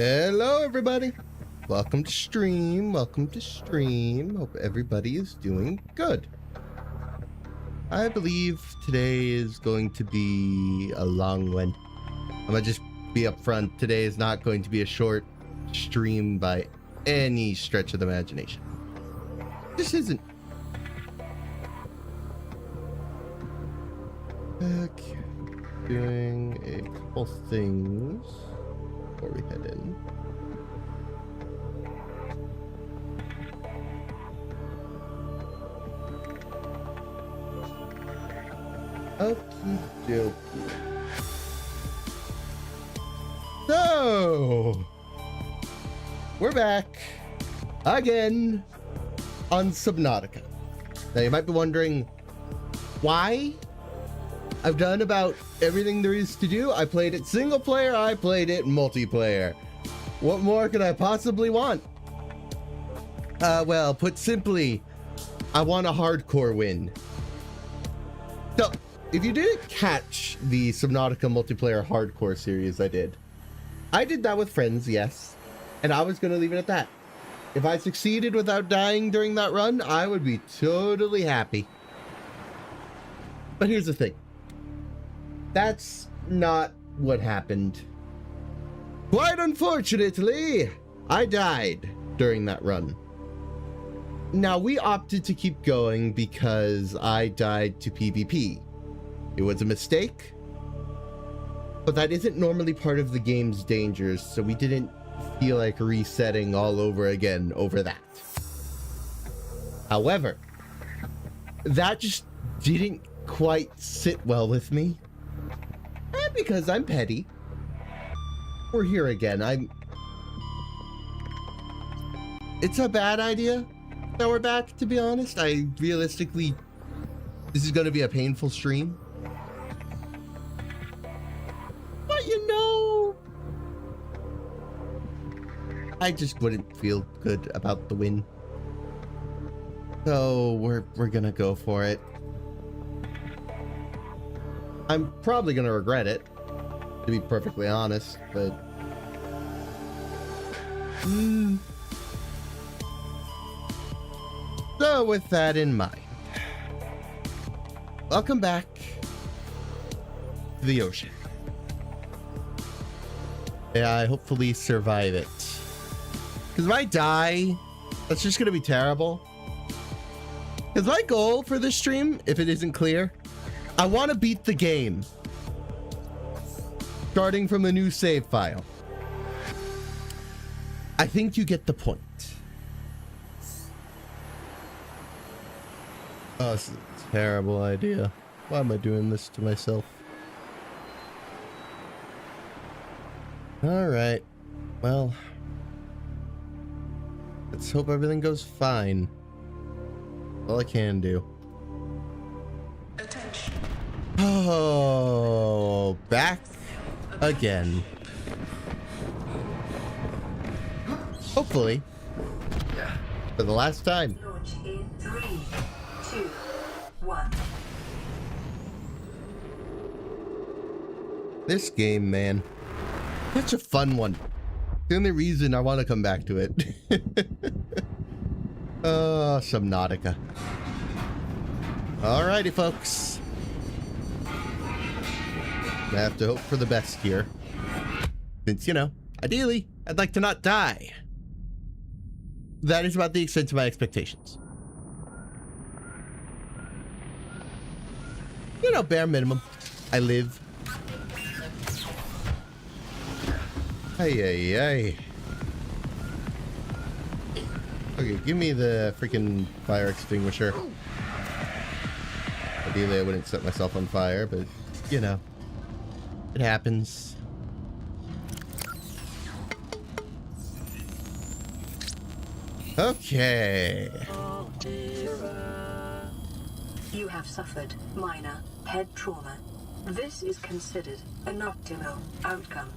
Hello everybody, welcome to stream. Hope everybody is doing good. I believe today is going to be a long one. I'm gonna just be upfront. Today is not going to be a short stream by any stretch of the imagination. This isn't. Okay, doing a couple things before we head in. Okie dokie. So, we're back again on Subnautica. Now you might be wondering why. I've done about everything there is to do. I played it single player, I played it multiplayer. What more could I possibly want? Well, put simply, I want a hardcore win. So, if you didn't catch the Subnautica multiplayer hardcore series I did that with friends, yes. And I was going to leave it at that. If I succeeded without dying during that run, I would be totally happy. But here's the thing. That's not what happened. Quite unfortunately, I died during that run. Now, we opted to keep going because I died to PvP. It was a mistake, but that isn't normally part of the game's dangers, so we didn't feel like resetting all over again over that. However, that just didn't quite sit well with me. And because I'm petty, we're here again. It's a bad idea that we're back, to be honest. Realistically, this is going to be a painful stream. But you know, I just wouldn't feel good about the win. So we're gonna go for it. I'm probably gonna regret it, to be perfectly honest, but so with that in mind, welcome back to the ocean. Yeah, I hopefully survive it. Because if I die, that's just gonna be terrible. Because my goal for this stream, if it isn't clear, I want to beat the game, starting from a new save file. I think you get the point. Oh, this is a terrible idea. Why am I doing this to myself? All right. Well, let's hope everything goes fine. All I can do. Attention. Oh, back again. Hopefully, for the last time. Launch in 3, 2, 1. This game, man, such a fun one. The only reason I want to come back to it. Oh, Subnautica. Alrighty, folks. I have to hope for the best here. Since, you know, ideally, I'd like to not die. That is about the extent of my expectations. You know, bare minimum. I live. Ay, ay, ay. Okay, give me the freaking fire extinguisher. Ideally, I wouldn't set myself on fire, but, you know, it happens. Okay. You have suffered minor head trauma. This is considered an optimal outcome.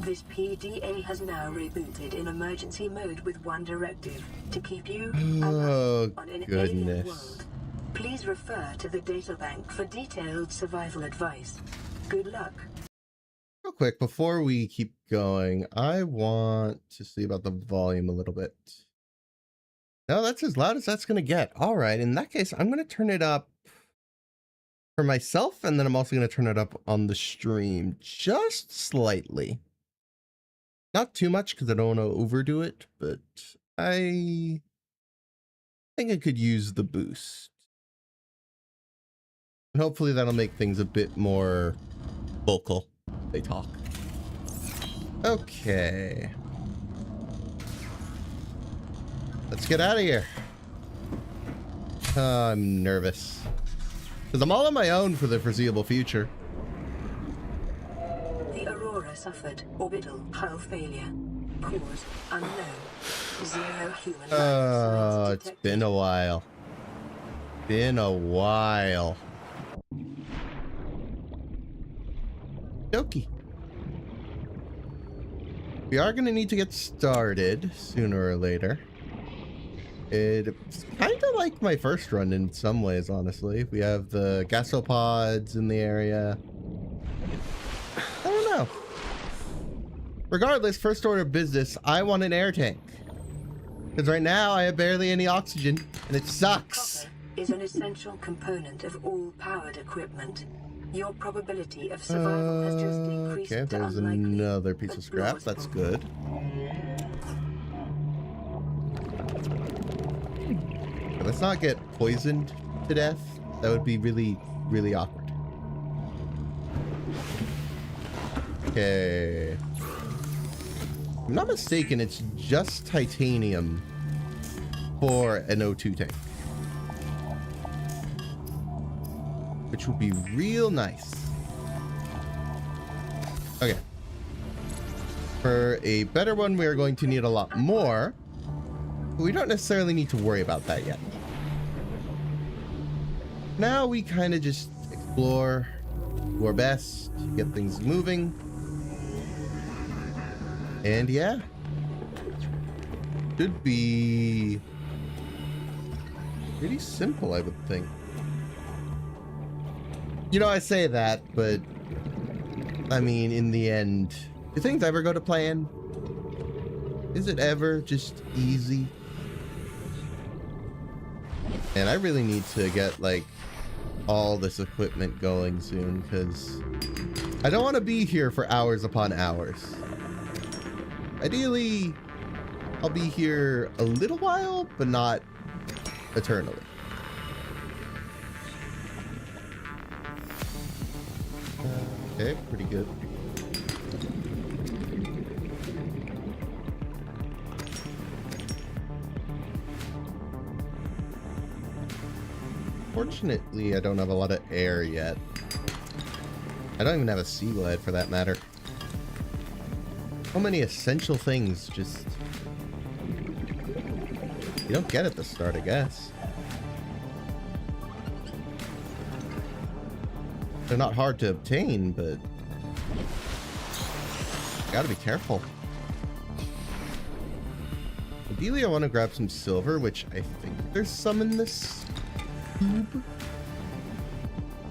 This PDA has now rebooted in emergency mode with one directive: to keep you alive on an alien world. Please refer to the databank for detailed survival advice. Good luck. real quick, before we keep going, I want to see about the volume a little bit. No, that's as loud as that's going to get. All right, in that case, I'm going to turn it up for myself, and then I'm also going to turn it up on the stream just slightly. Not too much, because I don't want to overdo it, but I think I could use the boost. And hopefully that'll make things a bit more vocal. They talk. Okay. Let's get out of here. I'm nervous. Because I'm all on my own for the foreseeable future. The Aurora suffered orbital hull failure. Cause unknown. 0 human life It's been a while. Been a while. Okie. We are going to need to get started sooner or later. It's kind of like my first run in some ways, honestly. We have the gasopods in the area. I don't know. Regardless, first order of business, I want an air tank. Because right now I have barely any oxygen, and it sucks. Copper is an essential component of all powered equipment. Your probability of survival has just increased. Okay, there's another piece of scrap. That's good. Okay, let's not get poisoned to death. That would be really, really awkward. Okay. If I'm not mistaken, it's just titanium for an O2 tank. Which would be real nice. Okay. For a better one, we are going to need a lot more. But we don't necessarily need to worry about that yet. Now we kind of just explore, do our best, get things moving. And yeah. Should be pretty simple, I would think. You know, I say that, but I mean, in the end, do things ever go to plan? Is it ever just easy? And I really need to get, like, all this equipment going soon, because I don't want to be here for hours upon hours. Ideally, I'll be here a little while, but not eternally. Okay, pretty good. Fortunately, I don't have a lot of air yet. I don't even have a sea glide for that matter. So many essential things just you don't get at the start, I guess. They're not hard to obtain, but gotta be careful. Ideally, I want to grab some silver, which I think there's some in this tube. If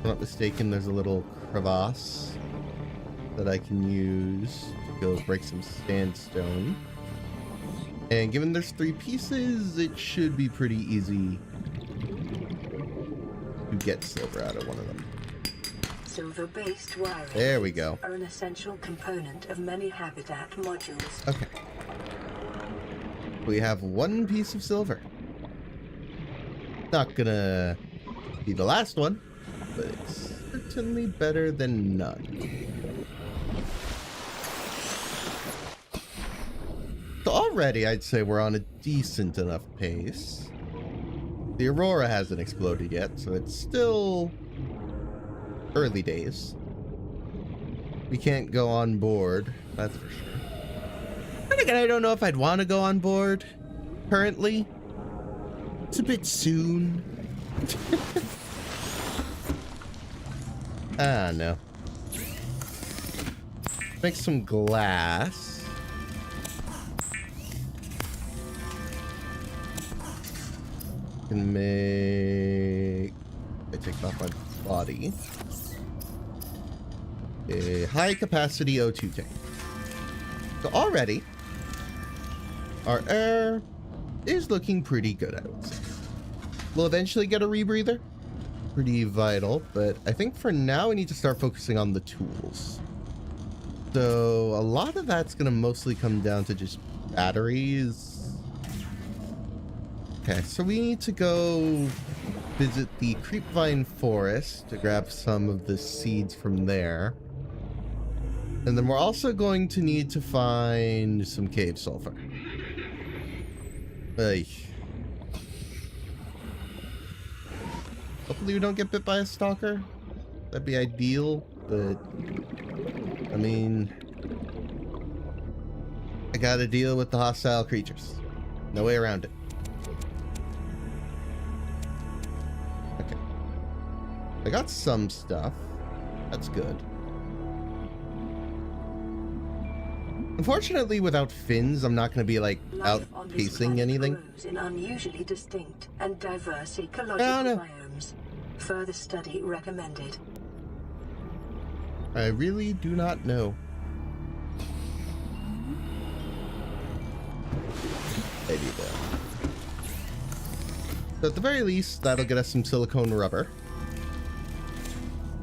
I'm not mistaken, there's a little crevasse that I can use to go break some sandstone. And given there's 3 pieces, it should be pretty easy to get silver out of one of them. Silver-based wiring. There we go. Are an essential component of many habitat modules. Okay. We have 1 piece of silver. Not gonna be the last one, but it's certainly better than none. So already I'd say we're on a decent enough pace. The Aurora hasn't exploded yet, so it's still early days. We can't go on board, that's for sure. And again, I don't know if I'd want to go on board currently. It's a bit soon. Ah, no. Make some glass. Can make... I take off my body. a high-capacity O2 tank. So already, our air is looking pretty good, I would say. We'll eventually get a rebreather. Pretty vital, but I think for now we need to start focusing on the tools. So a lot of that's going to mostly come down to just batteries. Okay, so we need to go visit the creepvine forest to grab some of the seeds from there. And then we're also going to need to find some cave sulfur. Ay. Hopefully we don't get bit by a stalker. That'd be ideal, but I mean, I gotta deal with the hostile creatures. No way around it. Okay. I got some stuff. That's good. Unfortunately, without fins, I'm not going to be like outpacing anything. In unusually distinct and diverse ecological biomes. Further study recommended. I really do not know. Maybe that. So at the very least, that'll get us some silicone rubber,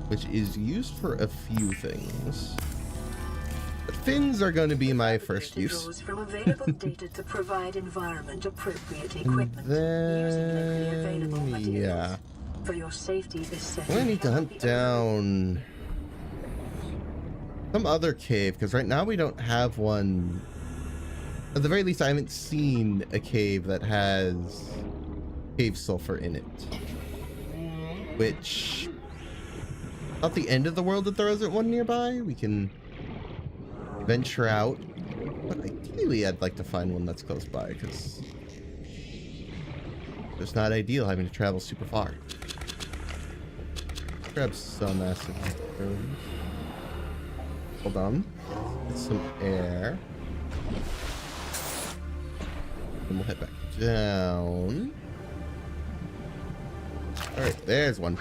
which is used for a few things. But fins are going to be my first use. Draws from available data to provide environment-appropriate equipment Then, using locally available materials. yeah. For your safety, this setting. I need to hunt down some other cave, because right now we don't have one. At the very least, I haven't seen a cave that has cave sulfur in it. Which, not the end of the world if there isn't one nearby. We can venture out. But ideally, I'd like to find one that's close by, because it's not ideal having to travel super far. Grab some acid mushrooms. Hold on. Get some air. And we'll head back down. Alright, there's one.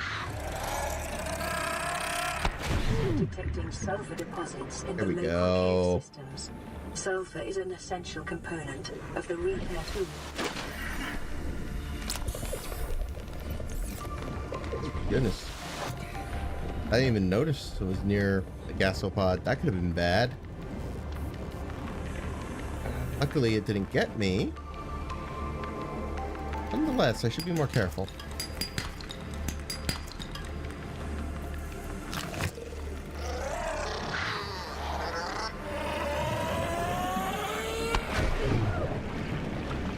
Detecting sulfur deposits in There the we local go. cave systems. Sulfur is an essential component of the repair tool. Oh, goodness. I didn't even notice it was near the gasopod. That could have been bad. Luckily, it didn't get me. Nonetheless, I should be more careful.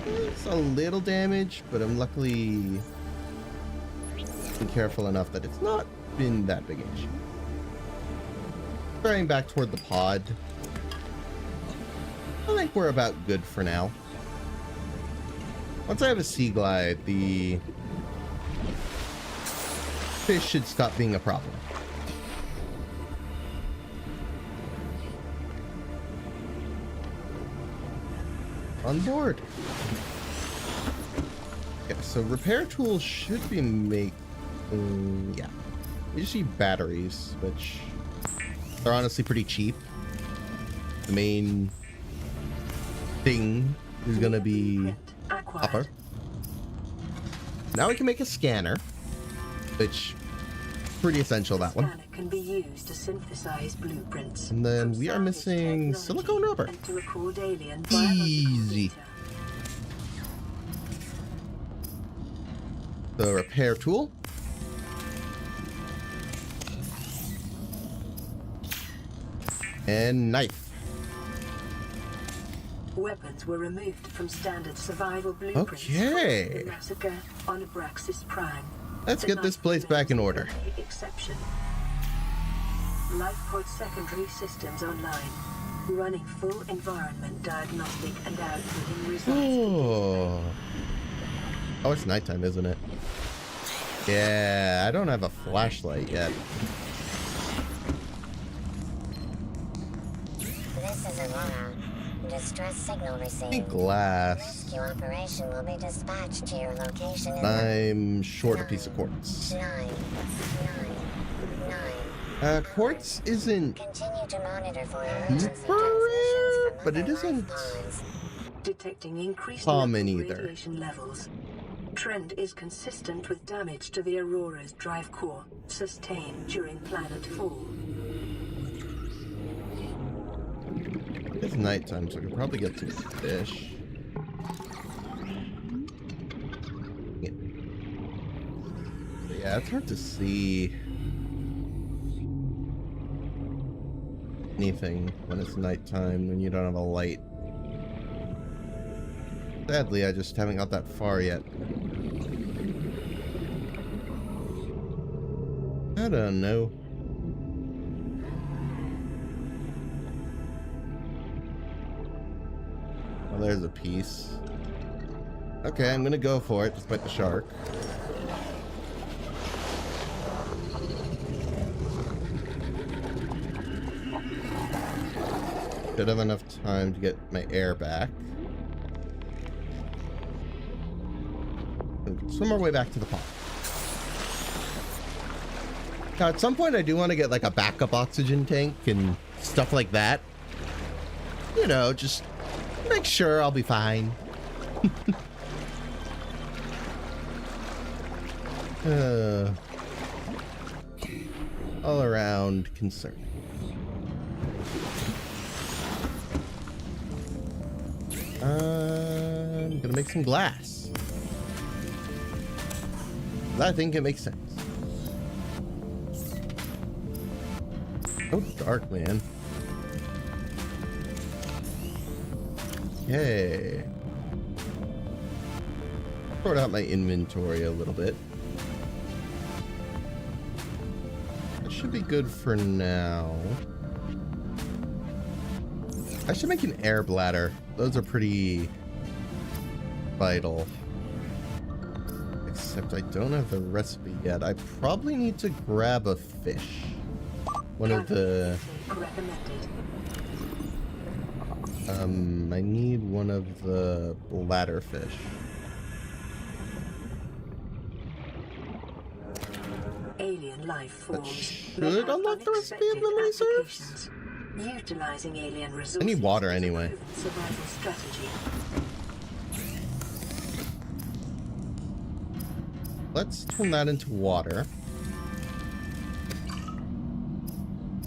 It's a little damage, but I'm luckily been careful enough that it's not been that big an issue. Throwing back toward the pod. I think we're about good for now. Once I have a sea glide, the fish should stop being a problem. On board. Okay, so repair tools should be yeah. We just need batteries, which are honestly pretty cheap. The main thing is gonna be copper. Now we can make a scanner, which pretty essential, that one. Scanner can be used to synthesize blueprints. And then from we are salvage missing technology silicone rubber. and to record alien biological Easy. data. The repair tool. And knife. Weapons were removed from standard survival blueprints. Okay. following the massacre on Abraxas Prime. Let's The get this knife place back in order. remains the exception. Lifepod secondary systems online. Running full environment diagnostic and outputting results. Oh. Oh, it's nighttime, isn't it? Yeah, I don't have a flashlight yet. This is Aurora. Distress signal received. Glass. Rescue operation will be dispatched to your location in I'm short a piece of quartz. 9, 9, 9, Quartz isn't Continue to monitor for emergency super rare, transmissions from but it other isn't life forms. Detecting increased common local either. radiation levels. Trend is consistent with damage to the Aurora's drive core, sustained during planet fall. It's nighttime, so I could probably get some fish. Yeah, it's hard to see anything when it's nighttime, when you don't have a light. Sadly, I just haven't got that far yet. I don't know. Oh, there's a piece. Okay, I'm gonna go for it, despite the shark. Should have enough time to get my air back. Swim our way back to the pond. Now, at some point, I do want to get like a backup oxygen tank and stuff like that. You know, just make sure I'll be fine. All around concerning. I'm gonna make some glass. I think it makes sense. Oh, dark, man. Okay. Sort out my inventory a little bit. That should be good for now. I should make an air bladder. Those are pretty vital. Except I don't have the recipe yet. I probably need to grab a fish. One of the... I need one of the bladder fish. Alien life forms Should unlock the recipe in the reserves? Utilizing alien resources. I need water anyway. Survival strategy. Let's turn that into water.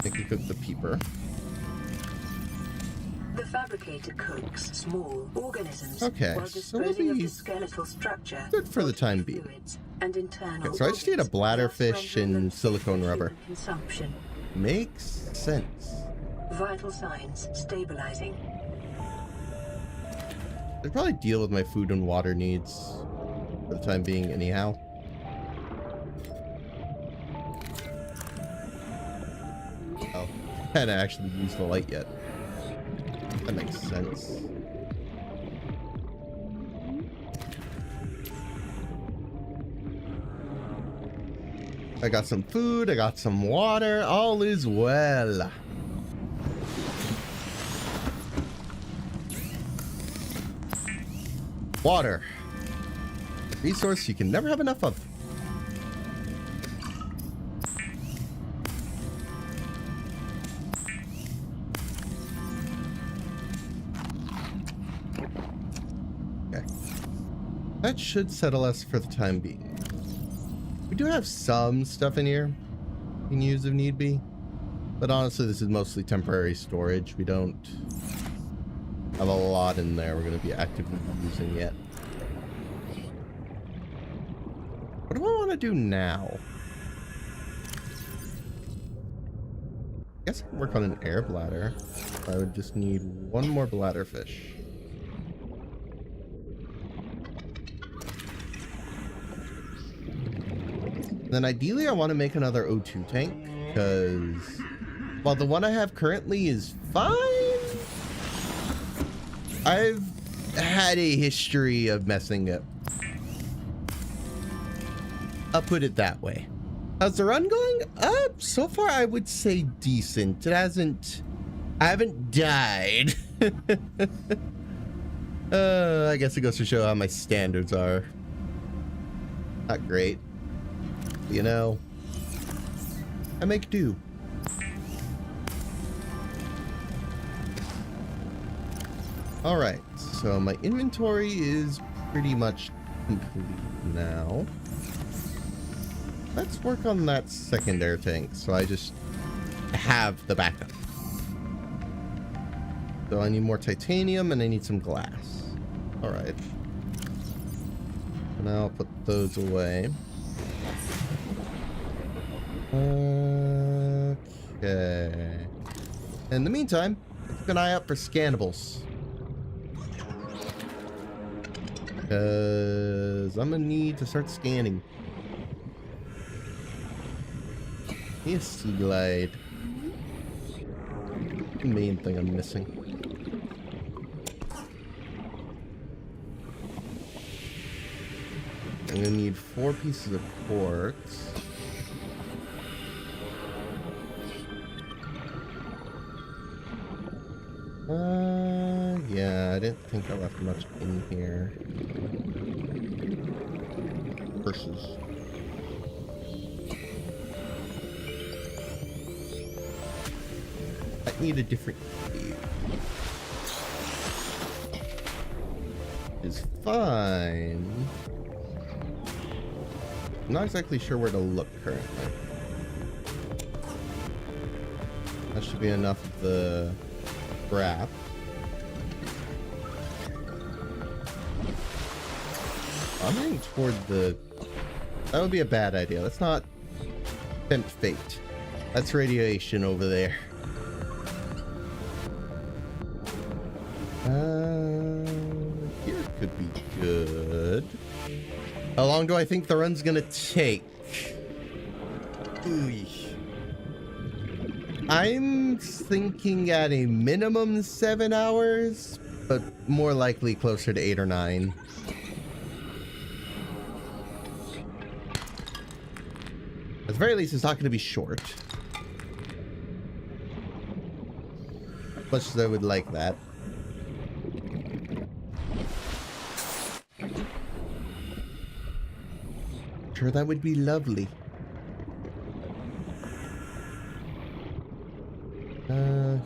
I can cook the peeper. The fabricator cooks small organisms Okay, while so we'll disposing of be the skeletal structure, good for the time bodily being. fluids, and internal Okay, so I just need a organs, bladder thus fish rendering them and silicone safe for rubber. human Consumption. Makes sense. Vital signs stabilizing. I'd probably deal with my food and water needs for the time being anyhow. Oh, I hadn't actually used the light yet. That makes sense. I got some food, I got some water, all is well. Water. Resource you can never have enough of. Okay. That should settle us for the time being. We do have some stuff in here we can use if need be. But honestly, this is mostly temporary storage. We don't have a lot in there we're going to be actively using yet. What do I want to do now? I guess I can work on an air bladder. I would just need one more bladder fish. Then ideally I want to make another O2 tank, because while the one I have currently is fine, I've had a history of messing up. I'll put it that way. How's the run going? So far I would say decent. I haven't died. I guess it goes to show how my standards are. Not great. You know, I make do. Alright, so my inventory is pretty much complete now. Let's work on that second air tank so I just have the backup. So I need more titanium and I need some glass. Alright. Now I'll put those away. Okay. In the meantime, keep an eye out for scannables. Because I'm gonna need to start scanning. Yes, sea glide. The main thing I'm missing. I'm gonna need 4 pieces of quartz. Yeah, I didn't think I left much in here. Purses. I need a different key. Is fine. I'm not exactly sure where to look currently. That should be enough of the scrap. I'm heading toward the... That would be a bad idea. Let's not tempt fate. That's radiation over there. Here could be good. How long do I think the run's gonna take? Ooh. I'm thinking at a minimum 7 hours, but more likely closer to 8 or 9. At the very least, it's not going to be short. Much as I would like that. Sure, that would be lovely.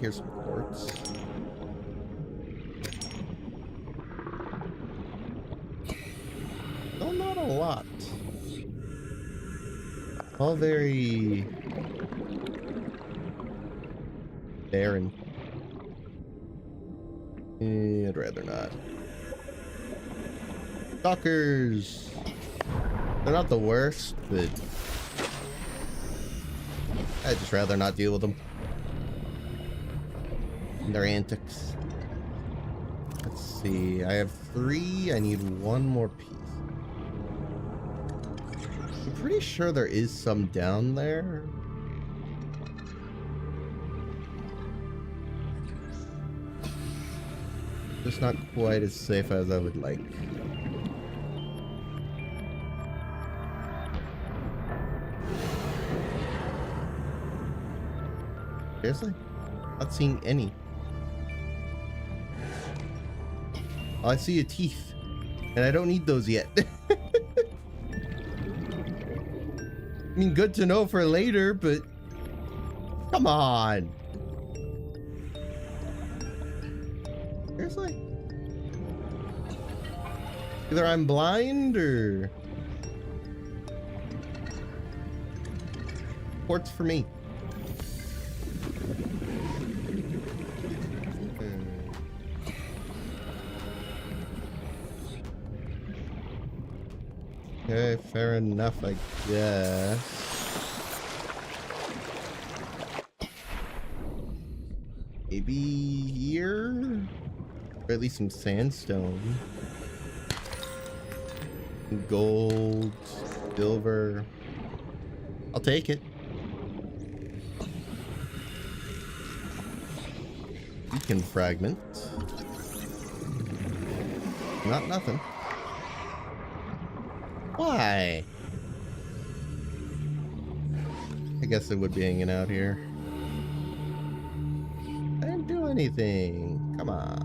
Here's some quartz. Still not a lot. All very barren. I'd rather not. Stalkers. They're not the worst, but I'd just rather not deal with them. And their antics. Let's see. I have 3. I need 1 more piece. I'm pretty sure there is some down there. Just not quite as safe as I would like. Seriously? Not seeing any. Oh, I see a teeth. And I don't need those yet. I mean, good to know for later, but... Come on! Seriously? Either I'm blind, or... Quartz for me. Okay, fair enough, I guess. Maybe here? Or at least some sandstone. Gold, silver. I'll take it. Beacon fragment. Not nothing. Why? I guess it would be hanging out here. I didn't do anything. Come on.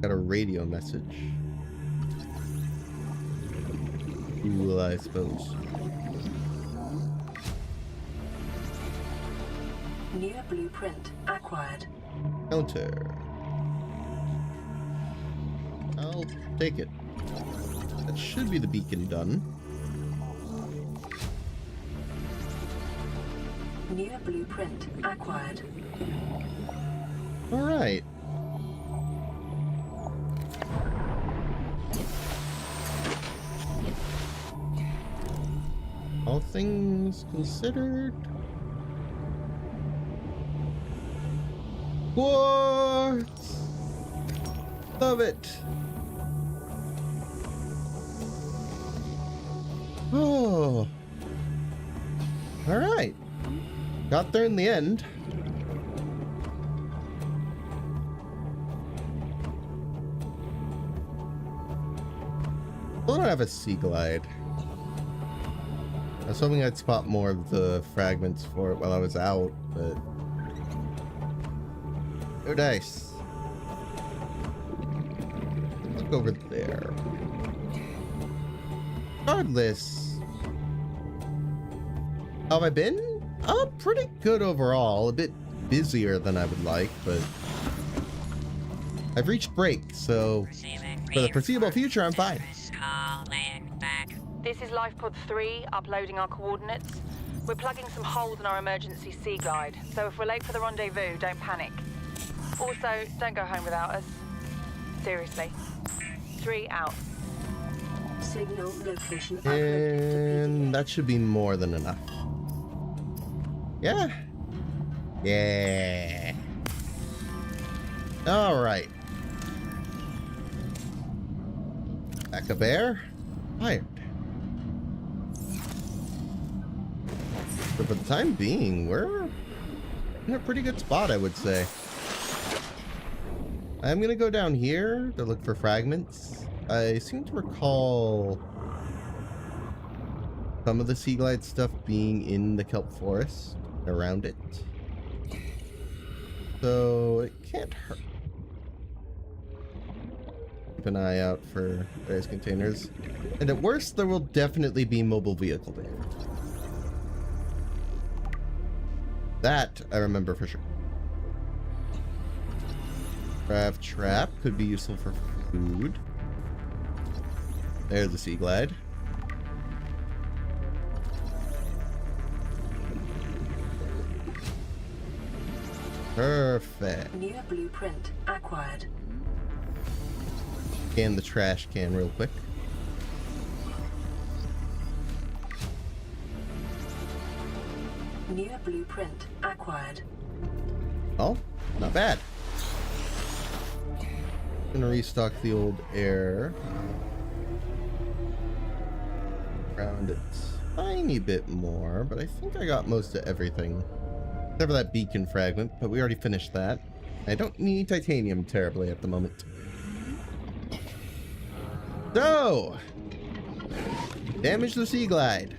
Got a radio message. Cool, I suppose. New blueprint acquired. Counter. I'll take it. That should be the beacon done. New blueprint acquired. Alright. All things considered. Quartz! Love it! Oh. Alright. Got there in the end. I don't have a sea glide. I was hoping I'd spot more of the fragments for it while I was out, but... No dice. Look over there. Regardless... How have I been? Pretty good overall. A bit busier than I would like, but... I've reached break, so... For the foreseeable future, I'm fine. This is Lifepod 3, uploading our coordinates. We're plugging some holes in our emergency sea glide, so if we're late for the rendezvous, don't panic. Also, don't go home without us. Seriously. 3 out. Signal location And that should be more than enough. Yeah. Yeah. Alright. Backup air. Fired. But for the time being, we're in a pretty good spot, I would say. I'm gonna go down here to look for fragments. I seem to recall some of the sea glide stuff being in the kelp forest around it. So it can't hurt. Keep an eye out for various containers. And at worst, there will definitely be mobile vehicle there. That I remember for sure. Crab trap could be useful for food. There's the sea glide. Perfect. New blueprint acquired. Scan the trash can real quick. New blueprint acquired. Oh, not bad. Gonna restock the old air. Round it a tiny bit more, but I think I got most of everything. Except for that beacon fragment, but we already finished that. I don't need titanium terribly at the moment. So, damage the sea glide.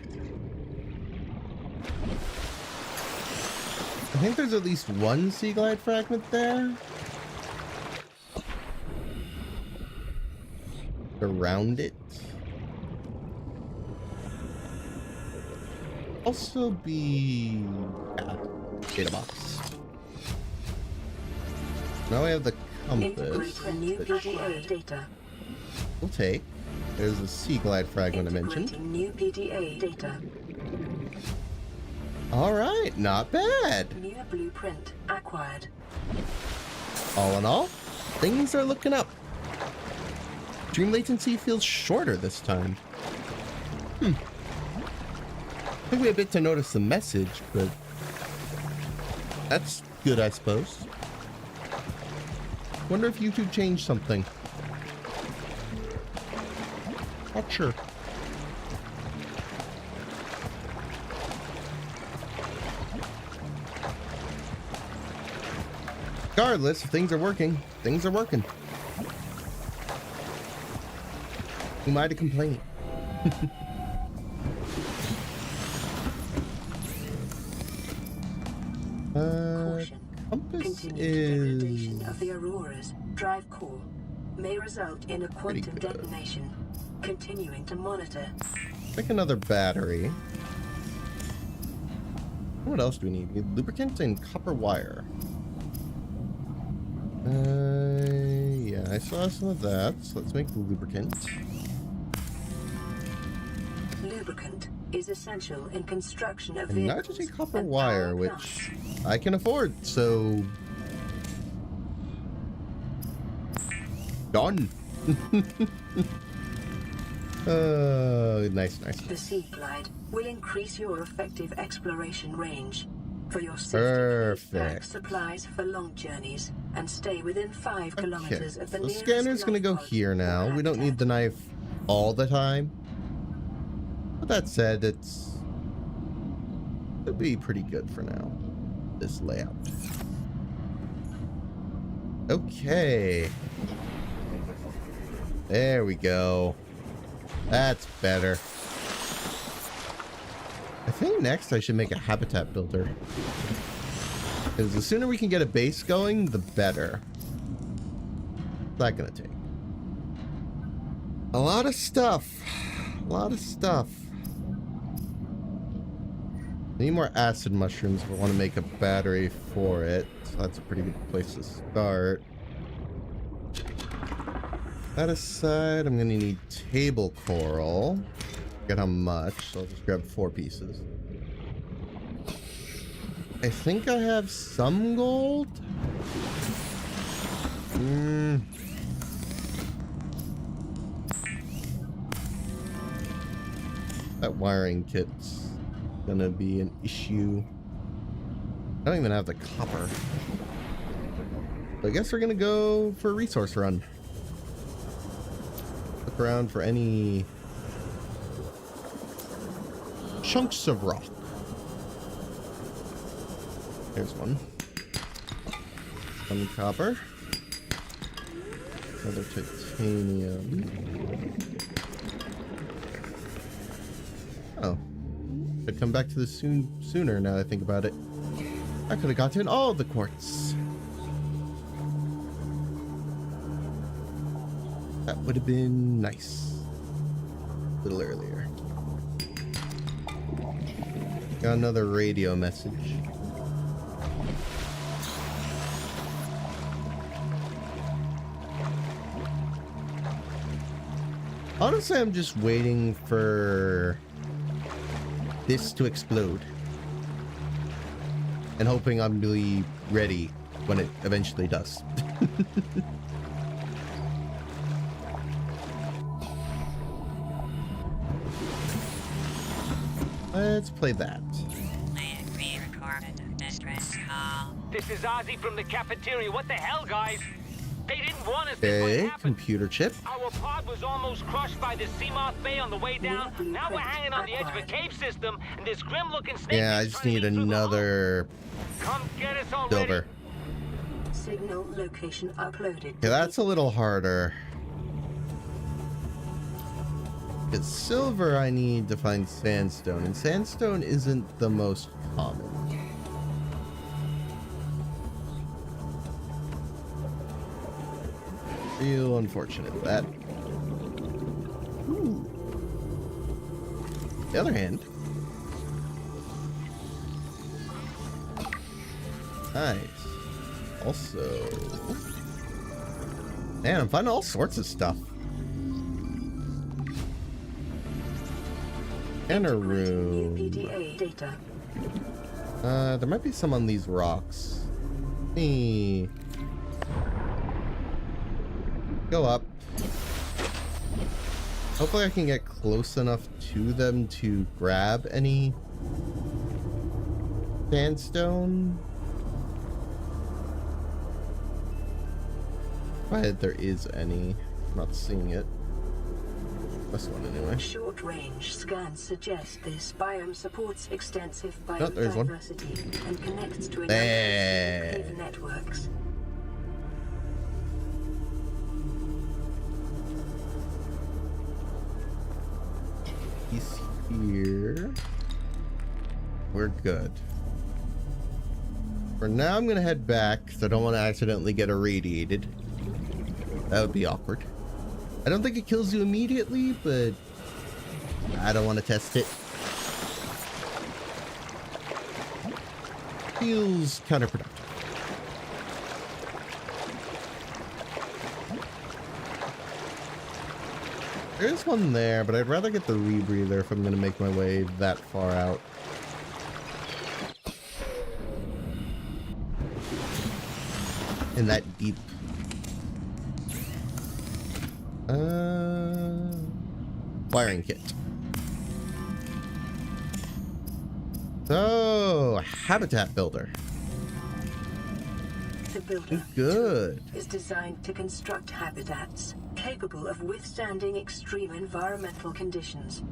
I think there's at least one sea glide fragment there. Around it. Also be data box. Now we have the compass. New PDA data. We'll take. There's the sea glide fragment I mentioned. New PDA data. Alright, not bad. New blueprint acquired. All in all, things are looking up. Stream latency feels shorter this time. Took me a bit to notice the message, but that's good, I suppose. Wonder if YouTube changed something. Not sure. Regardless, if things are working, things are working. Who am I to complain? Caution. Compass Continued degradation is of the Aurora's drive core may result in a quantum good. detonation. Continuing to monitor. like another battery. What else do we need? We need lubricant and copper wire. Yeah, I saw some of that, so let's make lubricant. Lubricant is essential in construction of And vehicles nitrogen copper and wire, power which plants. I can afford, so... Done! Nice. The Sea Glide will increase your effective exploration range. For your safety, Perfect. pack supplies for long journeys and stay within 5 Okay, kilometers of the so the nearest scanner's gonna go life pod here now. or We don't need habitat. the knife all the time. But that said, it'll be pretty good for now. This layout. Okay. There we go. That's better. I think next I should make a habitat builder. Because the sooner we can get a base going, the better. What's that gonna take? A lot of stuff. A lot of stuff. Need more acid mushrooms if I want to make a battery for it. So that's a pretty good place to start. That aside, I'm going to need table coral. Forget how much, so I'll just grab 4 pieces. I think I have some gold. That wiring kit's gonna be an issue. I don't even have the copper. So I guess we're gonna go for a resource run. Look around for any chunks of rock. There's one. Some copper. Another titanium. Oh. Should come back to this sooner now that I think about it. I could have gotten all the quartz. That would have been nice. A little earlier. Got another radio message. Honestly, I'm just waiting for this to explode. And hoping I'm really ready when it eventually does. Let's play that. May it be recorded, Mistress Hall. This is Ozzy from the cafeteria. What the hell, guys? They didn't want us. This Okay, what happened. computer chip. Our pod was almost crushed by this Seamoth Bay on the way down. Now we're hanging on the edge of a cave system, and this grim-looking snake. Yeah, I is just trying need to eat through the another hole. Come get us already. silver. Signal location uploaded. Yeah, that's a little harder. It's silver I need to find sandstone, and sandstone isn't the most common. Real unfortunate with that. Ooh. The other hand. Nice. Also, man, I'm finding all sorts of stuff. And a room. PDA data. There might be some on these rocks. Let me go up. Hopefully I can get close enough to them to grab any sandstone. But there is any. I'm not seeing it. This one anyway. Short range scans suggest this biome supports extensive Oh, there's one. biodiversity and connects to a There. number of cave networks. He's here. We're good. For now, I'm gonna head back because I don't want to accidentally get irradiated. That would be awkward. I don't think it kills you immediately, but I don't want to test it. Feels counterproductive. There is one there, but I'd rather get the rebreather if I'm going to make my way that far out. And that deep. Wiring kit. So, habitat builder. The builder Good. is designed to construct habitats capable of withstanding extreme environmental conditions.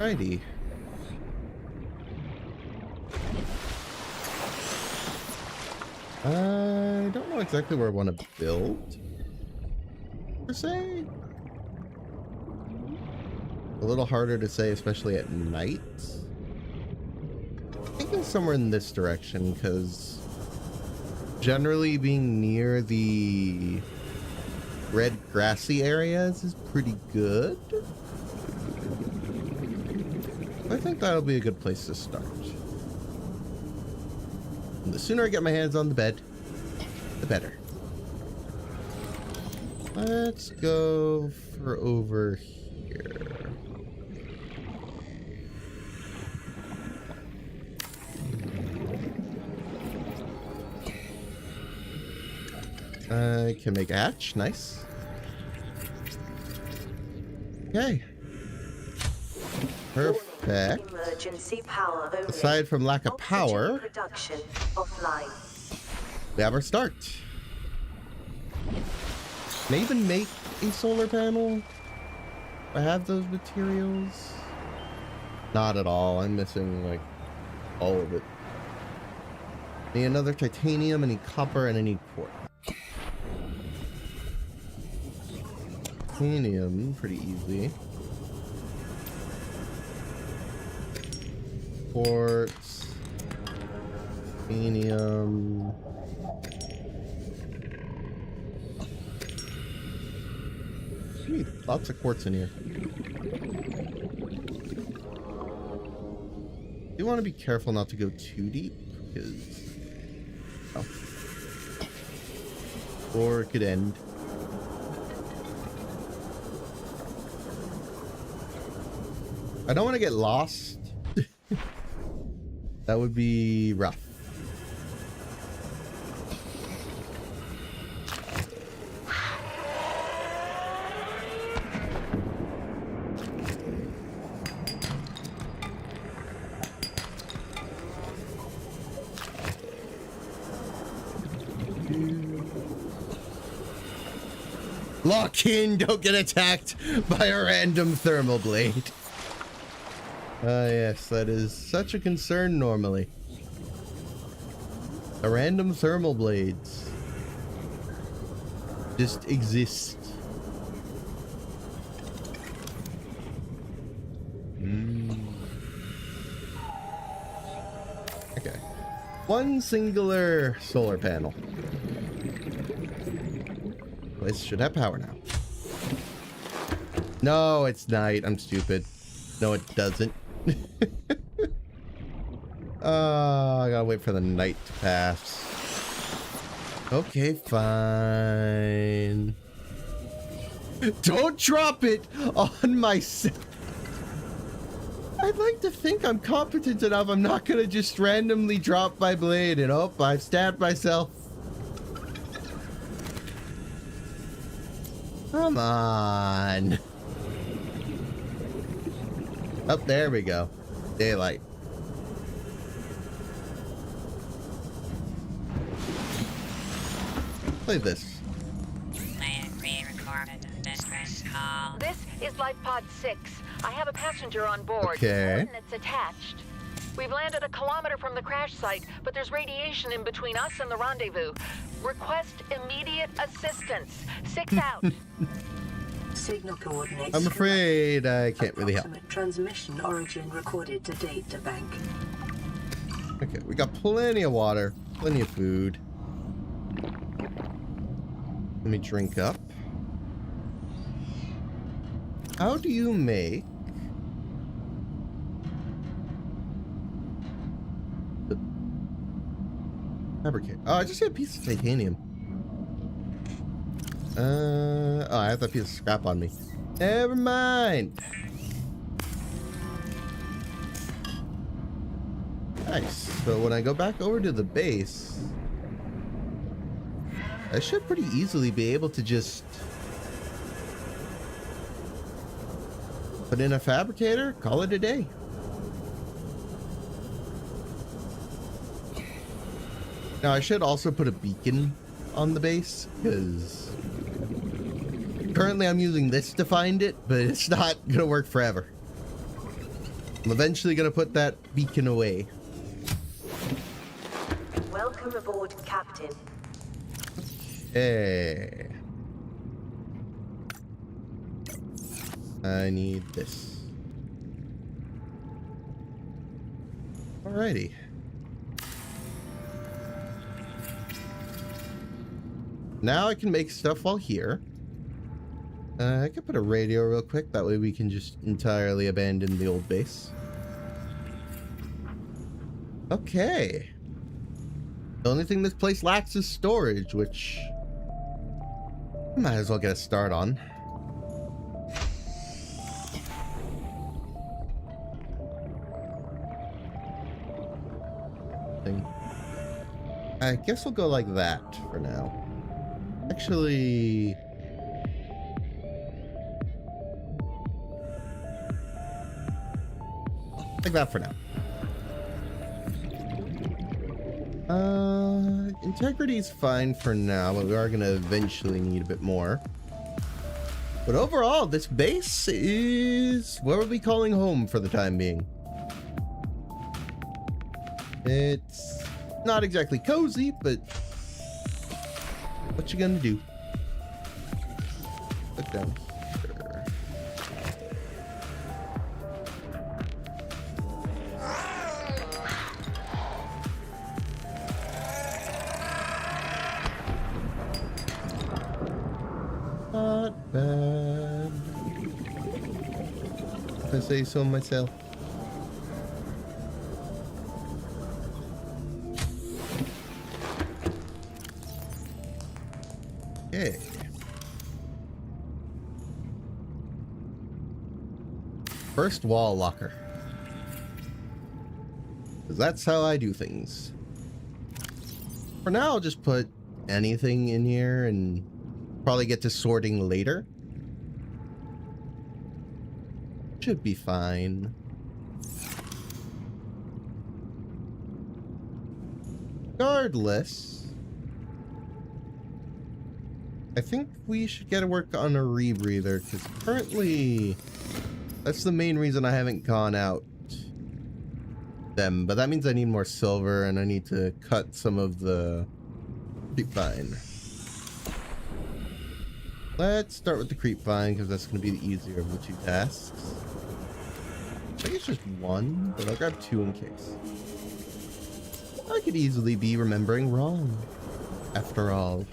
Righty. I don't know exactly where I want to build, per se. A little harder to say, especially at night. I'm thinking somewhere in this direction, because generally being near the red grassy areas is pretty good. I think that'll be a good place to start. And the sooner I get my hands on the bed, the better. Let's go for over here. I can make a hatch. Nice. Okay. Perfect. Emergency power only. Aside from lack of power, Production offline. we have our start. Can I even make a solar panel? I have those materials. Not at all. I'm missing like all of it. Need another titanium, I need copper, and I need quartz. Titanium, pretty easy. Quartz. Titanium. Sweet, lots of quartz in here. You want to be careful not to go too deep, because or it could end. I don't want to get lost. That would be rough. Lock in, don't get attacked by a random thermal blade. Yes, that is such a concern normally. The random thermal blades just exist. Okay. One singular solar panel. This should have power now. No, it's night. I'm stupid. No, it doesn't. I gotta wait for the night to pass. Okay, fine. Don't drop it on myself. I'd like to think I'm competent enough. I'm not gonna just randomly drop my blade and oh, I've stabbed myself. Come on. Oh, there we go. Daylight. Play this. Plan pre-recorded distress call. This is Life Pod 6. I have a passenger on board. Okay. Coordinates attached. We've landed a kilometer from the crash site, but there's radiation in between us and the rendezvous. Request immediate assistance. 6 out. Signal coordinates. I'm afraid I can't really help. Approximate transmission origin recorded to data bank. Okay, we got plenty of water, plenty of food. Let me drink up. How do you make the fabricate? Oh, I just got a piece of titanium. Oh, I have that piece of scrap on me. Never mind. Nice. So when I go back over to the base, I should pretty easily be able to just put in a fabricator, call it a day. Now I should also put a beacon on the base, because currently I'm using this to find it, but it's not gonna work forever. I'm eventually gonna put that beacon away. Welcome aboard, Captain. Okay. I need this. Alrighty. Now I can make stuff while here. I could put a radio real quick. That way we can just entirely abandon the old base. Okay. The only thing this place lacks is storage, which I might as well get a start on. I guess we'll go like that for now. Actually, like that for now. Integrity's fine for now, but we are gonna eventually need a bit more. But overall, this base is what we'll be calling home for the time being. It's not exactly cozy, but what you gonna do? Look down here. Not bad, if I say so myself. Okay. First wall locker. 'Cause that's how I do things. For now, I'll just put anything in here and probably get to sorting later. Should be fine. Regardless, I think we should get to work on a rebreather, because currently that's the main reason I haven't gone out them, but that means I need more silver and I need to cut some of the creep vine. Let's start with the creep vine, because that's going to be the easier of the two tasks. I think it's just one, but I'll grab two in case. I could easily be remembering wrong, after all.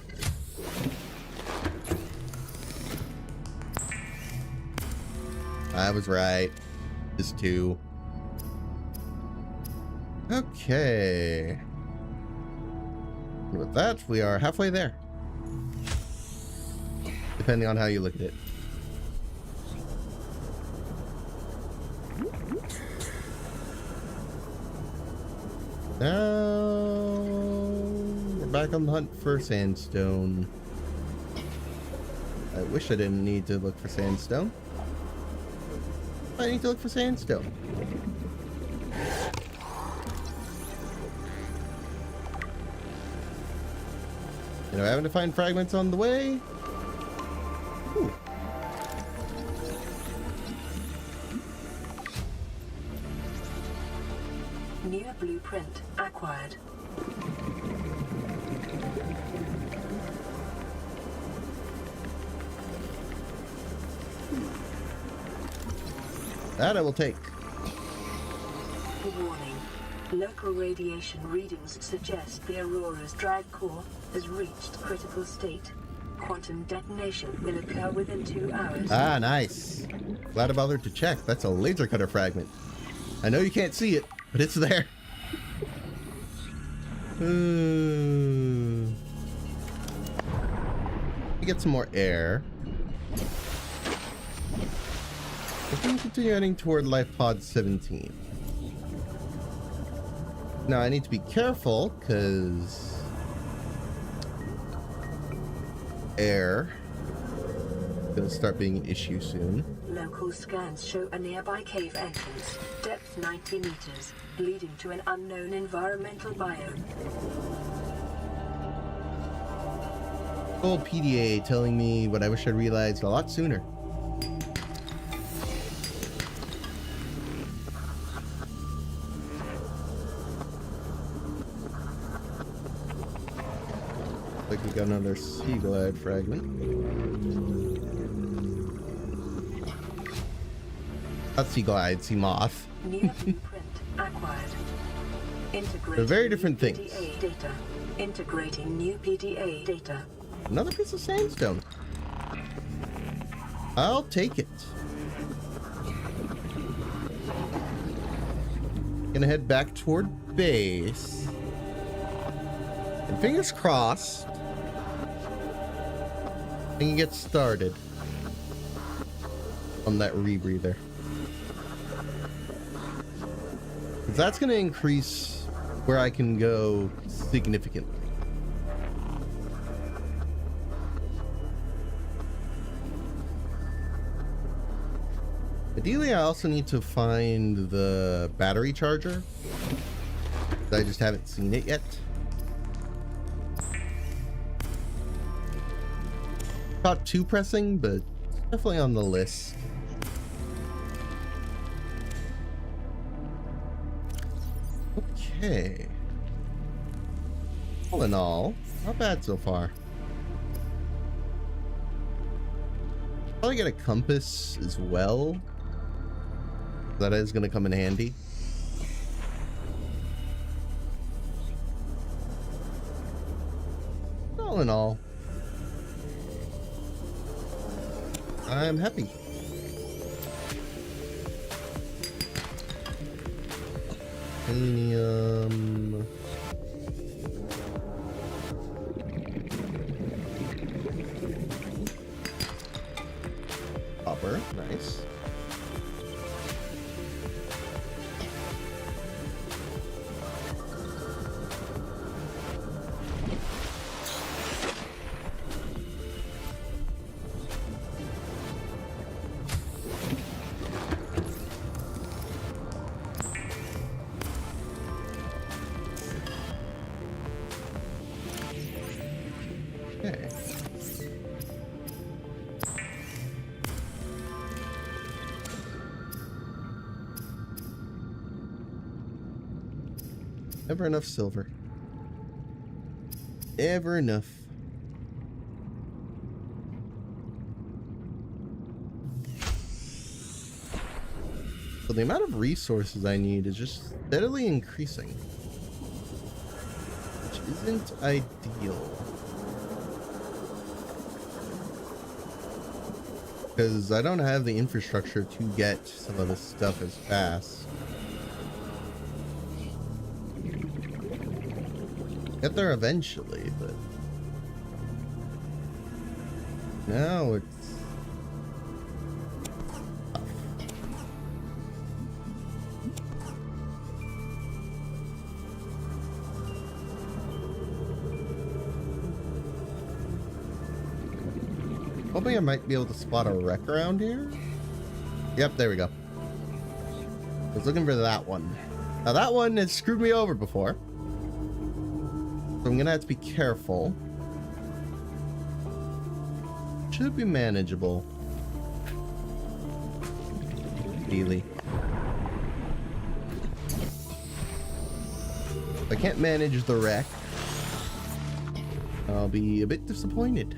I was right. Just two. Okay. And with that, we are halfway there. Depending on how you look at it. Now we're back on the hunt for sandstone. I wish I didn't need to look for sandstone. I need to look for sandstone. You know, having to find fragments on the way. Ooh. New blueprint acquired. That I will take. Warning. Local radiation readings suggest the Aurora's drive core has reached critical state. Quantum detonation will occur within 2 hours. Ah, nice. Glad I bothered to check. That's a laser cutter fragment. I know you can't see it, but it's there. Let me get some more air. We can continue heading toward life pod 17. Now I need to be careful because air is gonna start being an issue soon. Local scans show a nearby cave entrance, depth 90 meters, leading to an unknown environmental biome. Old PDA telling me what I wish I'd realized a lot sooner. Like we got another sea glide fragment. Not sea glide, sea moth. New blueprint acquired. Integrating They're very different new things. PDA data. Integrating new PDA data. Another piece of sandstone. I'll take it. Gonna head back toward base. And fingers crossed, I can get started on that rebreather. 'Cause that's gonna increase where I can go significantly. Ideally, I also need to find the battery charger. I just haven't seen it yet. Not too pressing, but definitely on the list. Okay. All in all, not bad so far. Probably get a compass as well. That is going to come in handy. All in all, I'm happy. Selenium. Copper, nice. Okay. Never enough silver. Never enough. So the amount of resources I need is just steadily increasing, which isn't ideal. Because I don't have the infrastructure to get some of this stuff as fast. Get there eventually, but now it's tough. Hoping I might be able to spot a wreck around here. Yep, there we go. I was looking for that one. Now that one has screwed me over before. So I'm gonna have to be careful. Should be manageable. Daily. If I can't manage the wreck, I'll be a bit disappointed.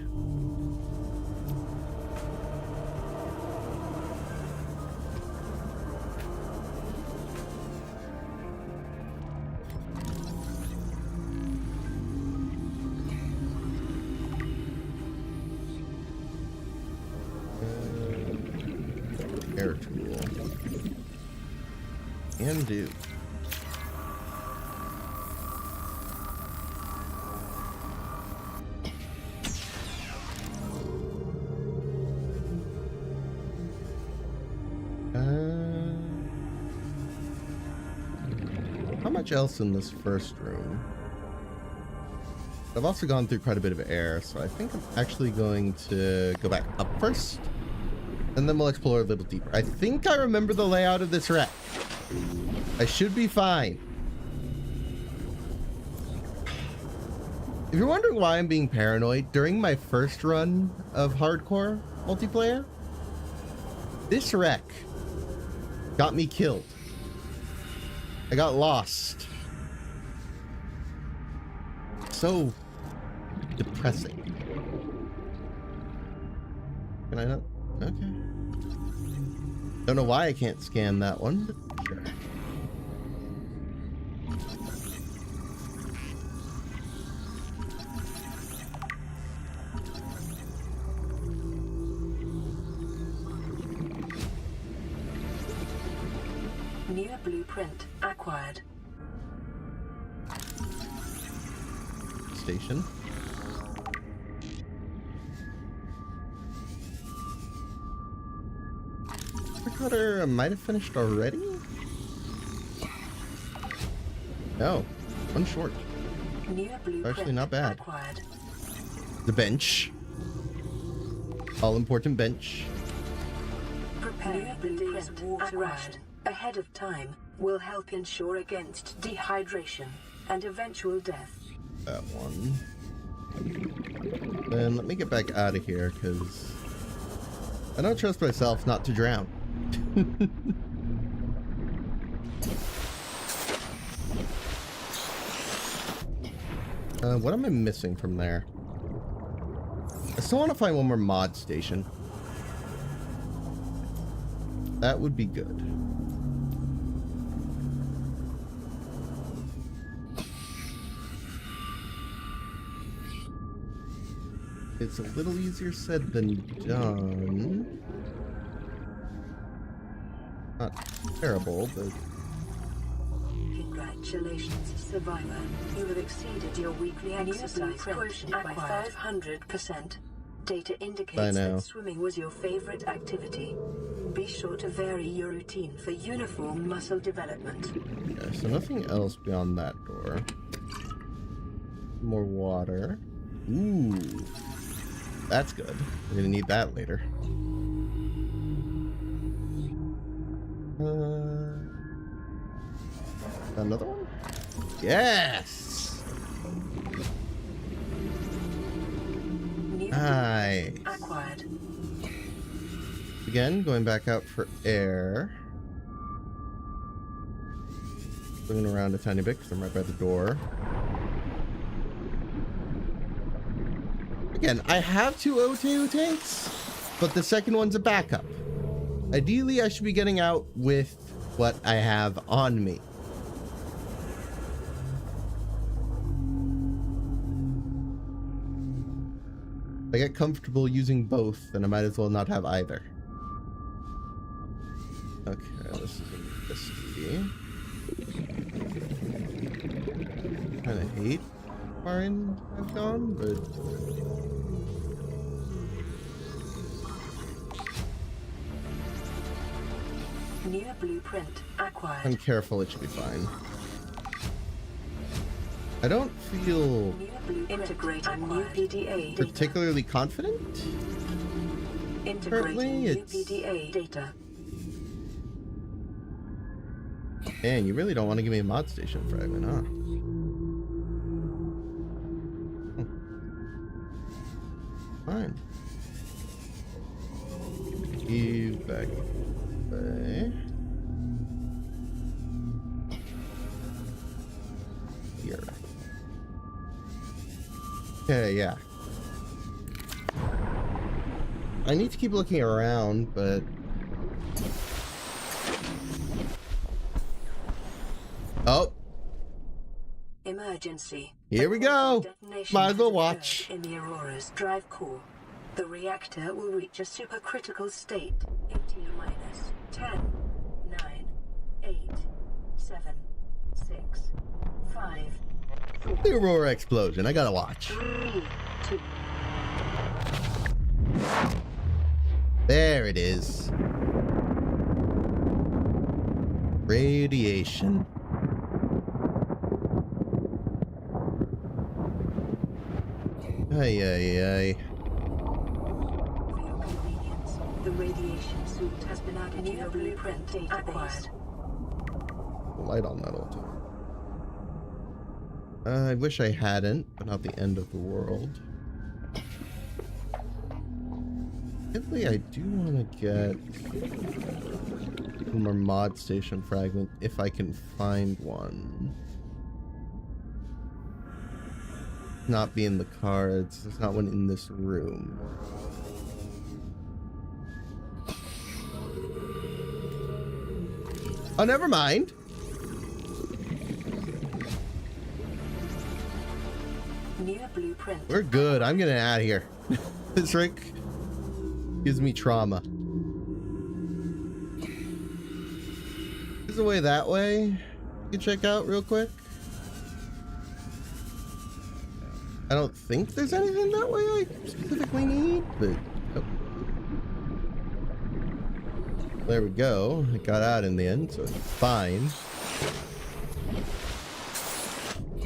Air tool. Can do. How much else in this first room? I've also gone through quite a bit of air, so I think I'm actually going to go back up first, and then we'll explore a little deeper. I think I remember the layout of this wreck. I should be fine. If you're wondering why I'm being paranoid, during my first run of hardcore multiplayer, this wreck got me killed. I got lost. So depressing. Can I not? Okay. Don't know why I can't scan that one, but sure. New blueprint acquired. Station. Recorder might have finished already? No, one short. New blueprint Actually not bad. acquired. The bench. All important bench. Prepare the day's water ration ahead of time will help ensure against dehydration and eventual death. That one. Then let me get back out of here, because I don't trust myself not to drown. What am I missing from there? I still want to find one more mod station. That would be good. It's a little easier said than done. Not terrible, but... Congratulations, survivor. You have exceeded your weekly exercise quotient by 500%. Data indicates that swimming was your favorite activity. Be sure to vary your routine for uniform muscle development. Okay, so nothing else beyond that door. More water. Ooh. That's good. We're gonna need that later. Another one? Yes! Nice. Acquired. Again, going back out for air. Swinging around a tiny bit because I'm right by the door. Again, I have two O2 tanks, but the second one's a backup. Ideally, I should be getting out with what I have on me. If I get comfortable using both, then I might as well not have either. Okay, this is risky. Kinda hate how far in I've gone, but... New blueprint acquired. I'm careful, it should be fine. I don't feel integrating new PDA particularly confident. Integrating new PDA data. Man, you really don't want to give me a mod station fragment, huh? Fine. You back away. Here. Okay, yeah. I need to keep looking around, but... Oh! Emergency. Here we go! Might as well watch. In the Aurora's drive core, the reactor will reach a supercritical state in T-minus 10, 9, 8, 7, 6, 5, 4. The Aurora explosion. I gotta watch. 3, 2. There it is. Radiation. Ay, ay, ay. For your convenience, the radiation suit has been added to your blueprint database. Light on that all the time. I wish I hadn't, but not the end of the world. Definitely, I do want to get one more mod station fragment if I can find one. Not be in the cards. There's not one in this room. Oh, never mind. Near blueprint. We're good. I'm getting out of here. This Rick gives me trauma. There's a way that way you can check out real quick. I don't think there's anything that way I specifically need, but oh. There we go. I got out in the end, so it's fine.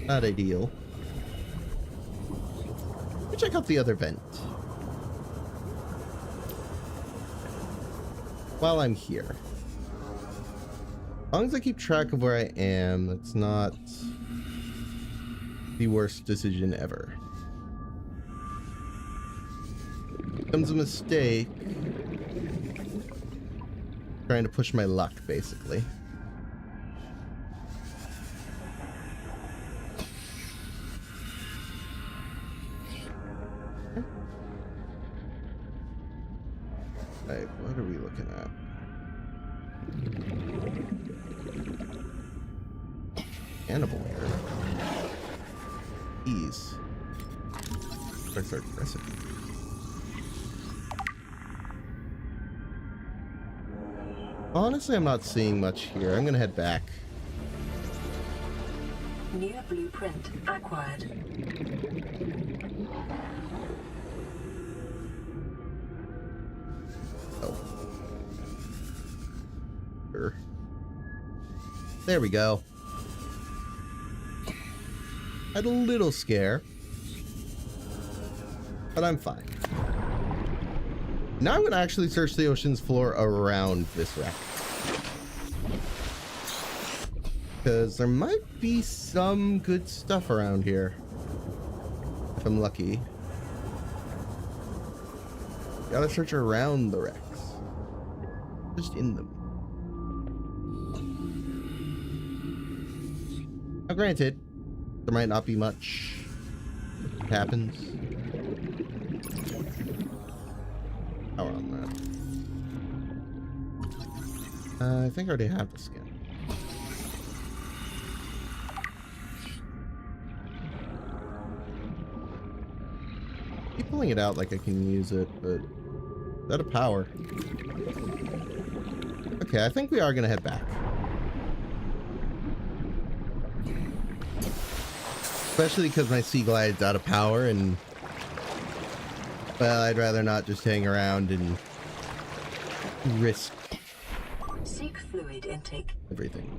Not ideal. Let me check out the other vent. While I'm here. As long as I keep track of where I am, that's not the worst decision ever. Becomes a mistake. Trying to push my luck, basically. Alright, what are we looking at? Cannibal here. Ease. Start pressing. Honestly, I'm not seeing much here. I'm gonna head back. Near blueprint acquired. Oh. Sure. There we go. Had a little scare. But I'm fine. Now I'm going to actually search the ocean's floor around this wreck. Because there might be some good stuff around here. If I'm lucky. Gotta search around the wrecks. Just in them. Now granted, there might not be much. It happens. Power on that. I think I already have the skin. Keep pulling it out like I can use it, but is that a power? Okay, I think we are gonna head back. Especially because my Sea Glide's out of power and, well, I'd rather not just hang around and risk Seek fluid intake. everything.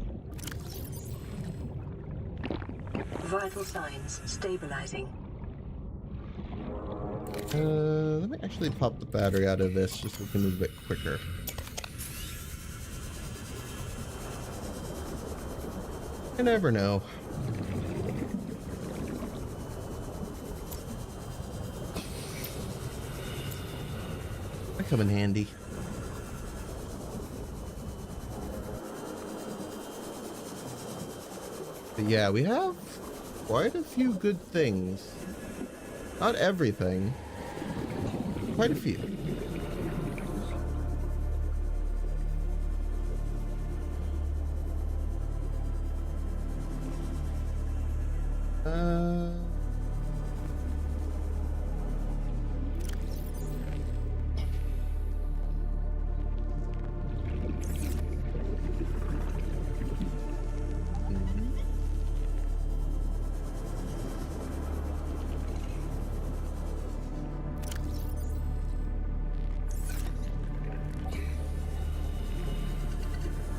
Vital signs stabilizing. Let me actually pop the battery out of this just so we can move a bit quicker. You never know. They come in handy. But yeah, we have quite a few good things. Not everything. Quite a few.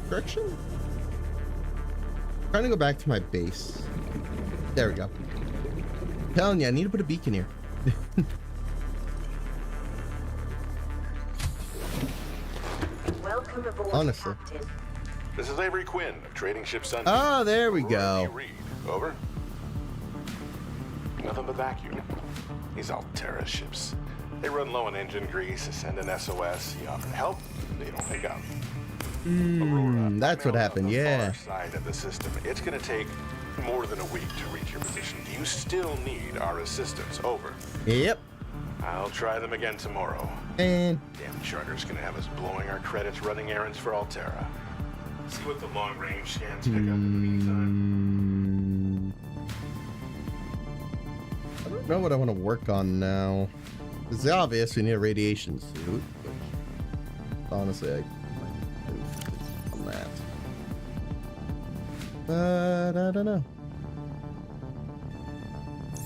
Correction? Trying to go back to my base. There we go. Telling you, I need to put a beacon here. Welcome aboard, Honestly. Captain. This is Avery Quinn of Trading Ship Sun. Oh, there we Roy go. Reed. Over. Nothing but vacuum. These Altera ships. They run low on engine grease, send an SOS, you offer help, they don't pick up. Aurora, That's what happened, on the yeah. far side of the system. It's gonna take more than a week to reach your position. Do you still need our assistance? Over. Yep. I'll try them again tomorrow. And Damn charter's gonna have us blowing our credits running errands for Altera. See what the long-range scans pick up in the meantime. I don't know what I want to work on now. It's obvious we need a radiation suit. Which, honestly, I might do on that. But I don't know.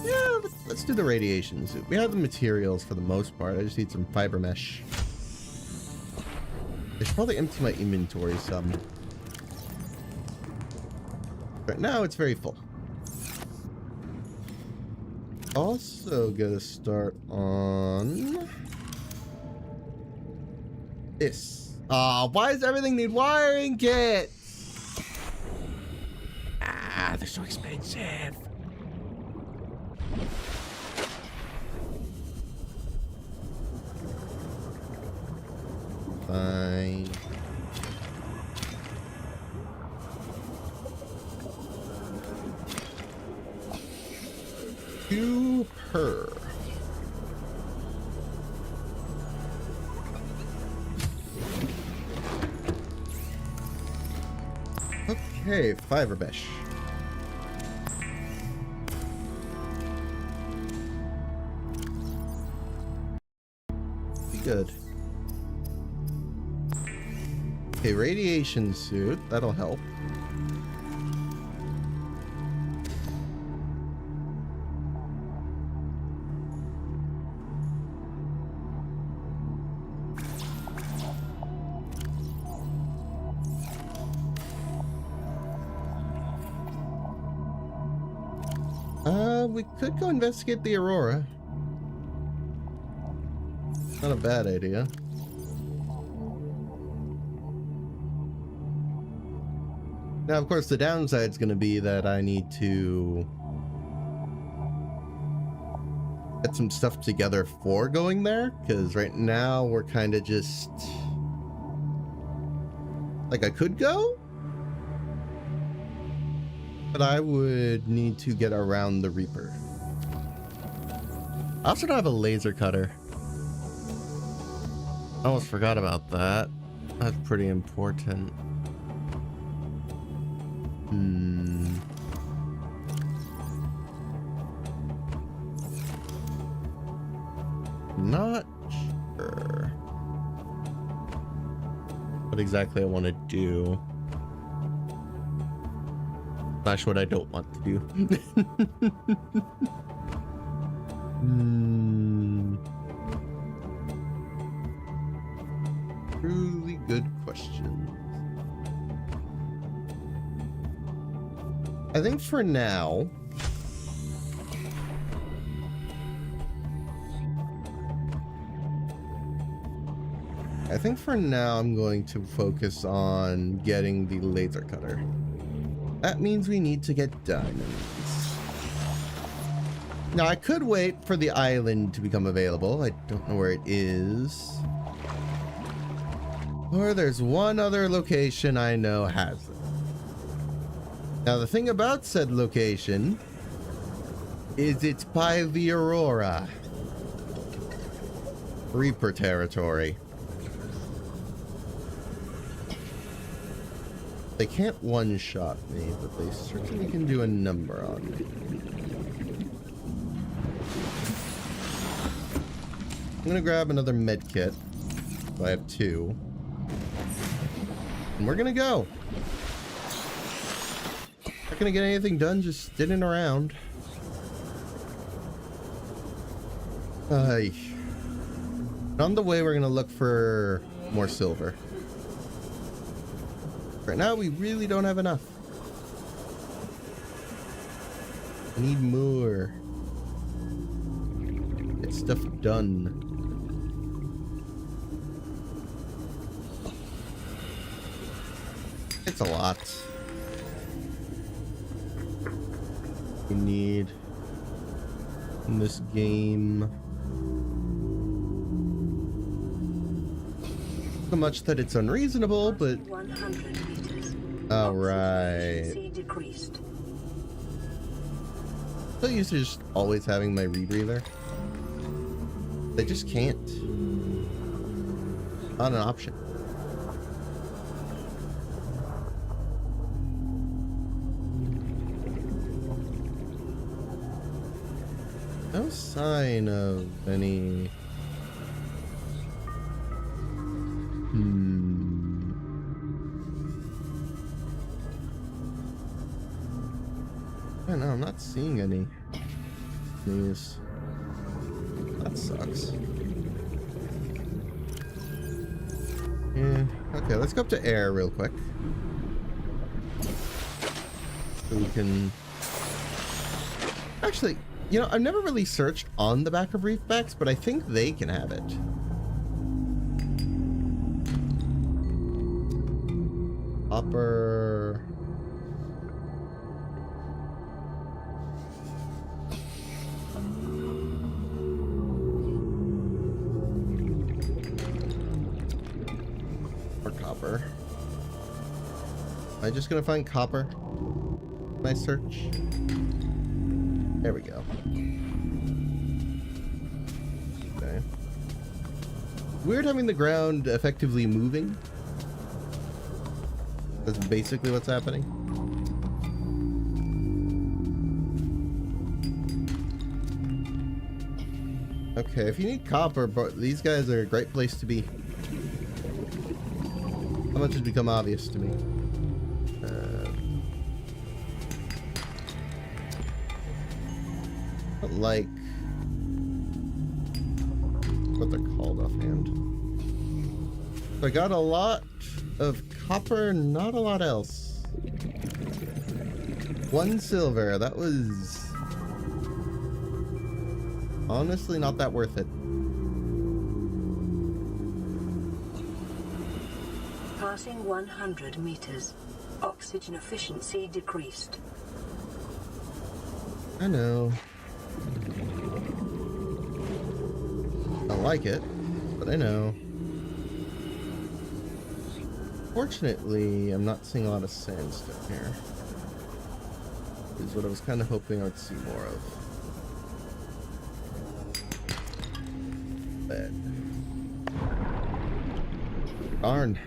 Yeah, let's do the radiation suit. We have the materials for the most part. I just need some fiber mesh. I should probably empty my inventory some. Right now, it's very full. Also gonna start on this. Why does everything need wiring kits? They're so expensive. Fine. To her. Okay, fiber mesh. Be good. Okay, radiation suit. That'll help. We could go investigate the Aurora. Not a bad idea. Now, of course, the downside is going to be that I need to get some stuff together for going there, because right now we're kind of just like, I could go, but I would need to get around the Reaper. I also don't have a laser cutter. I almost forgot about that. That's pretty important. Not sure what exactly I want to do. Slash what I don't want to do. Truly good question. I think for now, I'm going to focus on getting the laser cutter. That means we need to get diamonds. Now, I could wait for the island to become available. I don't know where it is. Or there's one other location I know has it. Now, the thing about said location is it's by the Aurora. Reaper territory. They can't one-shot me, but they certainly can do a number on me. I'm gonna grab another med kit. I have 2. And we're gonna go. Not gonna get anything done, just sitting around. On the way, we're gonna look for more silver. Right now, we really don't have enough. I need more. Get stuff done. It's a lot. We need in this game. So much that it's unreasonable, but 100 meters. all right. Efficiency decreased. So used to just always having my rebreather. They just can't. Not an option. No sign of any. I don't know, I'm not seeing any news. That sucks. Yeah, okay, let's go up to air real quick. So we can... Actually, you know, I've never really searched on the back of reefbacks, but I think they can have it. Upper... or copper. Am I just gonna find copper? My search. There we go. Okay. Weird having the ground effectively moving. That's basically what's happening. Okay, if you need copper, but these guys are a great place to be. How much has become obvious to me? Like what they're called offhand. I got a lot of copper, not a lot else. 1 silver, that was honestly not that worth it. Passing 100 meters. Oxygen efficiency decreased. I know. I like it, but I know. Fortunately, I'm not seeing a lot of sandstone here. Is what I was kind of hoping I'd see more of. Bed. Darn.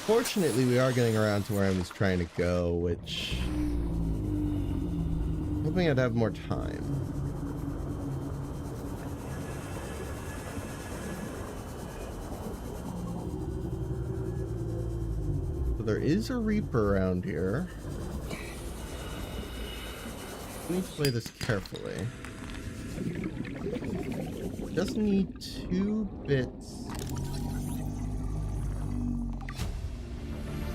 Fortunately, we are getting around to where I was trying to go, which... hoping I'd have more time. So there is a Reaper around here. I need to play this carefully. Just need 2 bits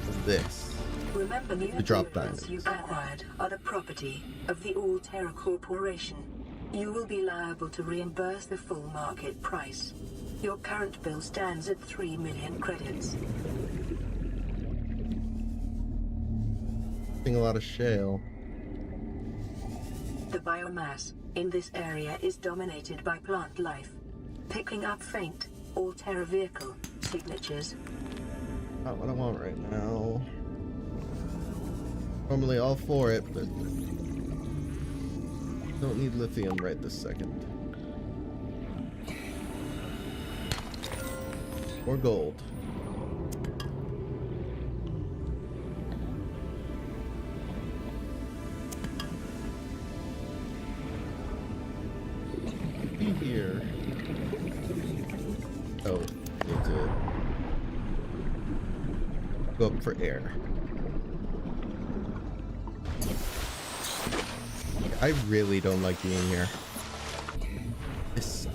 of this. Remember, The drop vehicles diamonds. you acquired are the property of the Alterra Corporation. You will be liable to reimburse the full market price. Your current bill stands at 3 million credits. Seeing a lot of shale. The biomass in this area is dominated by plant life, picking up faint Alterra vehicle signatures. Not what I want right now. Normally all for it, but don't need lithium right this second. Or gold. Be here. Oh, need to go up for air. I really don't like being here. This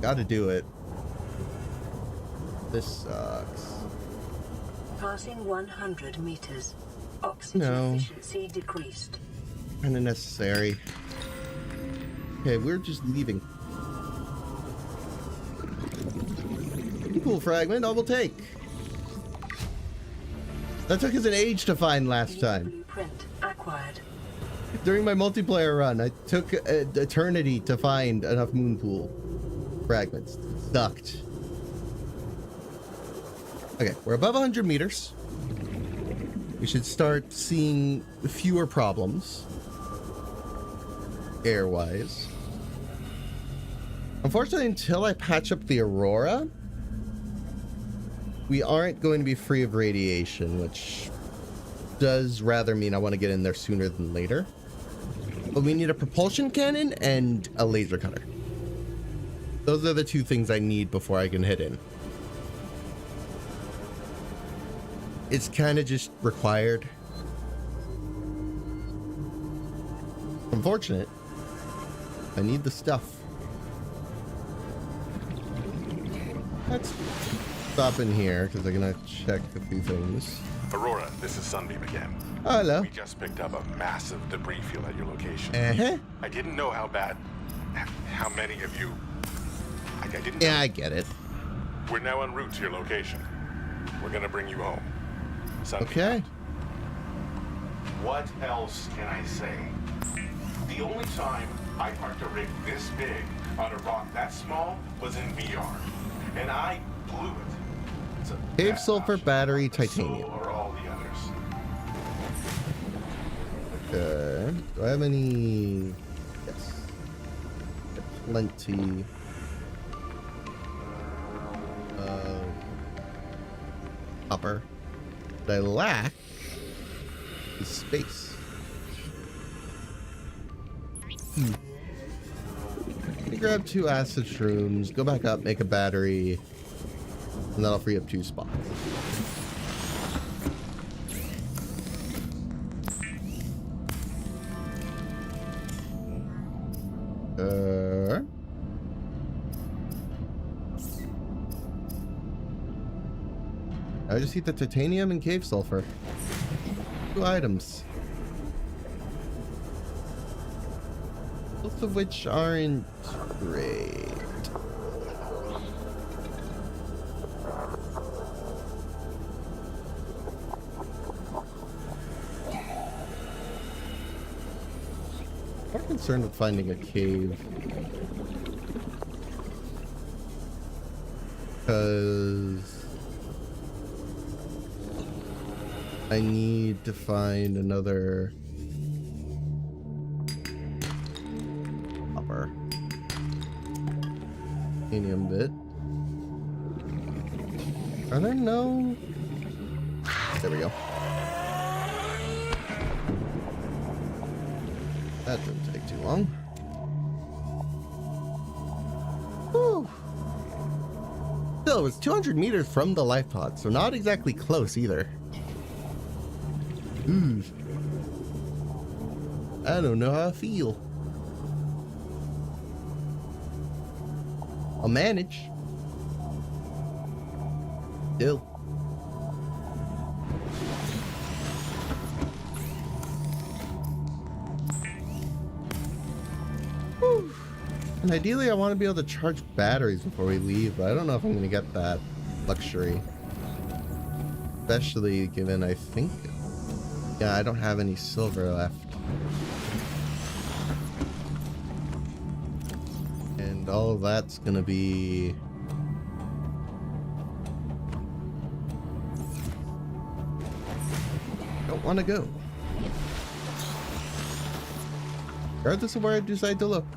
gotta do it. This sucks. Passing 100 meters. Oxygen No. efficiency decreased. Kind of necessary. Okay, we're just leaving. Cool fragment, I will take. That took us an age to find last time. Blueprint acquired. During my multiplayer run, I took an eternity to find enough moon pool fragments. It sucked. Okay, we're above 100 meters. We should start seeing fewer problems. Air-wise. Unfortunately, until I patch up the Aurora, we aren't going to be free of radiation, which does rather mean I want to get in there sooner than later. But we need a propulsion cannon and a laser cutter. Those are the two things I need before I can hit in. It's kind of just required. Unfortunate. I need the stuff. Let's stop in here because I'm gonna check a few things. Aurora, this is Sunbeam again. Oh, hello. We just picked up a massive debris field at your location. Uh-huh. I didn't know how many of you. I didn't. Yeah, know. I get it. We're now en route to your location. We're gonna bring you home. Sunbeam Okay. out. What else can I say? The only time I parked a rig this big on a rock that small was in VR, and I blew it. It's a Cave bad sulfur option. battery So titanium. are all the others. Okay. Do I have any? Yes. Got plenty. Copper. What I lack is space. Let me grab 2 acid shrooms, go back up, make a battery, and that'll free up 2 spots. I just need the titanium and cave sulfur. 2 items. Both of which aren't great. I'm concerned with finding a cave. Because I need to find another copper titanium bit. Are there no? There we go. That didn't take too long. Whew. Still, it was 200 meters from the life pod, so not exactly close either. I don't know how I feel. I'll manage. Still. Whew. And ideally I want to be able to charge batteries before we leave, but I don't know if I'm going to get that luxury. Especially given I think... Yeah, I don't have any silver left. And all of that's gonna be... Don't want to go. Regardless of where I decide to look,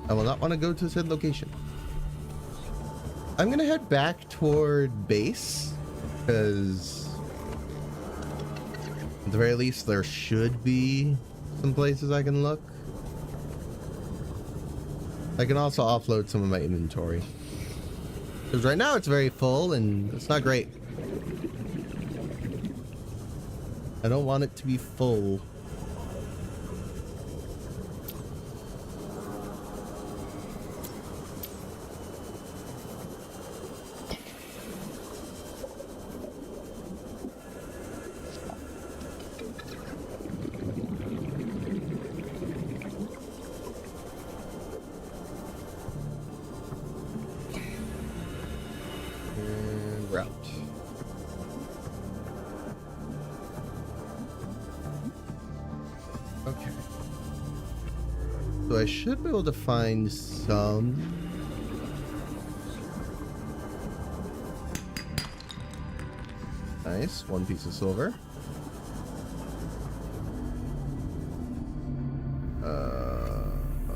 I will not want to go to said location. I'm gonna head back toward base, because at the very least there should be some places I can look. I can also offload some of my inventory, because right now it's very full and it's not great. I don't want it to be full. So I should be able to find some. Nice, 1 piece of silver.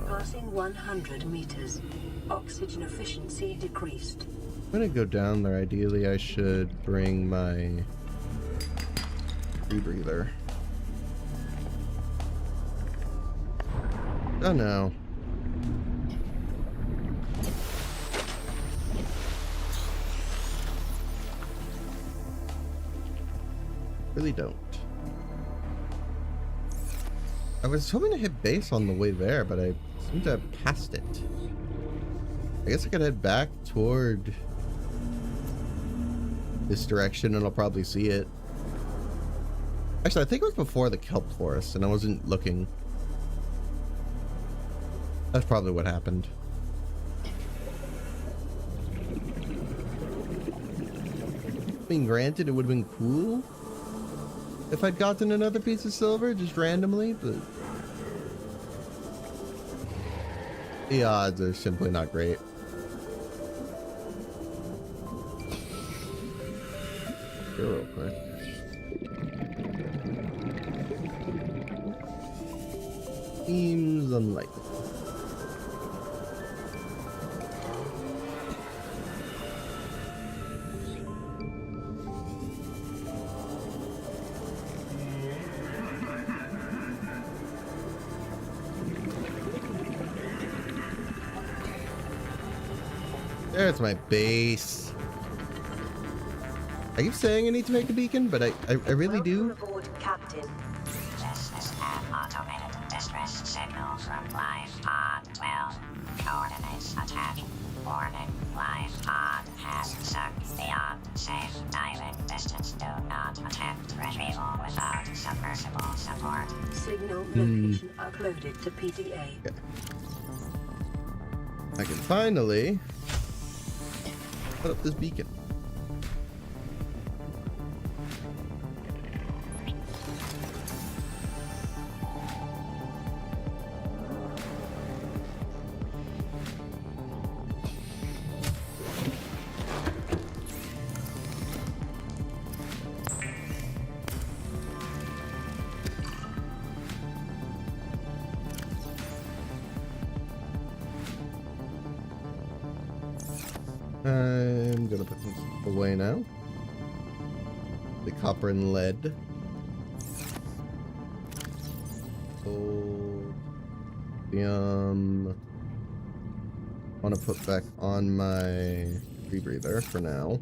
Passing 100 meters. Oxygen efficiency decreased. I'm gonna go down there. Ideally, I should bring my rebreather. Oh no. Really don't. I was hoping to hit base on the way there, but I seem to have passed it. I guess I could head back toward this direction and I'll probably see it. Actually, I think it was before the kelp forest and I wasn't looking. That's probably what happened. I mean, granted, it would have been cool if I'd gotten another piece of silver just randomly, but the odds are simply not great. Go real quick. Seems unlikely. There's my base. I keep saying I need to make a beacon, but I really do. Welcome aboard, Captain. This is an automated distress signal from Life Pod 12. Coordinates attached. Warning, Life Pod has sunk beyond safe diving distance. Do not attempt retrieval without submersible support. Signal location uploaded to PDA. Okay. I can finally put up this beacon. I'm gonna put some away now. The copper and lead. Gold. Want to put back on my rebreather for now.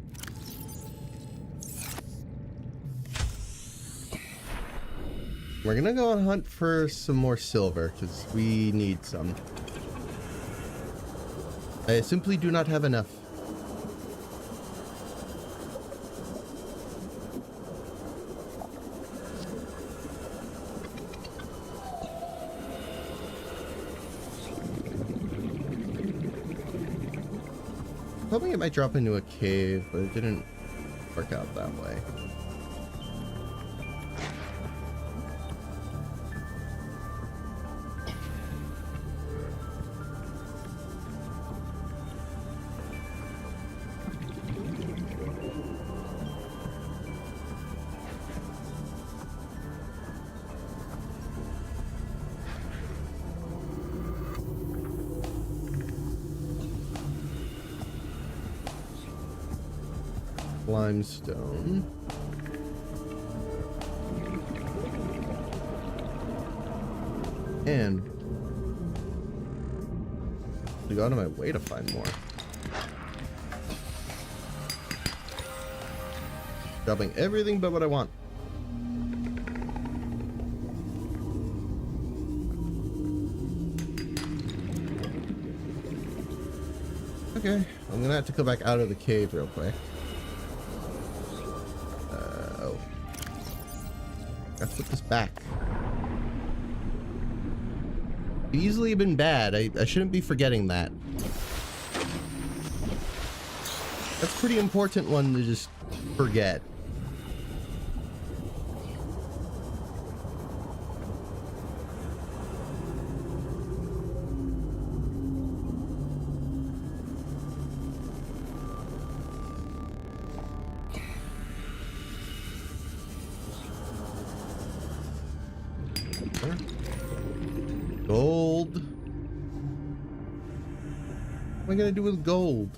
We're gonna go and hunt for some more silver because we need some. I simply do not have enough. Hoping it might drop into a cave, but it didn't work out that way. Limestone. And I go out of my way to find more. Dropping everything but what I want. Okay, I'm gonna have to go back out of the cave real quick. Let's put this back. Easily been bad. I shouldn't be forgetting that. That's a pretty important one to just forget. Gold. What am I gonna do with gold?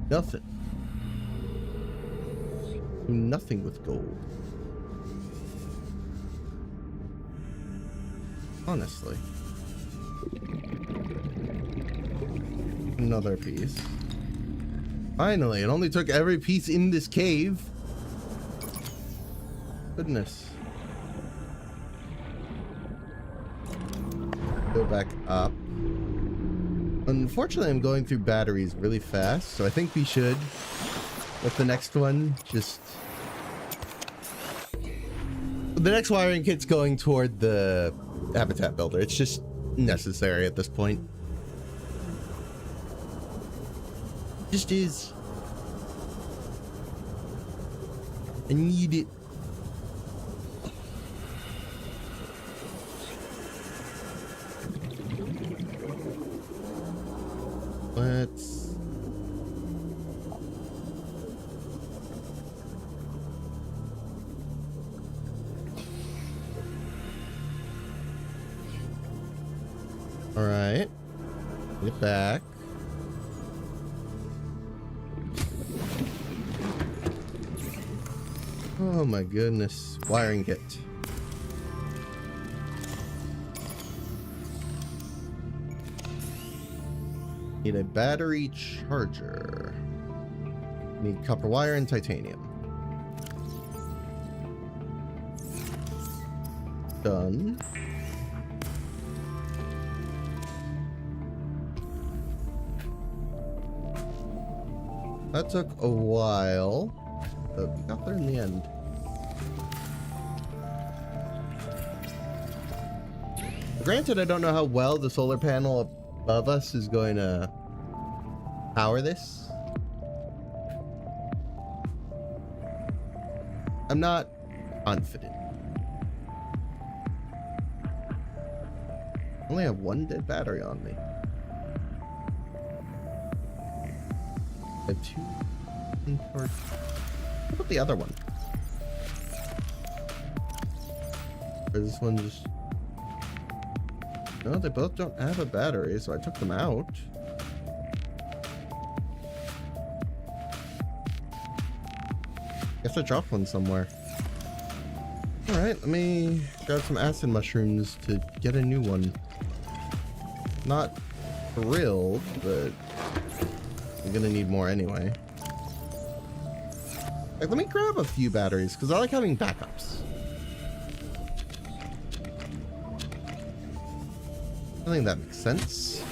Nothing. Do nothing with gold. Honestly. Another piece. Finally, it only took every piece in this cave. Goodness. Go back up. Unfortunately, I'm going through batteries really fast, so I think we should, with the next one, just... The next wiring kit's going toward the habitat builder. It's just necessary at this point. Just is. I need it. Let's... All right. Get back. Oh my goodness. Wiring kit. Need a battery charger. Need copper wire and titanium. Done. That took a while, but we got there in the end. Granted, I don't know how well the solar panel above us is going to power this. I'm not confident. I only have one dead battery on me. I have two in charge. What about the other one? Or this one just... No, they both don't have a battery, so I took them out. Guess I dropped one somewhere. Alright, let me grab some acid mushrooms to get a new one. Not thrilled, but I'm gonna need more anyway. Like, let me grab a few batteries, because I like having backups. I think that makes sense.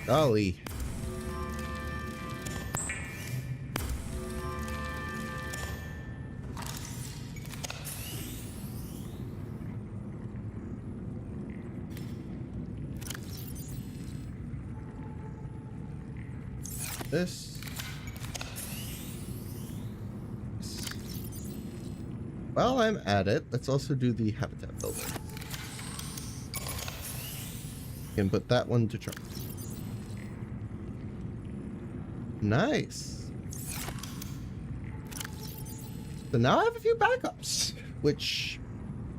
Golly. This. While I'm at it, let's also do the habitat builder. Can put that one to charge. Nice. So now I have a few backups, which,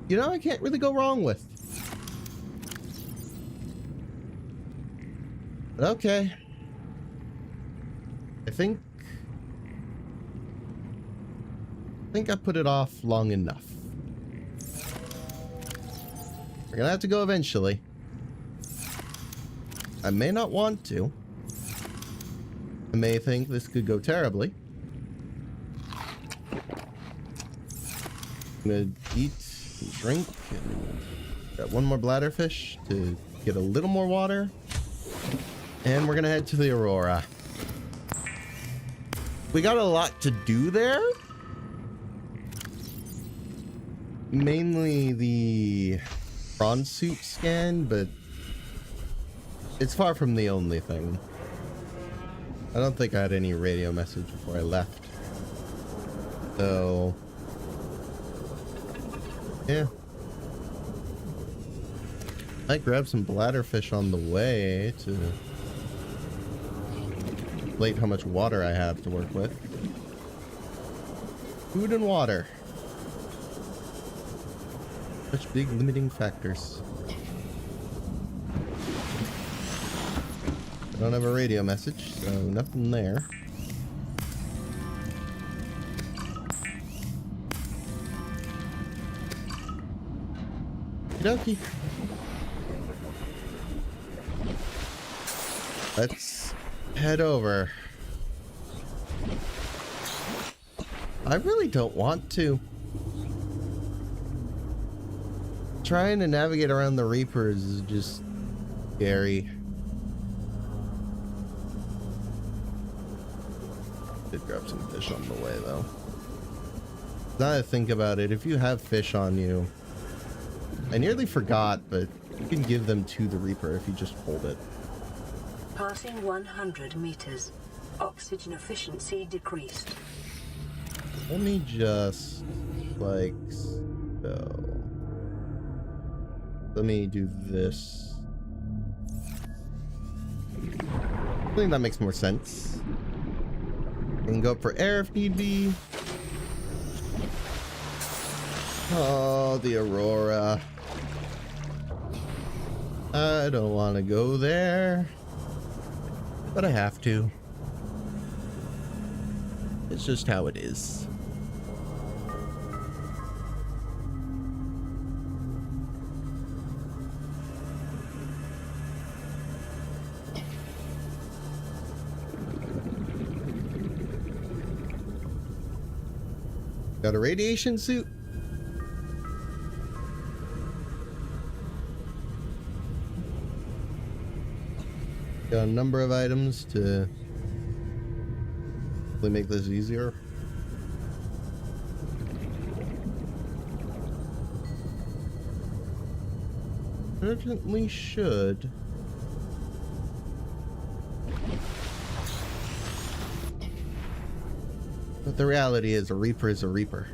you know, I can't really go wrong with. But okay. I think I put it off long enough. We're gonna have to go eventually. I may not want to. I may think this could go terribly. I'm gonna eat and drink and got one more bladderfish to get a little more water. And we're gonna head to the Aurora. We got a lot to do there. Mainly the prawn suit scan, but it's far from the only thing. I don't think I had any radio message before I left. So, yeah. I grabbed some bladderfish on the way to calculate how much water I have to work with. Food and water. Such big limiting factors. I don't have a radio message, so nothing there. Okey-dokey. Let's head over. I really don't want to. Trying to navigate around the Reapers is just scary. Did grab some fish on the way though. Now that I think about it, if you have fish on you, I nearly forgot, but you can give them to the Reaper if you just hold it. Passing 100 meters. Oxygen efficiency decreased. Let me just, like, so. Let me do this. I think that makes more sense. I can go up for air if need be. Oh, the Aurora. I don't want to go there, but I have to. It's just how it is. Got a radiation suit. Got a number of items to really make this easier. Certainly should. But the reality is, a Reaper is a Reaper.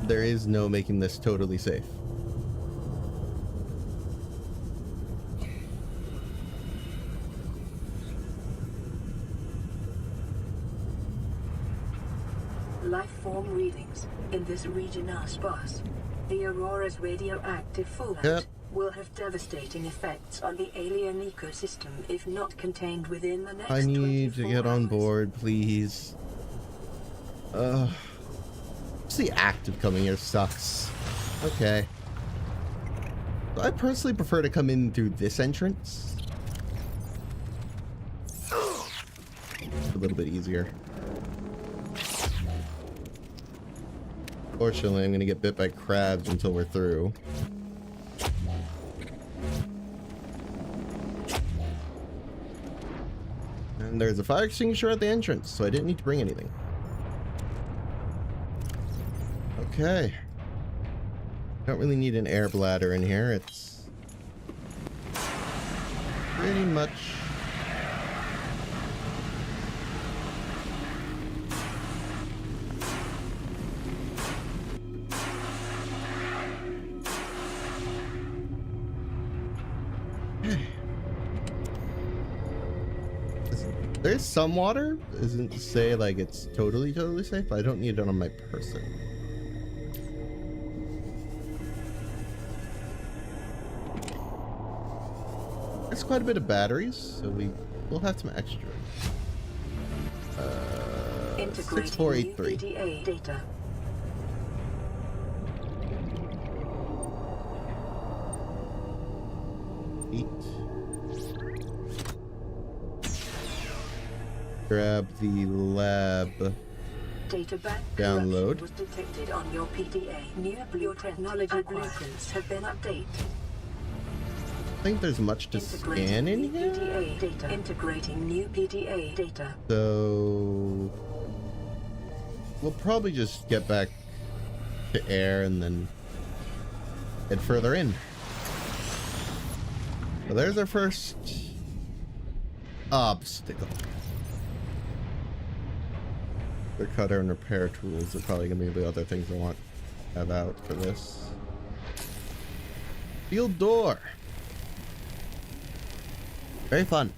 There is no making this totally safe. Life form readings in this region are sparse. The Aurora's radioactive fallout will have devastating effects on the alien ecosystem if not contained within the next 24 hours. I need to get on board, please. Just the act of coming here sucks. Okay. I personally prefer to come in through this entrance. It's a little bit easier. Fortunately, I'm gonna get bit by crabs until we're through. And there's a fire extinguisher at the entrance, so I didn't need to bring anything. Okay. Don't really need an air bladder in here. It's pretty much there's some water. Isn't to say like it's totally safe, but I don't need it on my person. There's quite a bit of batteries, so we will have some extra. 6483. PDA data. Grab the lab Data bank download. was detected on your PDA. New biotechnology blueprints have been updated. I think there's much to scan in here. PDA data. Integrating new PDA data. So we'll probably just get back to air and then head further in. So there's our first obstacle. The cutter and repair tools are probably gonna be the other things I want to have out for this. Field door. Very fun.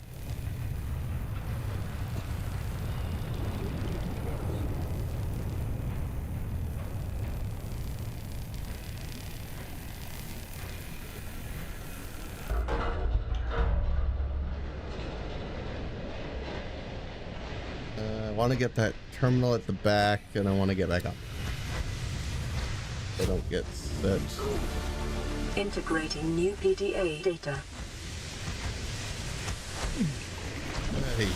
want to get that terminal at the back, and I want to get back up. I don't get set. Integrating new PDA data. Hey.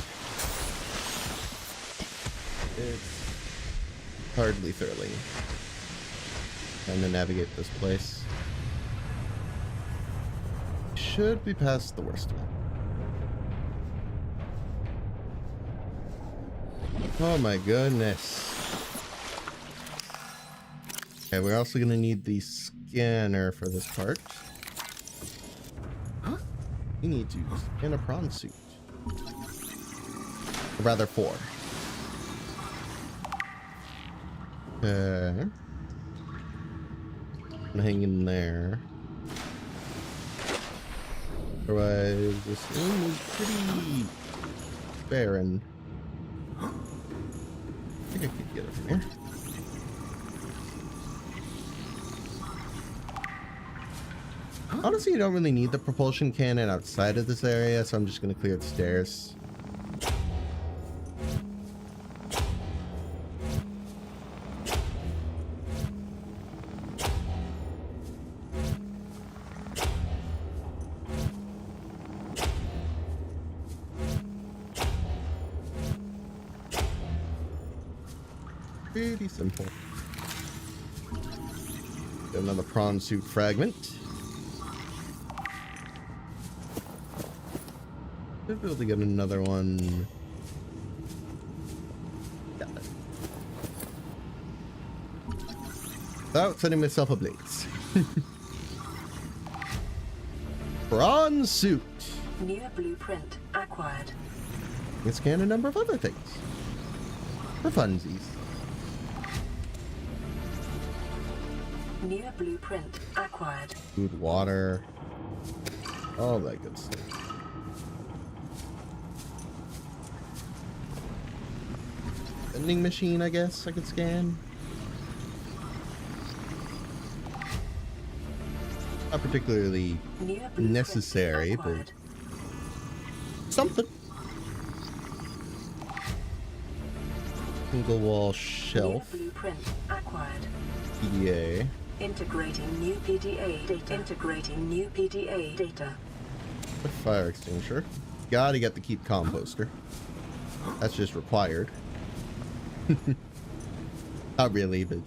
It's hardly thrilling. Trying to navigate this place. Should be past the worst one. Oh my goodness. Okay, we're also gonna need the scanner for this part. We need to scan a prawn suit. Or rather, 4. Okay. Hang in there. Otherwise, this room is pretty barren. I think I could get it from here. Honestly, you don't really need the propulsion cannon outside of this area, so I'm just going to clear the stairs. Pretty simple. Got another prawn suit fragment. Should be able to get another one. Got it. Without setting myself ablaze. Prawn suit. New blueprint acquired. You can scan a number of other things. For funsies. New blueprint acquired. Food, water. All that good stuff. Vending machine, I guess I could scan. Not particularly necessary, but something. Single wall shelf. New blueprint acquired. PDA. Integrating new PDA data. Integrating new PDA data. A fire extinguisher. Gotta get the keep composter. That's just required. Not really, but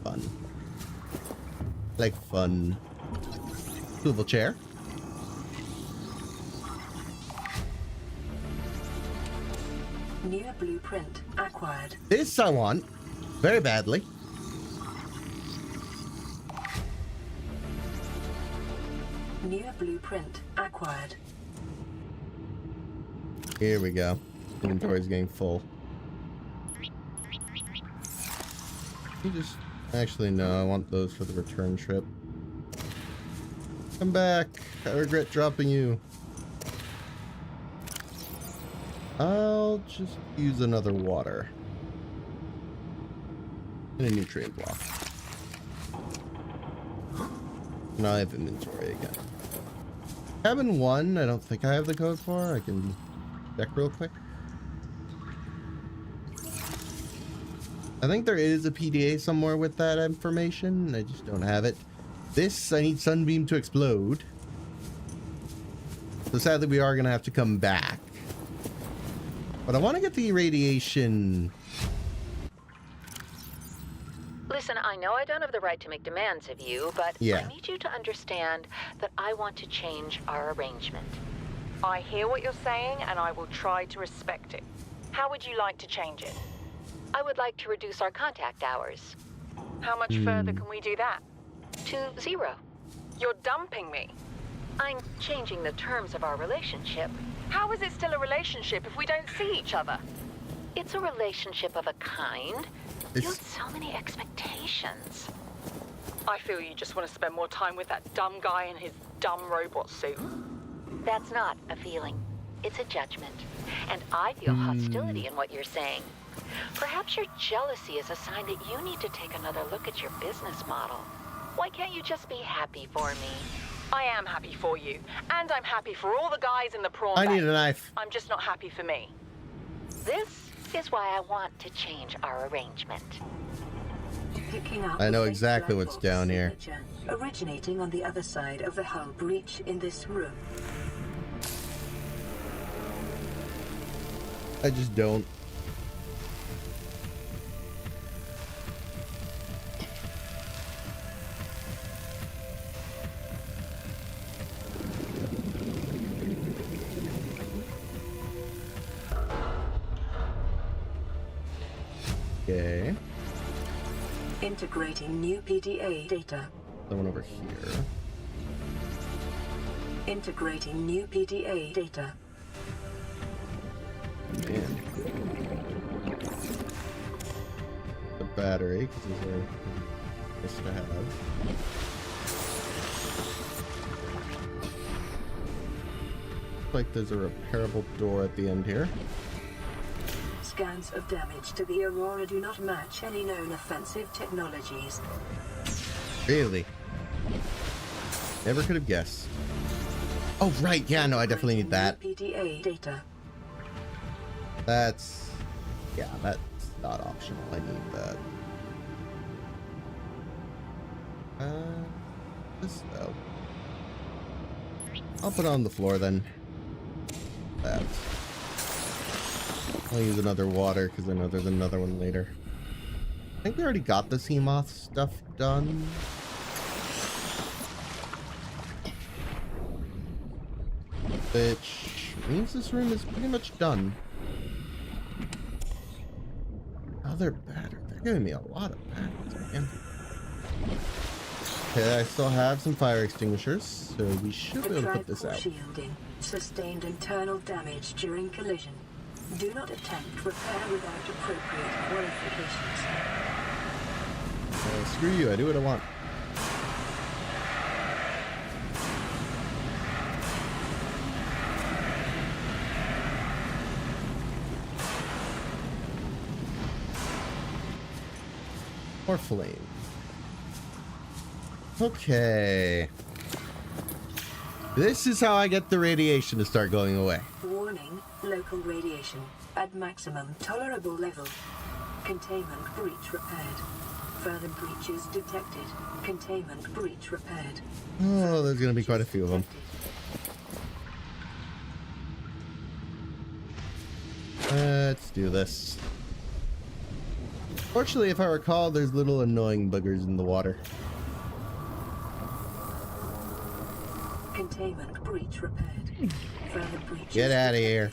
fun. Like fun. Swivel chair. New blueprint acquired. This I want very badly. New blueprint acquired. Here we go. Inventory's getting full. You just actually no, I want those for the return trip. Come back. I regret dropping you. I'll just use another water. And a nutrient block. Now I have inventory again. Cabin 1, I don't think I have the code for. I can check real quick. I think there is a PDA somewhere with that information. I just don't have it. This, I need Sunbeam to explode. So sadly, we are going to have to come back. But I want to get the irradiation. Listen, I know I don't have the right to make demands of you, but Yeah. I need you to understand that I want to change our arrangement. I hear what you're saying, and I will try to respect it. How would you like to change it? I would like to reduce our contact hours How much further can we do that? to 0. You're dumping me. I'm changing the terms of our relationship. How is it still a relationship if we don't see each other? It's a relationship of a kind. You It's- have so many expectations. I feel you just want to spend more time with that dumb guy in his dumb robot suit. That's not a feeling. It's a judgment. And I feel hostility in what you're saying. Perhaps your jealousy is a sign that you need to take another look at your business model. Why can't you just be happy for me? I am happy for you, and I'm happy for all the guys in the prawn I bank. need a knife. I'm just not happy for me. This is why I want to change our arrangement. Picking up I know the exactly black what's box down here. signature originating on the other side of the hull breach in this room. I just don't. Okay. Integrating new PDA data. Someone over here. Integrating new PDA data. Man. The battery, because these are nice to have. Looks like there's a repairable door at the end here. Scans of damage to the Aurora do not match any known offensive technologies. Really? Never could have guessed. Oh, right. Yeah, no, I definitely need that. PDA data. That's... yeah, that's not optional. I need that. This, though. I'll put it on the floor, then. That. I'll use another water, because I know there's another one later. I think we already got the sea moth stuff done. Which means this room is pretty much done. Other battery. They're giving me a lot of batteries, man. Okay, I still have some fire extinguishers, so we should be able to put this out. Shielding. Sustained internal damage during collision. Do not attempt repair without appropriate qualifications. Screw you, I do what I want. More flame. Okay. This is how I get the radiation to start going away. Warning, local radiation at maximum tolerable level. Containment breach repaired. Further breaches detected. Containment breach repaired. Oh, there's going to be quite a few of them. Let's do this. Fortunately, if I recall, there's little annoying buggers in the water. Containment breach repaired. Further breaches Get out of detected. here.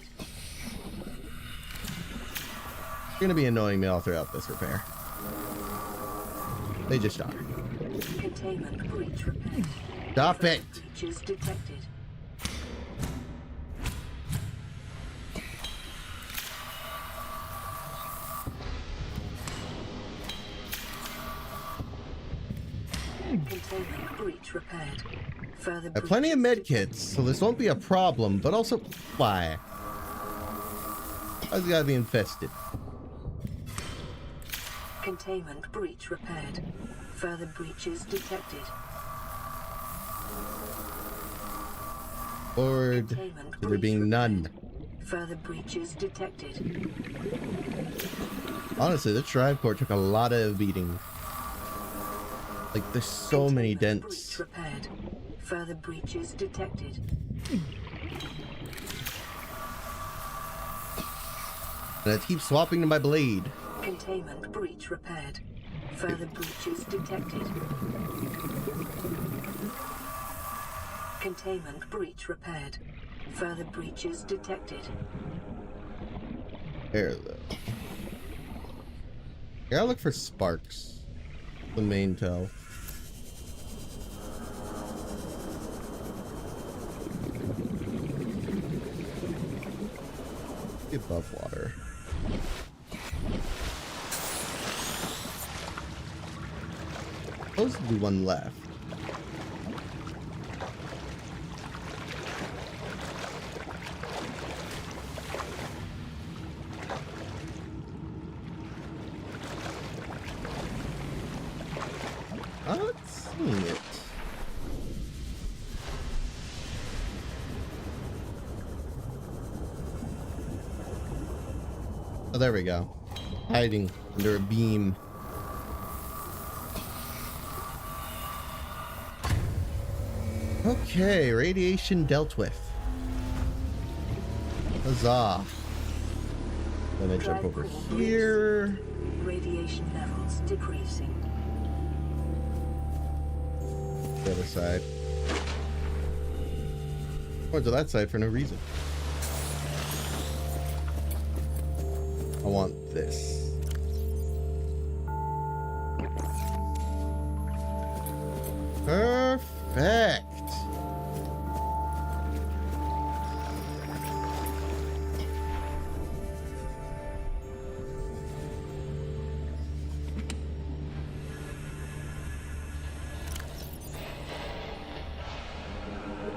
It's going to be annoying me all throughout this repair. They just are. Containment breach repaired. Stop it! Breaches detected. Containment breach repaired. Further I have plenty of med kits, so this won't be a problem, but also, why? Why's it gotta be infested? Containment breach repaired. Further breaches detected. Forward Containment to there breach being none. Further breaches detected. Honestly, this drive core took a lot of beating. Like, there's so many Containment dents. breach repaired. Further breaches detected. And I keep swapping to my blade. Containment breach repaired. Further breaches detected. Containment breach repaired. Further breaches detected. There, though. Gotta look for sparks. The main tell. Above water. Supposed to be one left. I'm not seeing it. Oh, there we go. Hiding under a beam. Okay, radiation dealt with. Huzzah. Then I jump over here. Radiation levels decreasing. The other side. Or to that side for no reason. I want this. Perfect.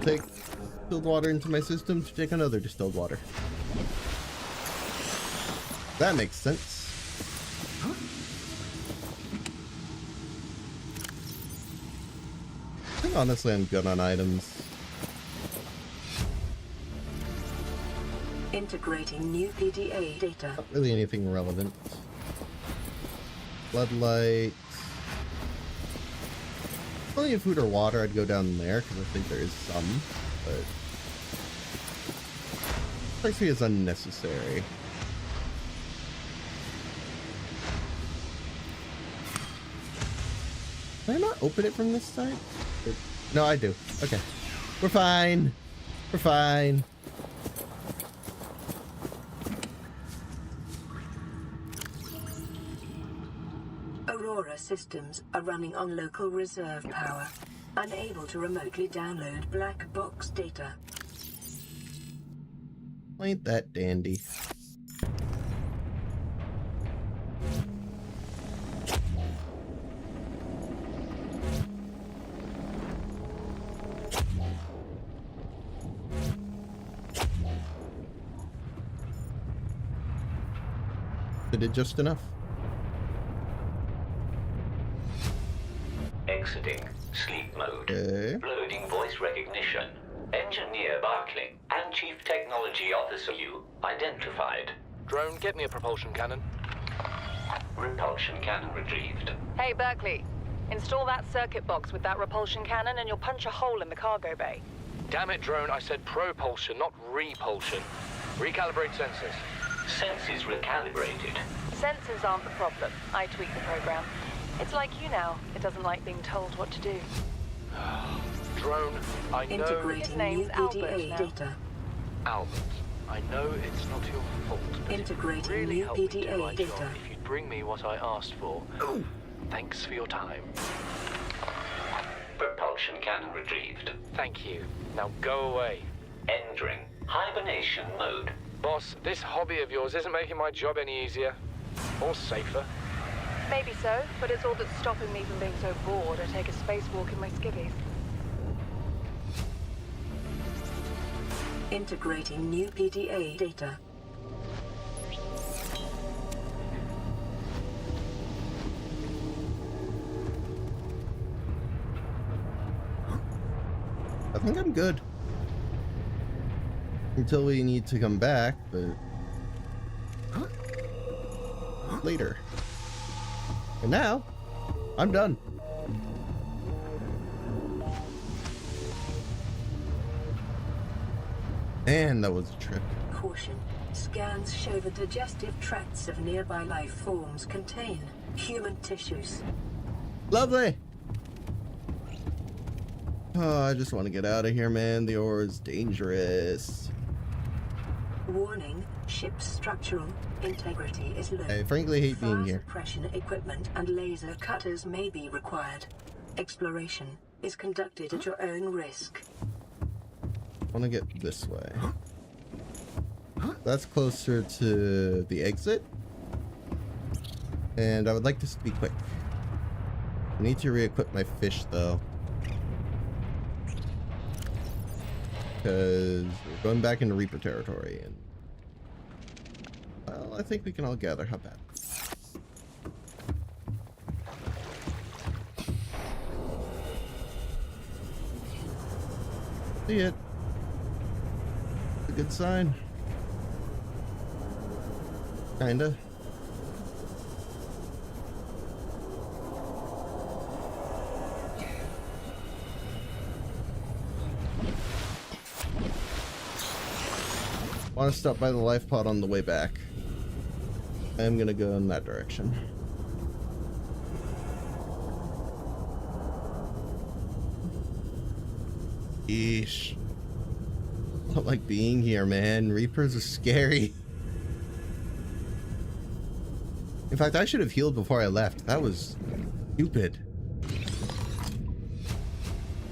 Take distilled water into my system to take another distilled water. That makes sense. I think honestly I'm good on items. Integrating new PDA data. Not really anything relevant. Floodlight. Only if food or water, I'd go down there because I think there is some, but strikes me as unnecessary. Can I not open it from this side? No, I do. Okay. We're fine. We're fine. Aurora systems are running on local reserve power, unable to remotely download black box data. Ain't that dandy? Did it just enough? Exiting sleep mode. Okay. Loading voice recognition. Engineer Barclay and Chief Technology Officer you identified. Drone, get me a propulsion cannon. Repulsion cannon retrieved. Hey, Berkeley. Install that circuit box with that repulsion cannon and you'll punch a hole in the cargo bay. Damn it, Drone, I said propulsion, not repulsion. Recalibrate sensors. Sensors recalibrated. Sensors aren't the problem. I tweak the program. It's like you now. It doesn't like being told what to do. Drone, I know... Integrating new PDA data. Albert, I know it's not your fault, but Integrating it would really new help me do PDA my data. job if you'd bring me what I asked for. Oh. Thanks for your time. Propulsion cannon retrieved. Thank you. Now go away. Entering hibernation mode. Boss, this hobby of yours isn't making my job any easier. Or safer. Maybe so, but it's all that's stopping me from being so bored I take a spacewalk in my skivvies. Integrating new PDA data. I think I'm good. Until we need to come back, but later. And now, I'm done. Man, that was a trip. Caution. Scans show the digestive tracts of nearby life forms contain human tissues. Lovely. Oh, I just want to get out of here, man. The ore is dangerous. Warning, ship's structural integrity is low. I frankly hate being Fire here. suppression equipment and laser cutters may be required. Exploration is conducted at your own risk. I want to get this way. That's closer to the exit. And I would like this to be quick. I need to re-equip my fish, though. Because we're going back into Reaper territory. And well, I think we can all gather. How bad? See it. It's a good sign. Kinda. Want to stop by the life pod on the way back. I'm gonna go in that direction. Eesh. I don't like being here, man. Reapers are scary. In fact, I should have healed before I left. That was stupid.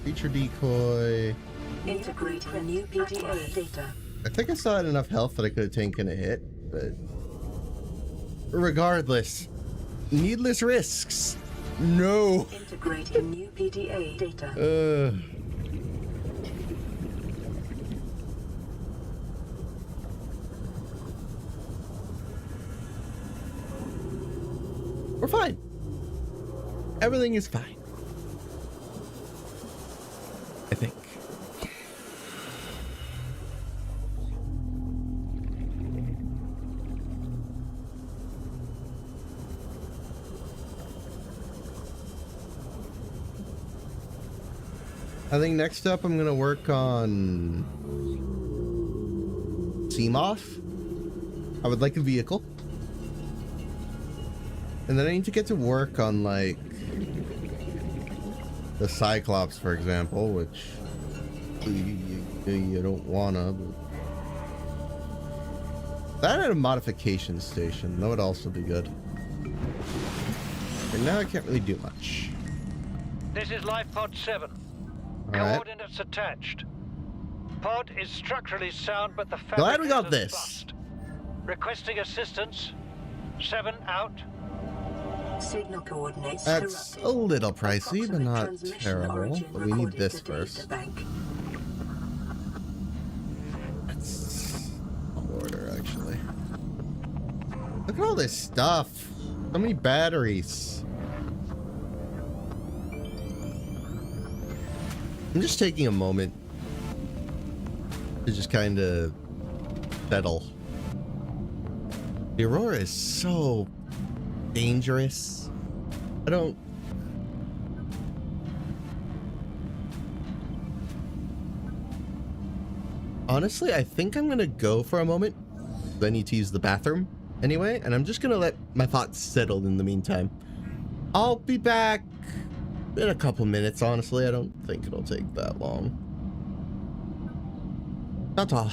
Creature decoy. Integrating new PDA data. I think I still had enough health that I could have taken a hit, but regardless, needless risks. No. Integrating new PDA data. We're fine. Everything is fine. I think. I think next up I'm gonna work on Seamoth. I would like a vehicle. And then I need to get to work on like the Cyclops, for example, which you don't wanna, but that at a modification station, that would also be good. And now I can't really do much. This is Life Pod 7. Alright. Coordinates attached. Pod is structurally sound, but the Glad we got fabricator's this. bust. Requesting assistance. 7 out. Signal coordinates. That's a little pricey, but not terrible. But we need this first. That's order, actually. Look at all this stuff. So many batteries. I'm just taking a moment to just kind of settle. The Aurora is so dangerous. I don't... Honestly, I think I'm gonna go for a moment. I need to use the bathroom anyway, and I'm just gonna let my thoughts settle in the meantime. I'll be back in a couple minutes, honestly. I don't think it'll take that long. Ta-ta.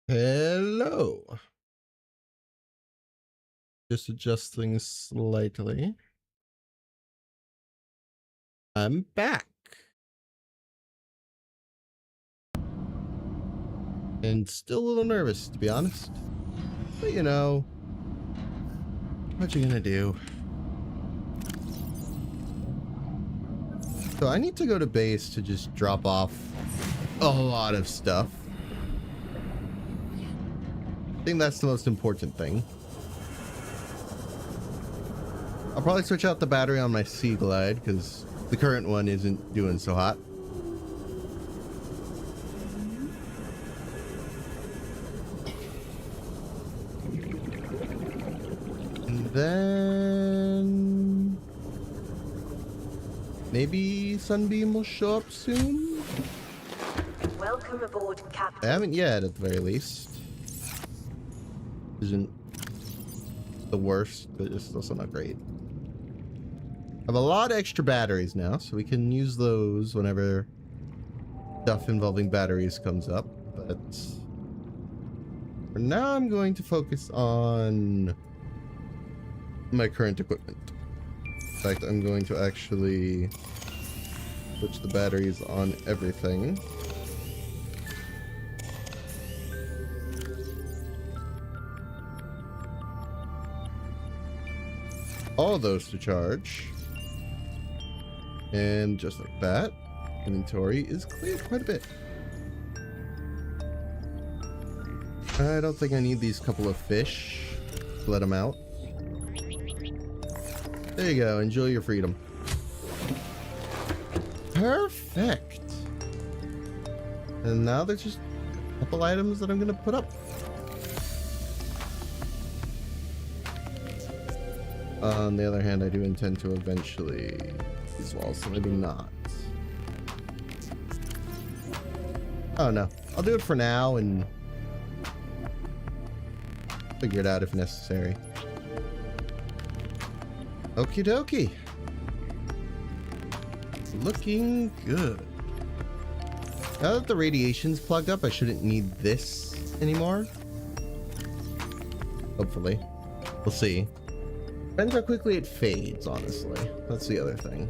Hello. Just adjusting slightly. I'm back. And still a little nervous, to be honest. But you know, what you gonna do? So I need to go to base to just drop off a lot of stuff. I think that's the most important thing. I'll probably switch out the battery on my Sea Glide because the current one isn't doing so hot. And then maybe Sunbeam will show up soon. Welcome aboard, Captain. I haven't yet, at the very least. Isn't the worst, but it's also not great. I have a lot of extra batteries now, so we can use those whenever stuff involving batteries comes up. But for now, I'm going to focus on my current equipment. In fact, I'm going to actually switch the batteries on everything. All those to charge. And just like that, inventory is cleared quite a bit. I don't think I need these couple of fish. Let them out. There you go. Enjoy your freedom. Perfect. And now there's just a couple items that I'm going to put up. On the other hand, I do intend to eventually these walls, so maybe not. Oh no, I'll do it for now and figure it out if necessary. Okie dokie. Looking good. Now that the radiation's plugged up, I shouldn't need this anymore. Hopefully. We'll see. Depends how quickly it fades, honestly. That's the other thing.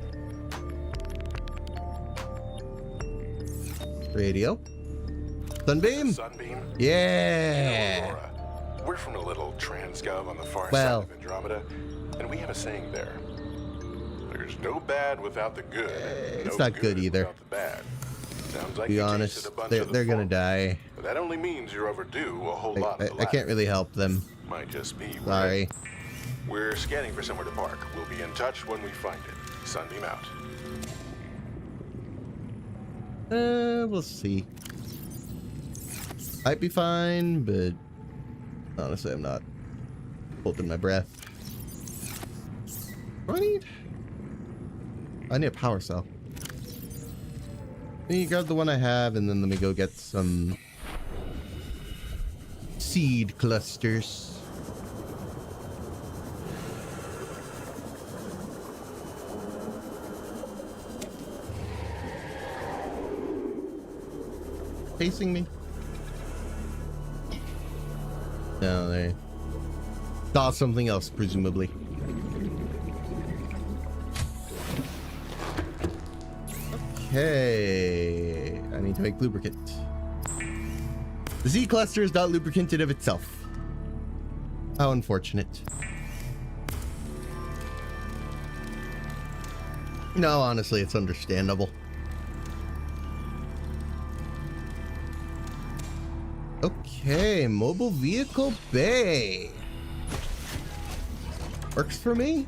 Radio. Sunbeam? Sunbeam? Yeah! Hello, Aurora. We're from a little transgov on the far Well, side of Andromeda, and we have a saying there. There's no bad without the good. It's no not good either. Without the bad. Sounds like To be you honest, tasted a bunch they're of the gonna fun. die. But that only means you're overdue a whole lot of I can't really help them. Might just be. Sorry. Right? We're scanning for somewhere to park. We'll be in touch when we find it. Sunbeam out. We'll see. Might be fine, but honestly, I'm not holding my breath. What do I need a power cell. Let me grab the one I have, and then let me go get some seed clusters. Chasing me? No, they saw something else, presumably. Okay, I need to make lubricant. The Z cluster is not lubricated of itself. How unfortunate. No, honestly, it's understandable. Okay, mobile vehicle bay. Works for me.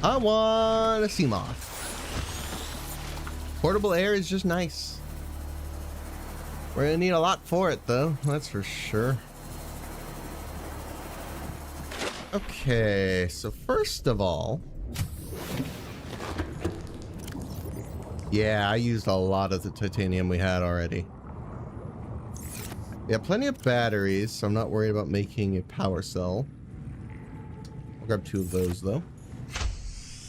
I want a sea moth. Portable air is just nice. We're gonna need a lot for it though, that's for sure. Okay, so first of all, yeah, I used a lot of the titanium we had already. We have plenty of batteries, so I'm not worried about making a power cell. I'll grab 2 of those though.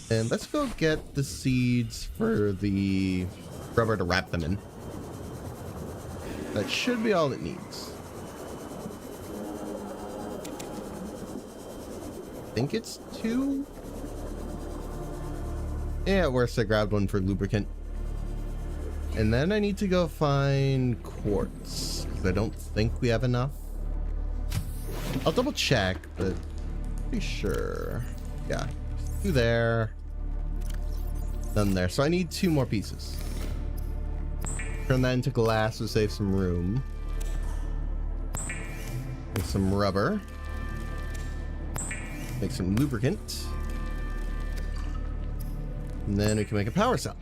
And let's go get the seeds for the rubber to wrap them in. That should be all it needs. I think it's 2. Yeah, worse, I grabbed one for lubricant. And then I need to go find quartz, because I don't think we have enough. I'll double check, but pretty sure. Yeah, 2 there. None there. So I need 2 more pieces. Turn that into glass to save some room. Make some rubber. Make some lubricant. And then we can make a power cell.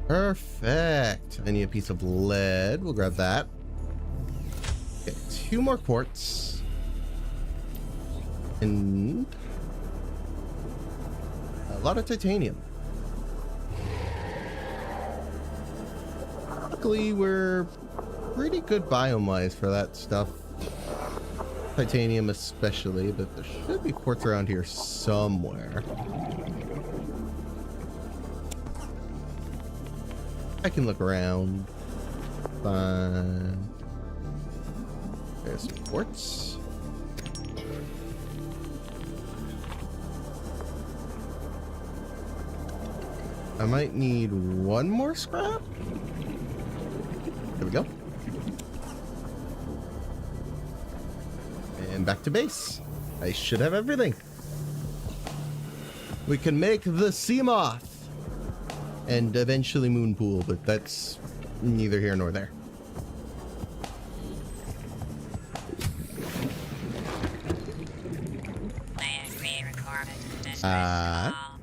Perfect. I need a piece of lead. We'll grab that. Okay, 2 more quartz. And a lot of titanium. Luckily, we're pretty good biome-wise for that stuff. Titanium especially, but there should be quartz around here somewhere. I can look around. Fine. There's some quartz. I might need 1 more scrap. There we go. And back to base. I should have everything. We can make the sea moth. And eventually Moonpool, but that's neither here nor there.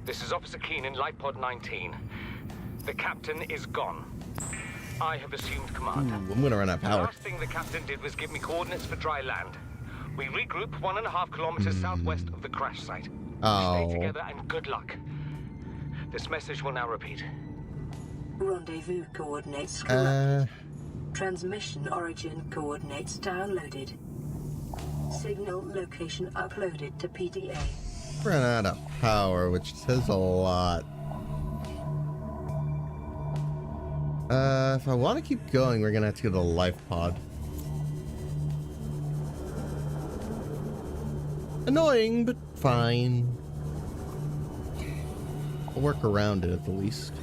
This is Officer Keen in Light Pod 19. The captain is gone. I have assumed command. I'm gonna run out of power. The last thing the captain did was give me coordinates for dry land. We regroup 1.5 kilometers southwest of the crash site. Oh. Stay together and good luck. This message will now repeat. Rendezvous coordinates correct. Transmission origin coordinates downloaded. Signal location uploaded to PDA. Run out of power, which says a lot. If I want to keep going, we're gonna have to go to the life pod. Annoying, but fine. I'll work around it at the least.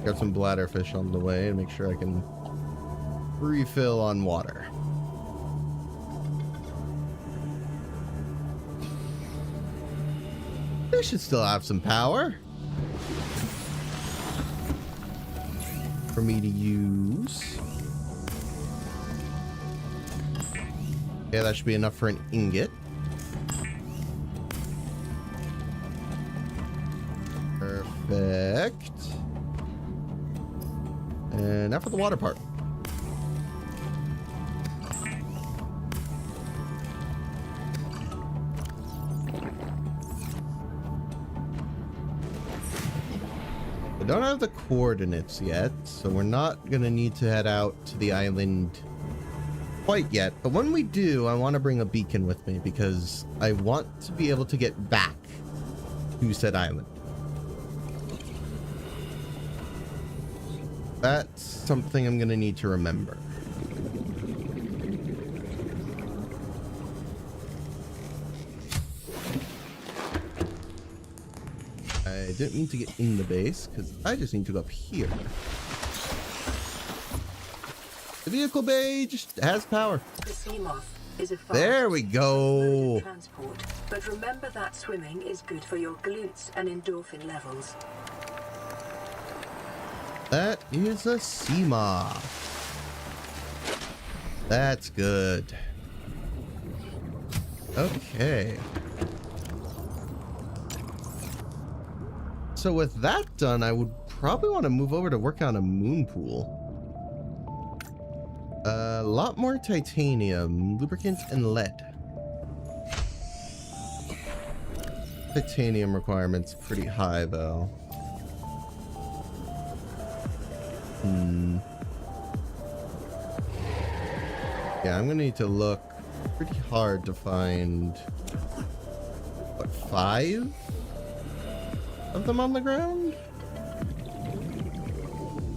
Got some bladderfish on the way and make sure I can refill on water. They should still have some power for me to use. Yeah, that should be enough for an ingot. Perfect. And now for the water part. I don't have the coordinates yet, so we're not gonna need to head out to the island quite yet. But when we do, I want to bring a beacon with me because I want to be able to get back to said island. That's something I'm gonna need to remember. I didn't mean to get in the base because I just need to go up here. The vehicle bay just has power. The sea moth is a fast, there we go. Transport, but remember that swimming is good for your glutes and endorphin levels. That is a sea moth. That's good. Okay. So with that done, I would probably want to move over to work on a moon pool. A lot more titanium, lubricant, and lead. Titanium requirements pretty high though. Yeah, I'm gonna need to look pretty hard to find, what, 5 of them on the ground?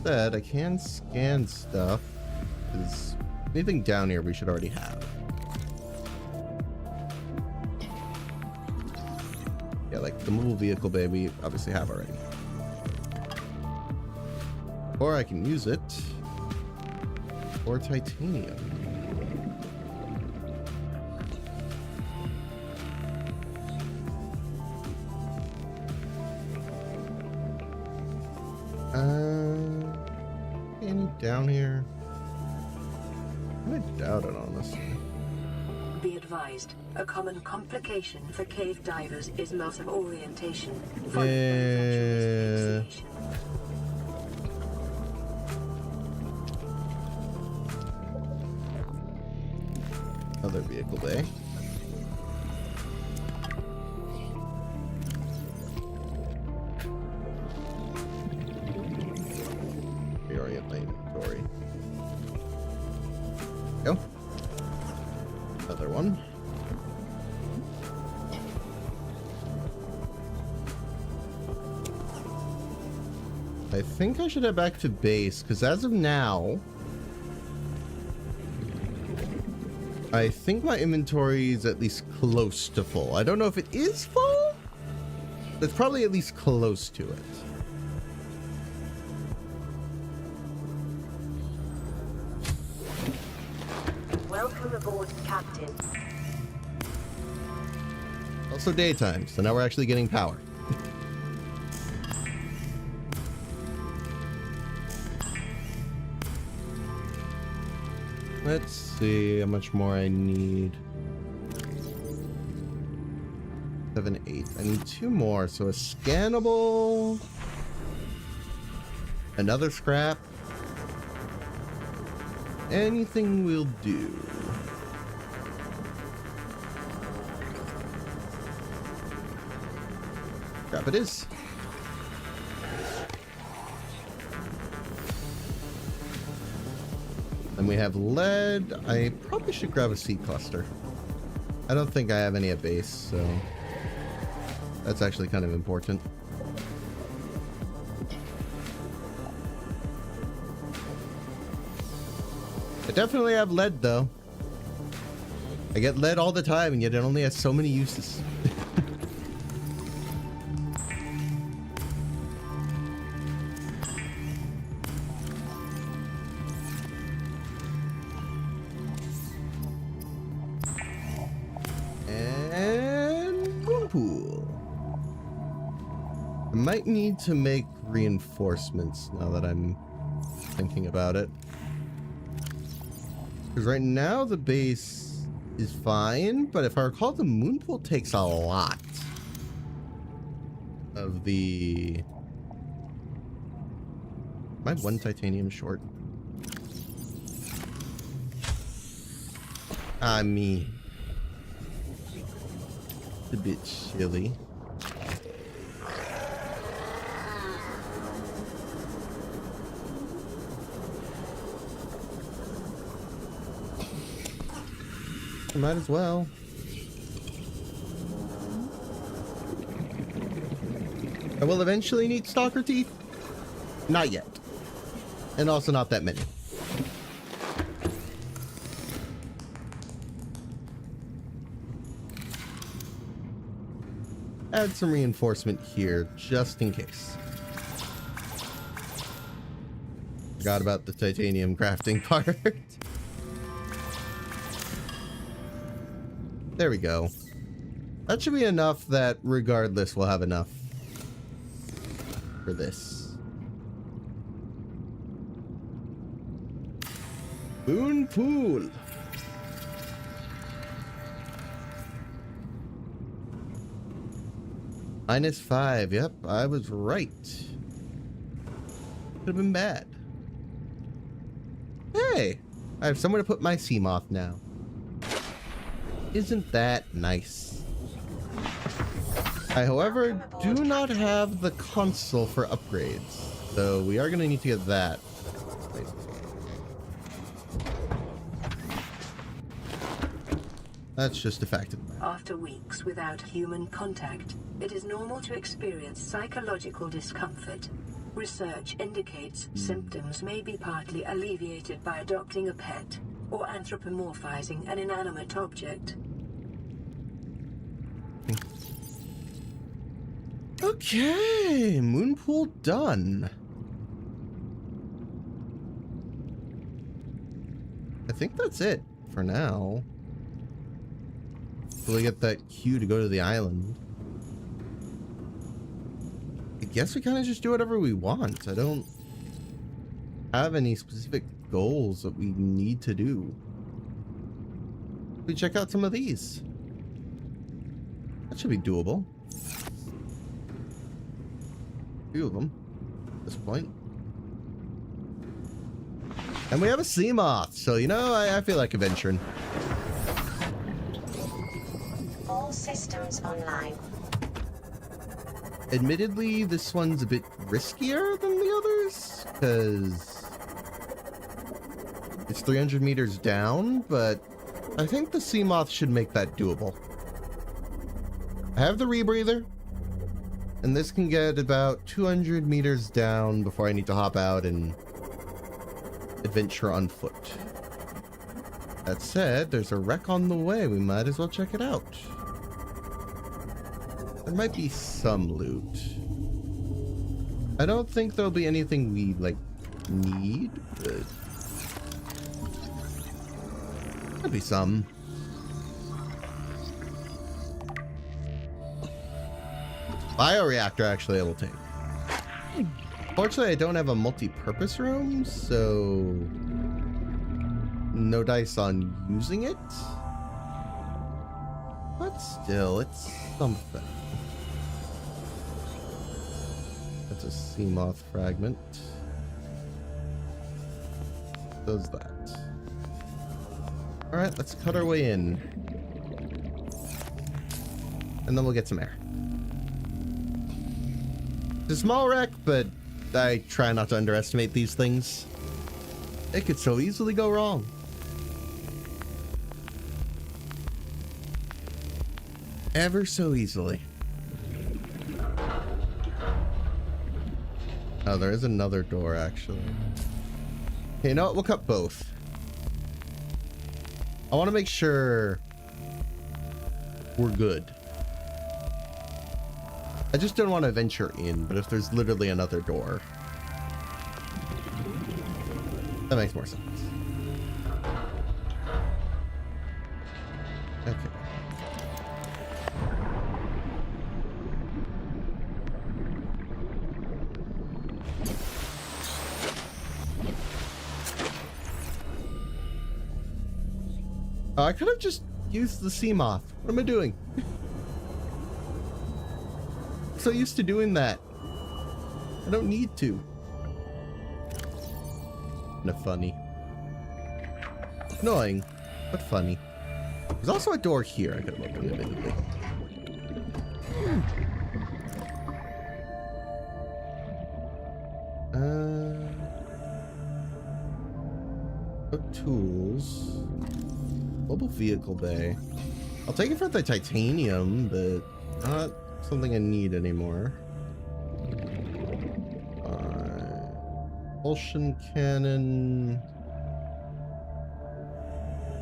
instead, I can scan stuff. Is anything down here we should already have? Yeah, like the mobile vehicle bay we obviously have already. Or I can use it for titanium. Any down here? I doubt it, honestly. Be advised, a common complication for cave divers is loss of orientation. Yeah. Other vehicle bay. Reorient my inventory. Go. Another one. I think I should head back to base, because as of now, I think my inventory is at least close to full. I don't know if it is full, but it's probably at least close to it. Welcome aboard, Captain. Also daytime, so now we're actually getting power. Let's see how much more I need. 7, 8. I need 2 more. So a scannable. Another scrap. Anything will do. Scrap it is. Then we have lead. I probably should grab a seed cluster. I don't think I have any at base, so that's actually kind of important. I definitely have lead, though. I get lead all the time, and yet it only has so many uses. Might need to make reinforcements now that I'm thinking about it. Because right now the base is fine, but if I recall, the moon pool takes a lot of the... Am I 1 titanium short? I mean, it's a bit chilly. Might as well. I will eventually need stalker teeth. Not yet. And also not that many. Add some reinforcement here, just in case. Forgot about the titanium crafting part. There we go. That should be enough that regardless we'll have enough for this. Moon pool. -5. Yep, I was right. Could have been bad. Hey, I have somewhere to put my sea moth now. Isn't that nice? I, however, do not have the console for upgrades, so we are going to need to get that. That's just a fact of the matter. After weeks without human contact, it is normal to experience psychological discomfort. Research indicates symptoms may be partly alleviated by adopting a pet or anthropomorphizing an inanimate object. Okay, moon pool done. I think that's it for now. Till we get that cue to go to the island. I guess we kind of just do whatever we want. I don't have any specific goals that we need to do. We check out some of these. That should be doable. A few of them at this point. And we have a sea moth, so you know, I feel like adventuring. All systems online. Admittedly, this one's a bit riskier than the others, because it's 300 meters down, but I think the sea moth should make that doable. I have the rebreather, and this can get about 200 meters down before I need to hop out and adventure on foot. That said, there's a wreck on the way. We might as well check it out. There might be some loot. I don't think there'll be anything we, like, need, but there'll be some. Bioreactor, actually, I will take. Fortunately, I don't have a multi-purpose room, so no dice on using it. But still, it's something. That's a sea moth fragment. Does that. Alright, let's cut our way in. And then we'll get some air. It's a small wreck, but I try not to underestimate these things. It could so easily go wrong. Ever so easily. Oh, there is another door, actually. Okay, you know what? We'll cut both. I want to make sure we're good. I just don't want to venture in, but if there's literally another door, that makes more sense. Okay. I could have just used the sea moth. What am I doing? I'm so used to doing that. I don't need to. Kinda funny. Annoying, but funny. There's also a door here I could have opened, admittedly. No tools. Mobile vehicle bay. I'll take it for the titanium, but not something I need anymore. Propulsion cannon.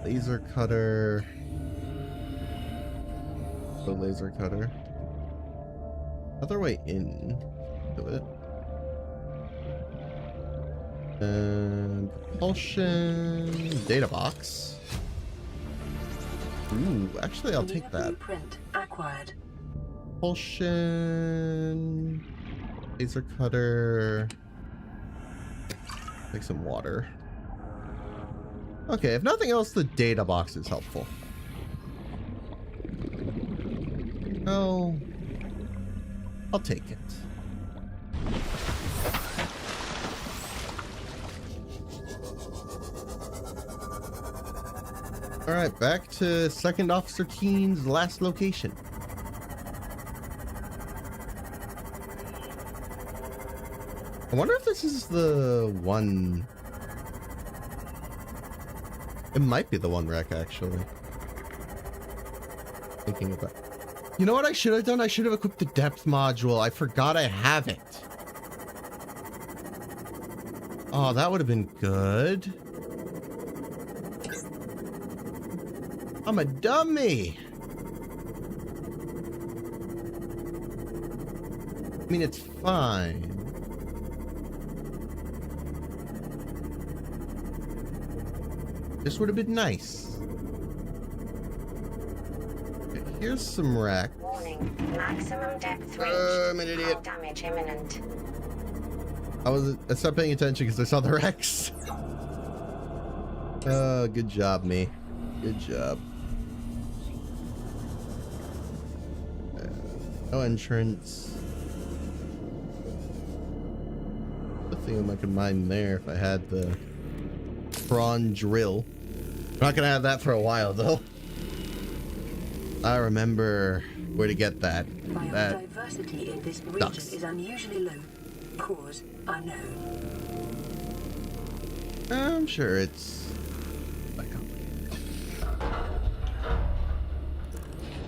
Laser cutter. The laser cutter. Other way in to it. And propulsion data box. Ooh, actually, I'll take that. Blueprint acquired. Propulsion, laser cutter. Take some water. Okay, if nothing else, the data box is helpful. Oh, I'll take it. Alright, back to Second Officer Keen's last location. I wonder if this is the one... It might be the one wreck, actually. Thinking about... You know what I should have done? I should have equipped the depth module. I forgot I have it. Oh, that would have been good. I'm a dummy. I mean, it's fine. This would have been nice. Okay, here's some wreck. Warning, maximum depth reached. I'm an idiot. Hull damage imminent. I stopped paying attention because I saw the wrecks. Good job, me. Good job. No entrance. The thing I could mine there if I had the prawn drill. I'm not gonna have that for a while though. I remember where to get that. Biodiversity in this region is unusually low. Cause unknown. I'm sure it's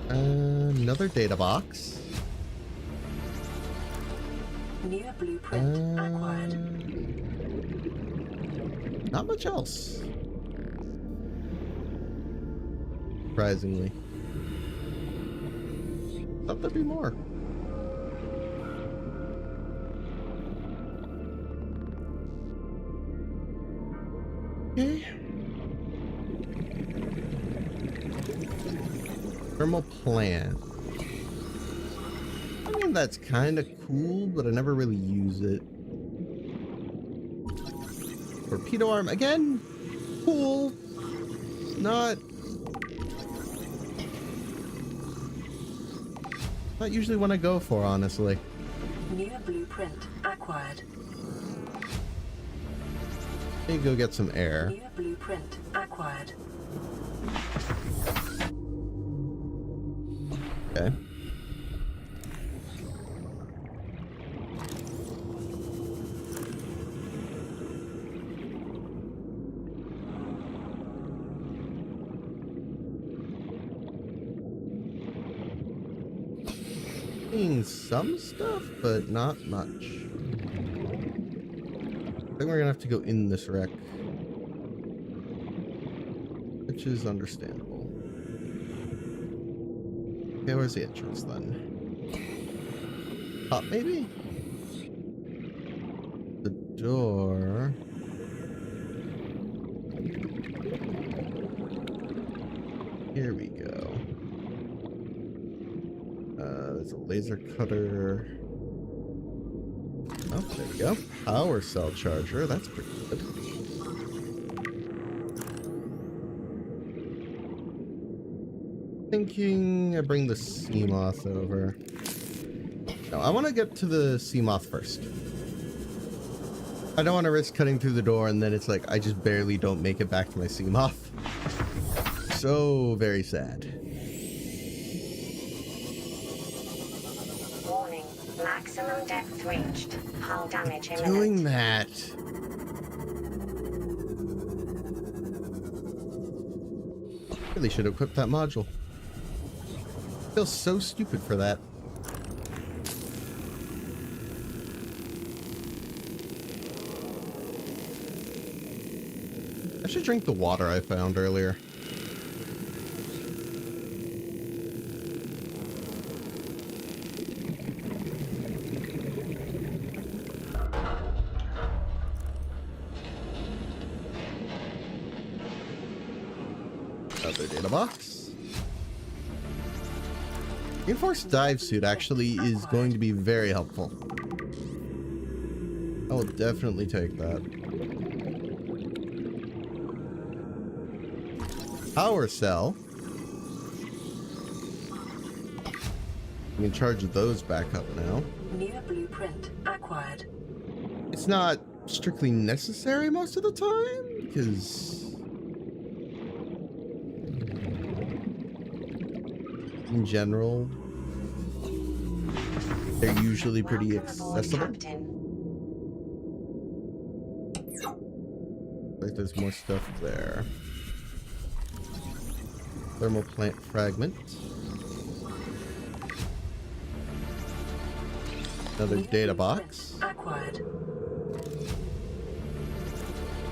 another data box. New blueprint acquired. Not much else. Surprisingly. Thought there'd be more. Okay. Thermal plant. I mean, that's kind of cool, but I never really use it. Torpedo arm again. Cool. Not usually what I go for, honestly. New blueprint acquired. Let me go get some air. New blueprint acquired. Okay. Seeing some stuff, but not much. I think we're gonna have to go in this wreck, which is understandable. Okay, where's the entrance then? Top, maybe? The door. Here we go. There's a laser cutter. Oh, there we go. Power cell charger. That's pretty good. Thinking I bring the Seamoth over. No, I want to get to the Seamoth first. I don't want to risk cutting through the door and then it's like I just barely don't make it back to my Seamoth. So very sad. Warning, maximum depth reached. Hull damage imminent. Doing that. Really should equip that module. Feels so stupid for that. I should drink the water I found earlier. Another data box. Reinforced dive suit actually is going to be very helpful. I will definitely take that. Power cell. We can charge those back up now. New blueprint acquired. It's not strictly necessary most of the time, because in general, they're usually pretty accessible. Like there's more stuff there. Thermal plant fragment. Another data box. Acquired.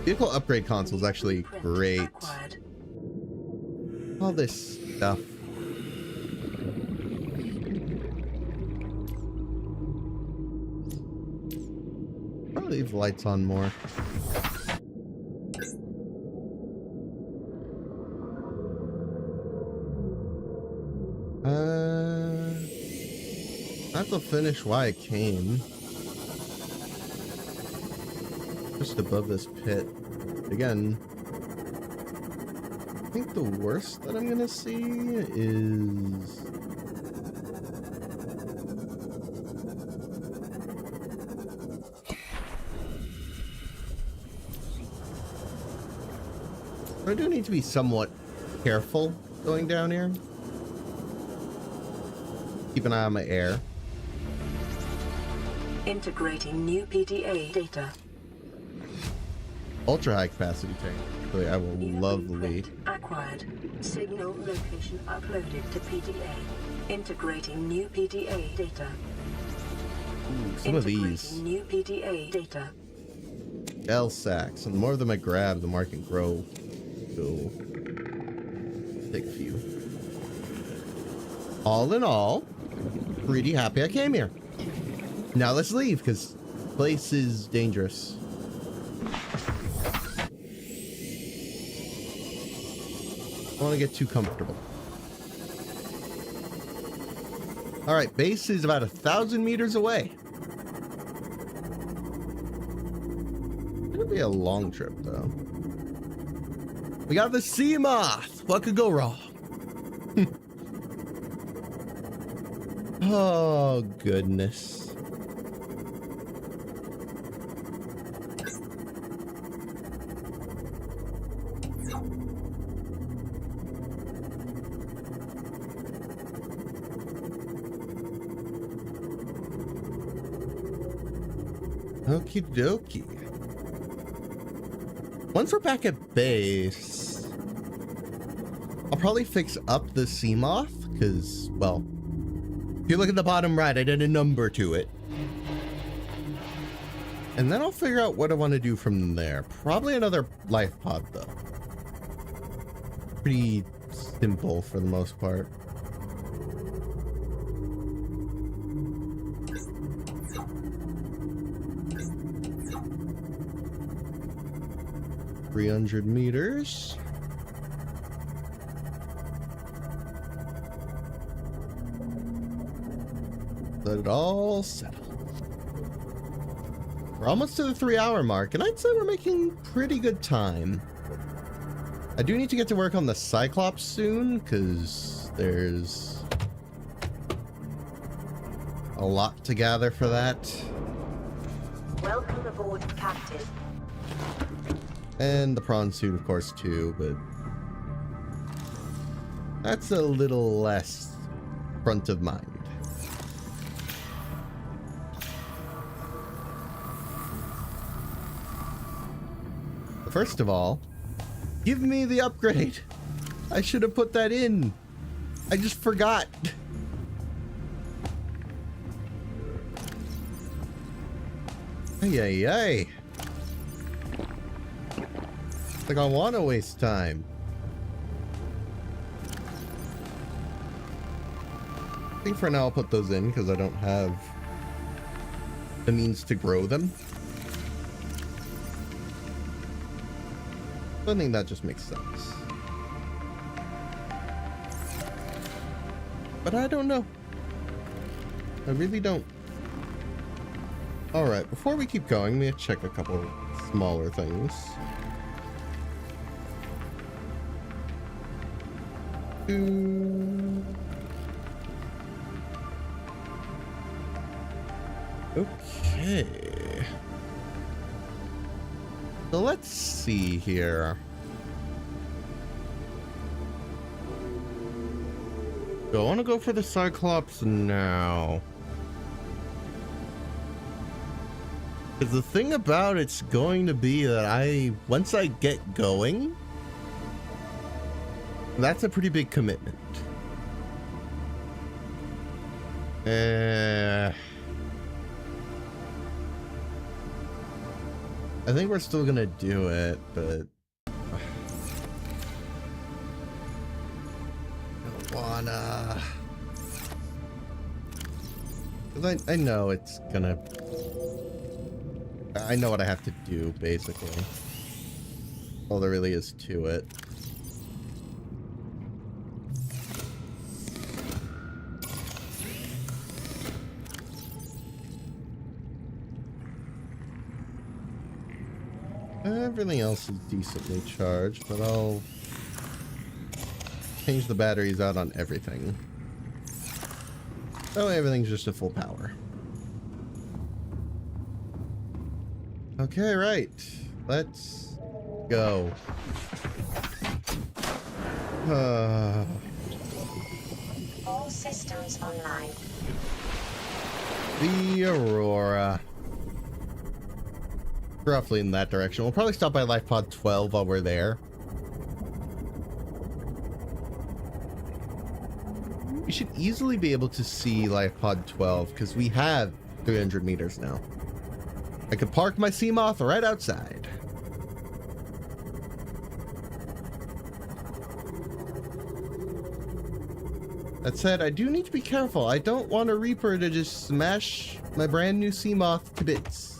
Vehicle upgrade console is actually great. Acquired. All this stuff. I'll leave the lights on more. I have to finish why I came. Just above this pit. Again, I think the worst that I'm gonna see is... I do need to be somewhat careful going down here. Keep an eye on my air. Integrating new PDA data. Ultra high capacity tank. Really, I will New lovely. blueprint acquired. Signal location uploaded to PDA. Integrating new PDA data. Ooh, some of these. Integrating new PDA data. LSACs. And the more of them I grab, the more I can grow. So, take a few. All in all, pretty happy I came here. Now let's leave, because the place is dangerous. I don't want to get too comfortable. Alright, base is about 1,000 meters away. It'll be a long trip, though. We got the sea moth! What could go wrong? Oh, goodness. Okie dokie. Once we're back at base, I'll probably fix up the sea moth, because, well, if you look at the bottom right, I did a number to it. And then I'll figure out what I want to do from there. Probably another life pod, though. Pretty simple for the most part. $300 meters. Let it all settle. We're almost to the 3-hour mark, and I'd say we're making pretty good time. I do need to get to work on the Cyclops soon, because there's a lot to gather for that. Welcome aboard, Captain. And the prawn suit, of course, too, but that's a little less front of mind. First of all, give me the upgrade. I should have put that in. I just forgot. Ay, ay, ay. Like I want to waste time. I think for now I'll put those in because I don't have the means to grow them. I think that just makes sense. But I don't know. I really don't. Alright, before we keep going, let me check a couple smaller things. Okay. So let's see here. Do I want to go for the Cyclops now? Because the thing about it's going to be that once I get going, that's a pretty big commitment. I think we're still gonna do it, but I don't wanna. 'Cause I know it's gonna. I know what I have to do, basically. All there really is to it. Everything else is decently charged, but I'll change the batteries out on everything. That way everything's just at full power. Okay, right. Let's go. All systems online. The Aurora. Roughly in that direction. We'll probably stop by Life Pod 12 while we're there. We should easily be able to see Life Pod 12 because we have 300 meters now. I could park my Seamoth right outside. That said, I do need to be careful. I don't want a Reaper to just smash my brand new Seamoth to bits.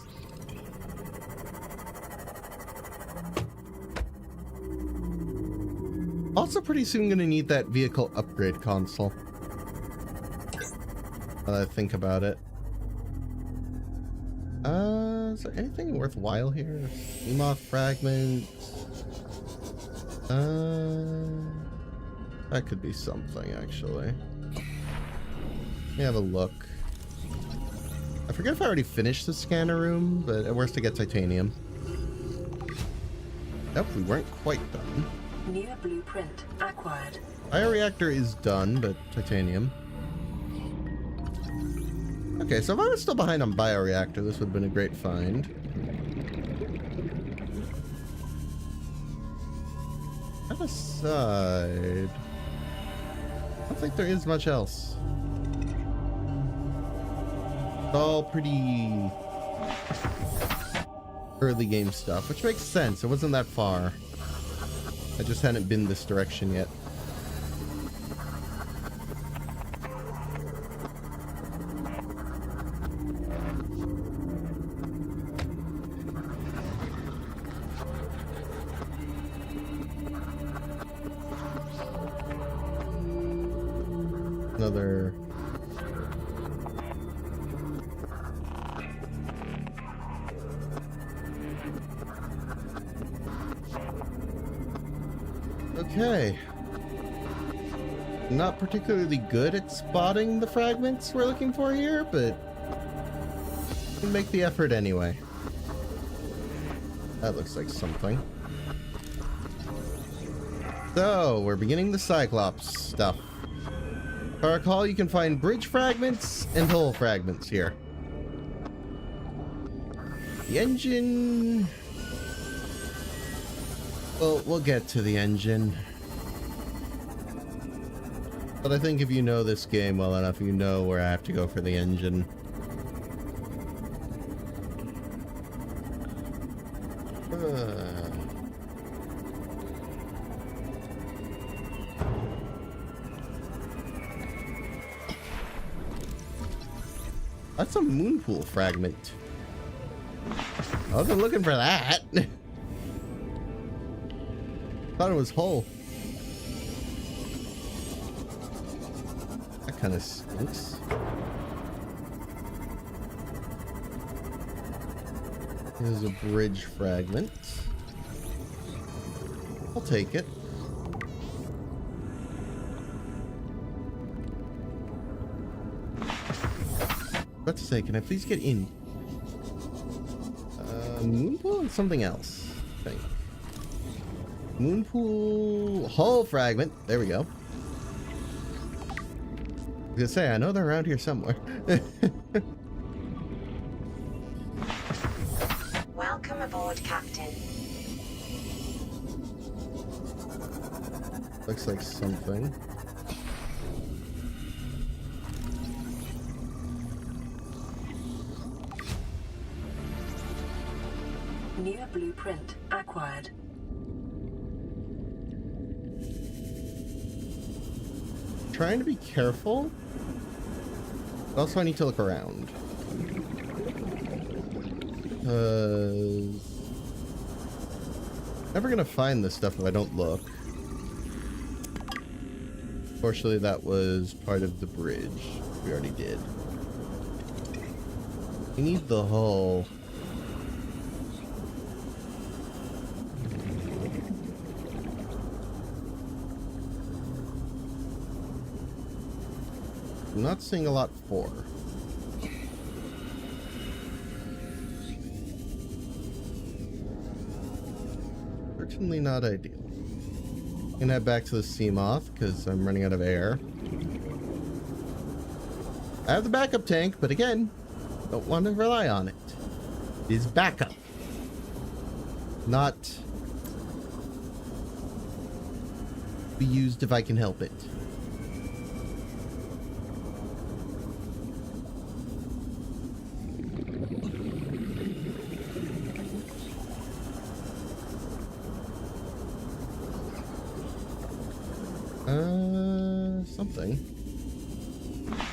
Also pretty soon gonna need that vehicle upgrade console. Now that I think about it. Is there anything worthwhile here? Seamoth fragment. That could be something, actually. Let me have a look. I forget if I already finished the scanner room, but at worst I get titanium. Nope, we weren't quite done. New blueprint acquired. Bioreactor is done, but titanium. Okay, so if I was still behind on bioreactor, this would have been a great find. Other side. I don't think there is much else. It's all pretty early game stuff, which makes sense. It wasn't that far. I just hadn't been this direction yet. Another... Okay. Not particularly good at spotting the fragments we're looking for here, but we'll make the effort anyway. That looks like something. So, we're beginning the Cyclops stuff. If I recall, you can find bridge fragments and hull fragments here. The engine... Well, we'll get to the engine. But I think if you know this game well enough, you know where I have to go for the engine. That's a moonpool fragment. I wasn't looking for that. Thought it was hull. That kind of stinks. Here's a bridge fragment. I'll take it. Let's say, can I please get in? Moonpool and something else, I think. Moonpool hull fragment. There we go. I was gonna say, I know they're around here somewhere. Welcome aboard, Captain. Looks like something. New blueprint acquired. Trying to be careful. But also, I need to look around. Never gonna find this stuff if I don't look. Fortunately, that was part of the bridge. We already did. We need the hull. I'm not seeing a lot for. Certainly not ideal. Gonna head back to the Seamoth because I'm running out of air. I have the backup tank, but again, don't want to rely on it. It is backup, not be used if I can help it. Something.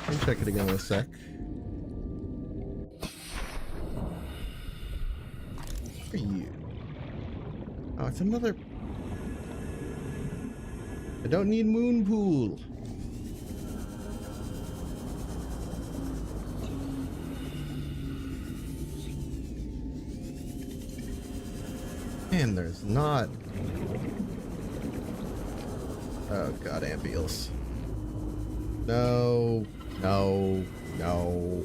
I'll check it again in a sec. What are you? Oh, it's another... I don't need moon pool. Man, there's not... Oh god, ant beetles. No, no, no.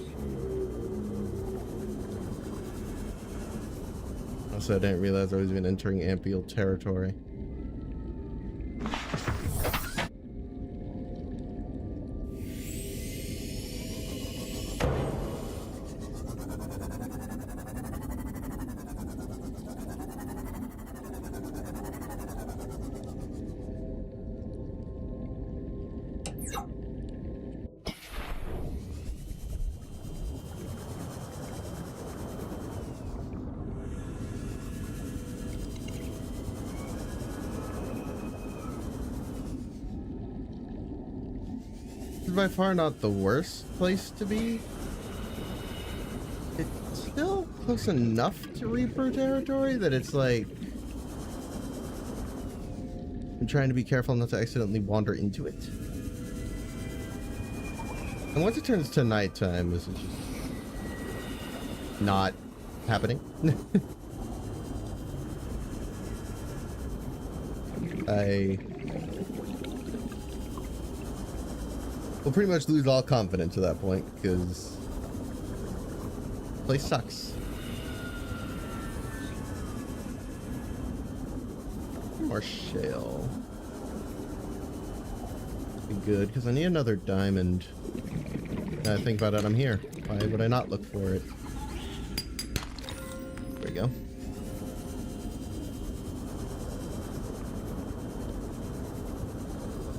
Also, I didn't realize I was even entering ant beetle territory. By far not the worst place to be. It's still close enough to Reaper territory that it's like I'm trying to be careful not to accidentally wander into it. And once it turns to nighttime, this is just not happening. We'll pretty much lose all confidence at that point, because the place sucks. More shale. Be good, because I need another diamond. Now I think about it, I'm here. Why would I not look for it? There we go.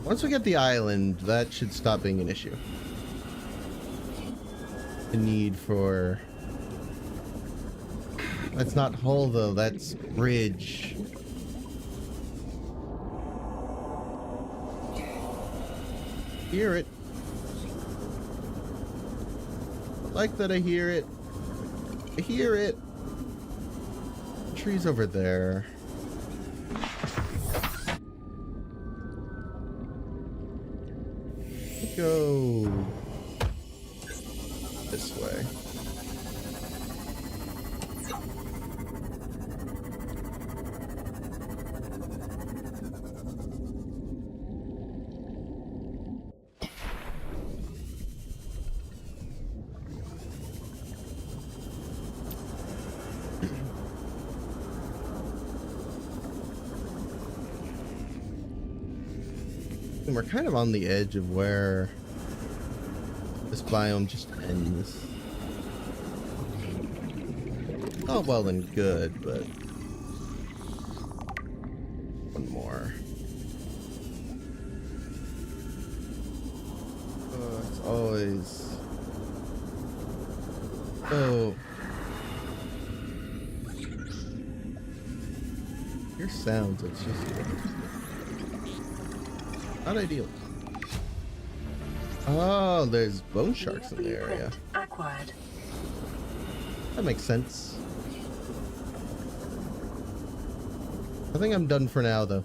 Once we get the island, that should stop being an issue. The need for... That's not hull, though. That's bridge. Hear it. I like that I hear it. I hear it. The tree's over there. Go this way. And we're kind of on the edge of where this biome just ends. Oh, well and good, but one more. Oh, it's always... Oh. Hear sounds, it's just not ideal. Oh, there's bone sharks in the area. Acquired. That makes sense. I think I'm done for now, though.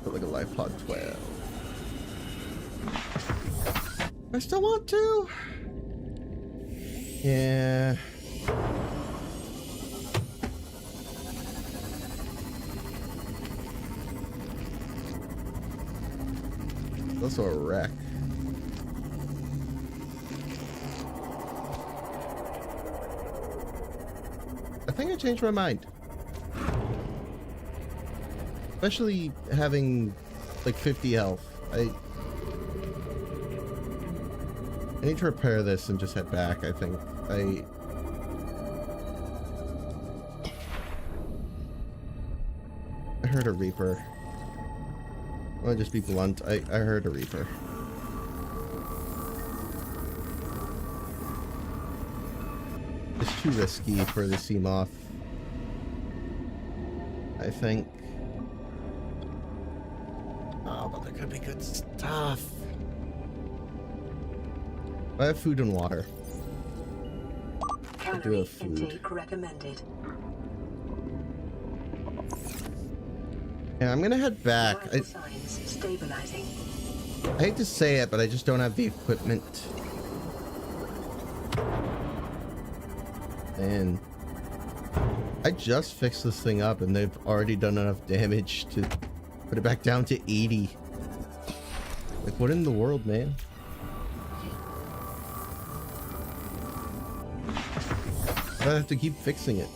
Put like a life pod 12. I still want to. Yeah. Also a wreck. I think I changed my mind. Especially having like 50 health. I need to repair this and just head back, I think. I heard a Reaper. I'll just be blunt. I heard a Reaper. It's too risky for the Seamoth, I think. Oh, but there could be good stuff. I have food and water. I do have food. Intake recommended. Yeah, I'm gonna head back. I hate to say it, but I just don't have the equipment. And I just fixed this thing up and they've already done enough damage to put it back down to 80. Like, what in the world, man? I have to keep fixing it.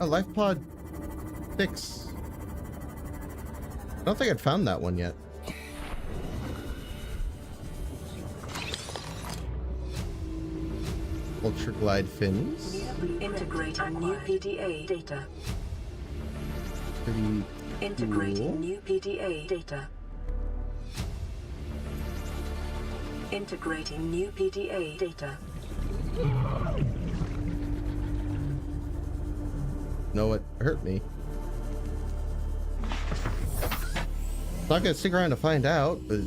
A life pod 6. I don't think I'd found that one yet. Ultra glide fins. Integrating new PDA data. Pretty Integrating cool. new PDA data. Integrating new PDA data. No, it hurt me. Not gonna stick around to find out, but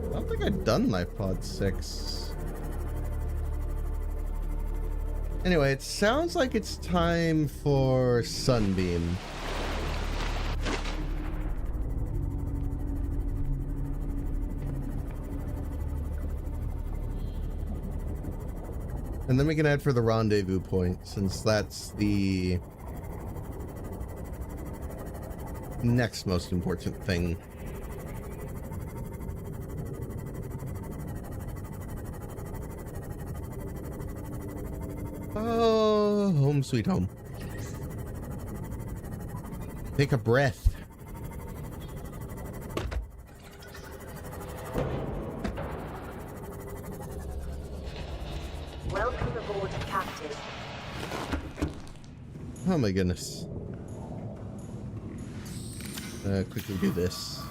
I don't think I've done Life Pod 6. Anyway, it sounds like it's time for Sunbeam. And then we can head for the rendezvous point, since that's the next most important thing. Oh, home sweet home. Take a breath. Welcome aboard, Captain. Oh my goodness. Quickly do this.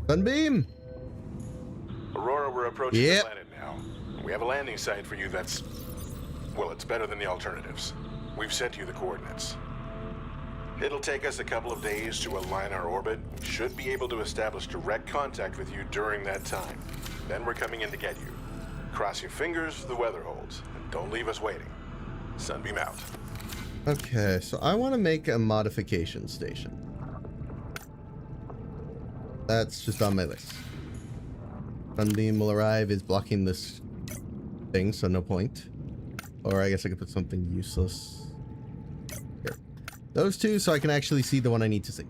Sunbeam! Aurora, we're approaching Yep. the planet now. We have a landing site for you that's... well, it's better than the alternatives. We've sent you the coordinates. It'll take us a couple of days to align our orbit. We should be able to establish direct contact with you during that time. Then we're coming in to get you. Cross your fingers, the weather holds. And don't leave us waiting. Sunbeam out. Okay, so I want to make a modification station. That's just on my list. Sunbeam will arrive is blocking this thing, so no point. Or I guess I could put something useless. Here. Those two, so I can actually see the one I need to see.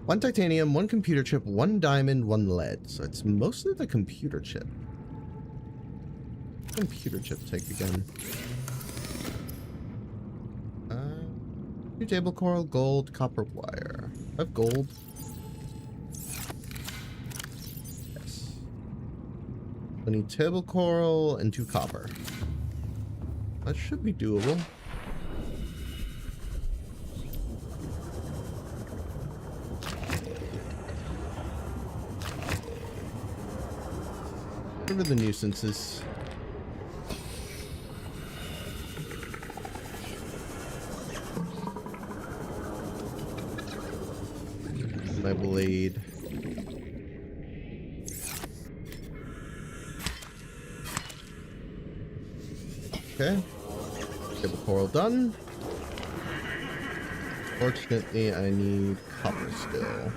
1 titanium, 1 computer chip, 1 diamond, 1 lead. So it's mostly the computer chip. Computer chip take again. 2 table coral, gold, copper wire. I have gold. Yes. I need table coral and 2 copper. That should be doable. What are the nuisances? My blade. Okay. Table coral done. Fortunately, I need copper still.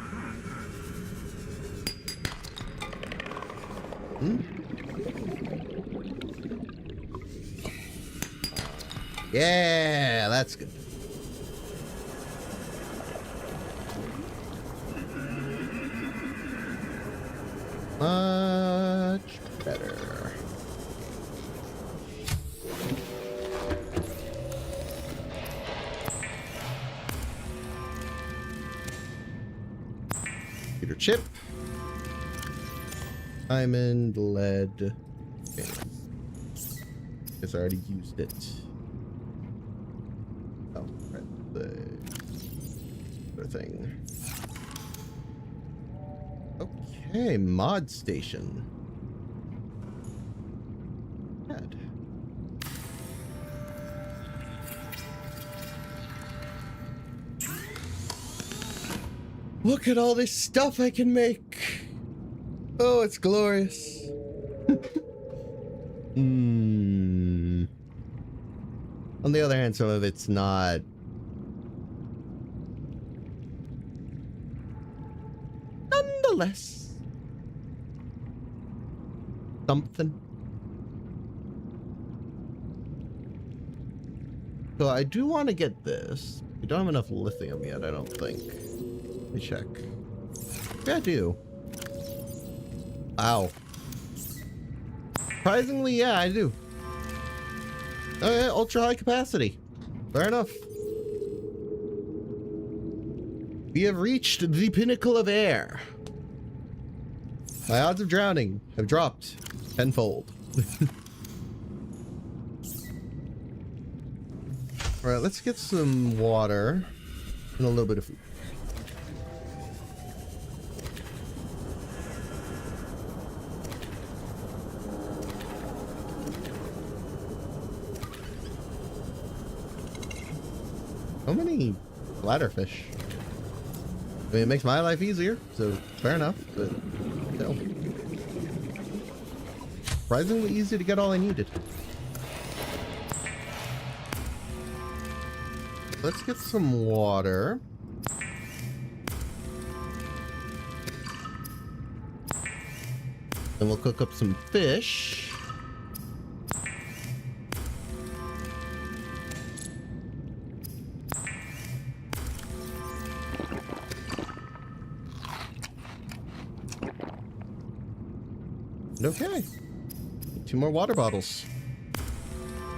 Yeah, that's good. Much better. Computer chip. Diamond, lead. Okay. Guess I already used it. Oh, right. The other thing. Okay, mod station. Good. Look at all this stuff I can make. Oh, it's glorious. On the other hand, some of it's not. Nonetheless. Something. So I do want to get this. We don't have enough lithium yet, I don't think. Let me check. Yeah, I do. Wow. Surprisingly, yeah, I do. Oh yeah, ultra high capacity. Fair enough. We have reached the pinnacle of air. My odds of drowning have dropped tenfold. Alright, let's get some water and a little bit of food. How many bladderfish? I mean, it makes my life easier, so fair enough, but still. Surprisingly easy to get all I needed. Let's get some water. Then we'll cook up some fish. Okay. 2 more water bottles.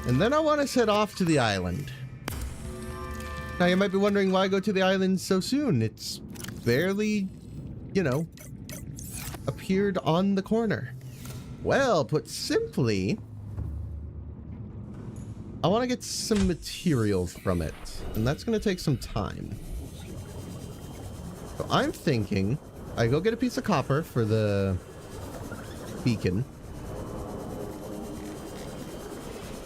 And then I want to set off to the island. Now you might be wondering why I go to the island so soon. It's barely, you know, appeared on the corner. Well, put simply, I want to get some materials from it. And that's going to take some time. So I'm thinking I go get a piece of copper for the beacon.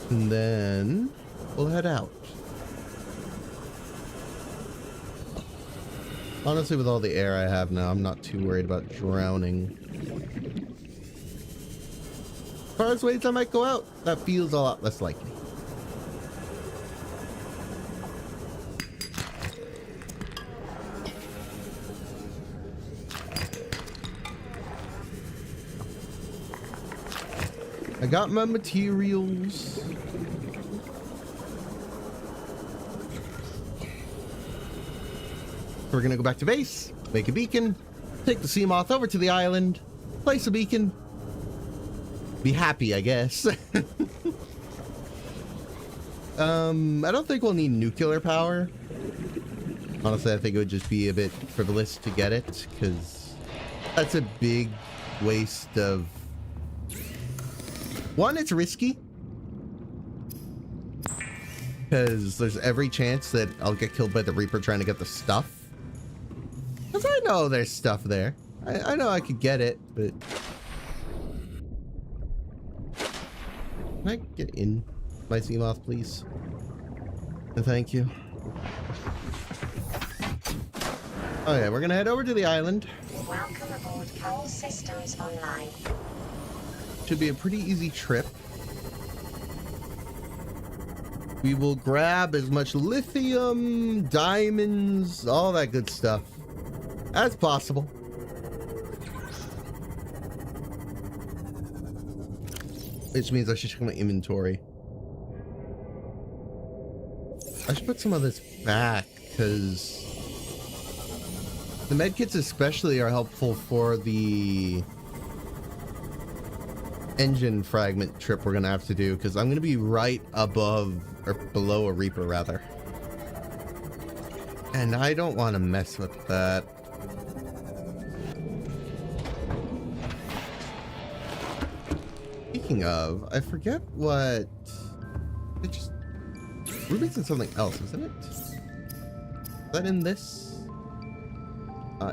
And then we'll head out. Honestly, with all the air I have now, I'm not too worried about drowning. As far as ways I might go out, that feels a lot less likely. I got my materials. We're gonna go back to base, make a beacon, take the sea moth over to the island, place a beacon, be happy, I guess. I don't think we'll need nuclear power, Honestly, I think it would just be a bit frivolous to get it, because that's a big waste of... One, it's risky, because there's every chance that I'll get killed by the Reaper trying to get the stuff. Because I know there's stuff there. I know I could get it, but... Can I get in my Seamoth, please? And thank you. Okay, we're gonna head over to the island. Welcome aboard Coal Systems Online. Should be a pretty easy trip. We will grab as much lithium, diamonds, all that good stuff as possible. Which means I should check my inventory. I should put some of this back, because the medkits especially are helpful for the engine fragment trip we're gonna have to do, because I'm gonna be right above, or below a Reaper rather. And I don't want to mess with that. Speaking of, I forget what... Ruby's in something else, isn't it? Is that in this? Yeah.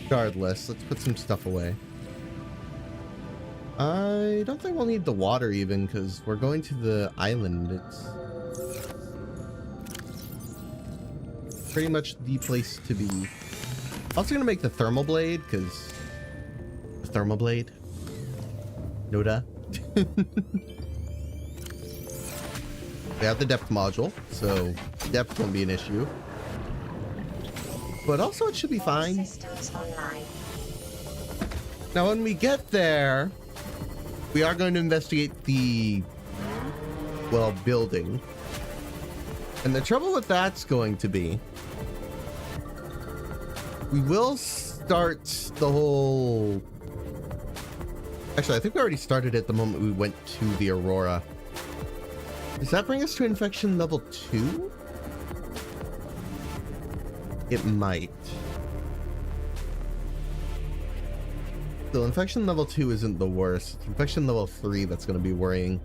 Regardless, let's put some stuff away. I don't think we'll need the water even, because we're going to the island. It's pretty much the place to be. Also gonna make the thermal blade, because the thermal blade. Noda. We have the depth module, so depth won't be an issue. But also it should be fine. Now when we get there, we are going to investigate the, well, building. And the trouble with that's going to be, we will start the whole... Actually, I think we already started it the moment we went to the Aurora. Does that bring us to infection level 2? It might. So infection level 2 isn't the worst. It's infection level 3 that's going to be worrying.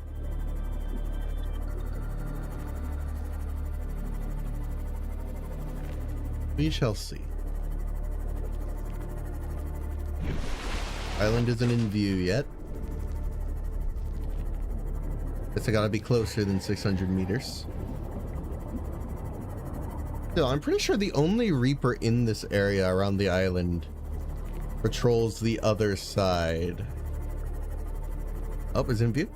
We shall see. Island isn't in view yet. Guess I gotta be closer than 600 meters. Still, I'm pretty sure the only Reaper in this area around the island patrols the other side. Oh, it's in view.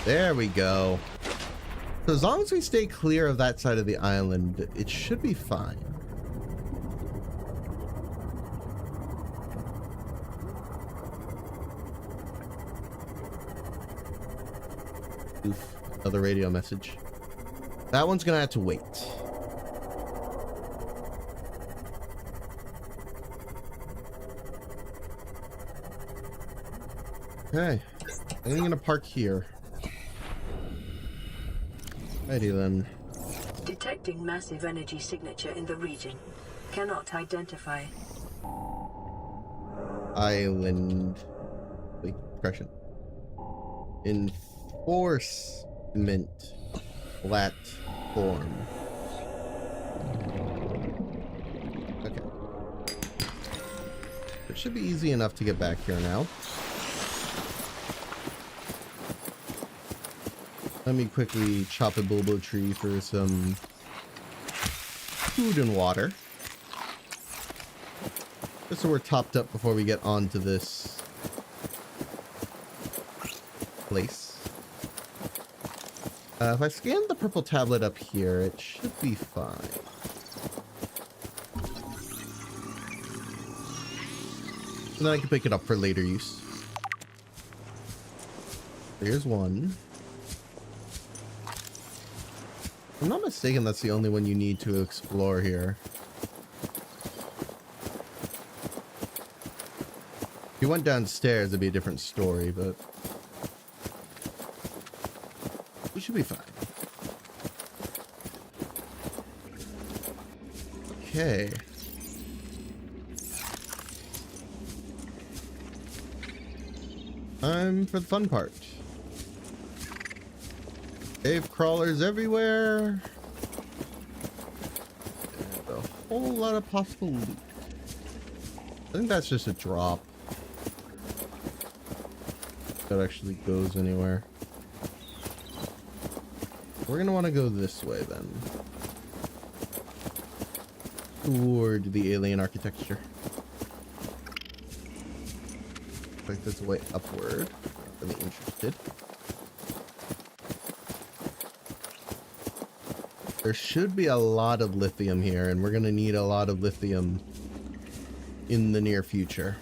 There we go. So as long as we stay clear of that side of the island, it should be fine. Oof, another radio message. That one's gonna have to wait. Okay, I'm gonna park here. Righty then. Detecting massive energy signature in the region. Cannot identify. Island. Wait, correction. Enforcement platform. Okay. It should be easy enough to get back here now. Let me quickly chop a bulbo tree for some food and water. Just so we're topped up before we get onto this place. If I scan the purple tablet up here, it should be fine. And then I can pick it up for later use. Here's one. If I'm not mistaken, that's the only one you need to explore here. If you went downstairs, it'd be a different story, but we should be fine. Okay. Time for the fun part. Cave crawlers everywhere. And a whole lot of possible loot. I think that's just a drop. That actually goes anywhere. We're gonna want to go this way then. Toward the alien architecture. Looks like there's a way upward. Not really interested. There should be a lot of lithium here, and we're gonna need a lot of lithium in the near future.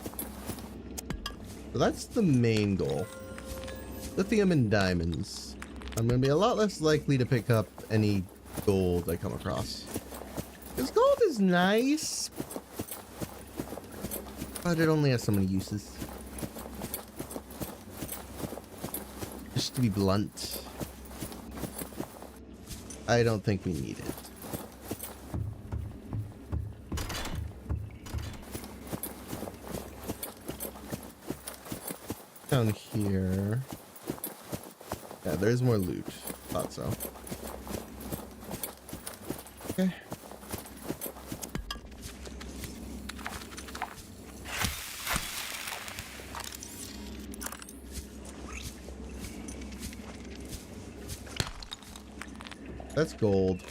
So that's the main goal. Lithium and diamonds. I'm gonna be a lot less likely to pick up any gold I come across. Because gold is nice, but it only has so many uses. Just to be blunt, I don't think we need it. Down here. Yeah, there's more loot. Thought so. Okay. That's gold.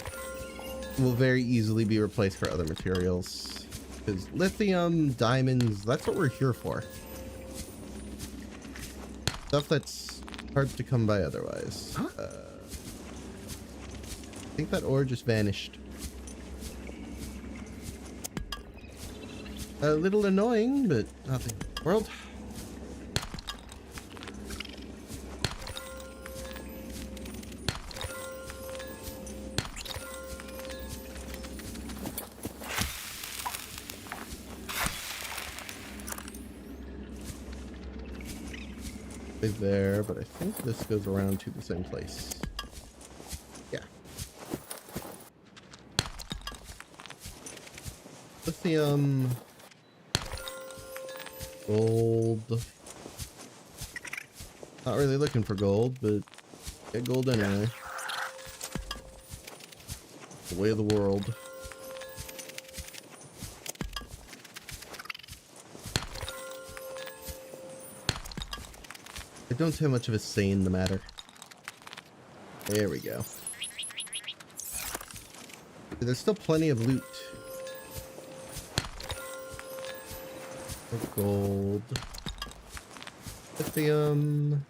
Will very easily be replaced for other materials. Because lithium, diamonds, that's what we're here for. Stuff that's hard to come by otherwise. I think that ore just vanished. A little annoying, but nothing. World. There, but I think this goes around to the same place. Yeah. Lithium. Gold. Not really looking for gold, but get gold anyway. The way of the world. I don't have much of a say in the matter. There we go. There's still plenty of loot. Gold. Lithium.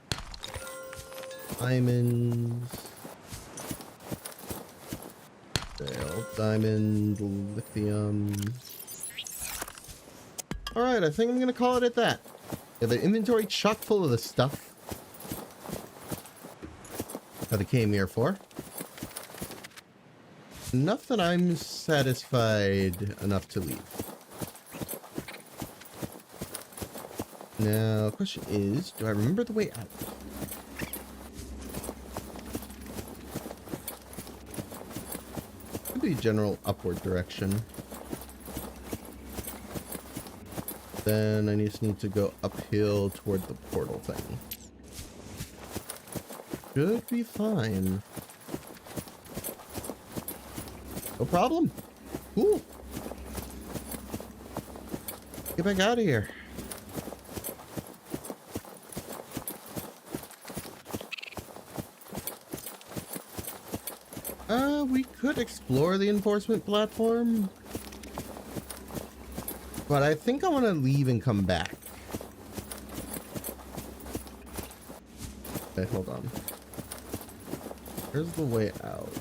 Diamonds. Sale. Diamond. Lithium. Alright, I think I'm gonna call it at that. Yeah, the inventory chock full of the stuff that I came here for. Enough that I'm satisfied enough to leave. Now, the question is, do I remember the way out? Could be general upward direction. Then I just need to go uphill toward the portal thing. Should be fine. No problem. Cool. Get back out of here. We could explore the enforcement platform. But I think I want to leave and come back. Okay, hold on. Where's the way out?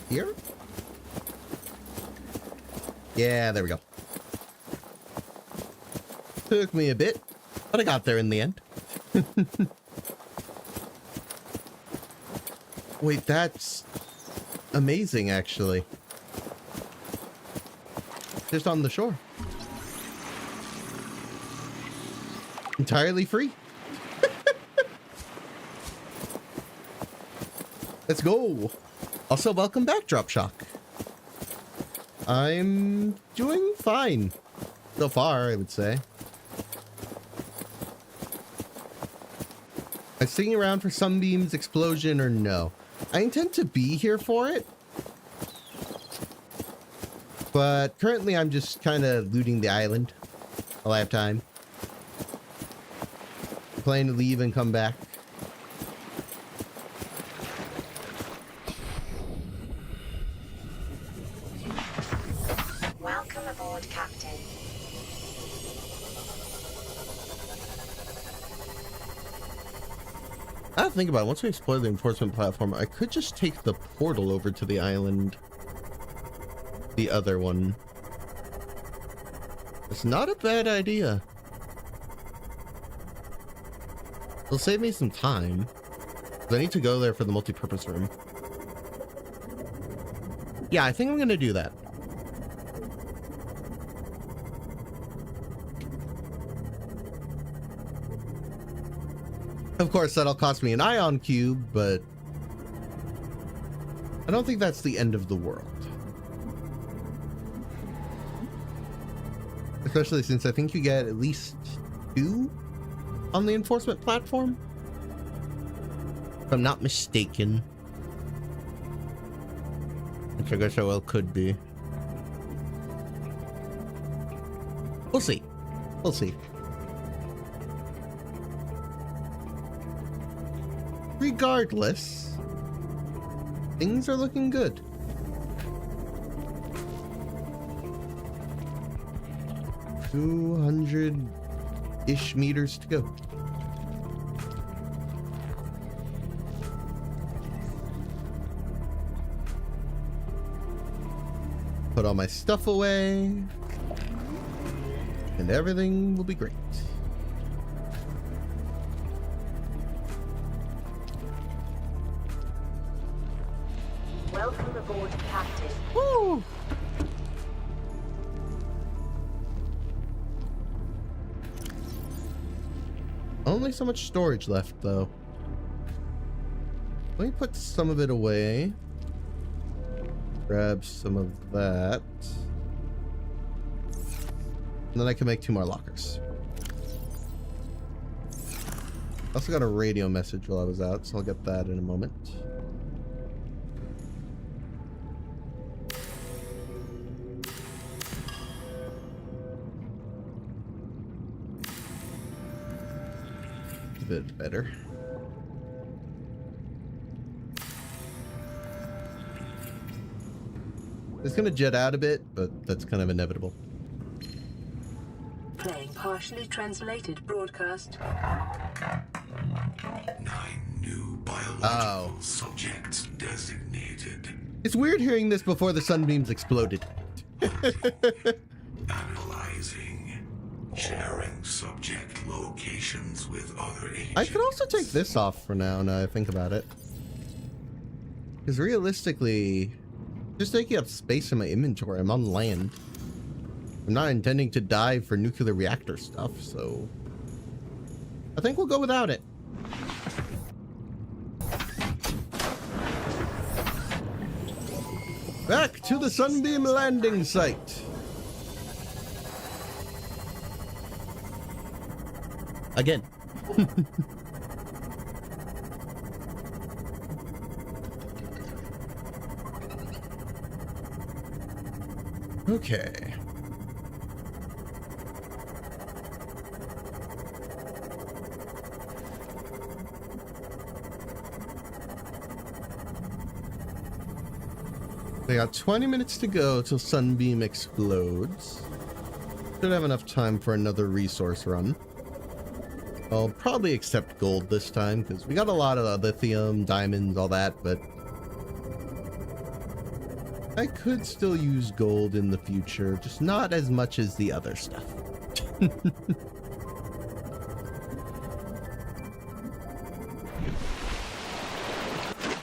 Here? Yeah, there we go. Took me a bit, but I got there in the end. Wait, that's amazing, actually. Just on the shore. Entirely free. Let's go. Also, welcome back, Drop Shock. I'm doing fine. So far, I would say. I'm sticking around for Sunbeam's explosion or no? I intend to be here for it. But currently I'm just kind of looting the island while I have time. I'm planning to leave and come back. Welcome aboard, Captain. I think about it. Once we explore the enforcement platform, I could just take the portal over to the island. The other one. It's not a bad idea. It'll save me some time. I need to go there for the multi-purpose room. Yeah, I think I'm gonna do that. Of course, that'll cost me an ion cube, but I don't think that's the end of the world. Especially since I think you get at least 2 on the enforcement platform. If I'm not mistaken. Which I guess I well could be. We'll see. We'll see. Regardless, things are looking good. $200-ish meters to go. Put all my stuff away, and everything will be great. Welcome aboard, Captain. Woo! Only so much storage left, though. Let me put some of it away. Grab some of that. And then I can make 2 more lockers. Also got a radio message while I was out, so I'll get that in a moment. A bit better. It's gonna jet out a bit, but that's kind of inevitable. Playing partially translated broadcast. 9 new biological subjects designated. It's weird hearing this before the sunbeams exploded. Analyzing. Sharing subject locations with other agents. I could also take this off for now I think about it. Because realistically, just taking up space in my inventory, I'm on land. I'm not intending to dive for nuclear reactor stuff, so I think we'll go without it. Back to the Sunbeam landing site. Again. Okay. They got 20 minutes to go till Sunbeam explodes. Should have enough time for another resource run. I'll probably accept gold this time because we got a lot of lithium, diamonds, all that, but I could still use gold in the future, just not as much as the other stuff.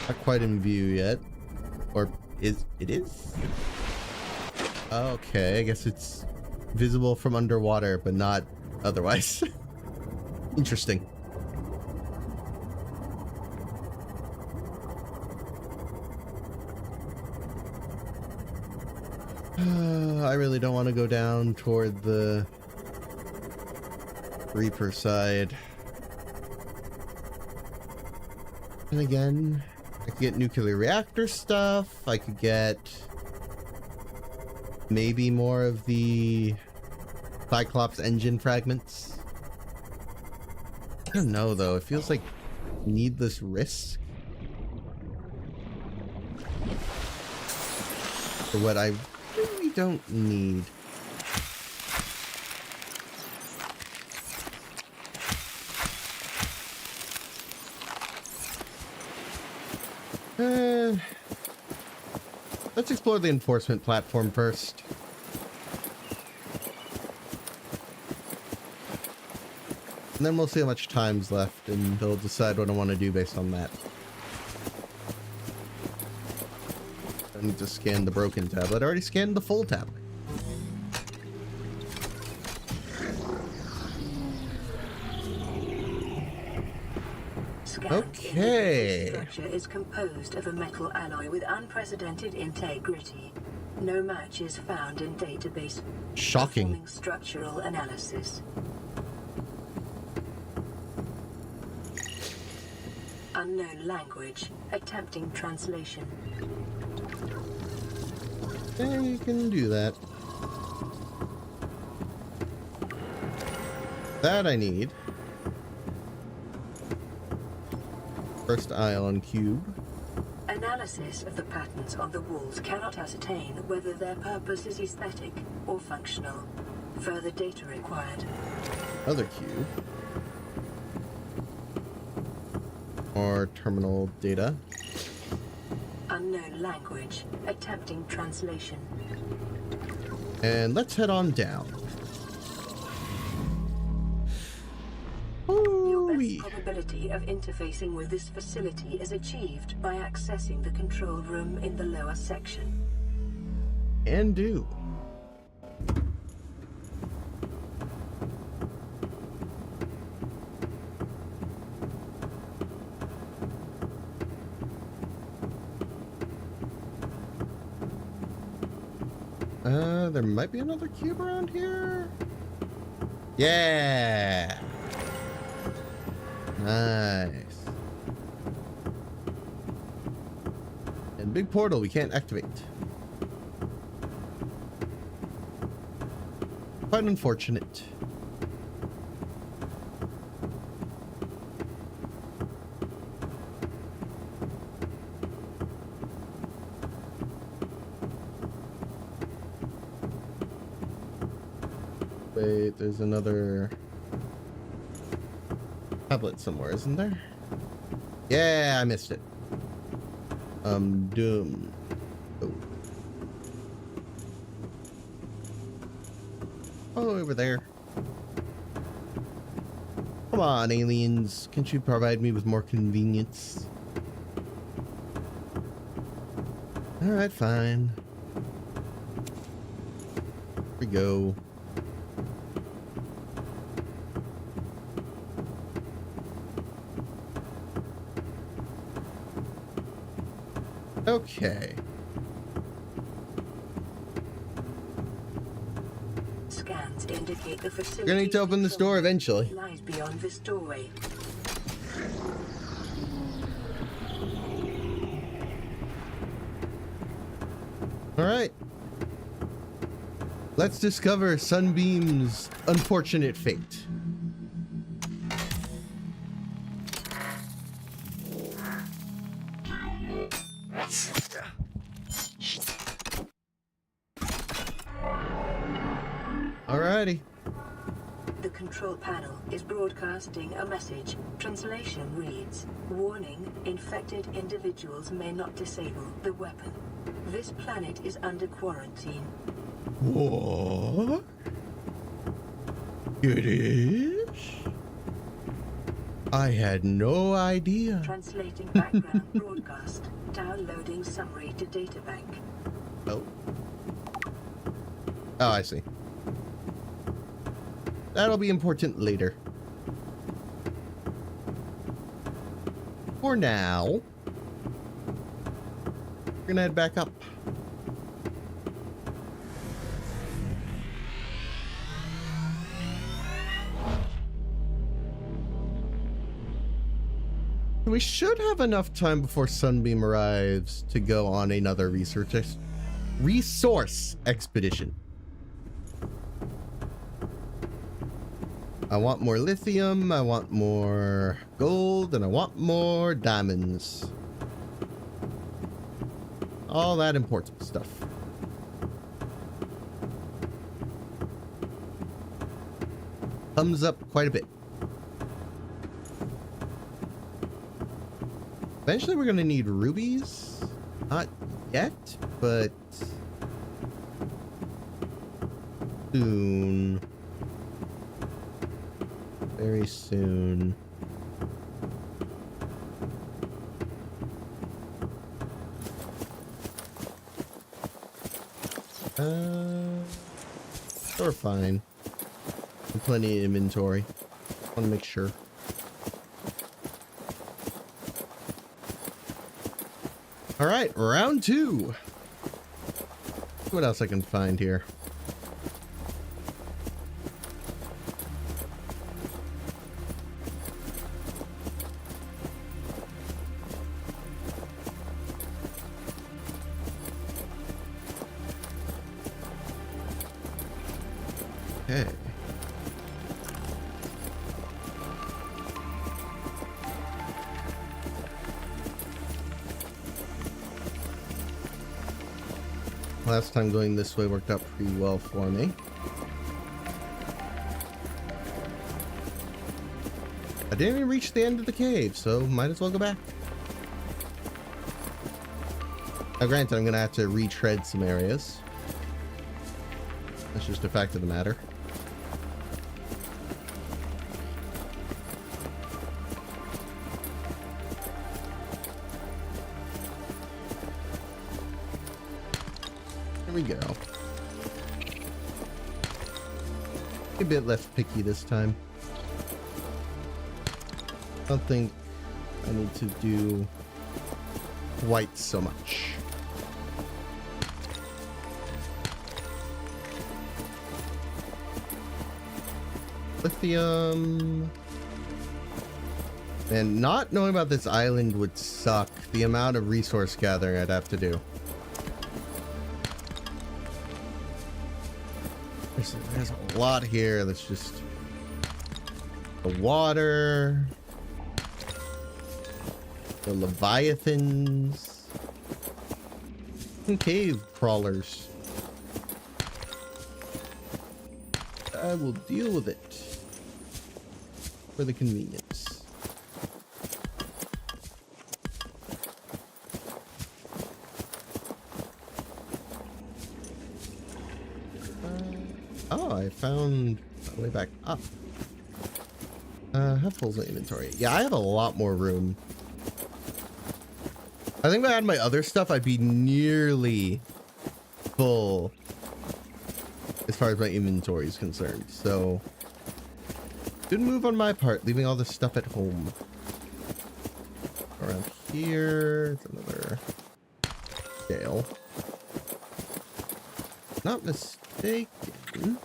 Not quite in view yet. Or it is? Okay, I guess it's visible from underwater, but not otherwise. Interesting. I really don't want to go down toward the Reaper side. And again, I could get nuclear reactor stuff. I could get maybe more of the Cyclops engine fragments. I don't know though. It feels like needless risk for what I really don't need. Let's explore the enforcement platform first. And then we'll see how much time's left, and they'll decide what I want to do based on that. I need to scan the broken tablet. I already scanned the full tablet. Okay. The structure is composed of a metal alloy with unprecedented integrity. No match is found in database. Shocking. Performing structural analysis. Unknown language. Attempting translation. Yeah, you can do that. That I need. First ion cube. Analysis of the patterns on the walls cannot ascertain whether their purpose is aesthetic or functional. Further data required. Other cube. More terminal data. Unknown language. Attempting translation. And let's head on down. The probability of interfacing with this facility is achieved by accessing the control room in the lower section. And do. There might be another cube around here. Yeah. Nice. And big portal we can't activate. Quite unfortunate. Wait, there's another tablet somewhere, isn't there? Yeah, I missed it. Doom. Oh. Oh, over there. Come on, aliens. Can't you provide me with more convenience? Alright, fine. Here we go. Okay. Scans indicate the facility. You're gonna need to open this door eventually. Lies beyond this doorway. All right. Let's discover Sunbeam's unfortunate fate. Alrighty. The control panel is broadcasting a message. Translation reads, "Warning, infected individuals may not disable the weapon. This planet is under quarantine." What? It is? I had no idea. Translating background broadcast. Downloading summary to databank. Oh. Oh, I see. That'll be important later. For now, we're gonna head back up. We should have enough time before Sunbeam arrives to go on another resource expedition. I want more lithium, I want more gold, and I want more diamonds. All that important stuff. Thumbs up quite a bit. Eventually we're gonna need rubies. Not yet, but soon. Very soon. We're fine. Plenty of inventory. Want to make sure. All right, round 2. What else I can find here? Okay. Last time going this way worked out pretty well for me. I didn't even reach the end of the cave, so might as well go back. Now granted, I'm gonna have to retread some areas. That's just a fact of the matter. There we go. A bit less picky this time. I don't think I need to do quite so much. Lithium. And not knowing about this island would suck. The amount of resource gathering I'd have to do. There's a lot here. That's just the water, the leviathans, and cave crawlers. I will deal with it for the convenience. Oh, I found my way back up. How full's my inventory? Yeah, I have a lot more room. I think if I had my other stuff, I'd be nearly full as far as my inventory is concerned. So, good move on my part, leaving all this stuff at home. Around here, it's another scale. Not mistaken.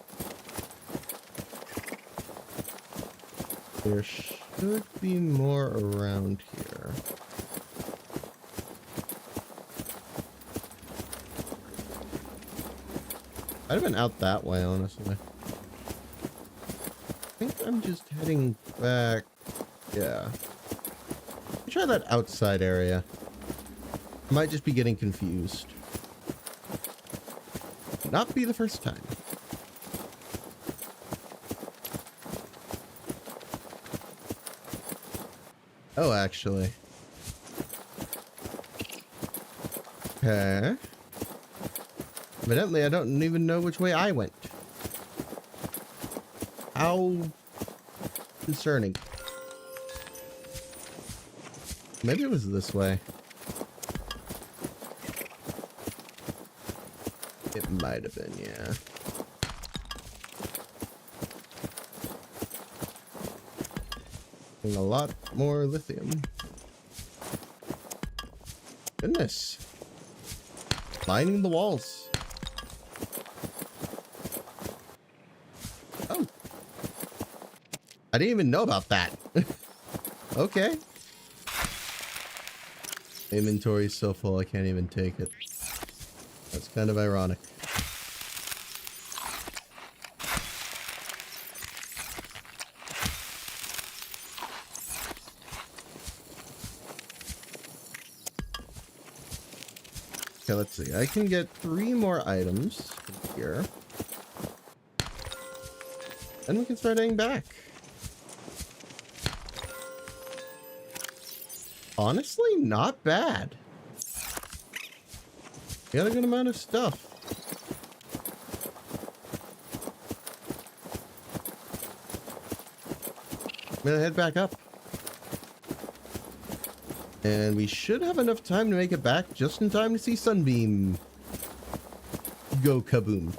There should be more around here. I'd have been out that way, honestly. I think I'm just heading back. Yeah. Let me try that outside area. I might just be getting confused. Not be the first time. Oh, actually. Okay. Evidently, I don't even know which way I went. How concerning. Maybe it was this way. It might have been, yeah. And a lot more lithium. Goodness. Lining the walls. Oh. I didn't even know about that. Okay. Inventory's so full I can't even take it. That's kind of ironic. Okay, let's see. I can get 3 more items from here. Then we can start heading back. Honestly, not bad. Got a good amount of stuff. I'm gonna head back up. And we should have enough time to make it back just in time to see Sunbeam go kaboom.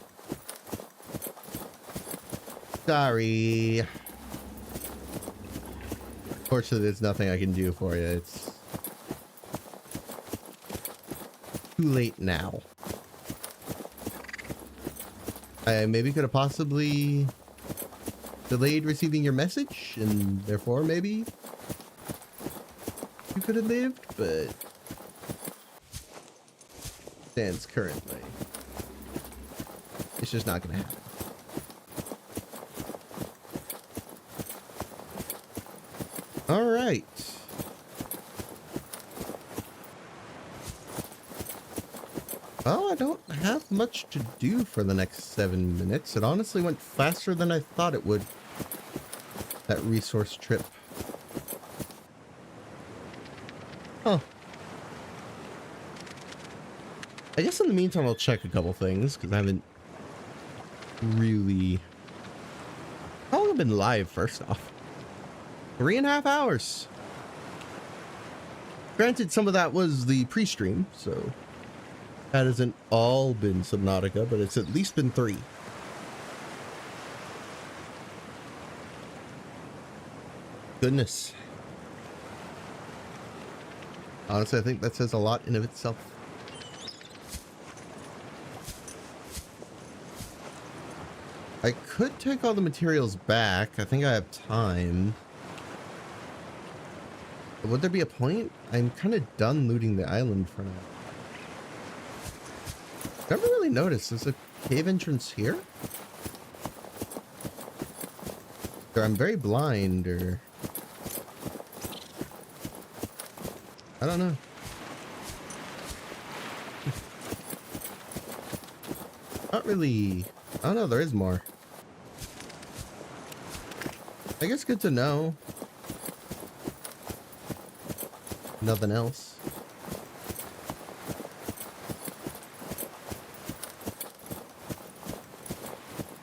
Sorry. Fortunately, there's nothing I can do for you. It's too late now. I maybe could have possibly delayed receiving your message, and therefore maybe you could have lived, but stands currently, it's just not gonna happen. All right. Well, I don't have much to do for the next 7 minutes. It honestly went faster than I thought it would. That resource trip. Huh. I guess in the meantime, I'll check a couple things, because I haven't really... How long have I been live, first off? 3.5 hours. Granted, some of that was the pre-stream, so that hasn't all been Subnautica, but it's at least been 3. Goodness. Honestly, I think that says a lot in of itself. I could take all the materials back. I think I have time. But would there be a point? I'm kind of done looting the island for now. Never really noticed. There's a cave entrance here? Or I'm very blind, or... I don't know. Not really... I don't know, there is more. I guess good to know. Nothing else.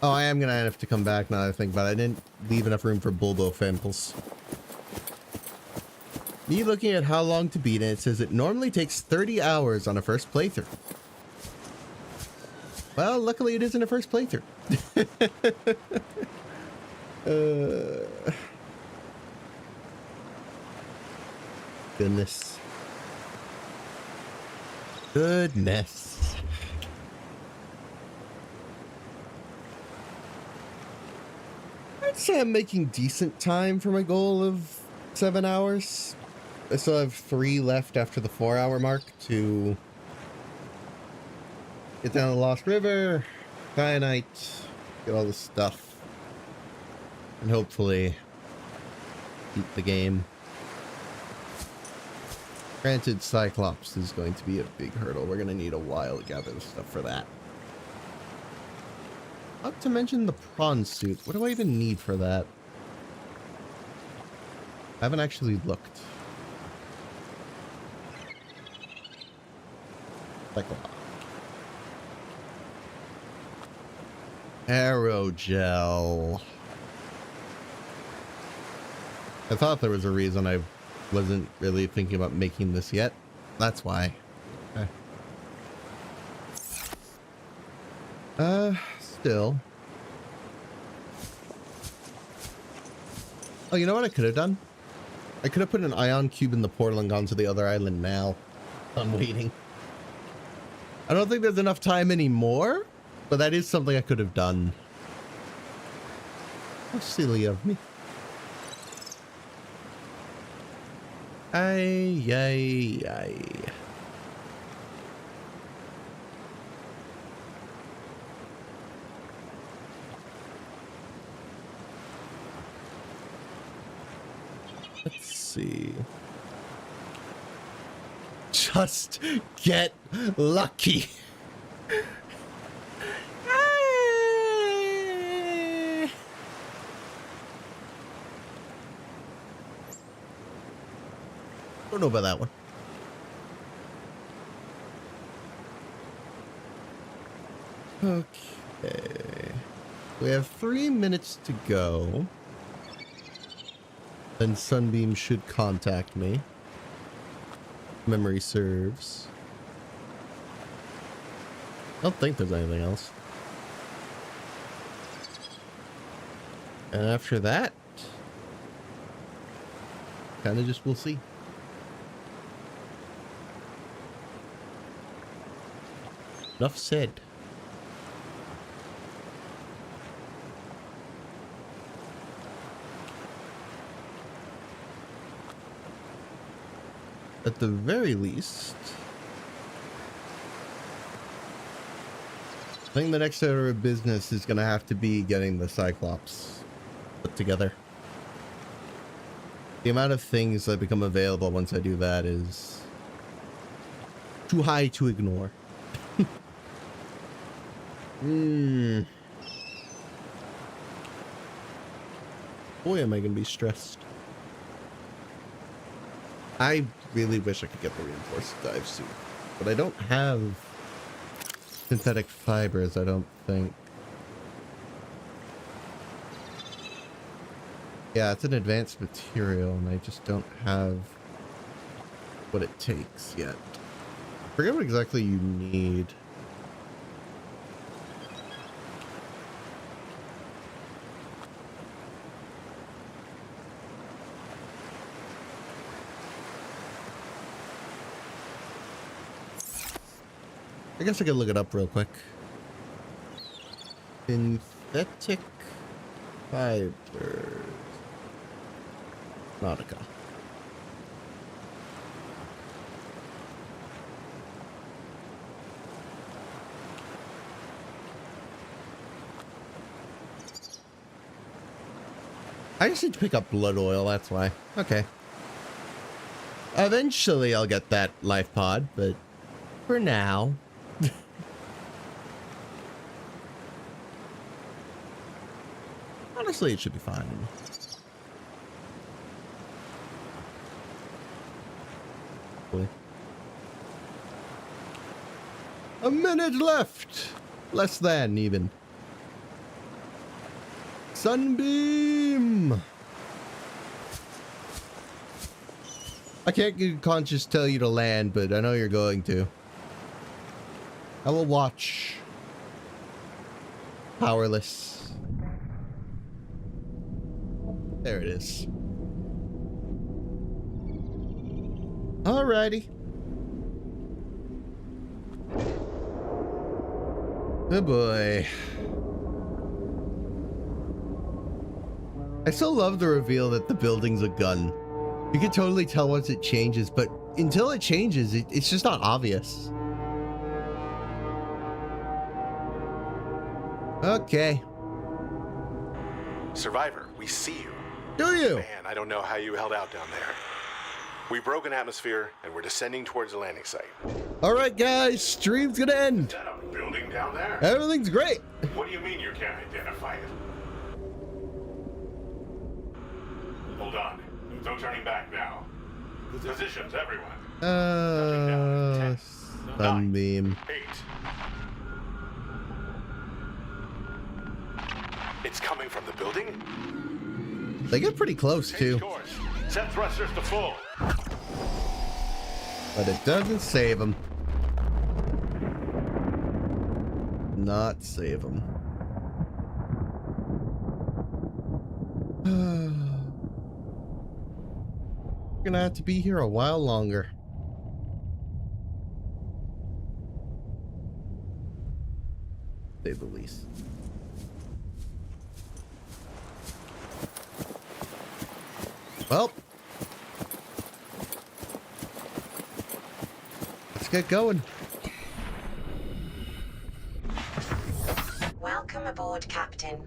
Oh, I am gonna have to come back now that I think about it. I didn't leave enough room for Bulbo Famples. Me looking at how long to beat it, it says it normally takes 30 hours on a first playthrough. Well, luckily it isn't a first playthrough. Goodness. Goodness. I'd say I'm making decent time for my goal of 7 hours. I still have 3 left after the 4-hour mark to get down the Lost River, Kyanite, get all this stuff, and hopefully beat the game. Granted, Cyclops is going to be a big hurdle. We're going to need a while to gather the stuff for that. Not to mention the prawn suit. What do I even need for that? I haven't actually looked. Cyclops. Aerogel. I thought there was a reason I wasn't really thinking about making this yet. That's why. Okay. Still. Oh, you know what I could have done? I could have put an ion cube in the portal and gone to the other island now. I'm waiting. I don't think there's enough time anymore, but that is something I could have done. How silly of me. Ay, ay, ay. Let's see. Just get lucky. Don't know about that one. Okay. We have 3 minutes to go. Then Sunbeam should contact me. Memory serves. I don't think there's anything else. And after that, kind of just we'll see. Enough said. At the very least, I think the next order of business is going to have to be getting the Cyclops put together. The amount of things that become available once I do that is too high to ignore. Boy, am I going to be stressed. I really wish I could get the reinforced dive suit, but I don't have synthetic fibers, I don't think. Yeah, it's an advanced material, and I just don't have what it takes yet. I forget what exactly you need. I guess I could look it up real quick. Synthetic fibers. Subnautica. I just need to pick up blood oil, that's why. Okay. Eventually I'll get that life pod, but for now... Honestly, it should be fine. Boy. A minute left! Less than, even. Sunbeam! I can't get conscious tell you to land, but I know you're going to. I will watch. Powerless. There it is. Alrighty. Good boy. I still love the reveal that the building's a gun. You can totally tell once it changes, but until it changes, it's just not obvious. Okay. Survivor, we see you. Do you? Man, I don't know how you held out down there. We broke an atmosphere, and we're descending towards the landing site. All right, guys, stream's gonna end. Is that a building down there? Everything's great. What do you mean you can't identify it? Hold on. No turning back now. Positions, everyone. Sunbeam. 8. It's coming from the building? They get pretty close, too. Course. Set thrusters to full. But it doesn't save them. Not save them. We're gonna have to be here a while longer. To say the least. Well, get going. Welcome aboard, Captain.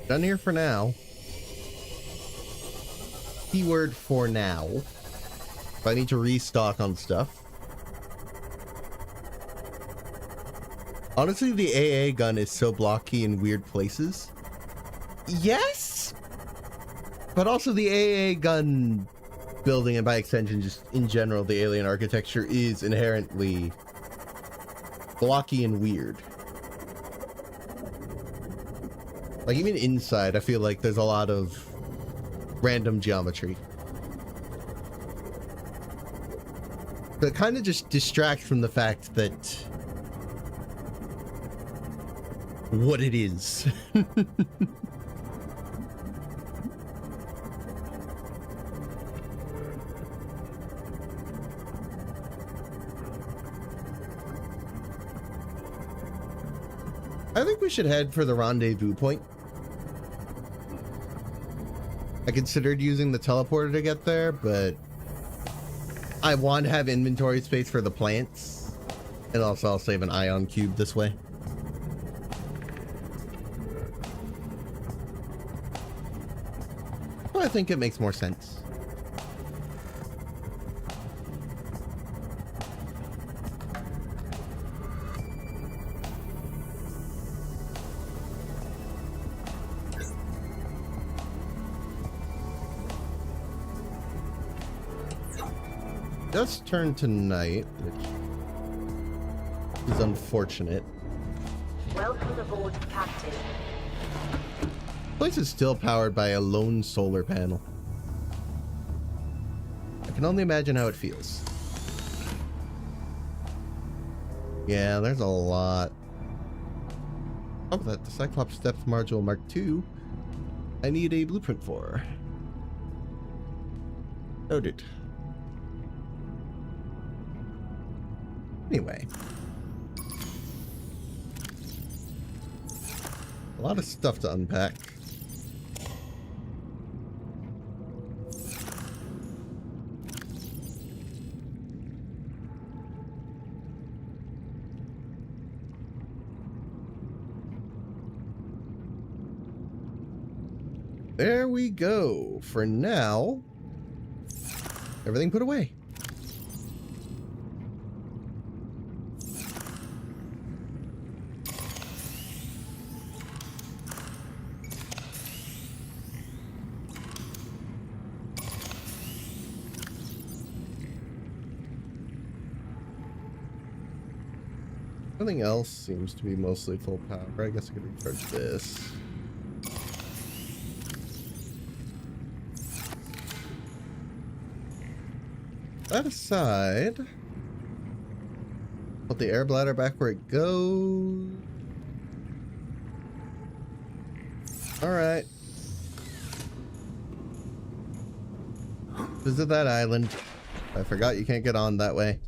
Done here for now. Keyword for now. If I need to restock on stuff. Honestly, the AA gun is so blocky in weird places. Yes! But also the AA gun building, and by extension, just in general, the alien architecture is inherently blocky and weird. Like, even inside, I feel like there's a lot of random geometry. That kind of just distracts from the fact that what it is. I think we should head for the rendezvous point. I considered using the teleporter to get there, but I want to have inventory space for the plants. And also I'll save an ion cube this way. Well, I think it makes more sense. Just turned to night, which is unfortunate. Welcome aboard, Captain. The place is still powered by a lone solar panel. I can only imagine how it feels. Yeah, there's a lot. Oh, that the Cyclops Depth Module Mark II. I need a blueprint for. Noted. Anyway. A lot of stuff to unpack. There we go. For now, everything put away. Everything else seems to be mostly full power. I guess I could recharge this. That aside, put the air bladder back where it goes. Alright. Visit that island. I forgot you can't get on that way.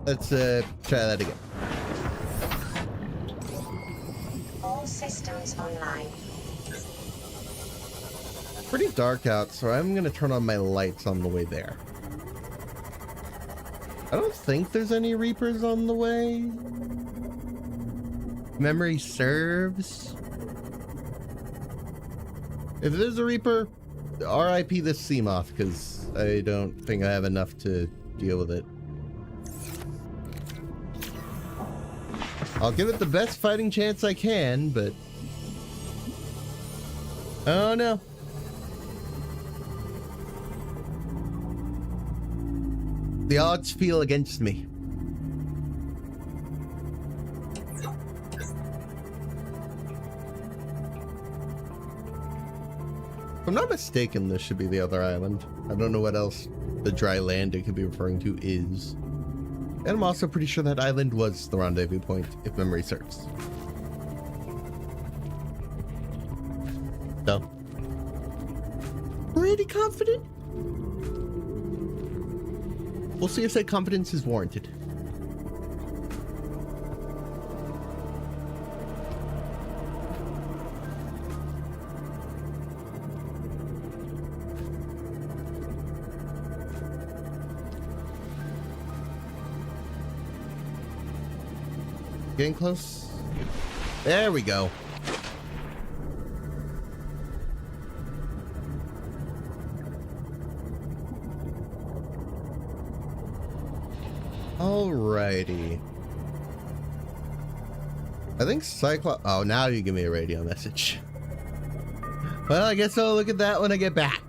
Let's try that again. All systems online. Pretty dark out, so I'm gonna turn on my lights on the way there. I don't think there's any Reapers on the way. Memory serves. If there's a Reaper, RIP this Seamoth, because I don't think I have enough to deal with it. I'll give it the best fighting chance I can, but... oh no. The odds feel against me. If I'm not mistaken, this should be the other island. I don't know what else the dry land it could be referring to is. And I'm also pretty sure that island was the rendezvous point, if memory serves. So, pretty confident. We'll see if that confidence is warranted. Getting close. There we go. Alrighty. I think Cyclops. Oh, now you give me a radio message. Well, I guess I'll look at that when I get back.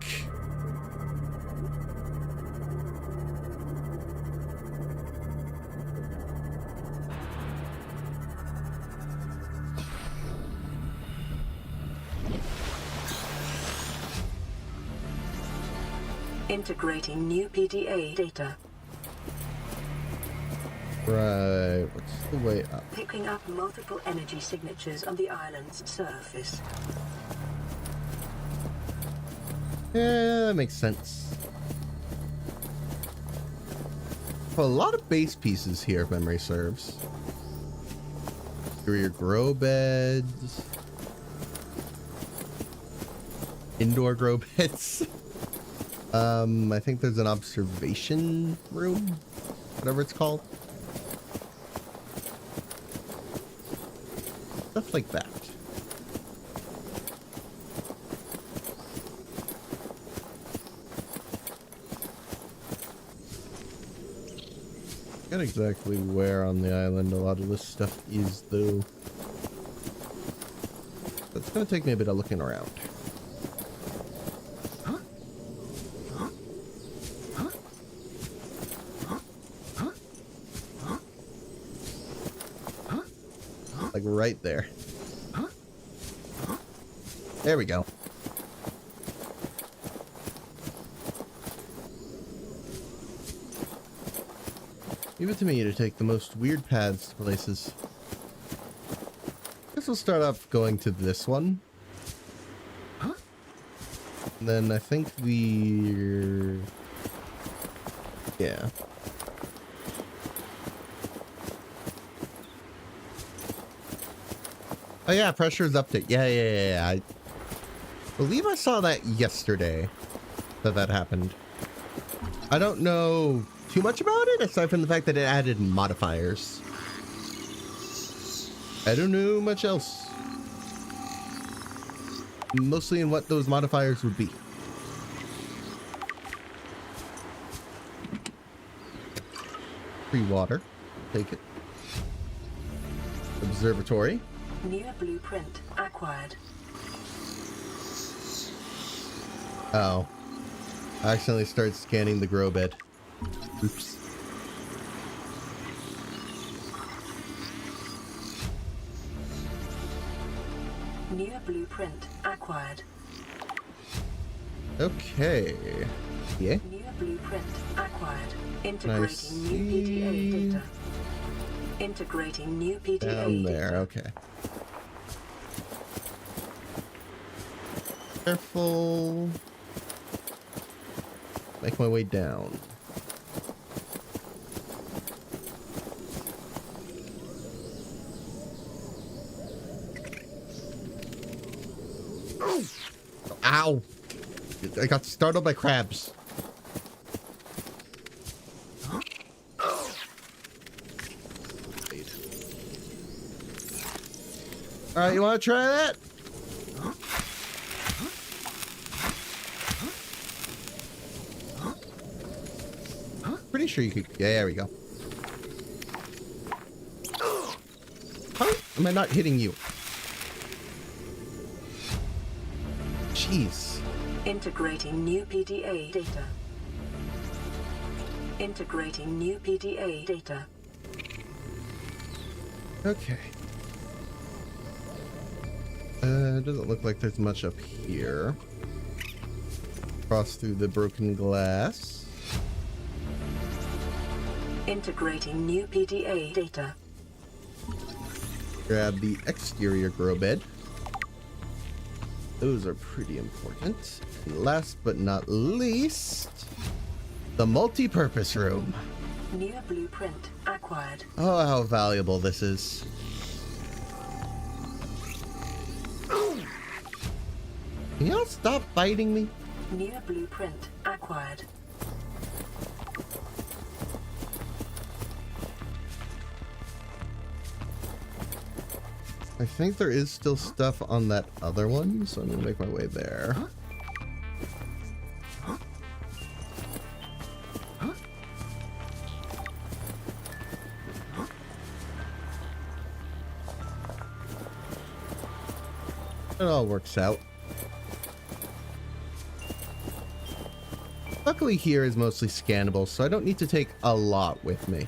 Integrating new PDA data. Right, what's the way up? Picking up multiple energy signatures on the island's surface. Yeah, that makes sense. A lot of base pieces here, if memory serves. Here are your grow beds. Indoor grow beds. I think there's an observation room, whatever it's called. Stuff like that. Not exactly where on the island a lot of this stuff is, though. That's gonna take me a bit of looking around. Like right there. There we go. Leave it to me to take the most weird paths to places. Guess we'll start off going to this one. And then I think we're... yeah. Oh yeah, pressure's update. Yeah. I believe I saw that yesterday. That happened. I don't know too much about it, aside from the fact that it added modifiers. I don't know much else. Mostly in what those modifiers would be. Free water. Take it. Observatory. New blueprint acquired. Oh. I accidentally started scanning the grow bed. Oops. New blueprint acquired. Okay. Yeah. New blueprint acquired. Integrating new PDA data. Integrating new PDA Down there, data. okay. Careful. Make my way down. Ow! I got startled by crabs. Alright, you want to try that? Pretty sure you could. Yeah, there we go. How am I not hitting you? Jeez. Integrating new PDA data. Integrating new PDA data. Okay. Doesn't look like there's much up here. Cross through the broken glass. Integrating new PDA data. Grab the exterior grow bed. Those are pretty important. And last but not least, the multi-purpose room. New blueprint acquired. Oh, how valuable this is. Can y'all stop biting me? New blueprint acquired. I think there is still stuff on that other one, so I'm gonna make my way there. It all works out. Luckily here is mostly scannable, so I don't need to take a lot with me.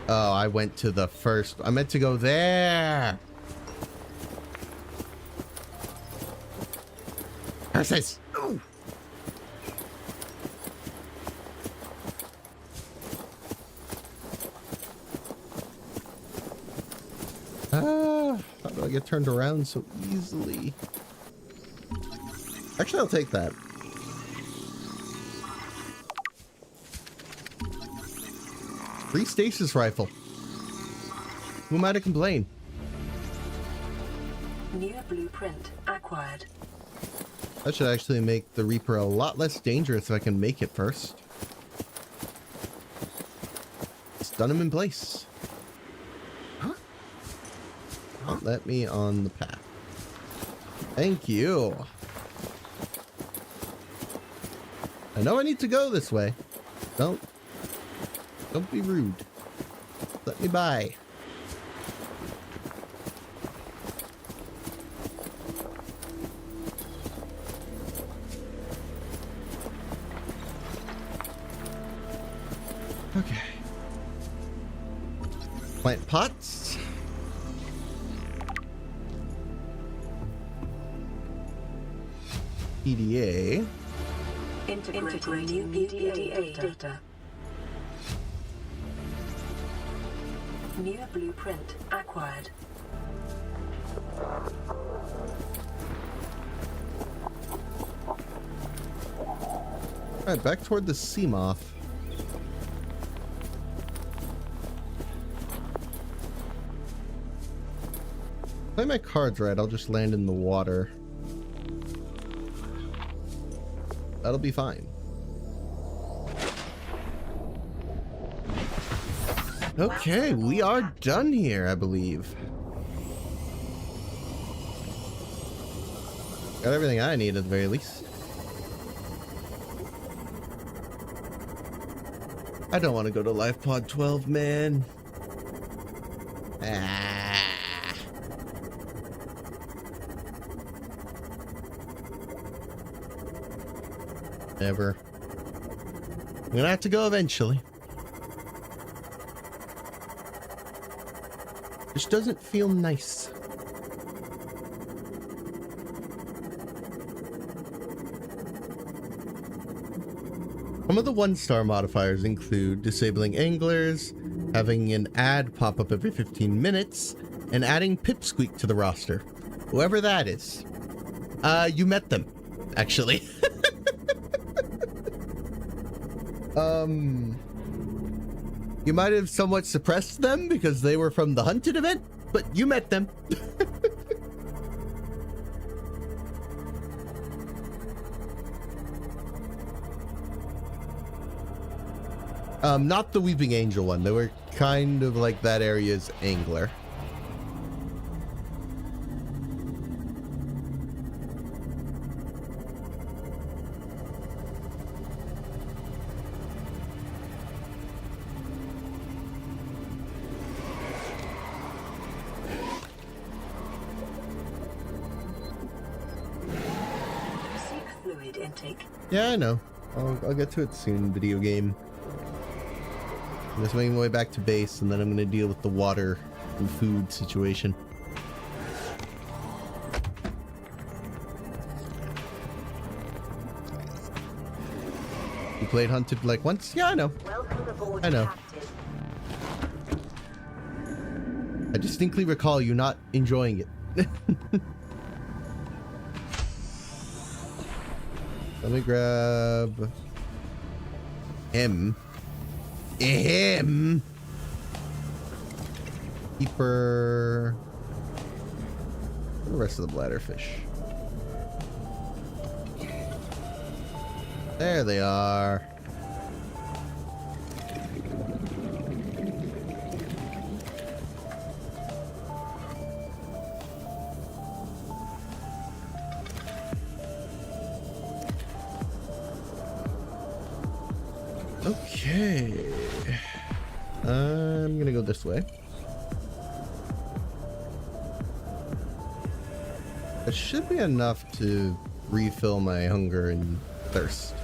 Oh, I went to the first. I meant to go there. Curses! Ooh. How do I get turned around so easily? Actually, I'll take that. Free stasis rifle. Who am I to complain? New blueprint acquired. That should actually make the Reaper a lot less dangerous if I can make it first. Stun him in place. Don't let me on the path. Thank you. I know I need to go this way. Don't be rude. Let me by. Okay. Plant pots. PDA. Integrating new PDA data. New blueprint acquired. Alright, back toward the sea moth. Play my cards right, I'll just land in the water. That'll be fine. Okay, we are done here, I believe. Got everything I need at the very least. I don't want to go to Life Pod 12, man. Never. I'm gonna have to go eventually. This doesn't feel nice. Some of the 1-star modifiers include disabling anglers, having an ad pop up every 15 minutes, and adding Pipsqueak to the roster. Whoever that is. You met them, actually. You might have somewhat suppressed them because they were from the Hunted event, but you met them. Not the Weeping Angel one. They were kind of like that area's angler. Yeah, I know. I'll get to it soon, video game. I'm just making my way back to base, and then I'm going to deal with the water and food situation. You played Hunted like once? Yeah, I know. I know. I distinctly recall you not enjoying it. Let me grab him. Keeper. The rest of the bladderfish. There they are. Okay. I'm gonna go this way. It should be enough to refill my hunger and thirst.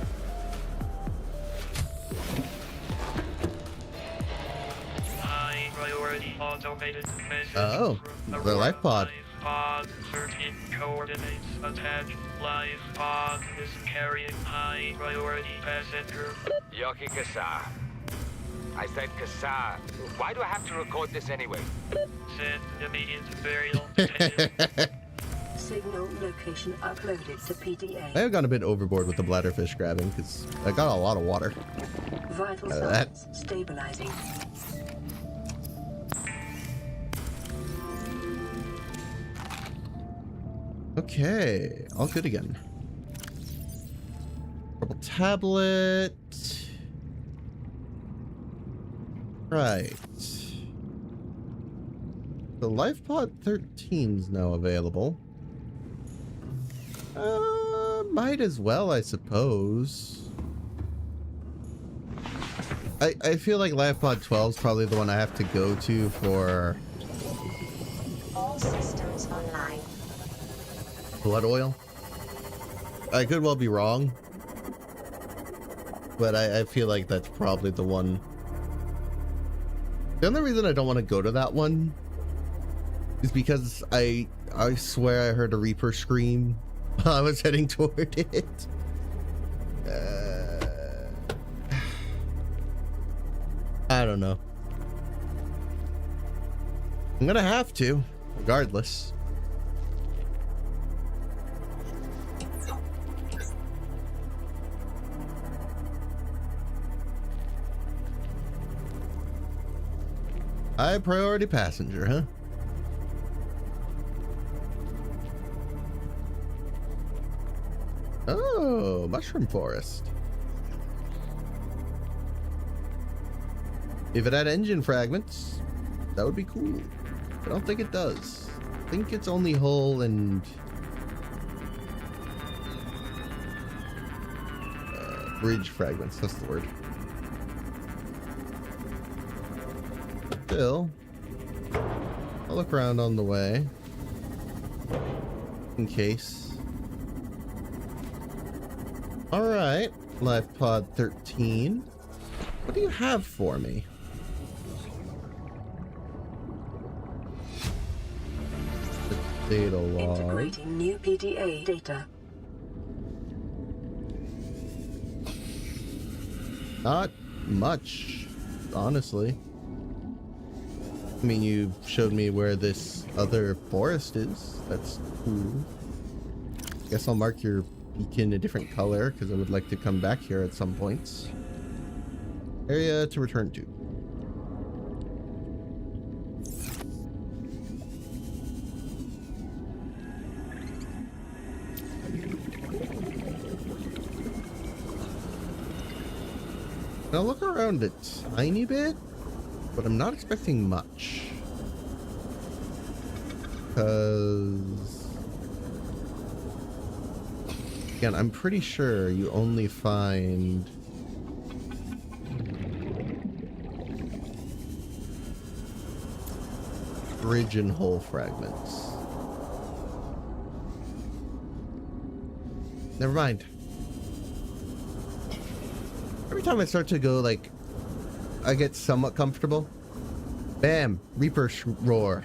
High priority automated message. Oh, the life pod. Pod 13 coordinates attached. Life pod is carrying high priority passenger. Yoki Kasa. I said Kasa. Why do I have to record this anyway? Send immediate burial details. Signal location uploaded to PDA. I have gone a bit overboard with the bladderfish grabbing because I got a lot of water. Vital signs stabilizing. Okay, all good again. Purple tablet. Right. The LifePod 13 is now available. Might as well, I suppose. I feel like LifePod 12 is probably the one I have to go to for All systems online. blood oil. I could well be wrong, but I feel like that's probably the one. The only reason I don't want to go to that one is because I swear I heard a Reaper scream while I was heading toward it. I don't know. I'm gonna have to, regardless. High priority passenger, huh? Oh, mushroom forest. If it had engine fragments, that would be cool. I don't think it does. I think it's only hull and bridge fragments. That's the word. Still, I'll look around on the way in case. All right, LifePod 13. What do you have for me? The data log. Integrating new PDA data. Not much, honestly. I mean, you showed me where this other forest is. That's cool. Guess I'll mark your beacon a different color because I would like to come back here at some points. Area to return to. I'll look around a tiny bit, but I'm not expecting much. Because again, I'm pretty sure you only find bridge and hull fragments. Never mind. Every time I start to go, like, I get somewhat comfortable. Bam! Reaper roar.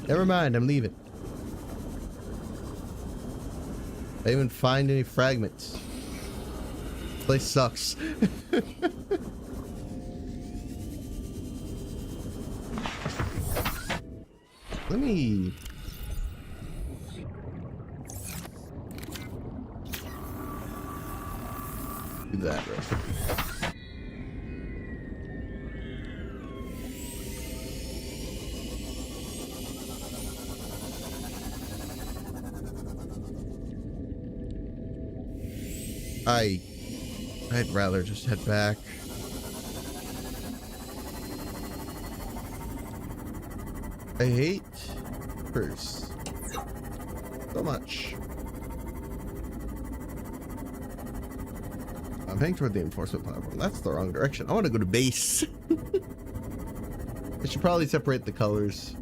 Never mind, I'm leaving. I didn't even find any fragments. This place sucks. Let me... do that real quick. I'd rather just head back. I hate Reapers so much. I'm heading toward the enforcement platform. That's the wrong direction. I want to go to base. I should probably separate the colors.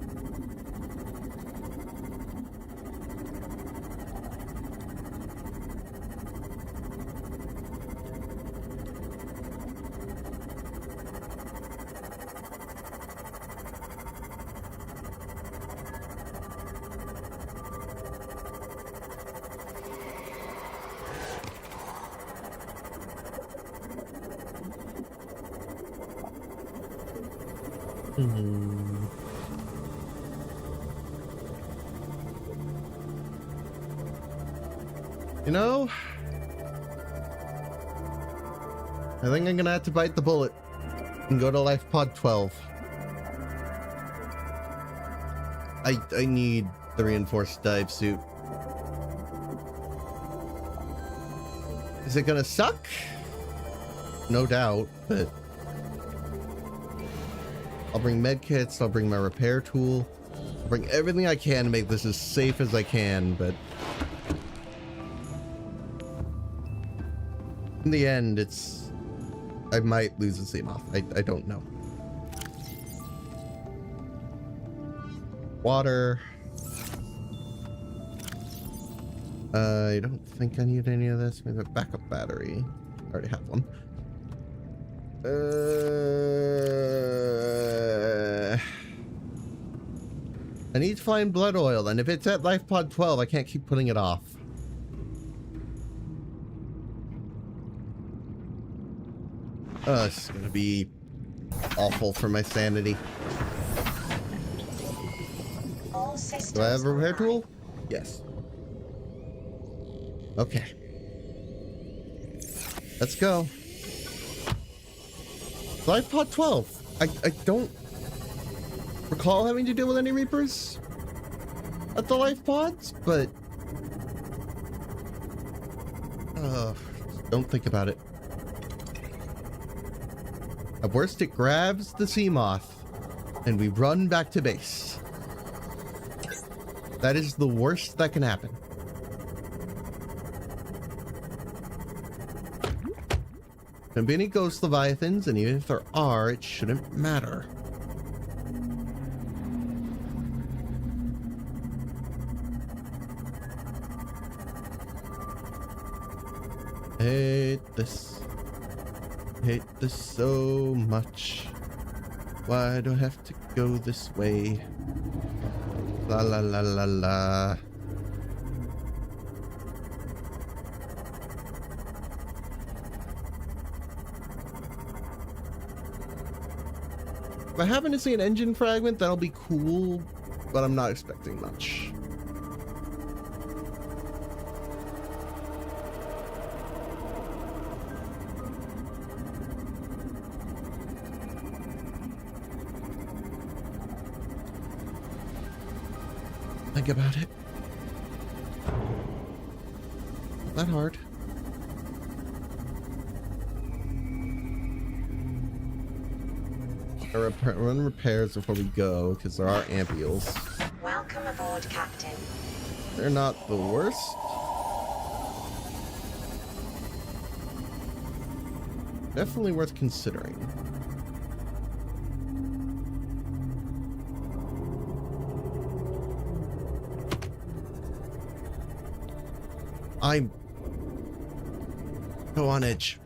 You know, I think I'm gonna have to bite the bullet and go to life pod 12. I need the reinforced dive suit. Is it gonna suck? No doubt, but I'll bring med kits, I'll bring my repair tool, I'll bring everything I can to make this as safe as I can, but in the end, I might lose the Seamoth. I don't know. Water. I don't think I need any of this. Maybe a backup battery. I already have one. I need to find blood oil, and if it's at life pod 12, I can't keep putting it off. Oh, this is gonna be awful for my sanity. Do I have a repair tool? Yes. Okay. Let's go. Life pod 12. I don't recall having to deal with any Reapers at the life pods, but don't think about it. At worst, it grabs the Seamoth, and we run back to base. That is the worst that can happen. There be any ghost leviathans, and even if there are, it shouldn't matter. Hate this. Hate this so much. Why do I have to go this way? La la la la la. If I happen to see an engine fragment, that'll be cool, but I'm not expecting much. Think about it. Not that hard. Run repairs before we go, because there are ampules. Welcome aboard, Captain. They're not the worst. Definitely worth considering. I'm so on edge.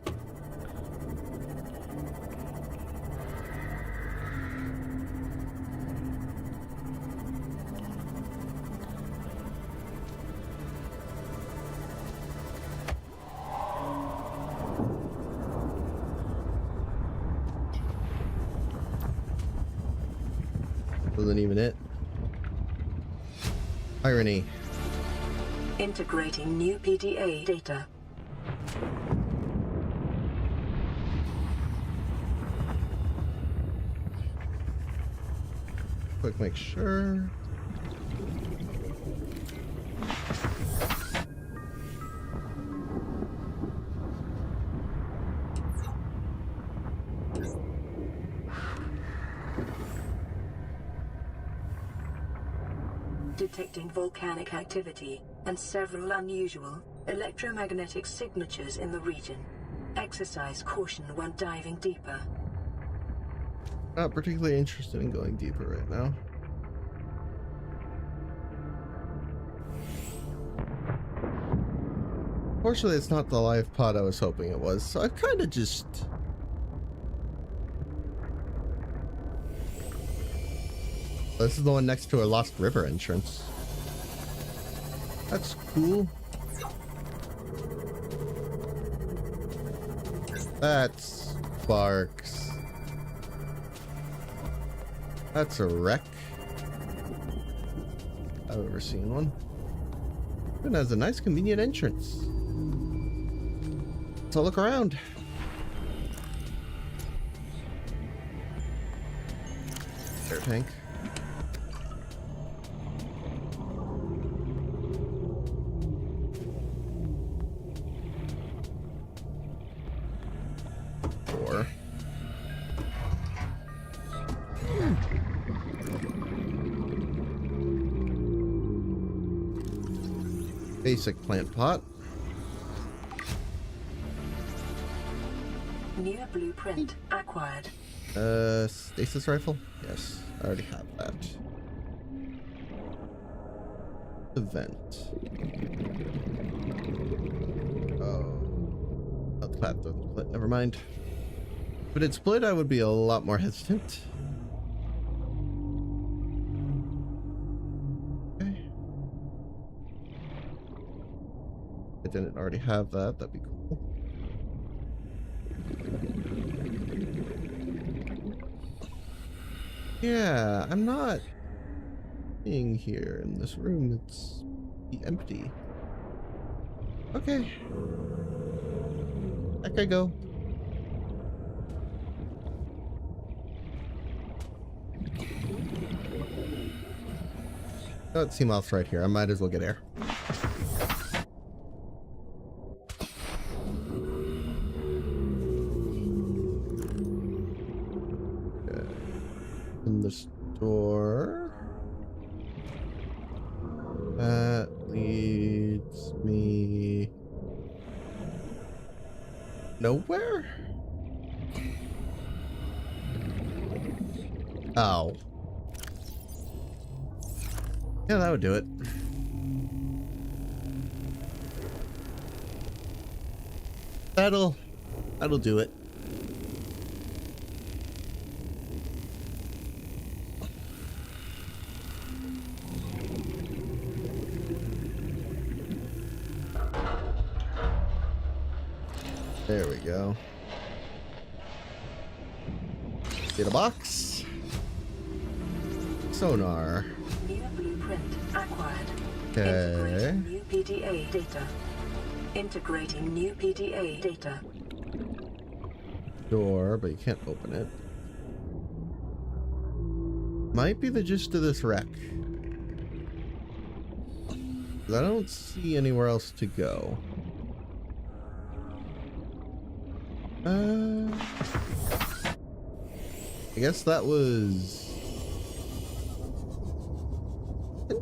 Wasn't even it. Irony. Integrating new PDA data. Quick, make sure. Detecting volcanic activity and several unusual electromagnetic signatures in the region. Exercise caution when diving deeper. Not particularly interested in going deeper right now. Fortunately, it's not the live pod I was hoping it was, so I've kind of just... This is the one next to a Lost River entrance. That's cool. That's Sparks. That's a wreck. I've ever seen one. It has a nice convenient entrance. Let's all look around. Air tank. Four. Basic plant pot. New blueprint acquired. Stasis rifle? Yes, I already have that. Event. Oh. Not the plat, though. Split, never mind. If it had split, I would be a lot more hesitant. Okay. If I didn't already have that, that'd be cool. Yeah, I'm not being here in this room. It's empty. Okay. Back I go. Oh, it's Seamoth's right here. I might as well get air. In the store. That leads me nowhere? Oh. Yeah, that would do it. That'll do it. There we go. Get a box. Sonar. New blueprint acquired. Okay. Integrating new PDA data. Integrating new PDA data. Door, but you can't open it. Might be the gist of this wreck. I don't see anywhere else to go. I guess that was it.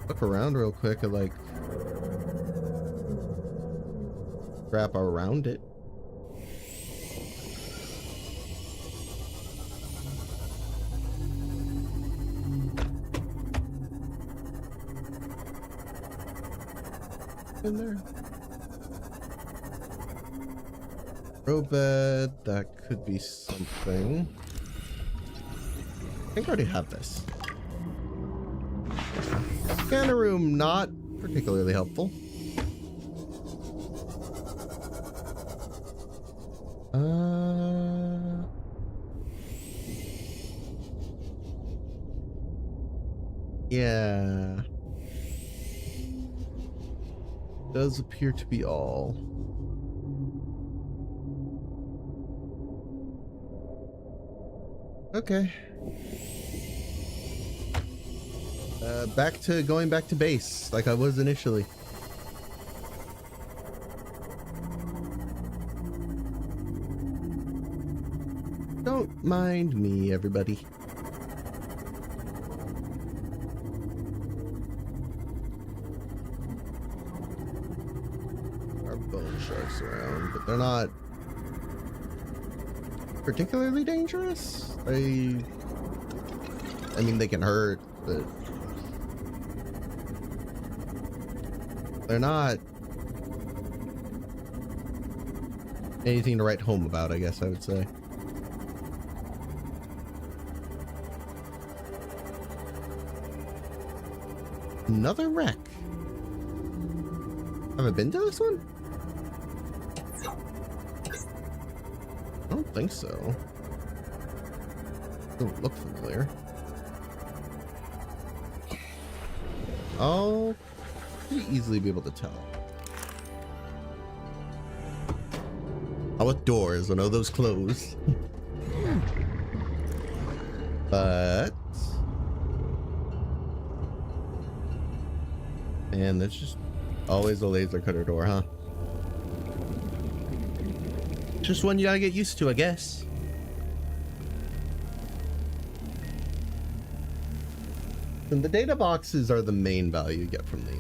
Look around real quick and like wrap around it. In there. Row bed, that could be something. I think I already have this. Scanner room, not particularly helpful. Yeah. Does appear to be all. Okay. Going back to base like I was initially. Don't mind me, everybody. they're not particularly dangerous. I mean, they can hurt, but they're not anything to write home about, I guess I would say. Another wreck. Have I been to this one? I don't think so. Doesn't look familiar. I'll pretty easily be able to tell. How with doors? I know those close. But and there's just always a laser cutter door, huh? Just one you gotta get used to, I guess. And the data boxes are the main value you get from these.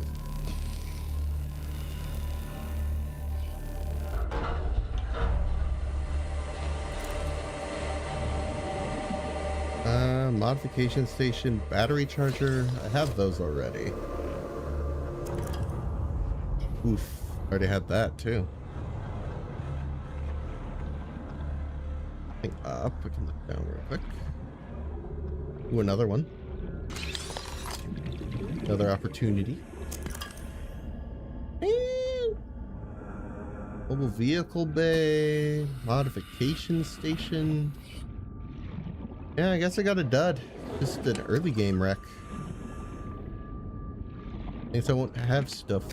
Modification station, battery charger. I have those already. Oof, already had that too. Up, we can look down real quick. Ooh, another one. Another opportunity. And mobile vehicle bay, modification station. Yeah, I guess I got a dud. Just an early game wreck. I guess I won't have stuff.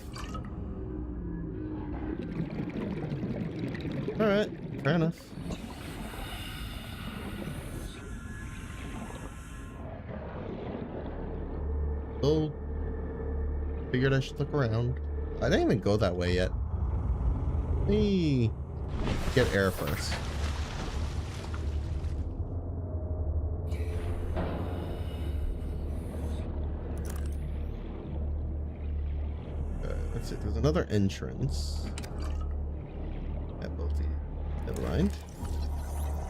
Alright, fair enough. Still figured I should look around. I didn't even go that way yet. Let me get air first. Let's see, there's another entrance. Never mind.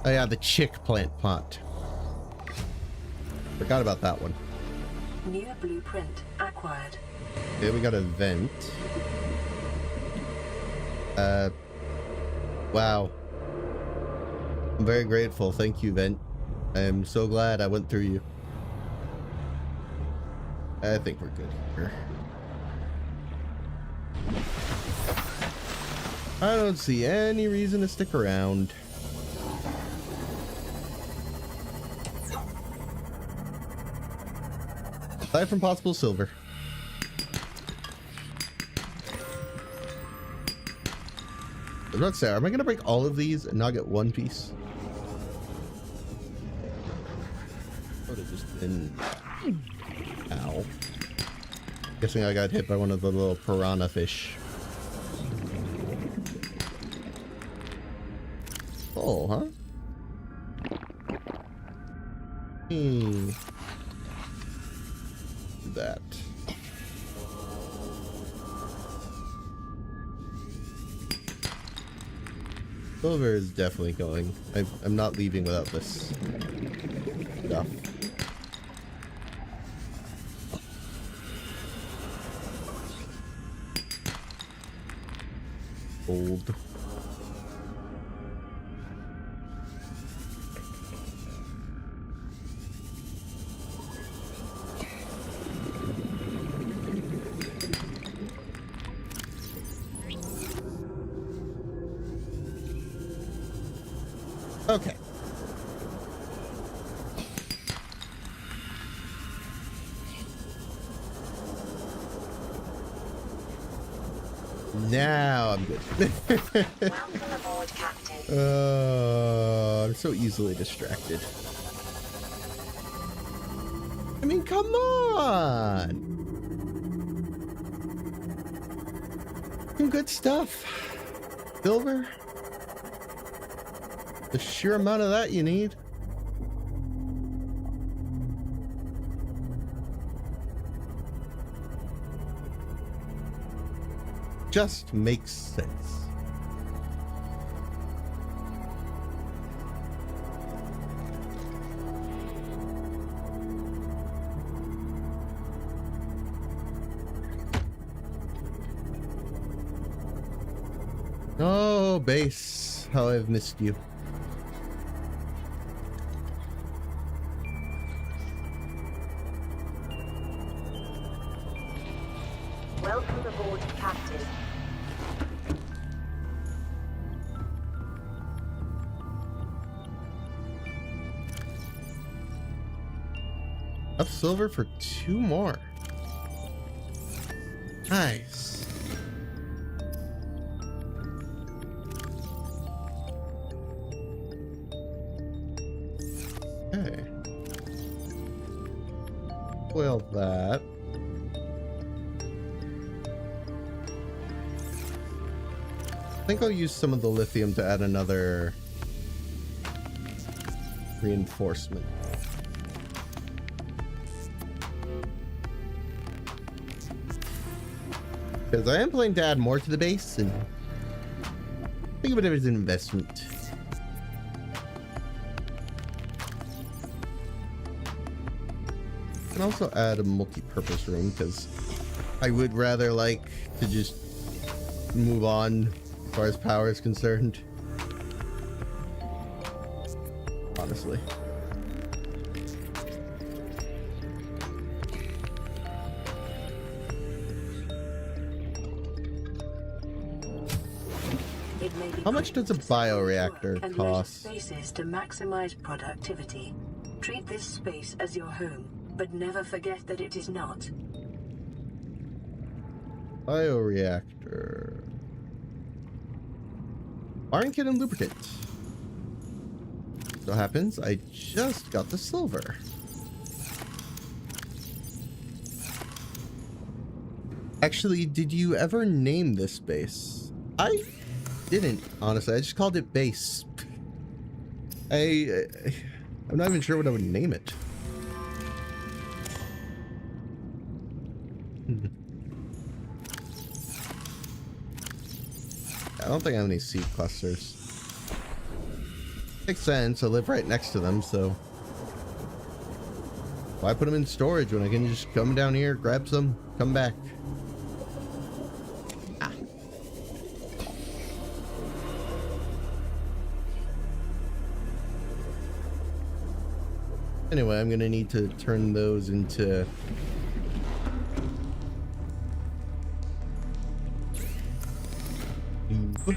Oh yeah, the chick plant pot. Forgot about that one. New blueprint acquired. Okay, we got a vent. Wow. I'm very grateful. Thank you, vent. I am so glad I went through you. I think we're good here. I don't see any reason to stick around. Aside from possible silver. I was about to say, am I gonna break all of these and not get one piece? Would have just been. Ow. Guessing I got hit by one of the little piranha fish. Oh, huh? That. Silver is definitely going. I'm not leaving without this stuff. Gold. Okay. Now I'm good. Welcome aboard, Captain. I'm so easily distracted. I mean, come on. Some good stuff. Silver. The sheer amount of that you need. Just makes sense. Oh, base. How I've missed you. Welcome aboard, Captain. Enough silver for 2 more. Nice. Okay. Well, that. I think I'll use some of the lithium to add another reinforcement. Because I am planning to add more to the base, and think of it as an investment. I can also add a multi-purpose room, because I would rather like to just move on as far as power is concerned. Honestly. How much does a bioreactor cost? Spaces to maximize productivity. Treat this space as your home, but never forget that it is not. Bioreactor. Iron kit and lubricant. So happens, I just got the silver. Actually, did you ever name this base? I didn't, honestly. I just called it base. I'm not even sure what I would name it. I don't think I have any seed clusters. Makes sense. I live right next to them, so why put them in storage when I can just come down here, grab some, come back? Ah. Anyway, I'm gonna need to turn those into lube.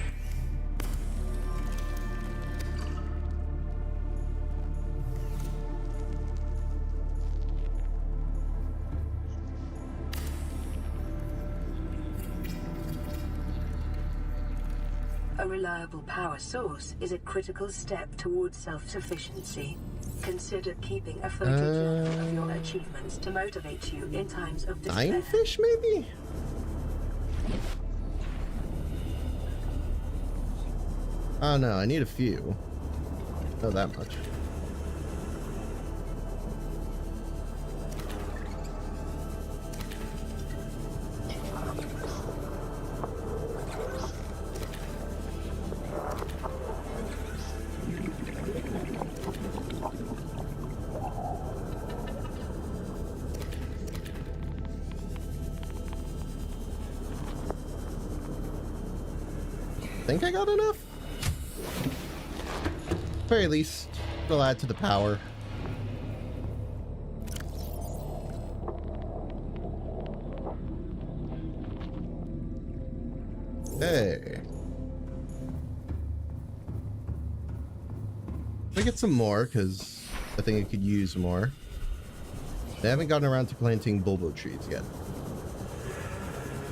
A reliable power source is a critical step towards self-sufficiency. Consider keeping a photo journal of your achievements to motivate you in times of despair. 9 fish, maybe? Oh no, I need a few. Not that much. Think I got enough? At the very least, it'll add to the power. Hey. Let me get some more, because I think I could use more. I haven't gotten around to planting bulbo trees yet.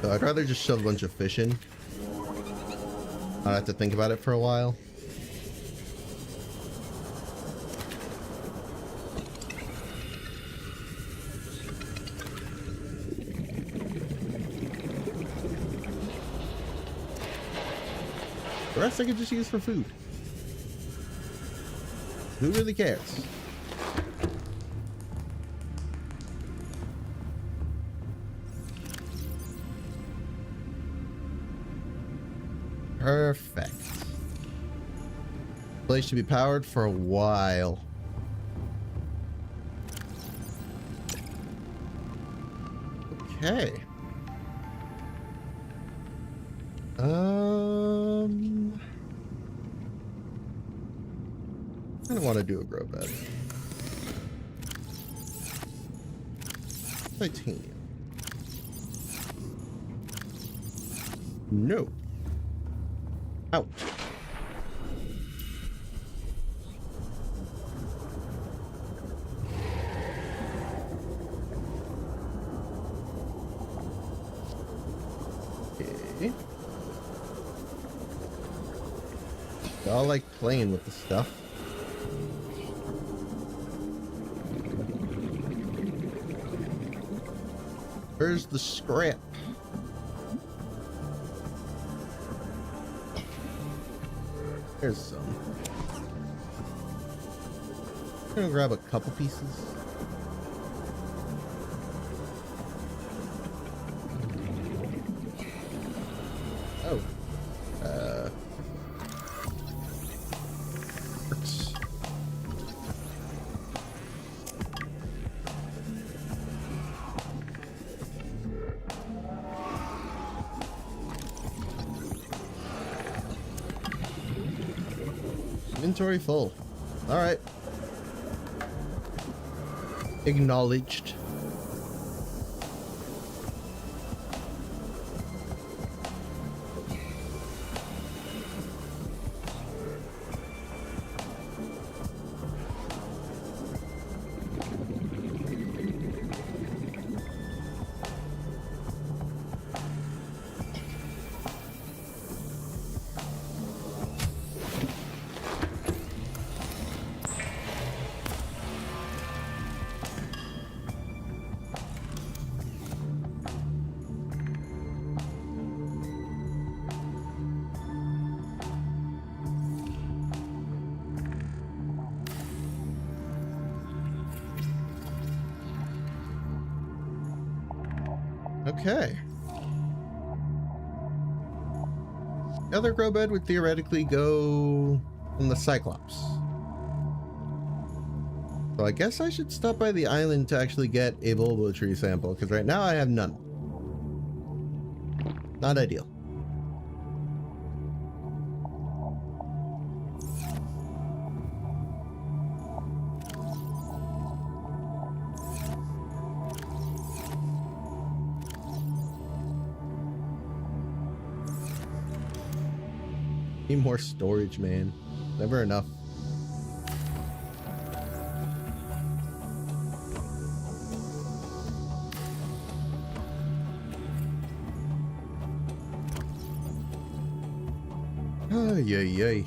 So I'd rather just shove a bunch of fish in. I'll have to think about it for a while. The rest I could just use for food. Who really cares? Perfect. Place should be powered for a while. Okay. I don't want to do a grow bed. Titanium. No. Out. Okay. Y'all like playing with the stuff. Where's the scrap? There's some. I'm gonna grab a couple pieces. Oh. Works. Inventory full. All right. Acknowledged. Okay. The other grow bed would theoretically go on the Cyclops. So I guess I should stop by the island to actually get a bulbo tree sample, because right now I have none. Not ideal. Need more storage, man. Never enough. Ay, ay, ay.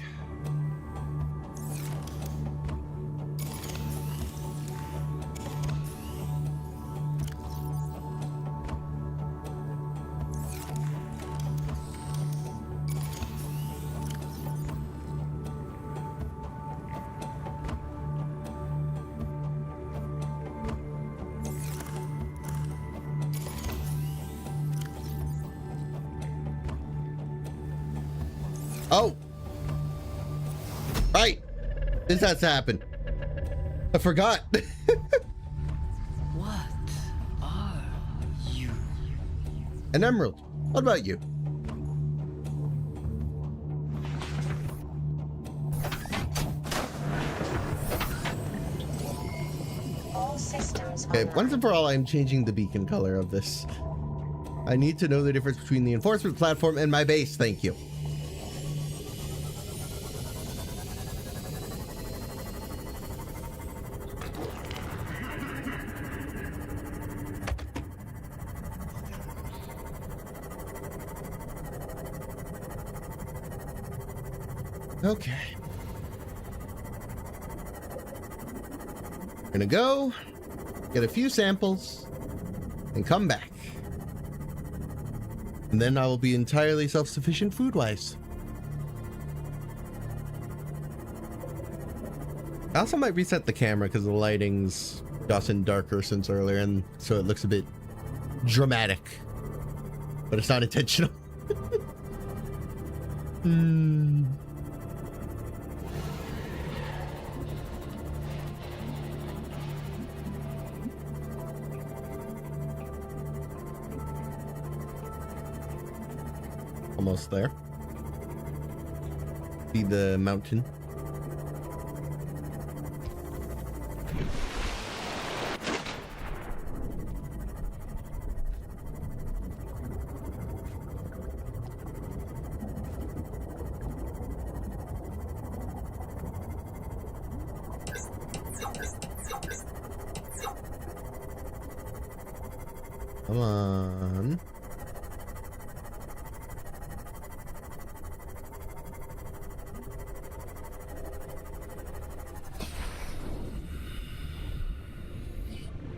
Oh! Right! This has to happen. I forgot. What are you? An emerald. What about you? All systems Okay, once and for all, I'm changing the beacon color of this. I need to know the difference between the enforcement platform and my base, thank you. Okay. Gonna go, get a few samples, and come back. And then I will be entirely self-sufficient food-wise. I also might reset the camera because the lighting's gotten darker since earlier, and so it looks a bit dramatic. But it's not intentional. Almost there. See the mountain. Come on.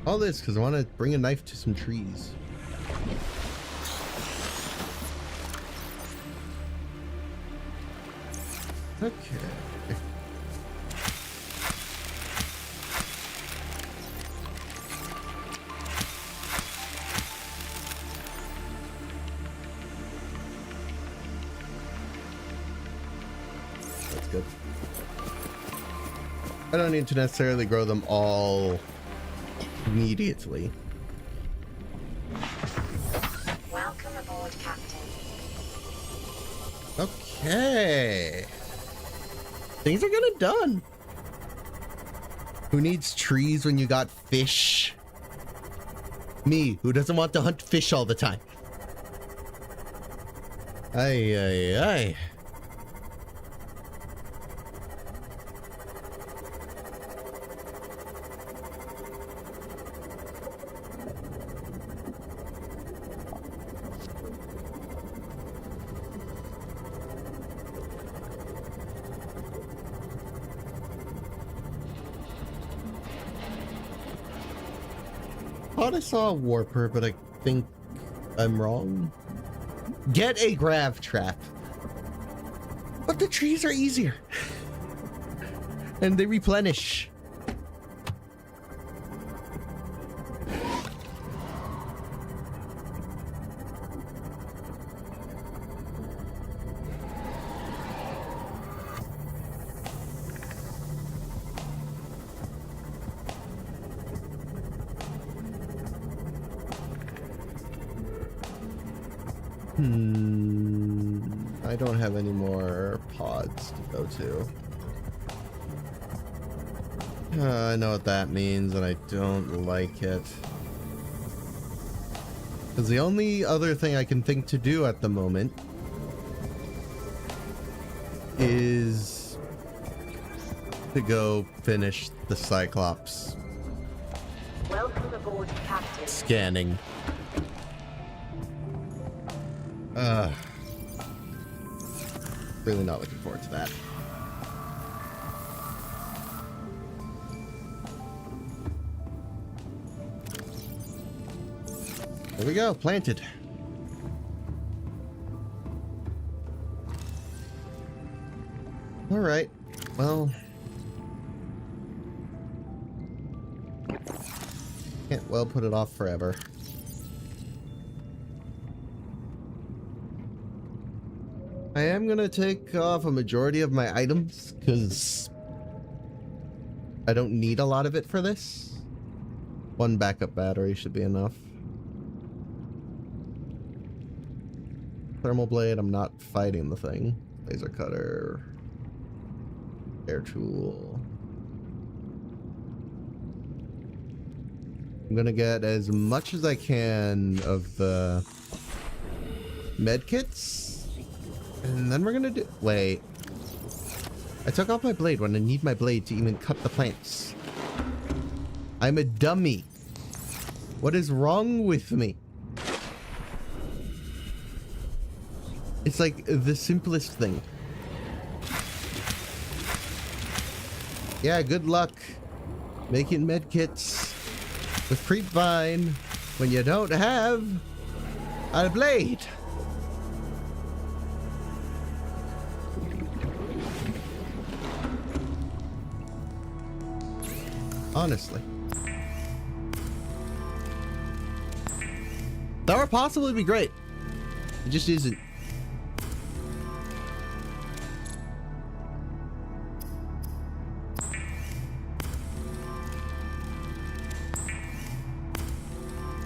All this because I want to bring a knife to some trees. Okay. That's good. I don't need to necessarily grow them all immediately. Welcome aboard, Captain. Okay. Things are getting done. Who needs trees when you got fish? Me, who doesn't want to hunt fish all the time. Ay, ay, ay. Thought I saw a warper, but I think I'm wrong. Get a grav trap. But the trees are easier. And they replenish. I don't have any more pods to go to. I know what that means, and I don't like it. Because the only other thing I can think to do at the moment is to go finish the Cyclops Welcome aboard, Captain. scanning. Really not looking forward to that. There we go, planted. All right, well, can't well put it off forever. I am gonna take off a majority of my items because I don't need a lot of it for this. One backup battery should be enough. Thermal blade, I'm not fighting the thing. Laser cutter. Air tool. I'm gonna get as much as I can of the med kits. And then we're gonna do... Wait. I took off my blade when I need my blade to even cut the plants. I'm a dummy. What is wrong with me? It's like the simplest thing. Yeah, good luck making medkits with Creepvine when you don't have a blade. Honestly. That would possibly be great. It just isn't.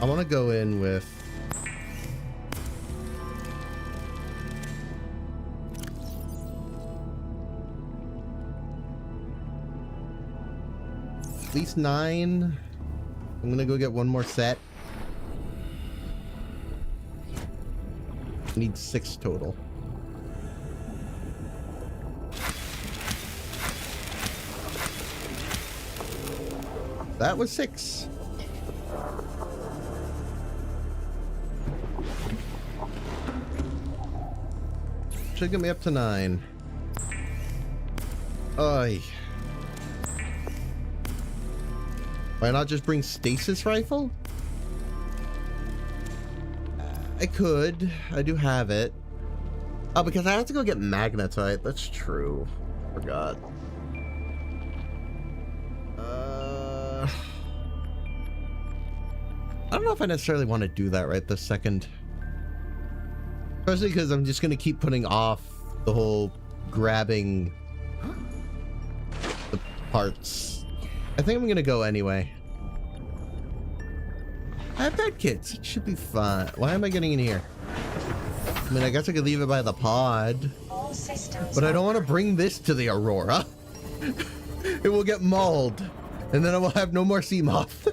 I want to go in with at least 9. I'm gonna go get one more set. Need 6 total. That was 6. Should get me up to 9. Oy. Why not just bring stasis rifle? I could. I do have it. Oh, because I have to go get magnetite. That's true. Forgot. I don't know if I necessarily want to do that right this second. Especially because I'm just going to keep putting off the whole grabbing the parts. I think I'm going to go anyway. I have med kits. It should be fine. Why am I getting in here? I mean, I guess I could leave it by the pod. But I don't want to bring this to the Aurora. It will get mauled. And then I will have no more sea moth.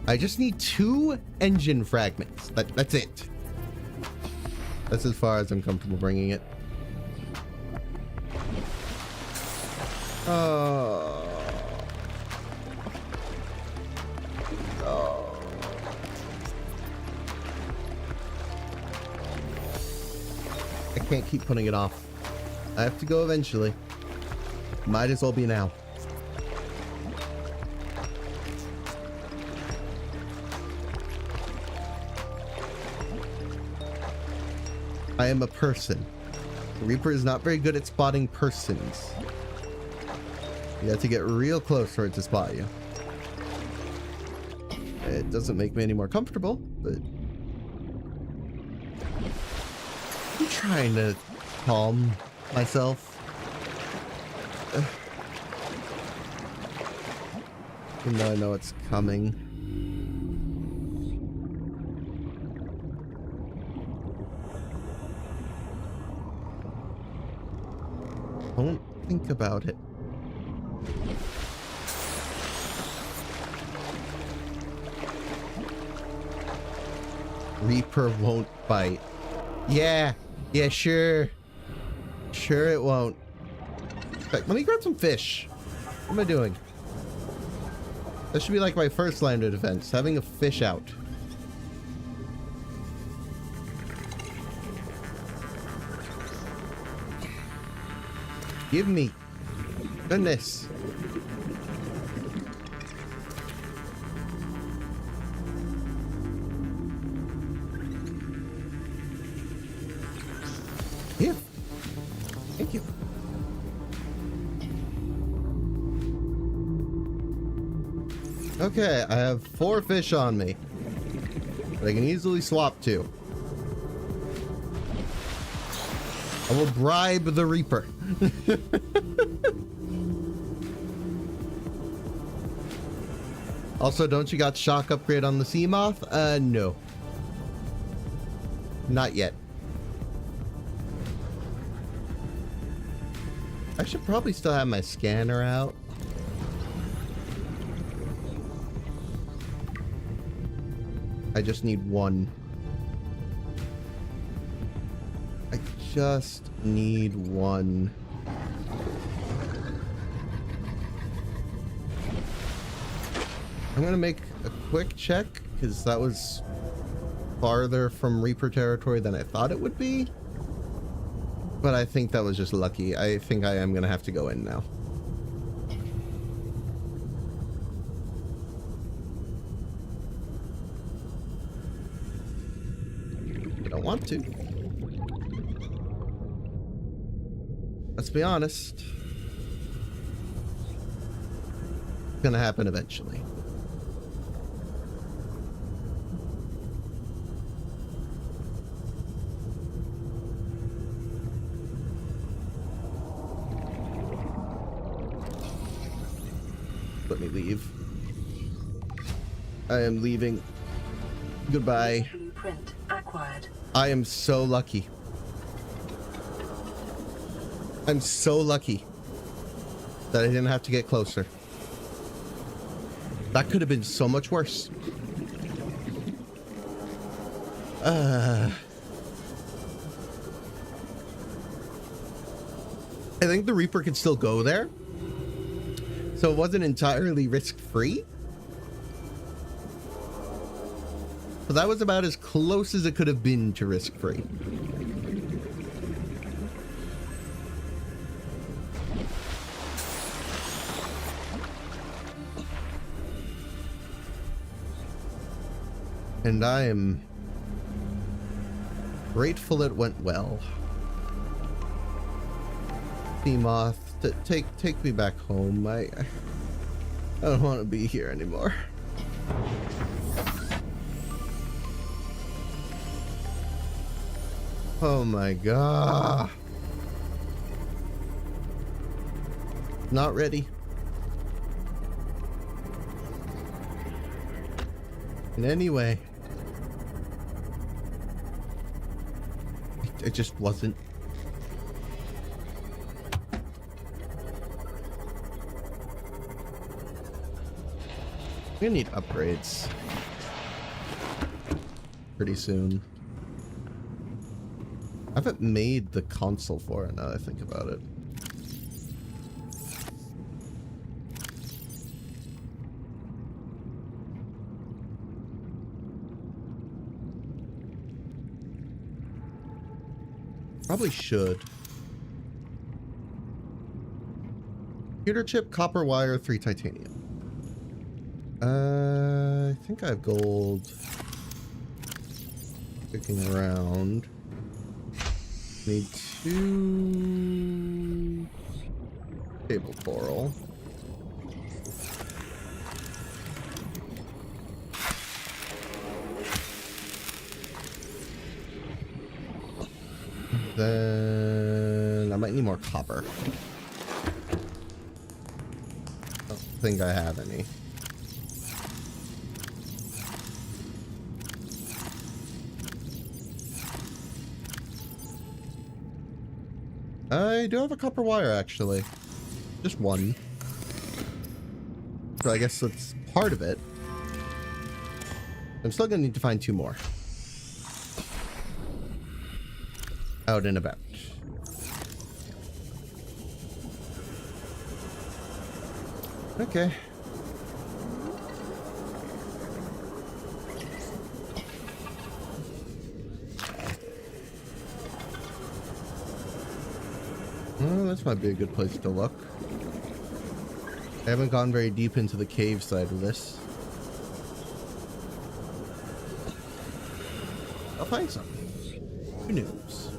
I just need 2 engine fragments. That's it. That's as far as I'm comfortable bringing it. Oh. Oh. I can't keep putting it off. I have to go eventually. Might as well be now. I am a person. The Reaper is not very good at spotting persons. You have to get real close for it to spot you. It doesn't make me any more comfortable, but I'm trying to calm myself. Even though I know it's coming. Don't think about it. Reaper won't bite. Yeah, sure. Sure it won't. Let me grab some fish. What am I doing? That should be like my first line of defense, having a fish out. Give me. Goodness. Here. Thank you. Okay, I have 4 fish on me. But I can easily swap 2. I will bribe the Reaper. Also, don't you got shock upgrade on the sea moth? No. Not yet. I should probably still have my scanner out. I just need 1. I just need 1. I'm gonna make a quick check because that was farther from Reaper territory than I thought it would be. But I think that was just lucky. I think I am gonna have to go in now. I don't want to. Let's be honest. It's gonna happen eventually. Let me leave. I am leaving. Goodbye. Blueprint acquired. I am so lucky. I'm so lucky that I didn't have to get closer. That could have been so much worse. I think the Reaper could still go there. So it wasn't entirely risk-free. But that was about as close as it could have been to risk-free. And I am grateful it went well. Seamoth, take me back home. I don't want to be here anymore. Oh my god. Not ready. In any way. It just wasn't. We need upgrades pretty soon. I haven't made the console for it now that I think about it. Probably should. Computer chip, copper wire, 3 titanium. I think I have gold kicking around. Need 2 table coral. Then I might need more copper. I don't think I have any. I do have a copper wire, actually. Just 1. So I guess that's part of it. I'm still gonna need to find 2 more. Out and about. Okay. Well, this might be a good place to look. I haven't gone very deep into the cave side of this. I'll find some. Who knows?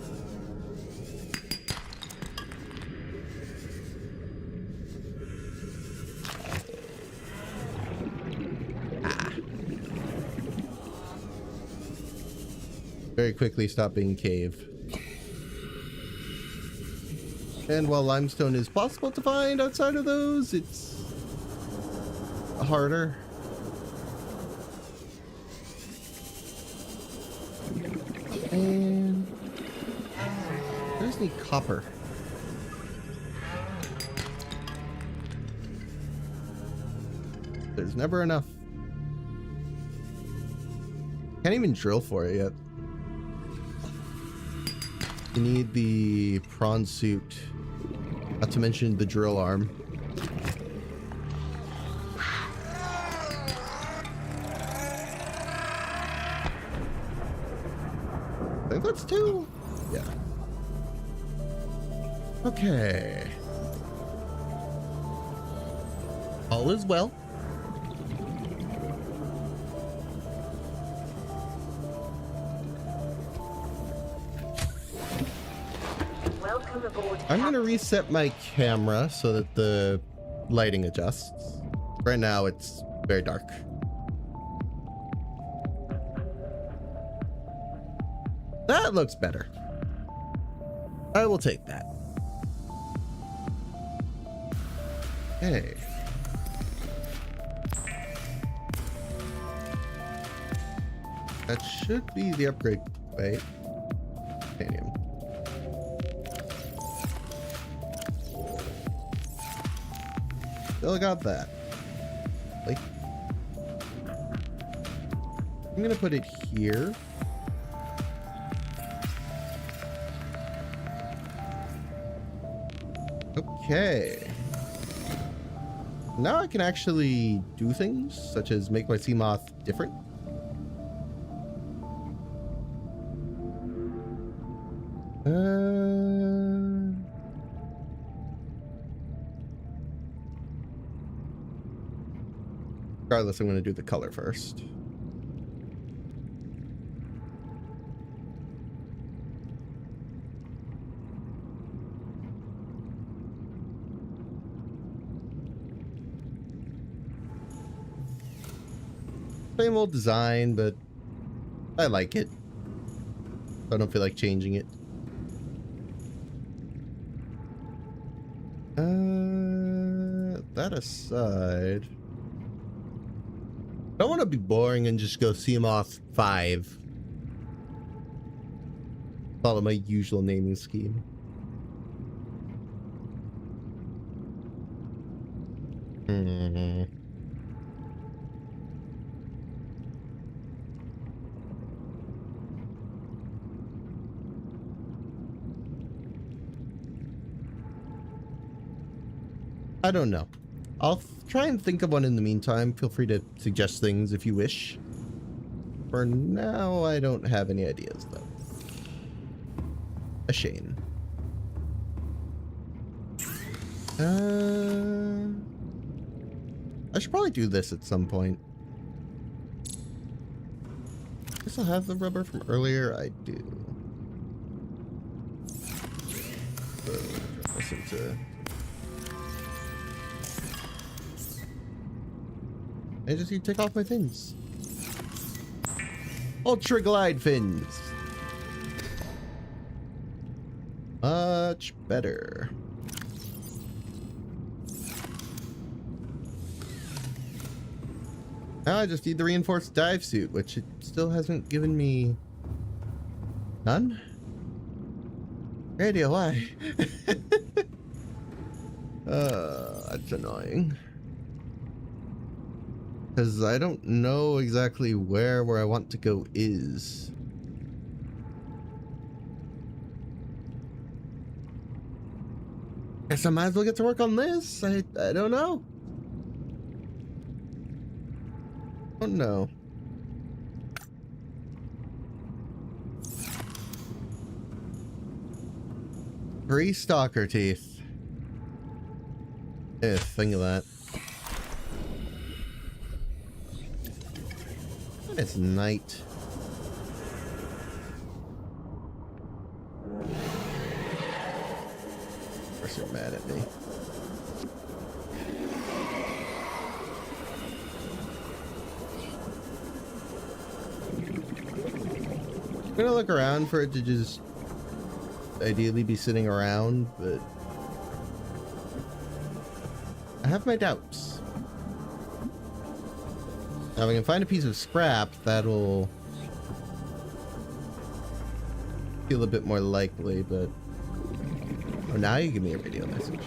Very quickly stop being cave. And while limestone is possible to find outside of those, it's harder. And I just need copper. There's never enough. Can't even drill for it yet. You need the prawn suit, not to mention the drill arm. I think that's 2. Yeah. Okay. All is well. I'm going to reset my camera so that the lighting adjusts. Right now it's very dark. That looks better. I will take that. Okay. That should be the upgrade. Wait. Titanium. Still got that. Like, I'm gonna put it here. Okay. Now I can actually do things such as make my Seamoth different. Regardless, I'm going to do the color first. Same old design, but I like it. I don't feel like changing it. That aside, I don't want to be boring and just go Seamoth 5. Follow my usual naming scheme. I don't know. I'll try and think of one in the meantime. Feel free to suggest things if you wish. For now, I don't have any ideas, though. A shame. I should probably do this at some point. I still have the rubber from earlier. I do. Drop this into... I just need to take off my fins. Ultra glide fins. Much better. Now I just need the reinforced dive suit, which it still hasn't given me. None? Radio, why? That's annoying. Because I don't know exactly where I want to go is. Guess I might as well get to work on this. I don't know. Oh no. Three stalker teeth. Yeah, think of that. It's night. Of course you're mad at me. I'm gonna look around for it to just ideally be sitting around, but I have my doubts. Now, if I can find a piece of scrap, that'll feel a bit more likely, but... Oh, now you give me a radio message.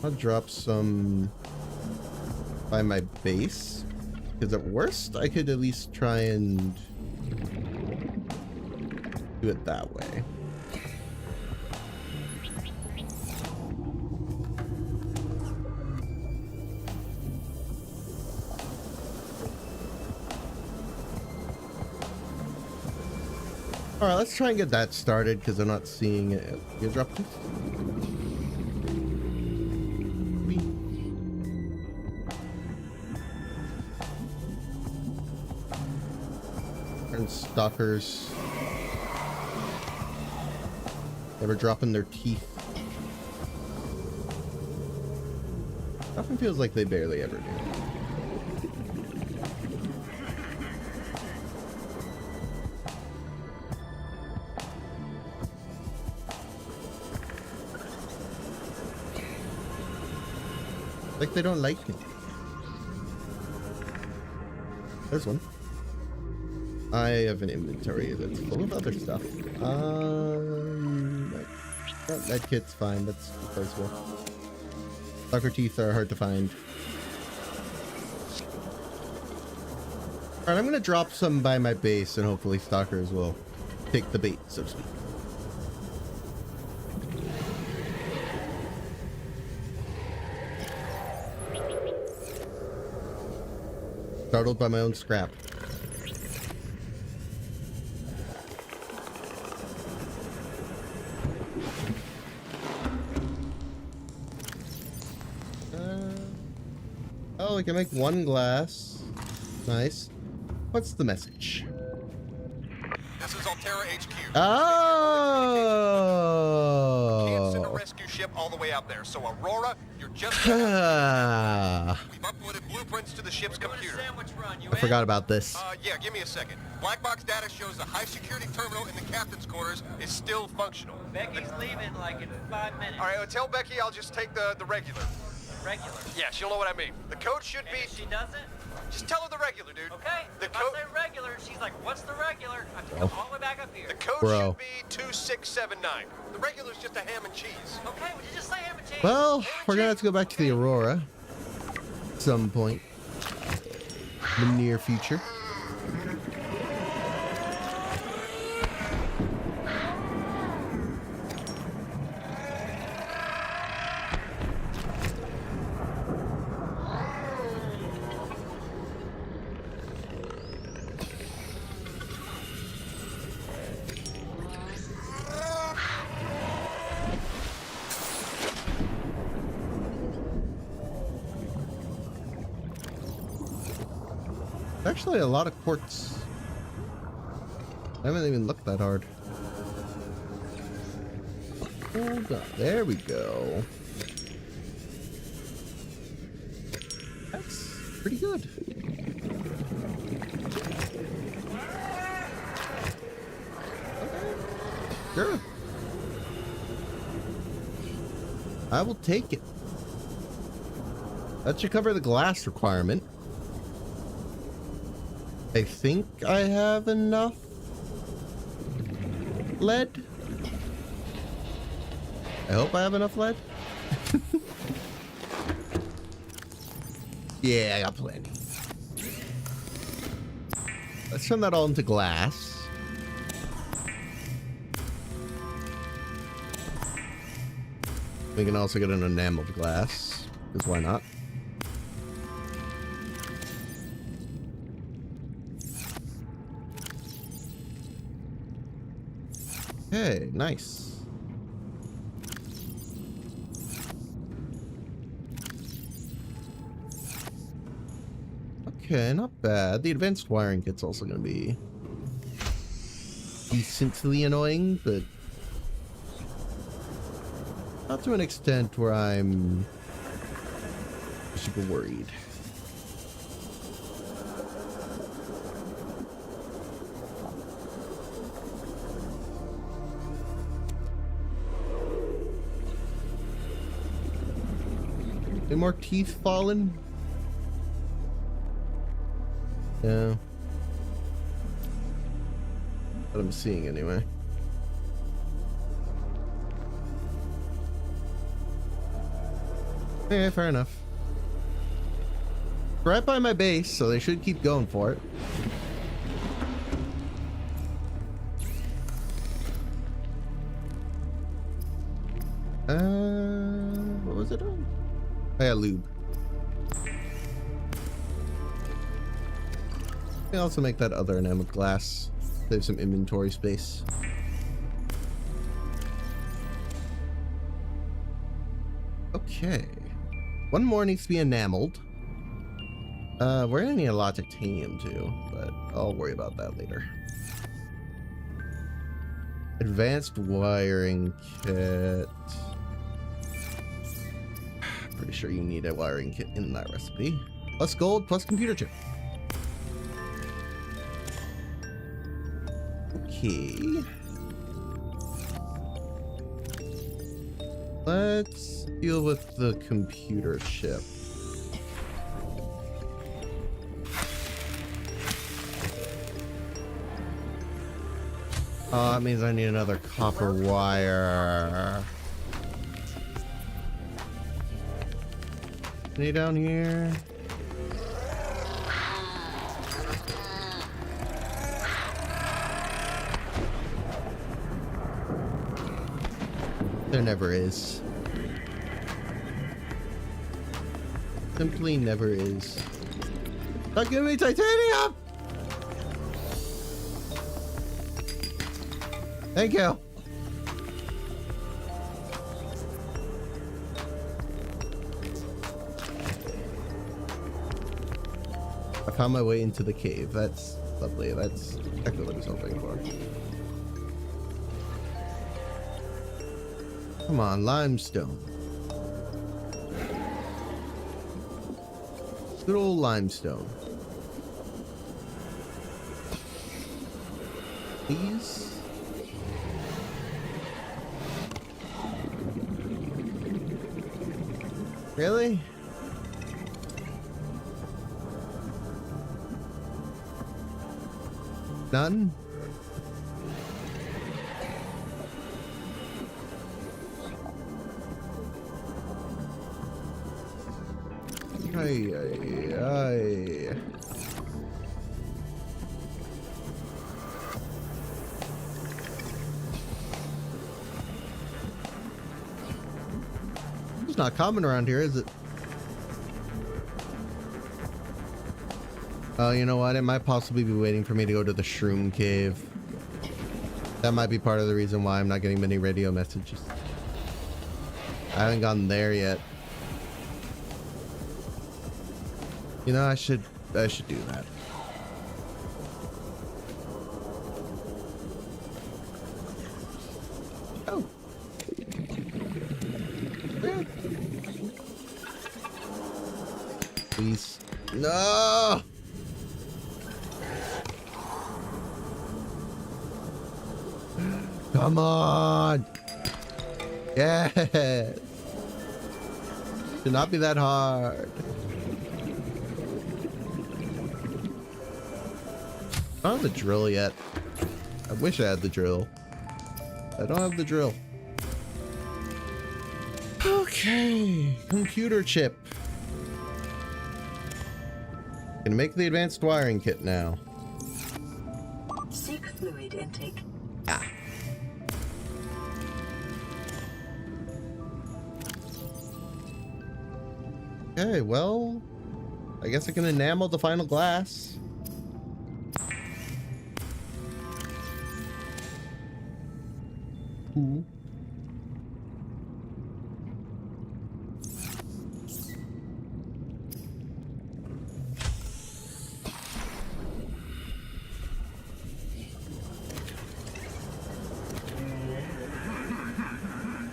I'll drop some by my base, because at worst, I could at least try and do it that way. Alright, let's try and get that started because I'm not seeing it. You dropped it? And stalkers. Ever dropping their teeth. Often feels like they barely ever do. Like they don't like me. There's one. I have an inventory that's full of other stuff. That kit's fine. That's replaceable. Stalker teeth are hard to find. Alright, I'm gonna drop some by my base and hopefully stalkers will take the bait, so to speak. Startled by my own scrap. Oh, we can make one glass. Nice. What's the message? This is Altera HQ. Oh! Can't send a rescue ship all the way out there, so Aurora, you're just... We've uploaded blueprints to the ship's computer. I forgot about this. Yeah, give me a second. Black box data shows the high security terminal in the captain's quarters is still functional. Becky's leaving like in 5 minutes. All right, tell Becky I'll just take the regular. Regular? Yeah, she'll know what I mean. The code should be... If she doesn't? Just tell her the regular, dude. Okay. The if I say regular, she's like, what's the regular? I have to Oh. come all the way back up here. The code should be 2679. The regular's just a ham and cheese. Okay, would you just say ham and cheese? Well, we're gonna have to go back to the Aurora at some point in the near future. Actually, a lot of quartz. I haven't even looked that hard. Hold on. There we go. That's pretty good. Sure. I will take it. That should cover the glass requirement. I think I have enough lead. I hope I have enough lead. Yeah, I got plenty. Let's turn that all into glass. We can also get an enameled glass, because why not? Okay, nice. Okay, not bad. The advanced wiring kit's also going to be decently annoying, but not to an extent where I'm super worried. Any more teeth falling? Yeah. What I'm seeing anyway. Yeah, fair enough. Right by my base, so they should keep going for it. What was it on? I got lube. I can also make that other enameled glass. Save some inventory space. Okay. One more needs to be enameled. We're gonna need a lot of titanium too, but I'll worry about that later. Advanced wiring kit. Pretty sure you need a wiring kit in that recipe. Plus gold, plus computer chip. Okay. Let's deal with the computer chip Oh, that means I need another copper wire. Any down here? There never is. Simply never is. Don't give me titanium! Thank you. I found my way into the cave. That's lovely. That's exactly what I was hoping for. Come on, limestone. Good old limestone. Please. Really? None? Ay, ay, ay. It's not common around here, is it? Oh, you know what? It might possibly be waiting for me to go to the shroom cave. That might be part of the reason why I'm not getting many radio messages. I haven't gotten there yet. You know, I should do that. Oh. Yeah. Please. No! Come on! Yes! Should not be that hard. I don't have the drill yet. I wish I had the drill. I don't have the drill. Okay, computer chip. Can make the advanced wiring kit now. Seek fluid intake. Ah. Okay, well, I guess I can enamel the final glass. Ooh.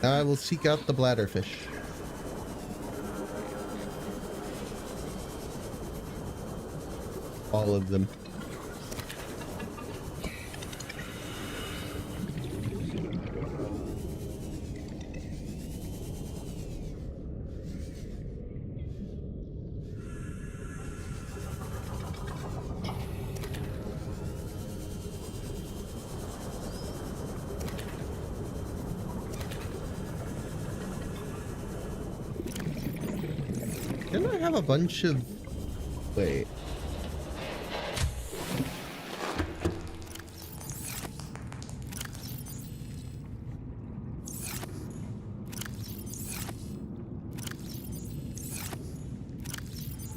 Now I will seek out the bladderfish. All of them. Didn't I have a bunch of... Wait.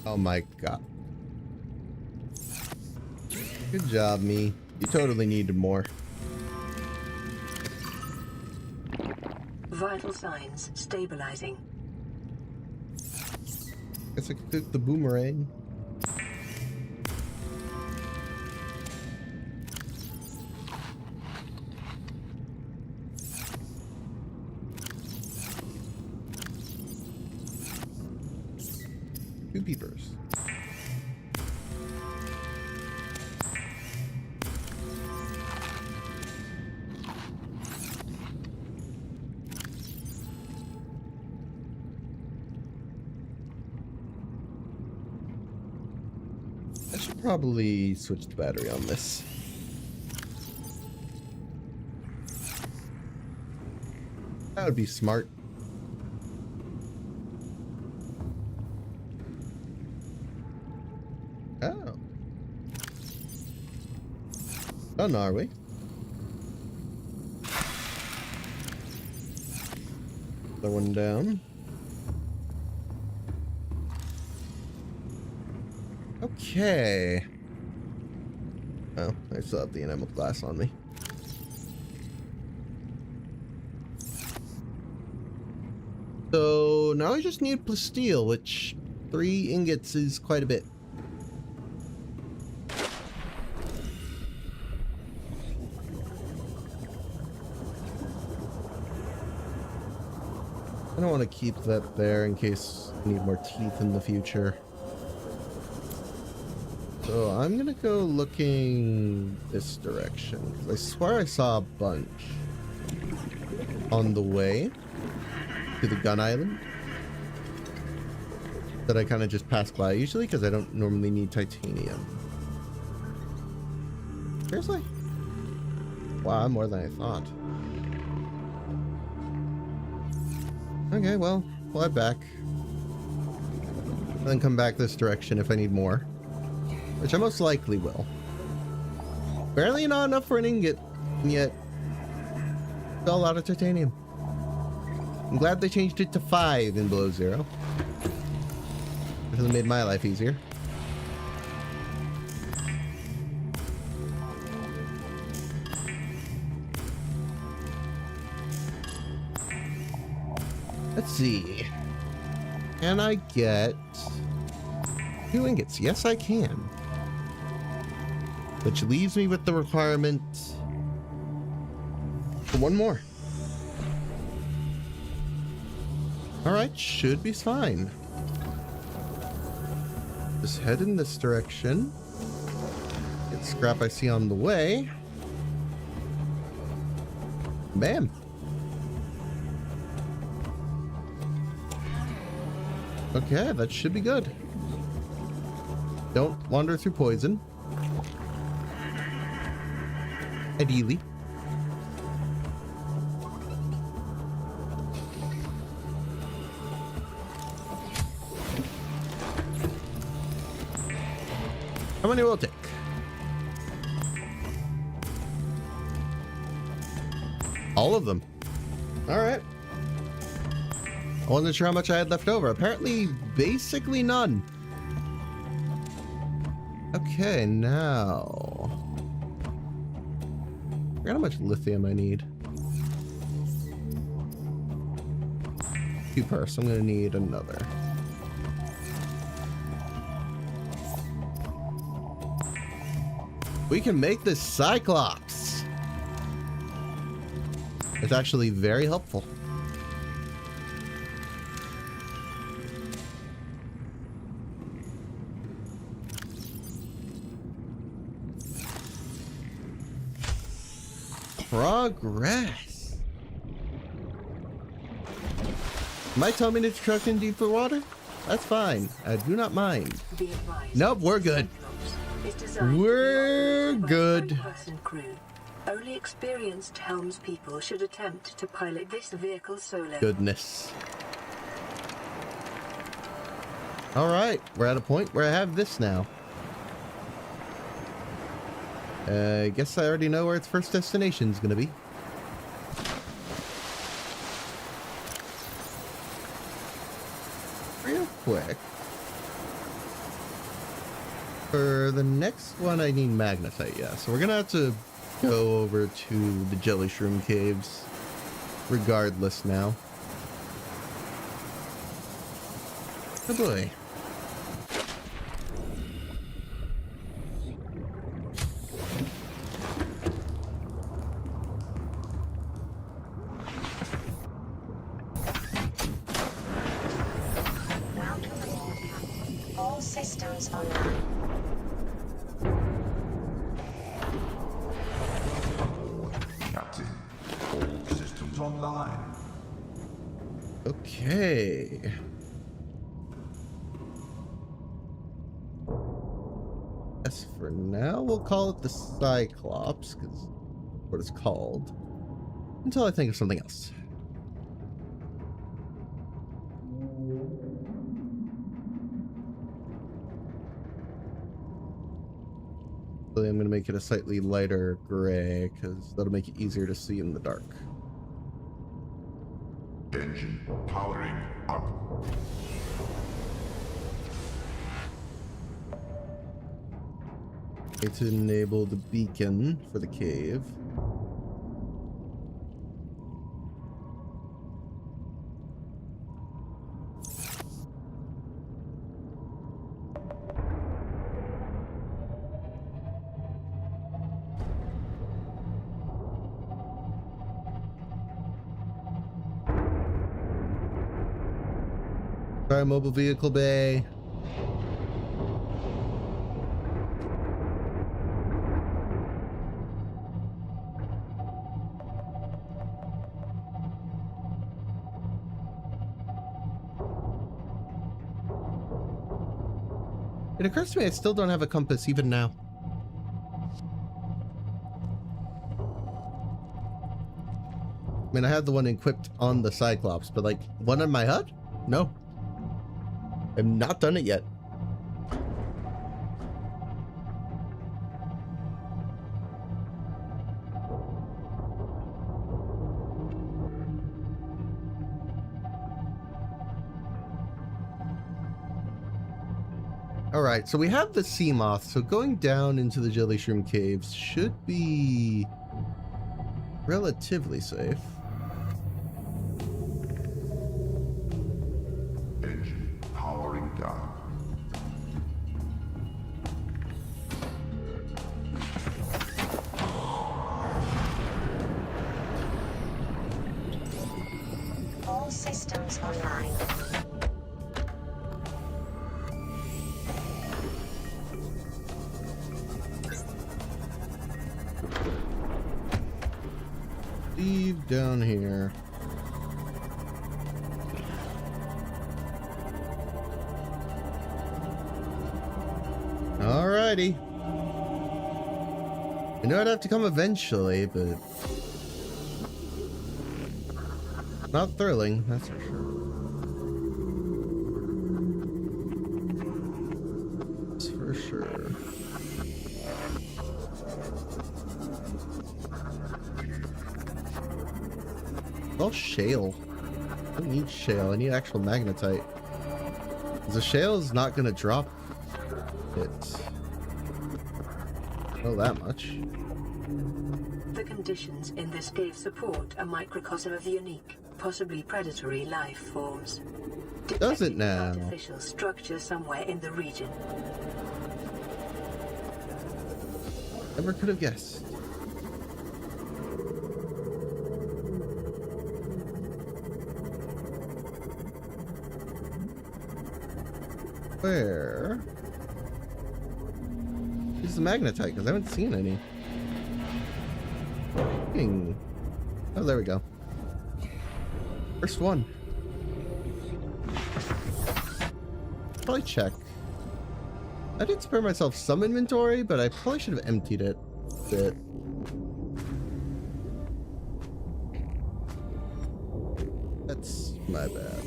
Oh my god. Good job, me. You totally needed more. Vital signs stabilizing. Guess I could cook the boomerang. Two peepers. I should probably switch the battery on this. That would be smart. Oh. Done, are we? Another one down. Okay. Oh, I still have the enameled glass on me. So now I just need plasteel, which 3 ingots is quite a bit. I don't want to keep that there in case I need more teeth in the future. So I'm gonna go looking this direction, because I swear I saw a bunch on the way to the gun island that I kind of just pass by usually because I don't normally need titanium. Seriously? Wow, more than I thought. Okay, well, fly back. And then come back this direction if I need more. Which I most likely will. Barely not enough for an ingot, and yet still a lot of titanium. I'm glad they changed it to 5 in below 0. Because it made my life easier. Let's see. Can I get 2 ingots? Yes, I can. Which leaves me with the requirement for 1 more. Alright, should be fine. Just head in this direction. Get scrap I see on the way. Bam. Okay, that should be good. Don't wander through poison. Ideally. How many will it take? All of them. Alright. I wasn't sure how much I had left over. Apparently, basically none. Okay, now... I forgot how much lithium I need. 2 per, so I'm gonna need another. We can make this Cyclops! It's actually very helpful. Progress. Might tell me to truck in deeper water? That's fine. I do not mind. Nope, we're good. We're good. Only experienced helmspeople should attempt to pilot this vehicle solo. Goodness. Alright, we're at a point where I have this now. I guess I already know where its first destination is going to be. Real quick. For the next one, I need magnetite, yeah. So we're going to have to go over to the jelly shroom caves regardless now. Oh boy. All systems online. Captain, all systems online. Okay. As for now, we'll call it the Cyclops, because what it's called, until I think of something else. I'm going to make it a slightly lighter gray because that'll make it easier to see in the dark. Engine powering up. Okay, to enable the beacon for the cave. Sorry, mobile vehicle bay. It occurs to me I still don't have a compass even now. I mean, I had the one equipped on the Cyclops, but like one on my HUD? No. I've not done it yet. Alright, so we have the sea moth, so going down into the jelly shroom caves should be relatively safe. Engine powering down. All systems online. Leave down here. Alrighty. I know I'd have to come eventually, but not thrilling, that's for sure. That's for sure. Well, shale. I don't need shale. I need actual magnetite. The shale is not going to drop it. Not that much. The conditions in this cave support a microcosm of unique, possibly predatory life forms. Does it now? Artificial structure somewhere in the region. Never could have guessed. Where is the magnetite? Because I haven't seen any. Oh, there we go. First one. Probably check. I did spare myself some inventory, but I probably should have emptied it a bit. That's my bad.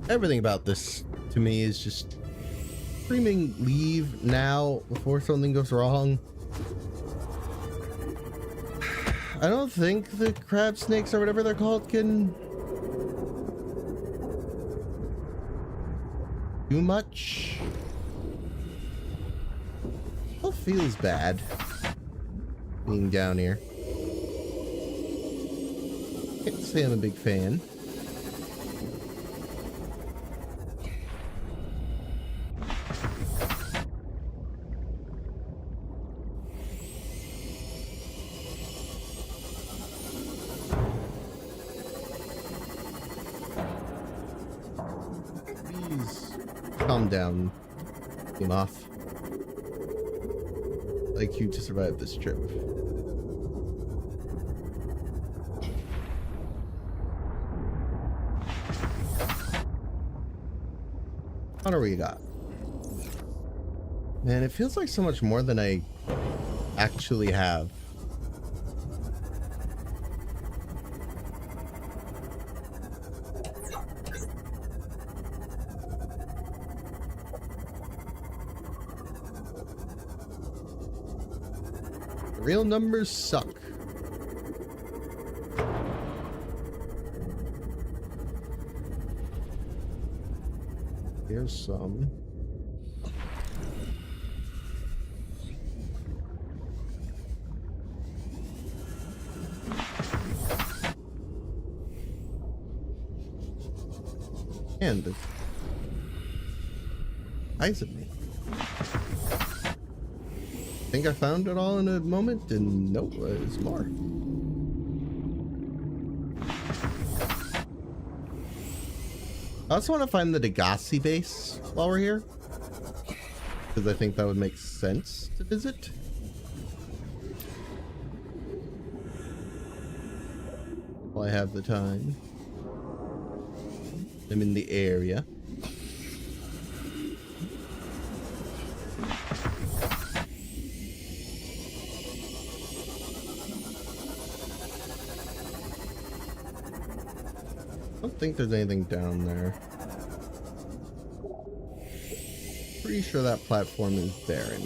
Everything about this to me is just screaming leave now before something goes wrong. I don't think the crab snakes or whatever they're called can do much. It feels bad being down here. Can't say I'm a big fan. Calm down, team off. Like you to survive this trip. What do we got? Man, it feels like so much more than I actually have. Real numbers suck. Here's some. And the eyes of me. I think I found it all in a moment, and nope, there's more. I also want to find the Degassi base while we're here, because I think that would make sense to visit. While I have the time. I'm in the area. I don't think there's anything down there. Pretty sure that platform is barren.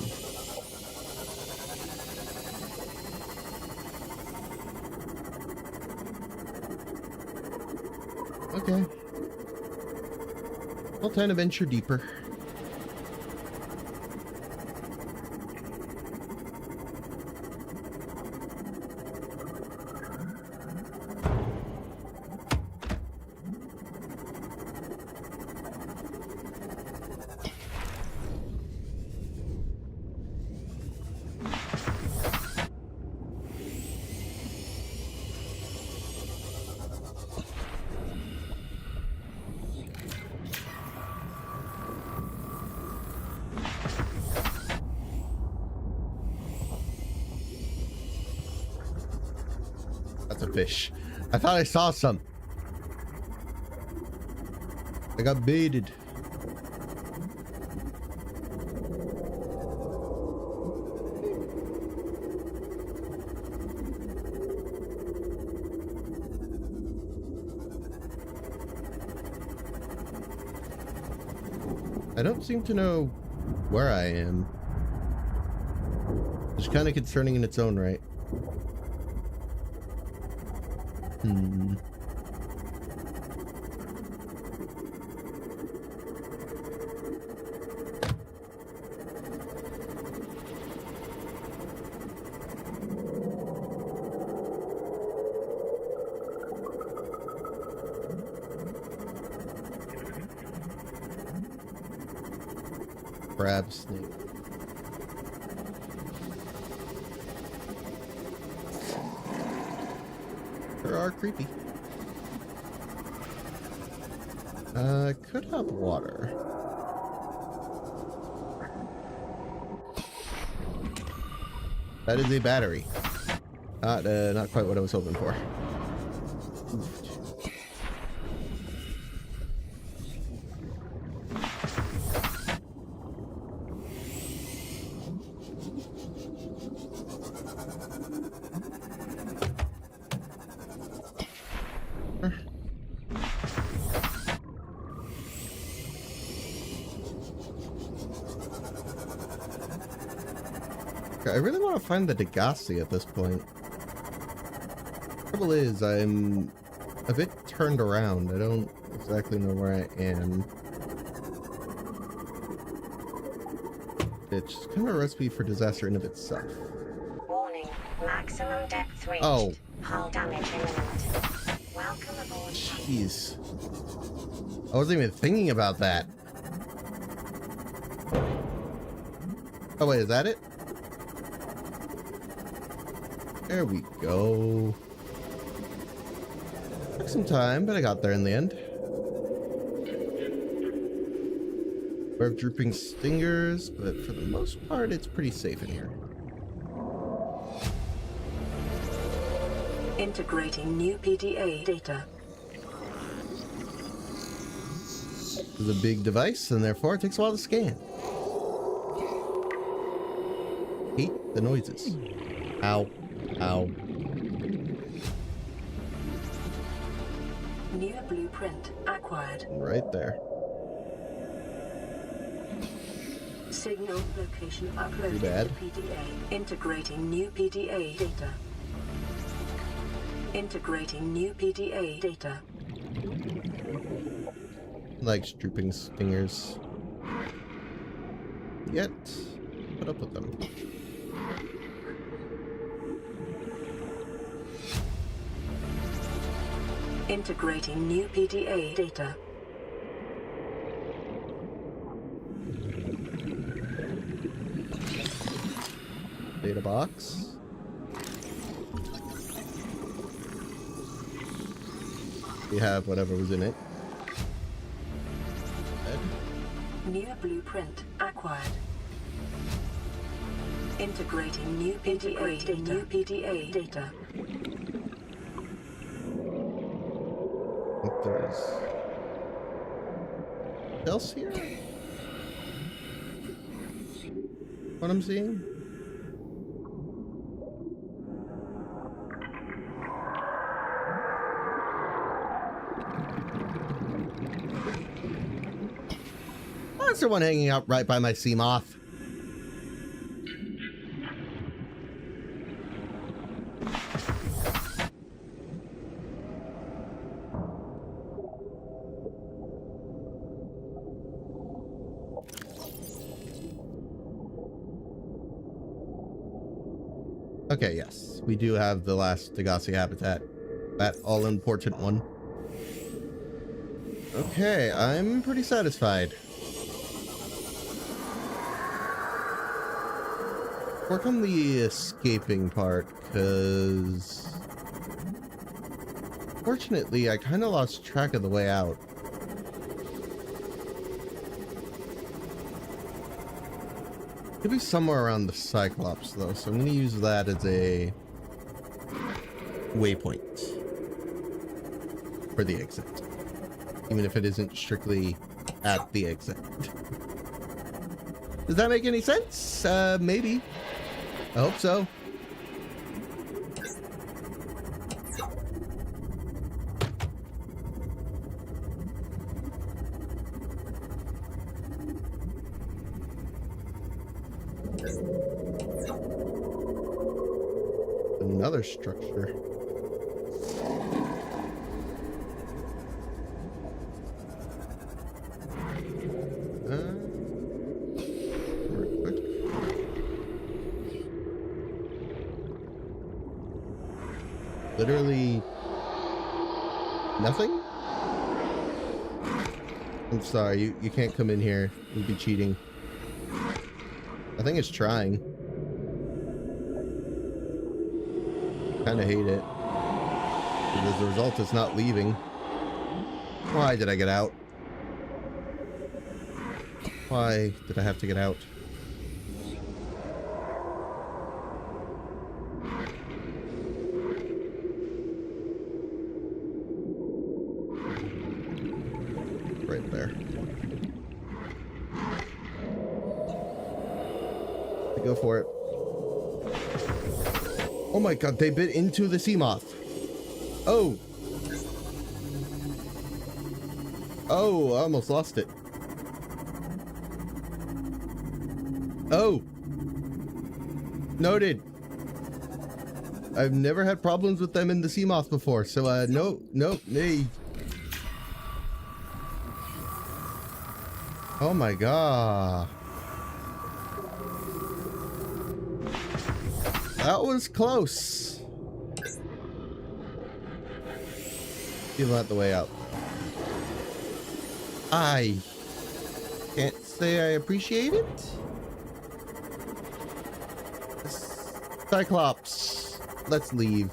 Okay. Well, time to venture deeper. That's a fish. I thought I saw some. I got baited. I don't seem to know where I am. It's kind of concerning in its own right. Crab snake. Sure are creepy. Could have water. That is a battery. Not quite what I was hoping for. I really want to find the Degassi at this point. Trouble is, I'm a bit turned around. I don't exactly know where I am. It's kind of a recipe for disaster in of itself. Warning, maximum depth reached. Oh. Hull damage imminent. Welcome aboard. Jeez. I wasn't even thinking about that. Oh wait, is that it? There we go. Took some time, but I got there in the end. Aware of drooping stingers, but for the most part, it's pretty safe in here. Integrating new PDA data. is a big device, and therefore it takes a while to scan. Hate the noises. Ow. Ow. New blueprint acquired. Right there. Signal location uploaded Too bad. to PDA. Integrating new PDA data. Integrating new PDA data. Likes drooping stingers. Yet, put up with them. Integrating new PDA data. Data box. We have whatever was in it. New blueprint acquired. Integrating new PDA data. New PDA data. I think there's else here? What I'm seeing? Oh, that's the one hanging out right by my sea moth. Okay, yes. We do have the last Degassi habitat. That all-important one. Okay, I'm pretty satisfied. Work on the escaping part, because... Fortunately, I kind of lost track of the way out. Could be somewhere around the Cyclops, though, so I'm going to use that as a waypoint for the exit, even if it isn't strictly at the exit. Does that make any sense? Maybe. I hope so. Another structure. Real quick. Literally nothing? I'm sorry, you can't come in here. You'd be cheating. I think it's trying. Kind of hate it. But as a result, it's not leaving. Why did I get out? Why did I have to get out? Right there. Go for it. Oh my god, they bit into the sea moth. Oh. Oh, I almost lost it. Oh. Noted. I've never had problems with them in the sea moth before, so no, nay. Oh my god. That was close. Feel that the way out. I can't say I appreciate it. Cyclops, let's leave.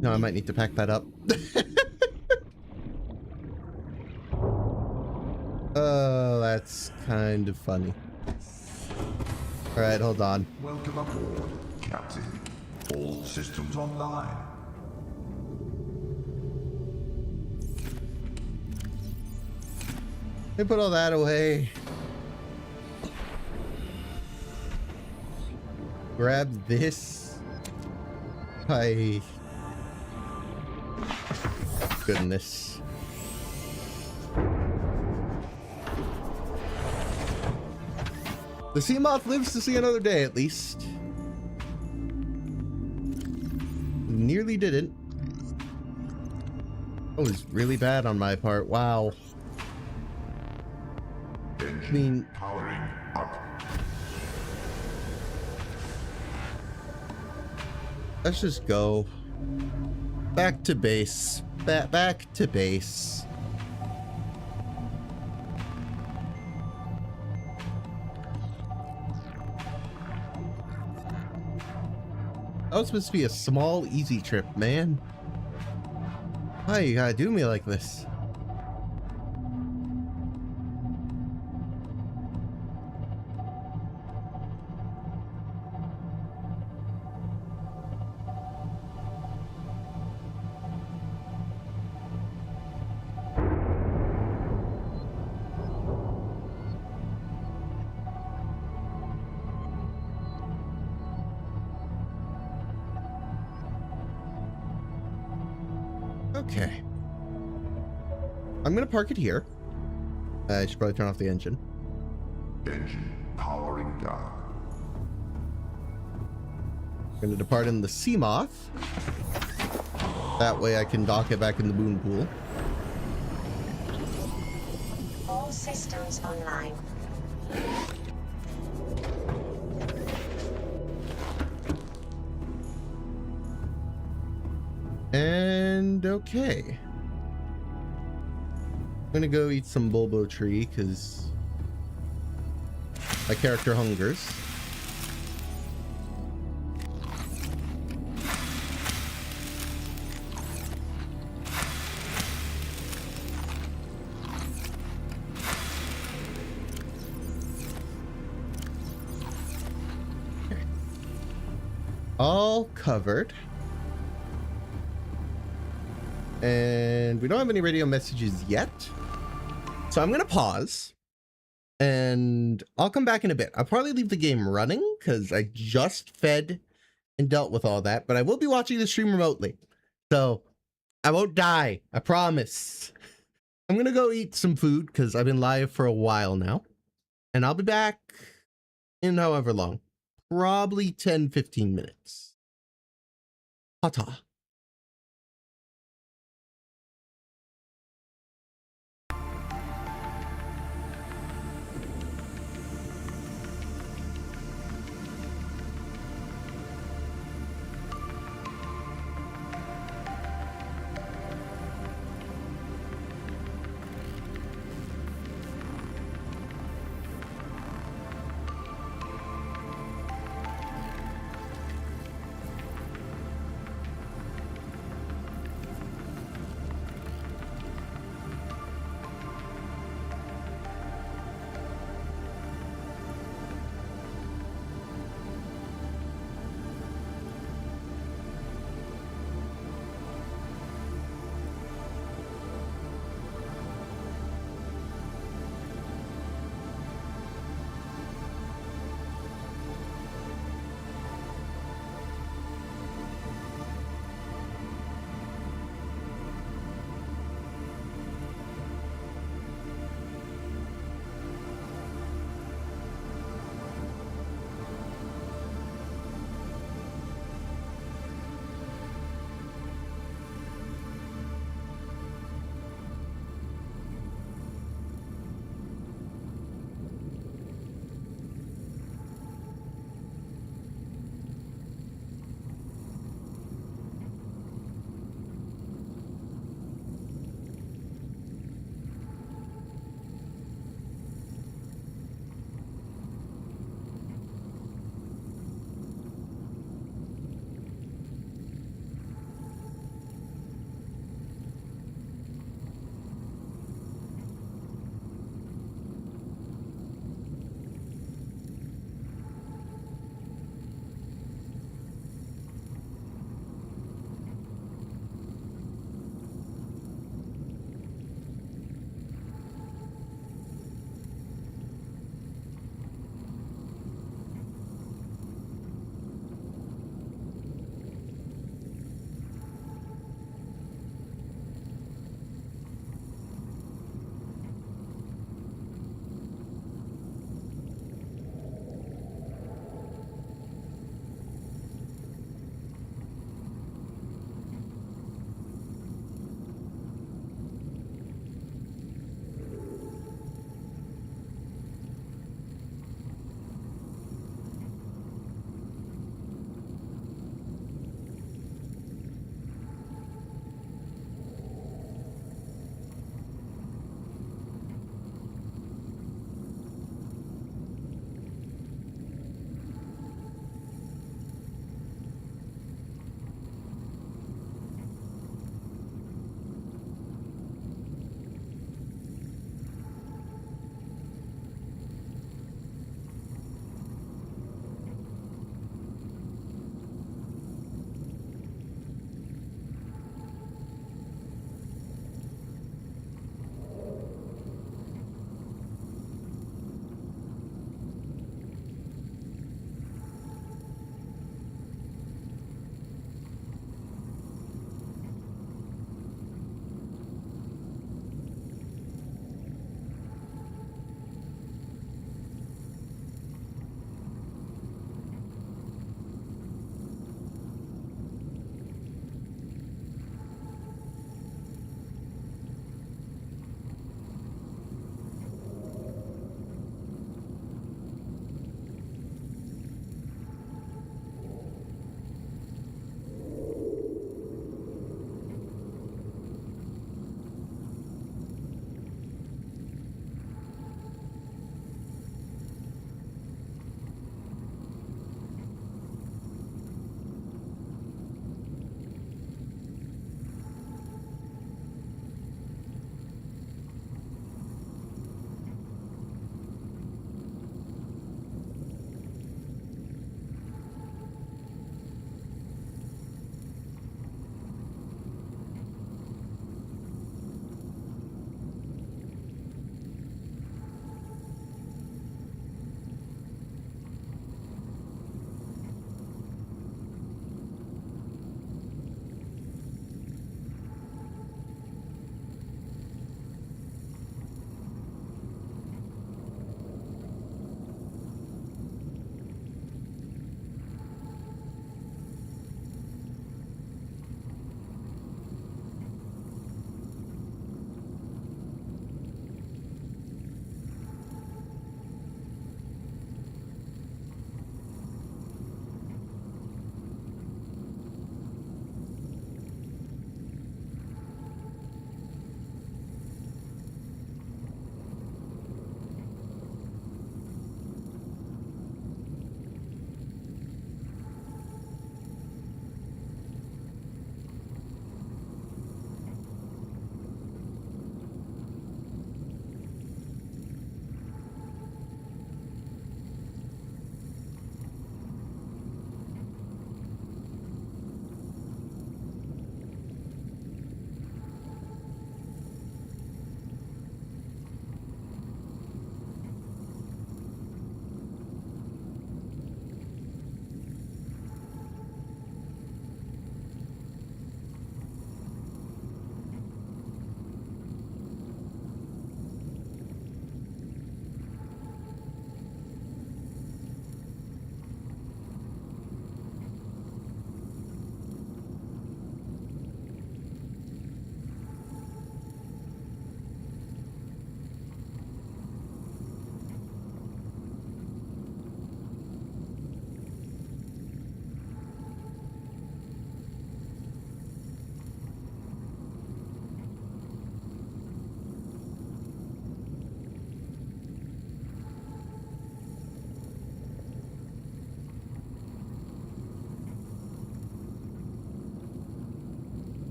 No, I might need to pack that up. Oh, that's kind of funny. Alright, hold on. Welcome aboard, Captain. All systems online. They put all that away. Grab this. Hi. Goodness. The sea moth lives to see another day, at least. Nearly didn't. That was really bad on my part. Wow. I mean, powering up. Let's just go back to base. Back to base. That was supposed to be a small, easy trip, man. Why you gotta do me like this? Okay. I'm gonna park it here. I should probably turn off the engine. Engine powering down. I'm gonna depart in the sea moth. That way I can dock it back in the boon pool. All systems online. And okay. I'm gonna go eat some bulbo tree because my character hungers. Okay. All covered. And we don't have any radio messages yet. So I'm going to pause. And I'll come back in a bit. I'll probably leave the game running because I just fed and dealt with all that. But I will be watching the stream remotely. So I won't die. I promise. I'm going to go eat some food because I've been live for a while now. And I'll be back in however long. Probably 10-15 minutes. Ta-ta.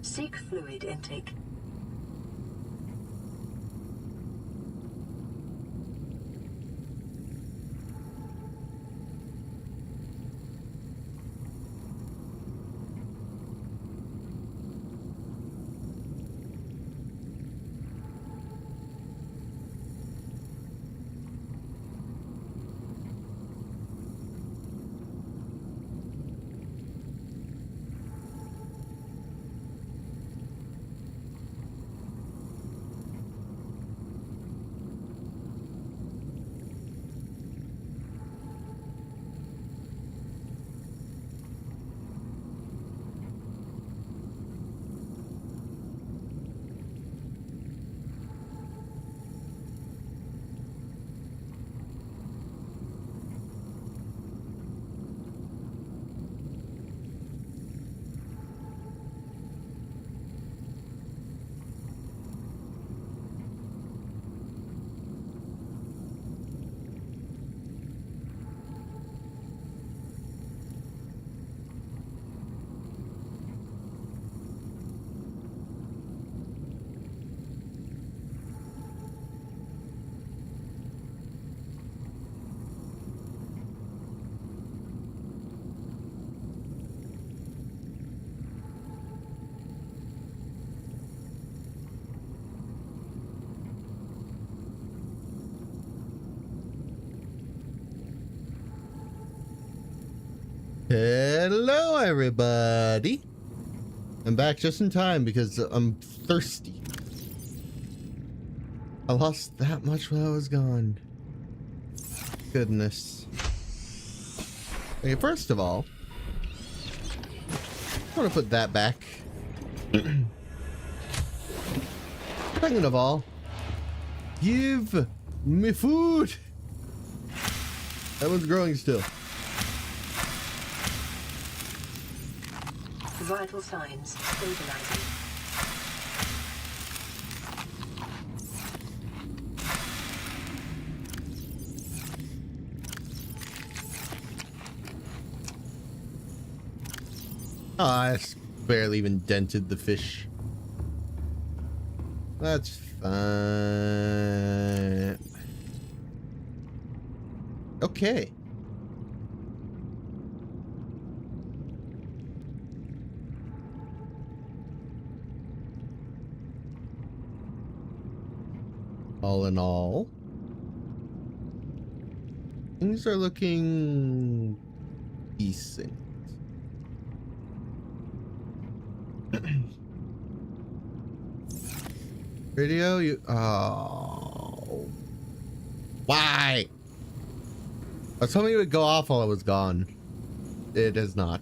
Seek fluid intake. Hello, everybody. I'm back just in time because I'm thirsty. I lost that much while I was gone. Goodness. Okay, first of all, I want to put that back. Second of all, give me food. That one's growing still. Vital signs stabilizing. Oh, I barely even dented the fish. That's fine. Okay. All in all, things are looking decent. Radio, you. Oh. Why? I was hoping it would go off while I was gone. It is not.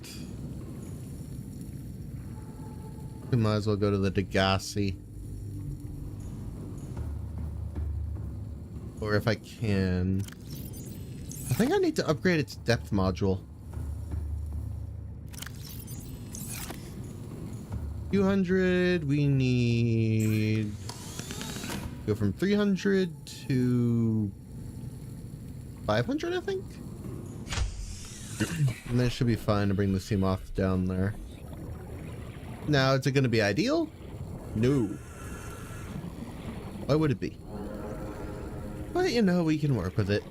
We might as well go to the Degassi. Or if I can. I think I need to upgrade its depth module. 200, we need go from 300 to 500, I think. And then it should be fine to bring the Seamoth down there. Now, is it going to be ideal? No. Why would it be? But, you know, we can work with it.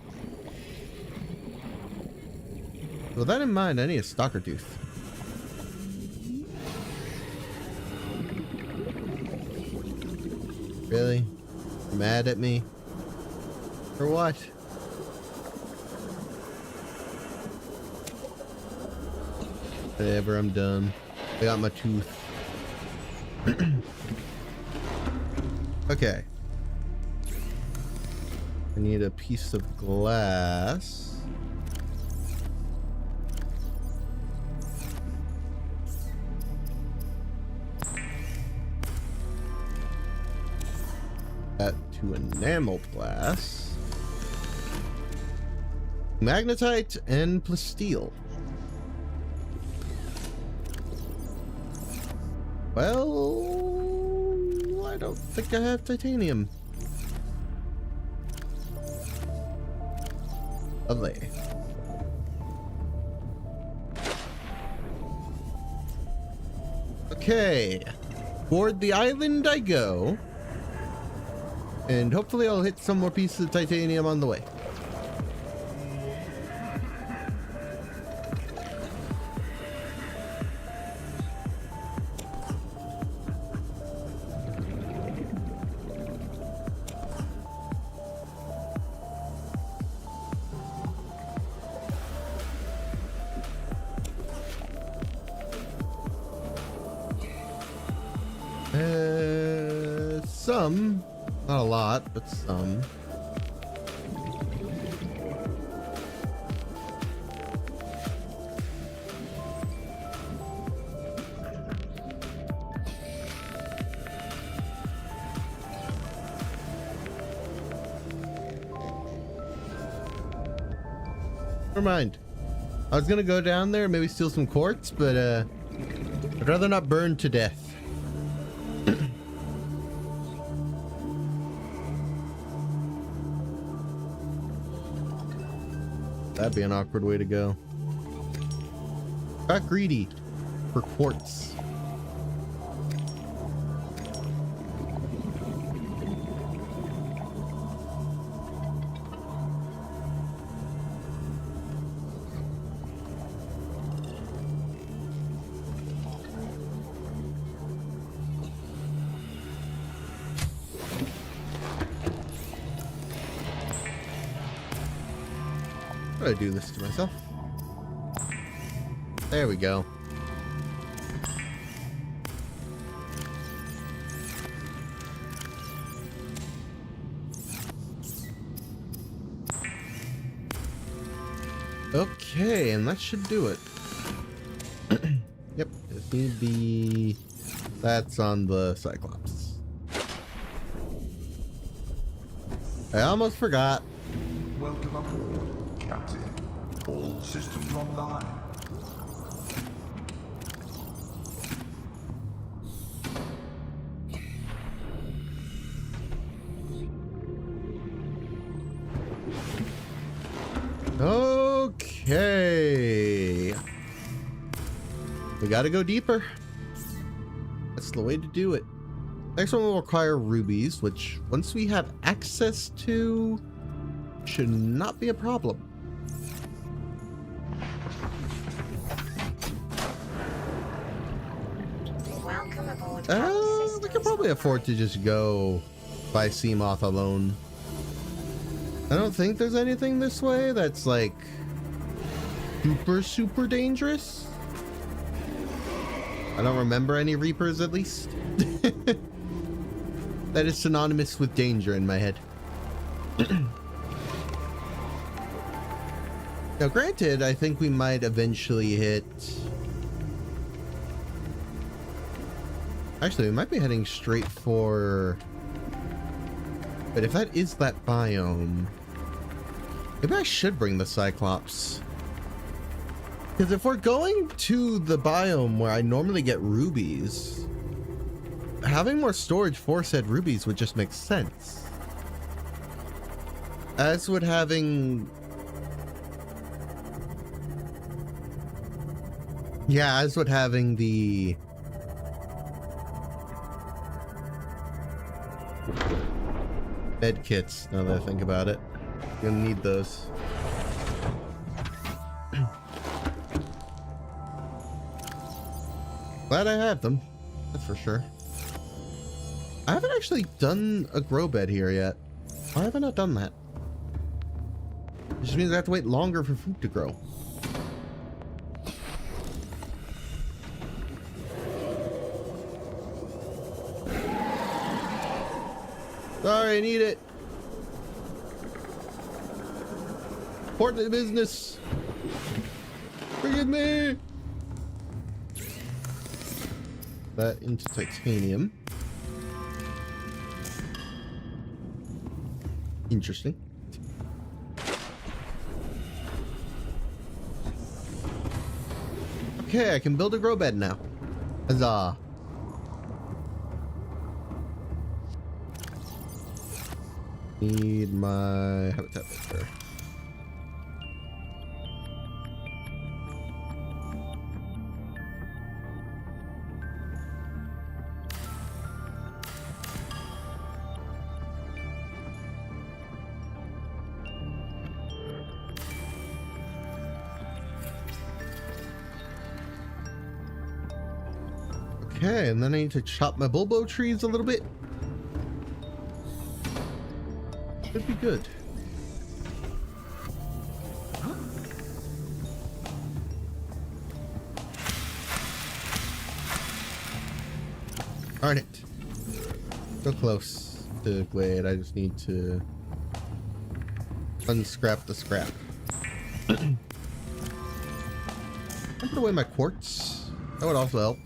With that in mind, I need a stalker tooth. Really? Mad at me? For what? Whatever, I'm done. I got my tooth. Okay. I need a piece of glass. That to enameled glass. Magnetite and plasteel. Well, I don't think I have titanium. Lovely. Okay. Toward the island I go. And hopefully I'll hit some more pieces of titanium on the way. Some, not a lot, but some. Never mind. I was gonna go down there and maybe steal some quartz, but I'd rather not burn to death. That'd be an awkward way to go. Got greedy for quartz. I do this to myself. There we go. Okay, and that should do it. Yep, it need be. That's on the Cyclops. I almost forgot. Welcome aboard, Captain. All systems online. Okay. We gotta go deeper. That's the way to do it. Next one will require rubies, which once we have access to, should not be a problem. Welcome aboard. We could probably afford to just go by Seamoth alone. I don't think there's anything this way that's like super dangerous. I don't remember any Reapers, at least. That is synonymous with danger in my head. Now, granted, I think we might eventually hit... Actually, we might be heading straight for... But if that is that biome... Maybe I should bring the Cyclops. Because if we're going to the biome where I normally get rubies, having more storage for said rubies would just make sense. As would having... Yeah, as would having the... med kits, now that I think about it. Gonna need those. Glad I have them, that's for sure. I haven't actually done a grow bed here yet. Why have I not done that? It just means I have to wait longer for food to grow. Sorry, I need it. Important business. Forgive me. That into titanium. Interesting. Okay, I can build a grow bed now. Huzzah. Need my habitat filter. Okay, and then I need to chop my bulbo trees a little bit. Should be good. Darn it. So close to Glade. I just need to unscrap the scrap. I put away my quartz. That would also help.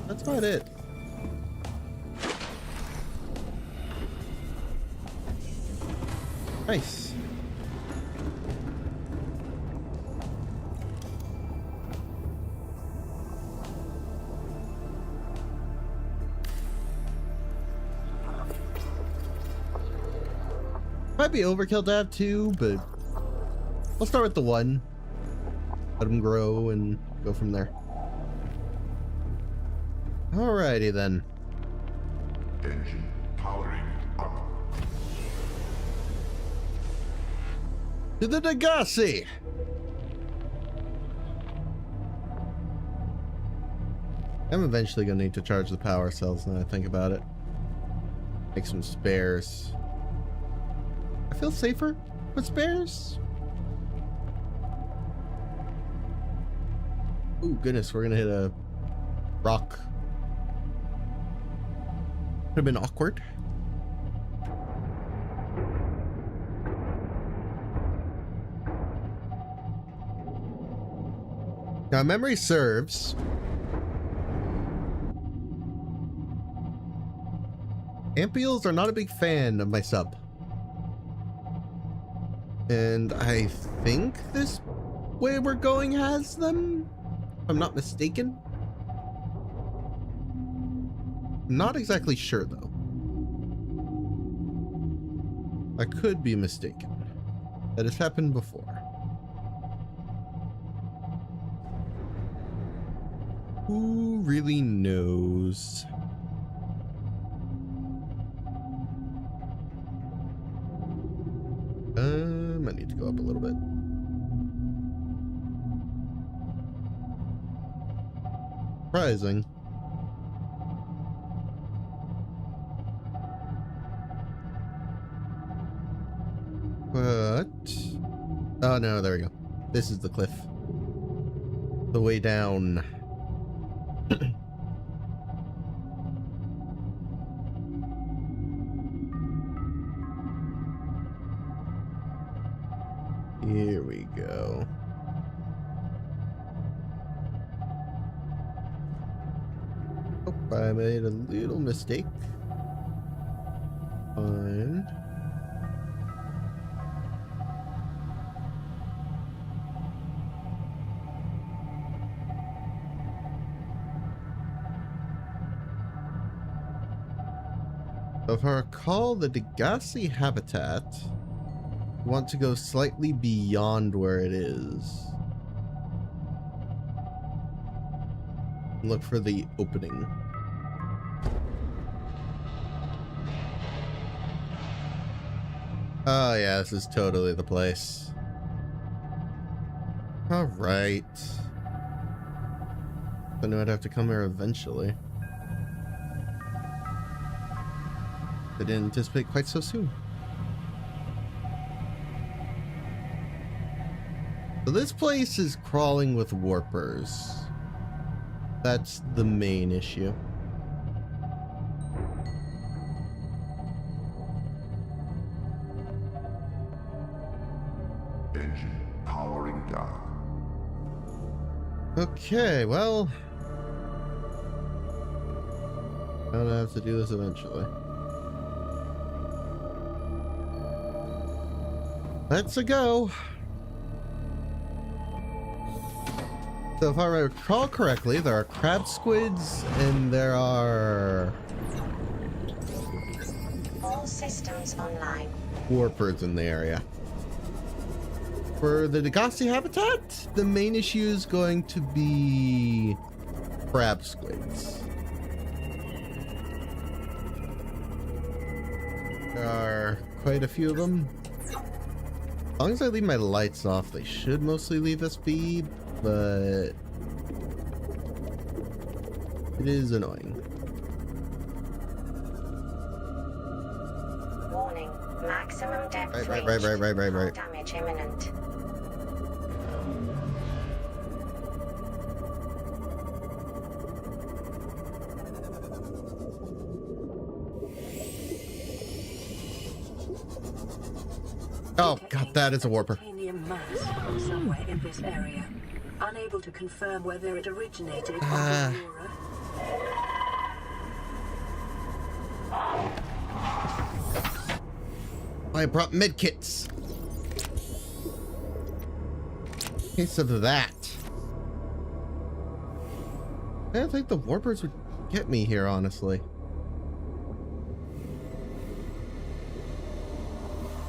That's about it. Nice. Might be overkill to have two, but we'll start with the one. Let them grow and go from there. Alrighty then. Engine powering up. To the Degassi! I'm eventually gonna need to charge the power cells now I think about it. Make some spares. I feel safer with spares. Ooh, goodness, we're gonna hit a rock. Could have been awkward. Now, memory serves. Ampules are not a big fan of my sub. And I think this way we're going has them, if I'm not mistaken. Not exactly sure though. I could be mistaken. That has happened before. Who really knows? I need to go up a little bit. Surprising. But... oh no, there we go. This is the cliff. The way down. Here we go. Oh, I made a little mistake. Fine. If I recall, the Degassi habitat want to go slightly beyond where it is. Look for the opening. Oh yeah, this is totally the place. All right. I knew I'd have to come here eventually. I didn't anticipate quite so soon. So this place is crawling with warpers. That's the main issue. Engine powering down. Okay, well, I'm gonna have to do this eventually. Let's go. So if I recall correctly, there are crab squids and there are All systems online. warpers in the area. For the Degassi habitat, the main issue is going to be crab squids. There are quite a few of them. As long as I leave my lights off, they should mostly leave us be, but it is annoying. Warning. Maximum depth Right. Hull damage imminent. Oh god, that is a warper. Titanium mass somewhere in this area. Unable to confirm whether it originated on the Aurora. I brought medkits. Case of that. I don't think the warpers would get me here, honestly.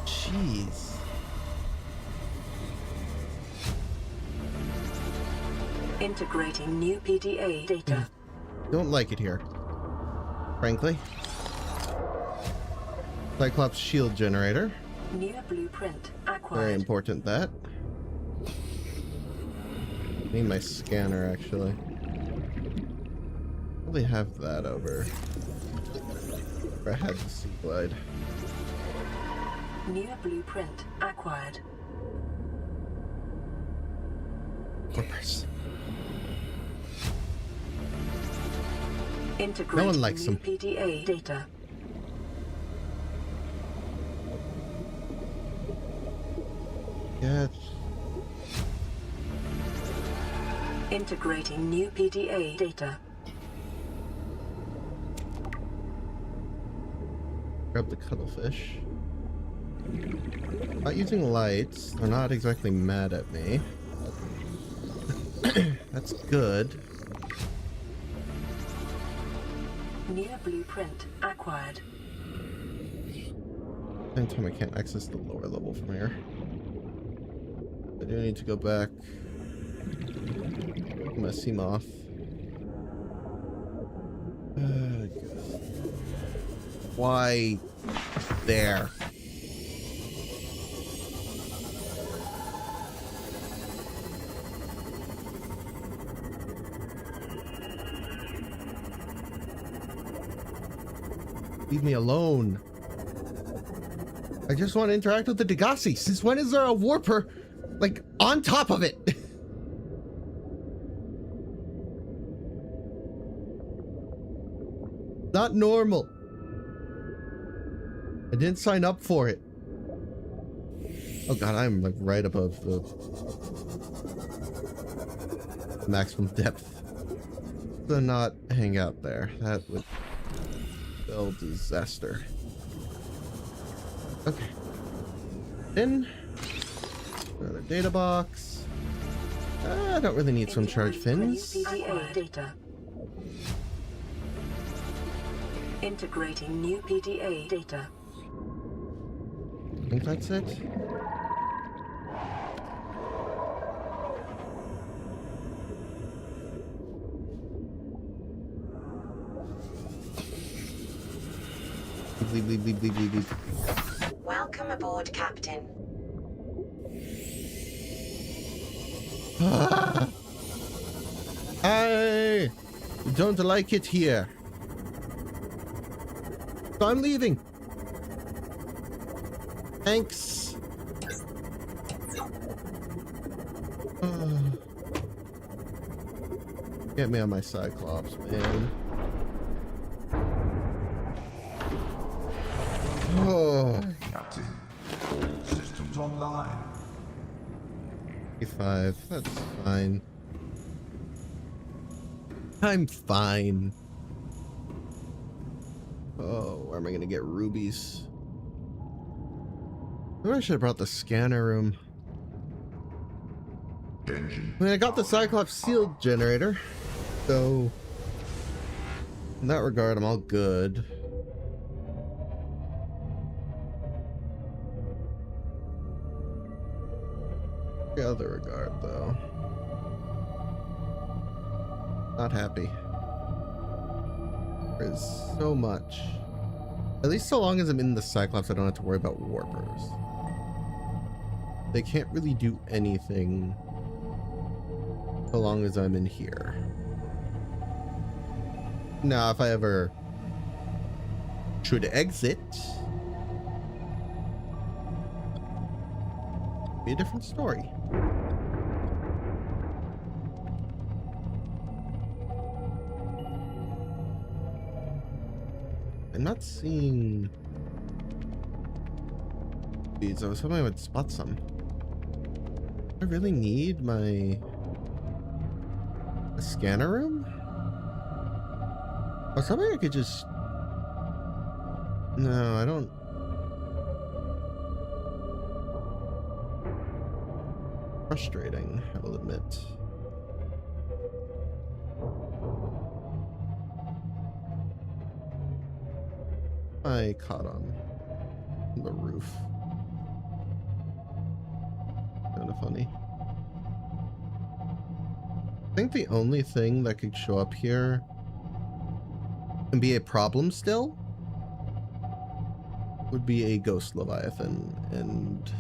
Jeez. Integrating new PDA data. Don't like it here, frankly. Cyclops shield generator. New blueprint acquired. Very important, that. Need my scanner, actually. Probably have that over. I had the sea glide. New blueprint acquired. Warpers. Integrating No one likes new them. PDA data. Yeah. Integrating new PDA data. Grab the cuttlefish. Not using lights. They're not exactly mad at me. That's good. New blueprint acquired. Same time I can't access the lower level from here. I do need to go back. I'm gonna seam off. Why there? Leave me alone. I just want to interact with the Degassi. Since when is there a warper, like, on top of it? Not normal. I didn't sign up for it. Oh god, I'm like right above the maximum depth. So not hang out there. That would spell disaster. Okay. In another data box. I don't really need some charge fins. PDA data. Integrating new PDA data. I think that's it. Bleep. Welcome aboard, Captain. I don't like it here. So I'm leaving. Thanks. Get me on my Cyclops, man. Oh. Captain, all systems online. 55. That's fine. I'm fine. Oh, where am I gonna get rubies? Maybe I should have brought the scanner room. Engine. I mean, I got the Cyclops shield generator, so in that regard, I'm all good. The other regard, though, not happy. There is so much. At least so long as I'm in the Cyclops, I don't have to worry about warpers. they can't really do anything so long as I'm in here. Now, if I ever should exit, be a different story. I'm not seeing these. I was hoping I would spot some. Do I really need a scanner room? I was hoping I could just... No, I don't... Frustrating, I will admit. I caught on the roof. Kind of funny. I think the only thing that could show up here and be a problem still would be a ghost Leviathan, and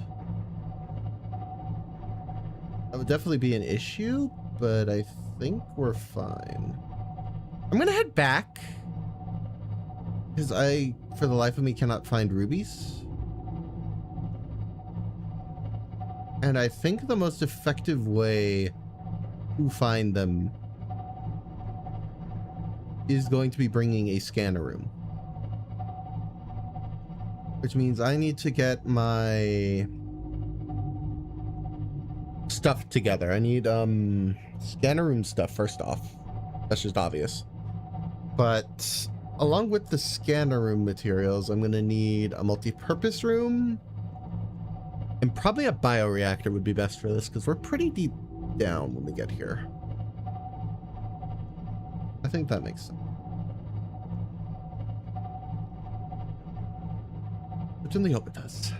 that would definitely be an issue, but I think we're fine. I'm gonna head back because I, for the life of me, cannot find rubies. And I think the most effective way to find them is going to be bringing a scanner room. Which means I need to get my stuff together. I need scanner room stuff first off. That's just obvious. But along with the scanner room materials, I'm gonna need a multi-purpose room. And probably a bioreactor would be best for this because we're pretty deep down when we get here. I think that makes sense. Certainly hope it does.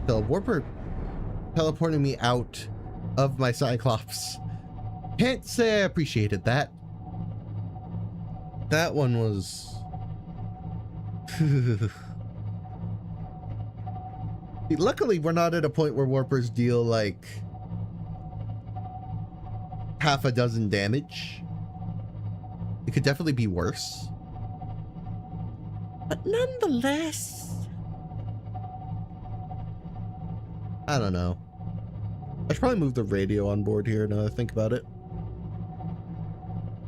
The warper teleporting me out of my Cyclops. Can't say I appreciated that. That one was... Luckily, we're not at a point where warpers deal like half a dozen damage. It could definitely be worse. But nonetheless... I don't know. I should probably move the radio on board here now that I think about it.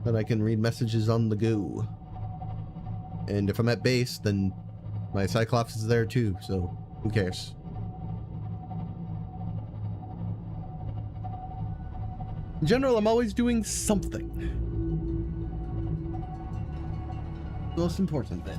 Then I can read messages on the go. And if I'm at base, then my Cyclops is there too, so who cares? In general, I'm always doing something. The most important bit.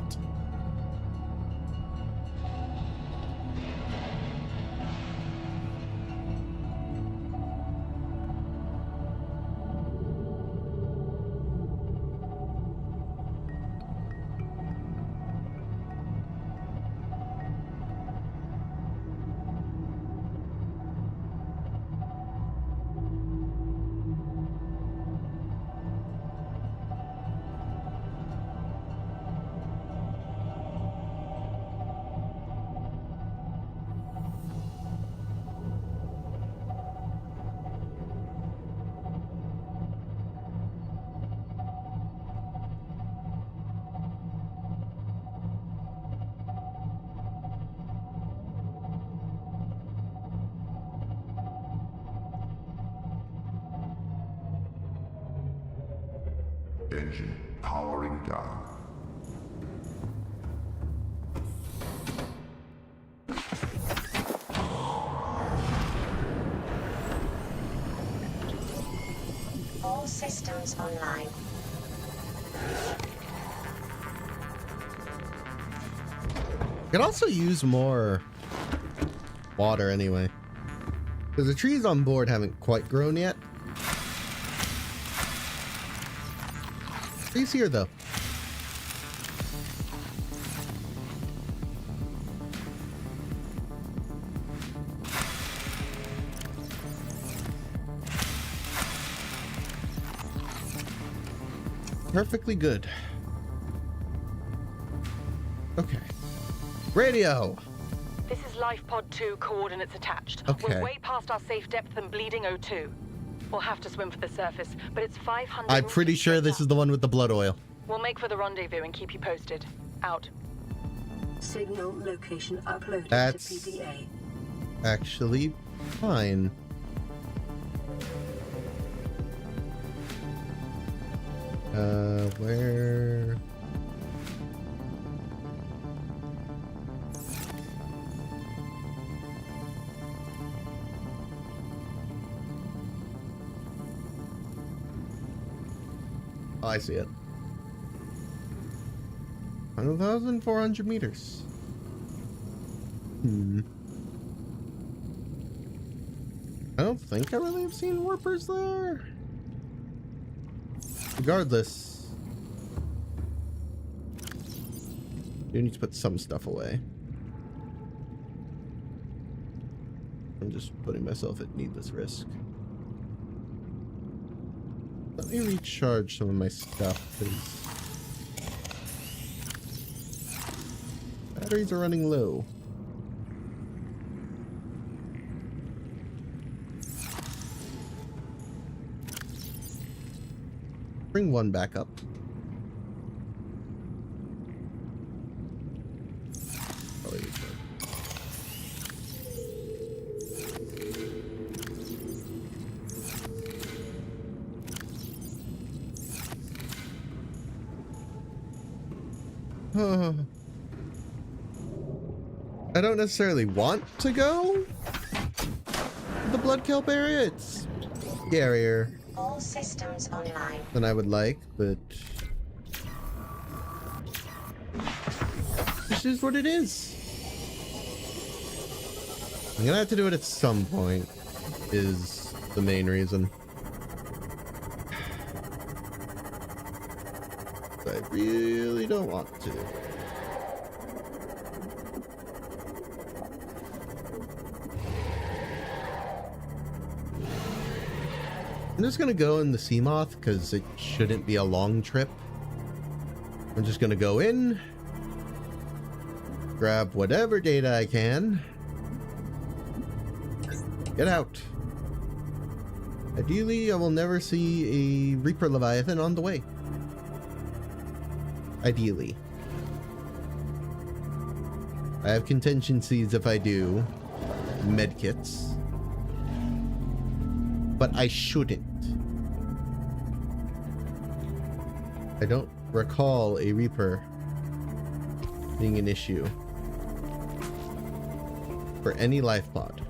Engine powering down. All systems online. Could also use more water anyway, because the trees on board haven't quite grown yet. Trees here though. Perfectly good. Okay. Radio! This is Life Pod 2, coordinates attached. Okay. We're way past our safe depth and bleeding O2. We'll have to swim for the surface, but it's 500 I'm pretty meters sure this straight is the one with the blood oil. We'll make for the rendezvous and keep you posted. Out. Signal location uploaded That's to PDA. actually fine. Where? Oh, I see it. 1,400 meters. I don't think I really have seen warpers there. Regardless, you need to put some stuff away. I'm just putting myself at needless risk. Let me recharge some of my stuff, please. Batteries are running low. Bring one back up. Probably we should. I don't necessarily want to go to the blood kelp area. It's scarier All systems online. than I would like, but this is what it is. I'm gonna have to do it at some point, is the main reason. But I really don't want to. I'm just gonna go in the Seamoth because it shouldn't be a long trip. I'm just gonna go in, grab whatever data I can, get out. Ideally, I will never see a Reaper Leviathan on the way. Ideally. I have contingencies if I do. Medkits. But I shouldn't. I don't recall a Reaper being an issue for any life pod.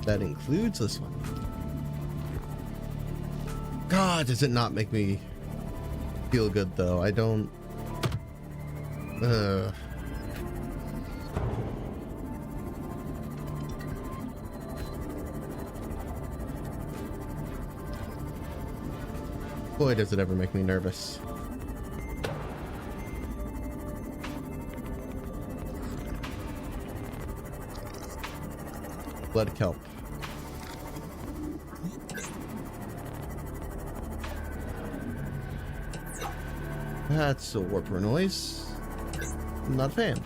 That includes this one. God, does it not make me feel good though? I don't... Boy, does it ever make me nervous. Blood kelp. That's a warper noise. I'm not a fan.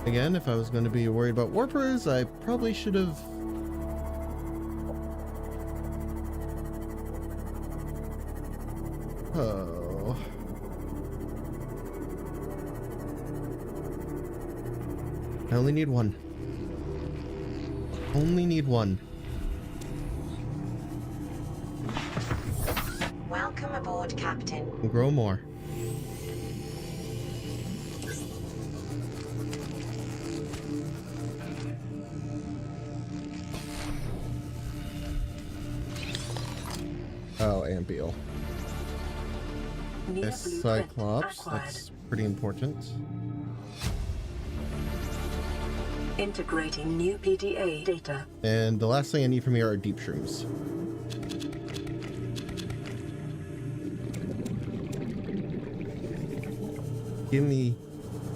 Again, if I was going to be worried about warpers, I probably should have... Oh. I only need one. Only need one. Welcome aboard, Captain. We'll grow more. Oh, Ambiel. Yes, Cyclops. That's pretty important. Integrating new PDA data. And the last thing I need from here are deep shrooms. Give me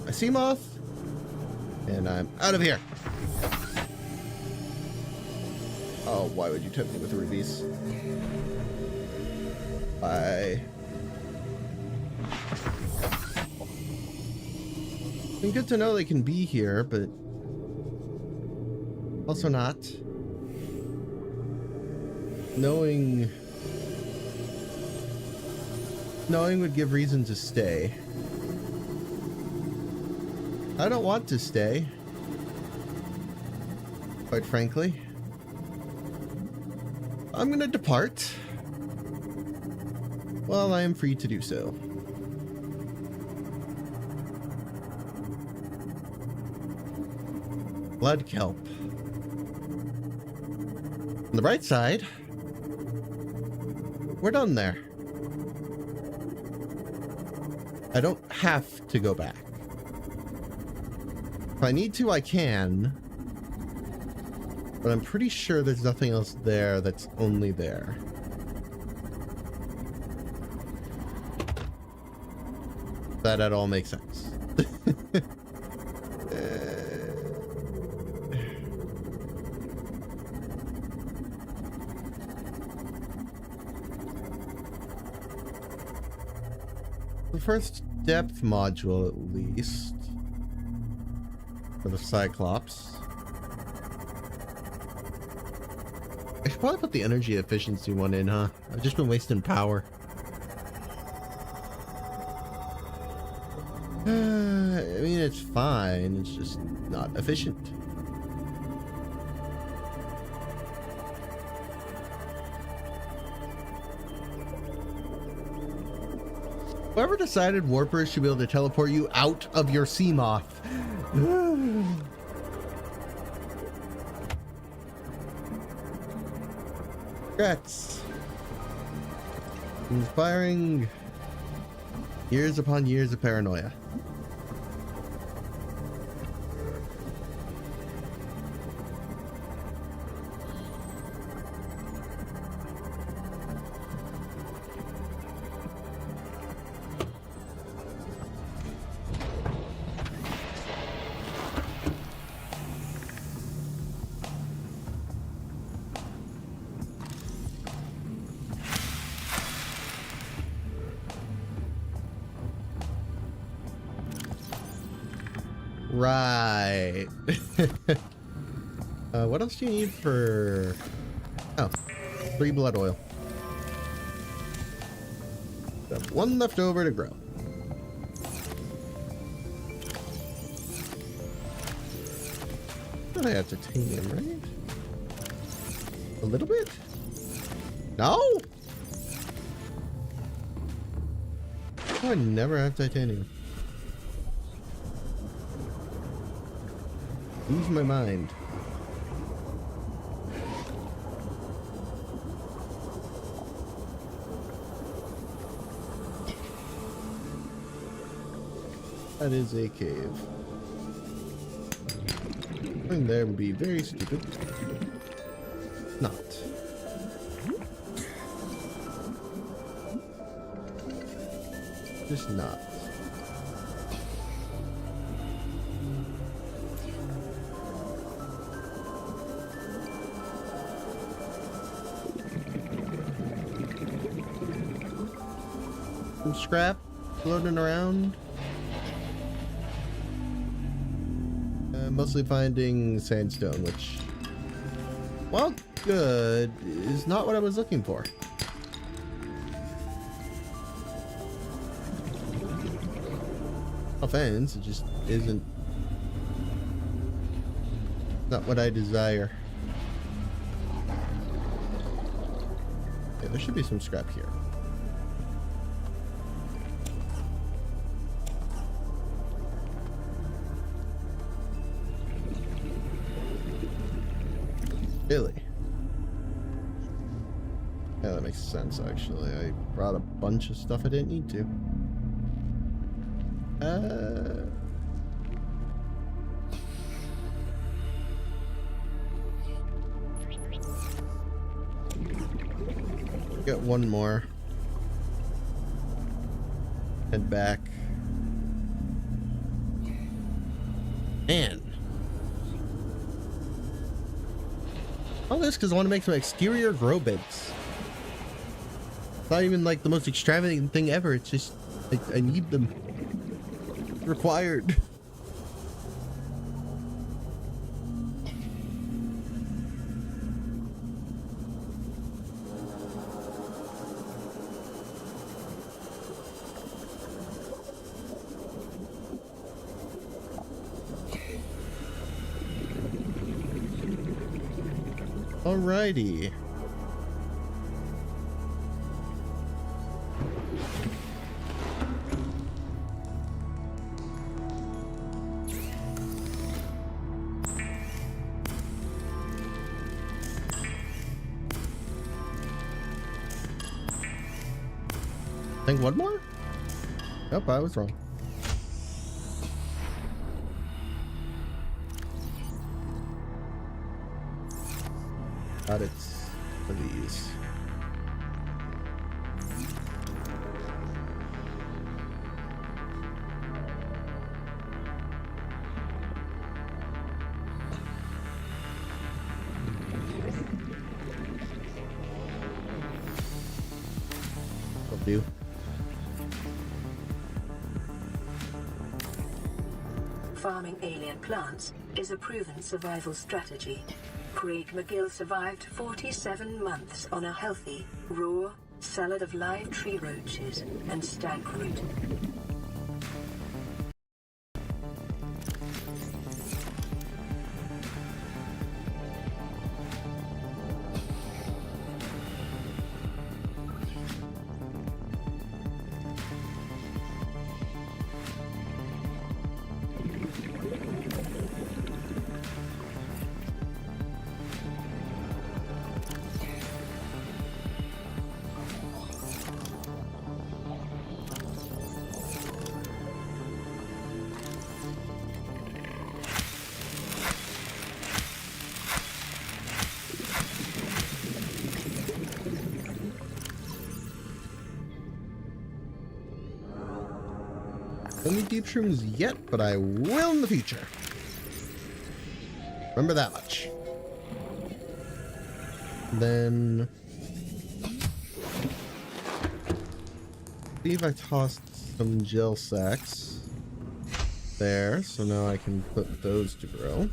a Seamoth, and I'm out of here. Oh, why would you tempt me with rubies? Bye. And good to know they can be here, but also not. Knowing would give reason to stay. I don't want to stay, quite frankly. I'm gonna depart. Well, I am free to do so. Blood kelp. On the bright side, we're done there. I don't have to go back. If I need to, I can. But I'm pretty sure there's nothing else there that's only there. That at all makes sense. The first depth module, at least, for the Cyclops. I should probably put the energy efficiency one in, huh? I've just been wasting power. I mean, it's fine. It's just not efficient. Whoever decided warpers should be able to teleport you out of your Seamoth. Congrats. Inspiring years upon years of paranoia. Right. What else do you need for... Oh, 3 blood oil. Got 1 left over to grow. I have titanium, right? A little bit? No? Oh, I never have titanium. Lose my mind. That is a cave. And there would be very stupid. Not. Just not. Some scrap floating around. Mostly finding sandstone, which, while good, is not what I was looking for. Offense, it just isn't. Not what I desire. Yeah, there should be some scrap here. Really? Yeah, that makes sense, actually. I brought a bunch of stuff I didn't need to. Get one more. Head back. Man. All this because I want to make some exterior grow beds. It's not even like the most extravagant thing ever. It's just I need them. Required. Alrighty. I think one more? Nope, I was wrong. Got it for these. Will do. Farming alien plants is a proven survival strategy. Craig McGill survived 47 months on a healthy, raw salad of live tree roaches and stank root. Only deep shrooms yet, but I will in the future. Remember that much. Then I believe I tossed some gel sacks there, so now I can put those to grow.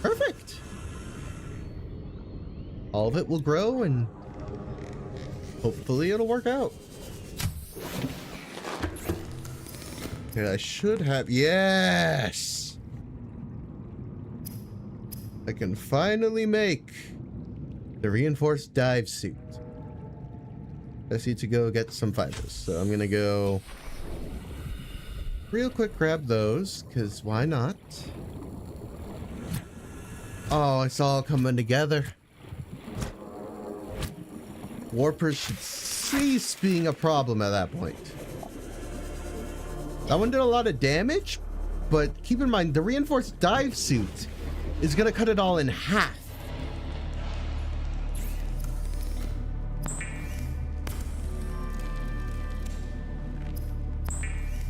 Perfect. All of it will grow and hopefully it'll work out. Okay, I should have... Yes! I can finally make the reinforced dive suit. I just need to go get some fibers. So I'm gonna go real quick grab those, because why not? Oh, it's all coming together. Warpers should cease being a problem at that point. That one did a lot of damage, but keep in mind, the reinforced dive suit is going to cut it all in half.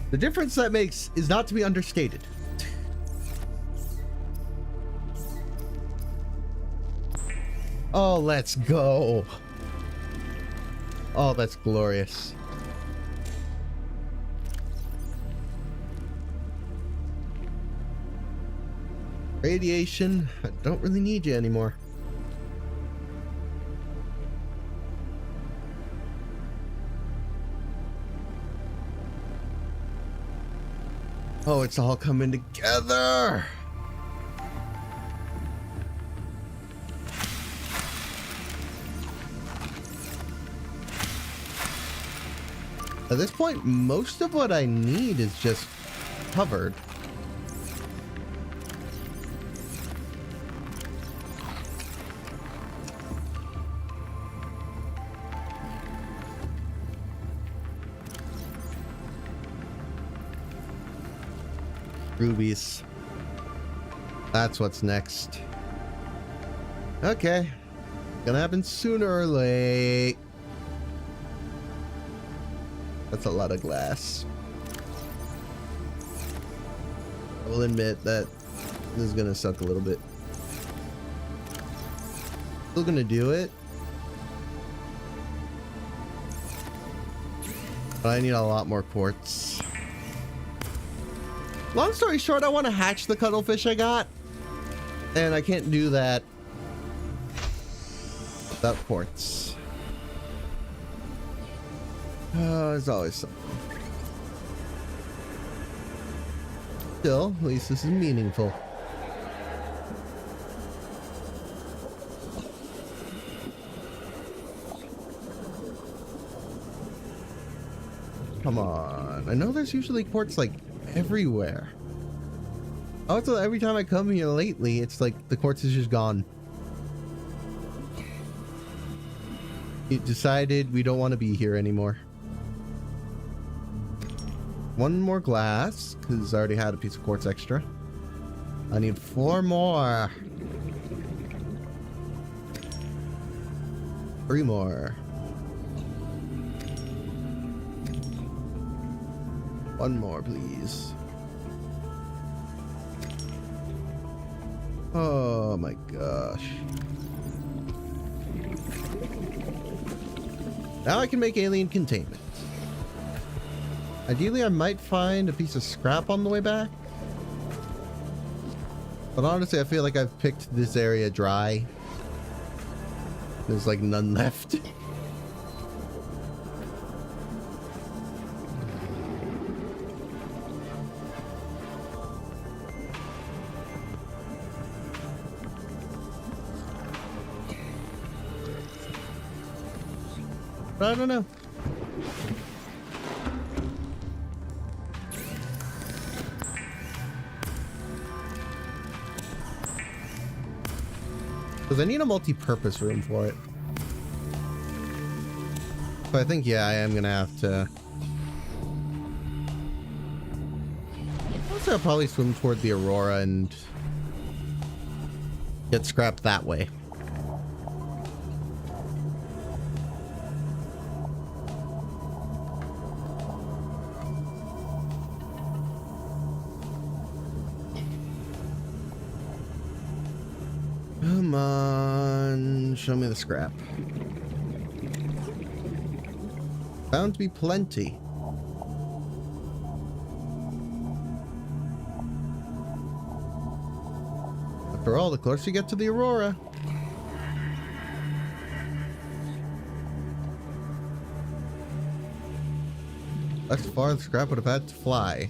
The difference that makes is not to be understated. Oh, let's go. Oh, that's glorious. Radiation, I don't really need you anymore. Oh, it's all coming together. At this point, most of what I need is just covered. Rubies. That's what's next. Okay. Gonna happen sooner or late. That's a lot of glass. I will admit that this is gonna suck a little bit. Still gonna do it. But I need a lot more quartz. Long story short, I want to hatch the cuttlefish I got. And I can't do that without quartz. There's always something. Still, at least this is meaningful. Come on. I know there's usually quartz like everywhere. Also, every time I come here lately, it's like the quartz is just gone. It decided we don't want to be here anymore. One more glass, because I already had a piece of quartz extra. I need 4 more. 3 more. 1 more, please. Oh my gosh. Now I can make alien containment. Ideally, I might find a piece of scrap on the way back. But honestly, I feel like I've picked this area dry. There's like none left. But I don't know. Because I need a multi-purpose room for it. So I think, yeah, I am going to have to... I'll probably swim toward the Aurora and get scrapped that way. Come on, show me the scrap. Bound to be plenty. After all, the closer you get to the Aurora. That's far the scrap would have had to fly.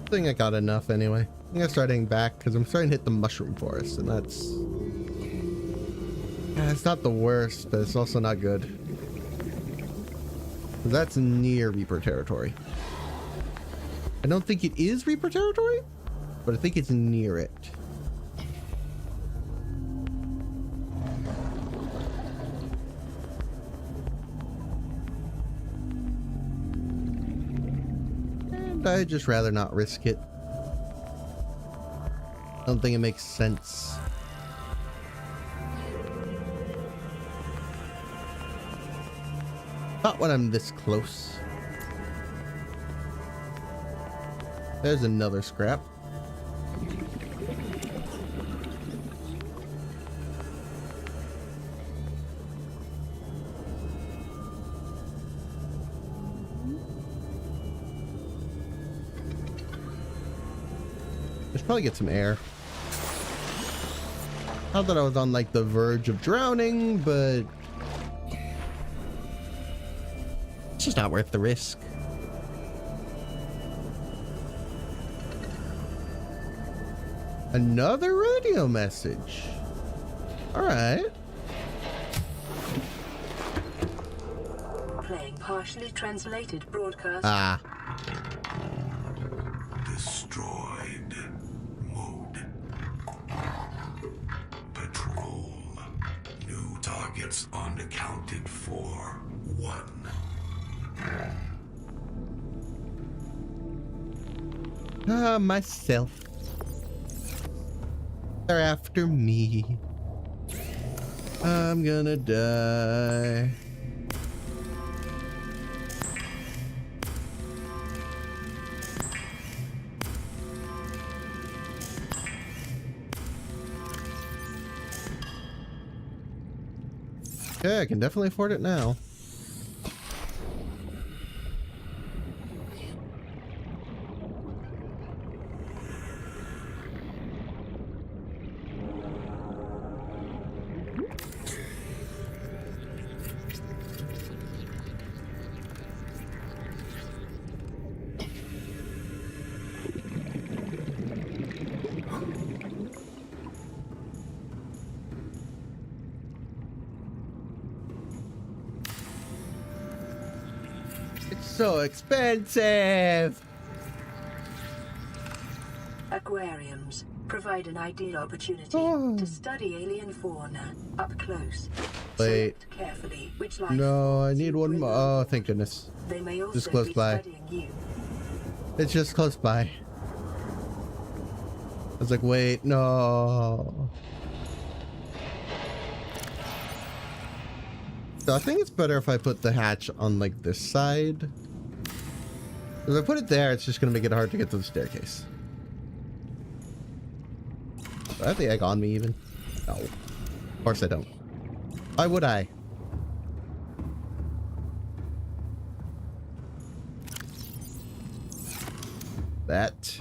I think I got enough anyway. I'm gonna start heading back because I'm starting to hit the mushroom forest, and that's... Yeah, it's not the worst, but it's also not good. That's near Reaper territory. I don't think it is Reaper territory, but I think it's near it. I'd just rather not risk it. I don't think it makes sense. Not when I'm this close. There's another scrap. Let's probably get some air. Not that I was on like the verge of drowning, but it's just not worth the risk. Another radio message. All right. Playing partially translated broadcast. Ah. Destroyed. Mode. Patrol. New targets unaccounted for. 1. Myself. They're after me. I'm gonna die. Yeah, I can definitely afford it now. So expensive. Aquariums provide an ideal opportunity to study alien fauna up close. Wait. Select carefully which life No, I need one more. Oh, thank goodness. They may also Just close be by. studying you. It's just close by. I was like, wait, no. So I think it's better if I put the hatch on like this side. If I put it there, it's just gonna make it hard to get to the staircase. Do I have the egg on me even? No. Of course I don't. Why would I? That.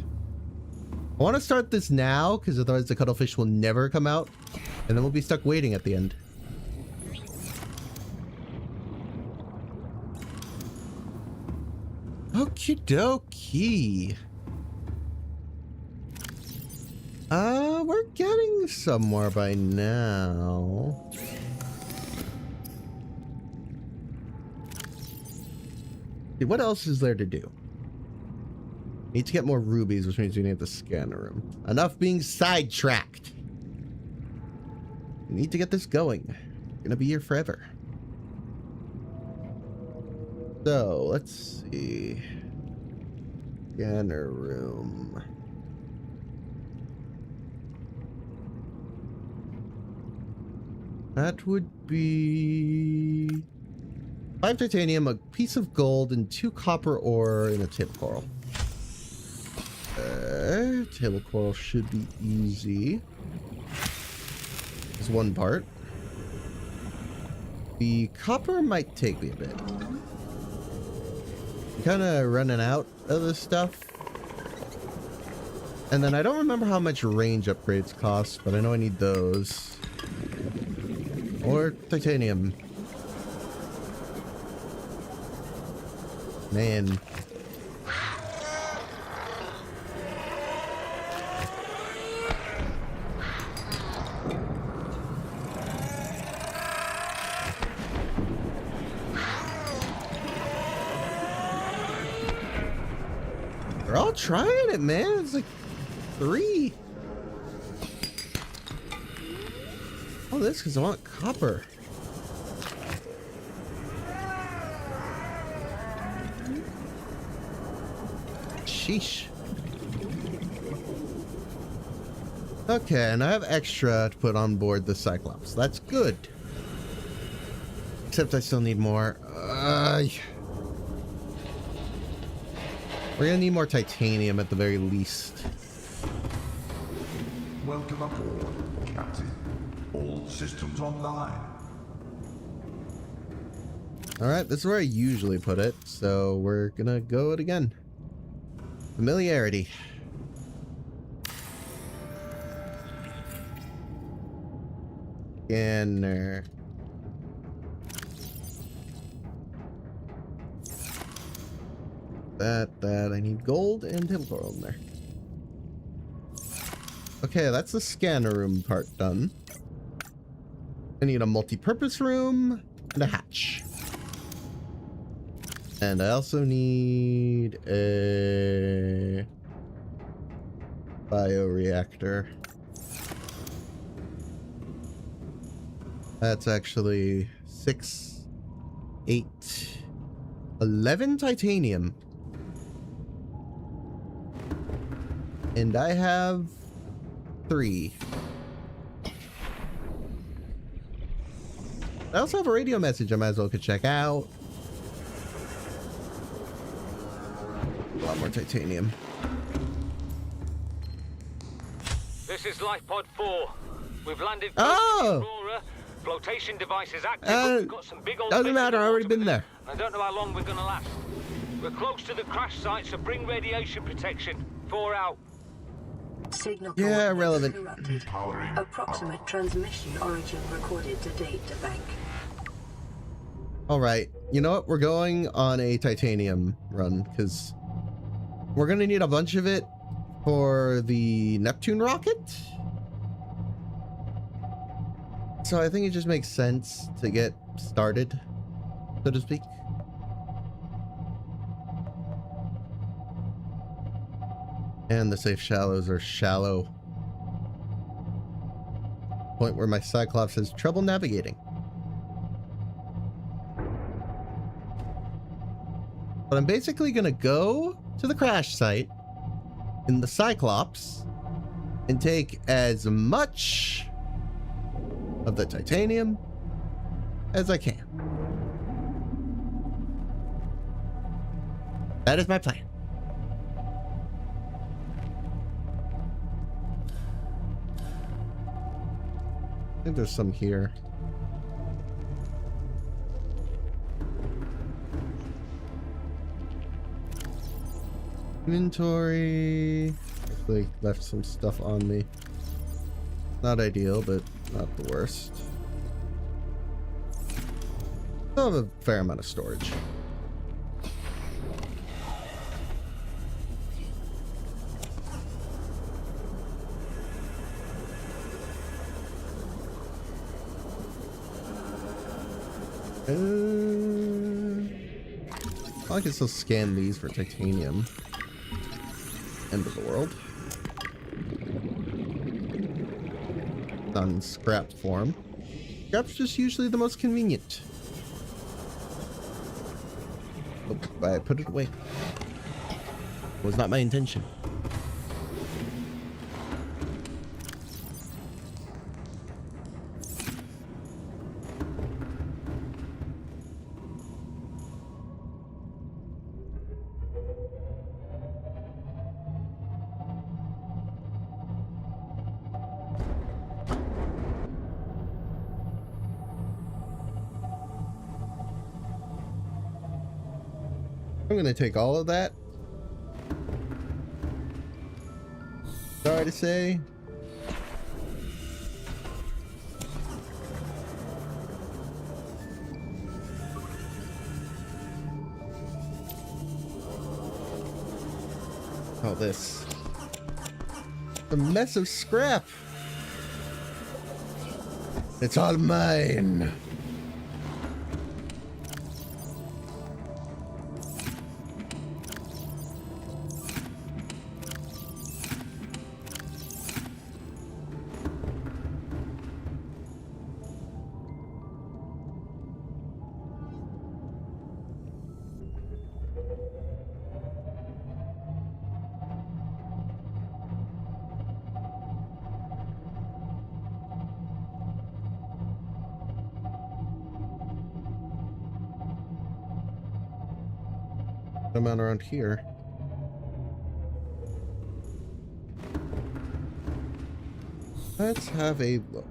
I want to start this now, because otherwise the cuttlefish will never come out. And then we'll be stuck waiting at the end. Okie dokie. We're getting somewhere by now. See, what else is there to do? Need to get more rubies, which means we need the scanner room. Enough being sidetracked. We need to get this going. We're gonna be here forever. So, let's see. Scanner room. That would be 5 titanium, a piece of gold, and 2 copper ore in a table coral. Table coral should be easy. There's one part. The copper might take me a bit. I'm kind of running out of this stuff. And then I don't remember how much range upgrades cost, but I know I need those. Or titanium. Man. They're all trying it, man. It's like 3. Oh, this because I want copper. Sheesh. Okay, and I have extra to put on board the Cyclops. That's good. Except I still need more. We're gonna need more titanium at the very least. Welcome aboard, Captain. All systems online. Alright, this is where I usually put it, so we're gonna go it again. Familiarity. Scanner. That, I need gold and table coral in there. Okay, that's the scanner room part done. I need a multi-purpose room and a hatch. And I also need a bioreactor. That's actually 6, 8, 11 titanium. And I have 3. I also have a radio message I might as well could check out. A lot more titanium. This is LifePod 4. We've landed Oh! Aurora. Flotation device is active, but we've got some big old... Doesn't matter, I've already been there. I don't know how long we're gonna last. We're close to the crash site, so bring radiation protection. 4 out. Signal relevant. interrupted. Approximate transmission origin recorded to data bank. Alright, you know what? We're going on a titanium run, because we're going to need a bunch of it for the Neptune rocket. So I think it just makes sense to get started, so to speak. And the safe shallows are shallow. Point where my Cyclops has trouble navigating. But I'm basically gonna go to the crash site in the Cyclops and take as much of the titanium as I can. That is my plan. I think there's some here. Inventory. Actually left some stuff on me. Not ideal, but not the worst. Still have a fair amount of storage. I can still scan these for titanium. End of the world. Not in scrap form. Scrap's just usually the most convenient. Oh, I put it away. Was not my intention. I'm gonna take all of that. Sorry to say. Oh, this. A mess of scrap. It's all mine. Amount around here. Let's have a look.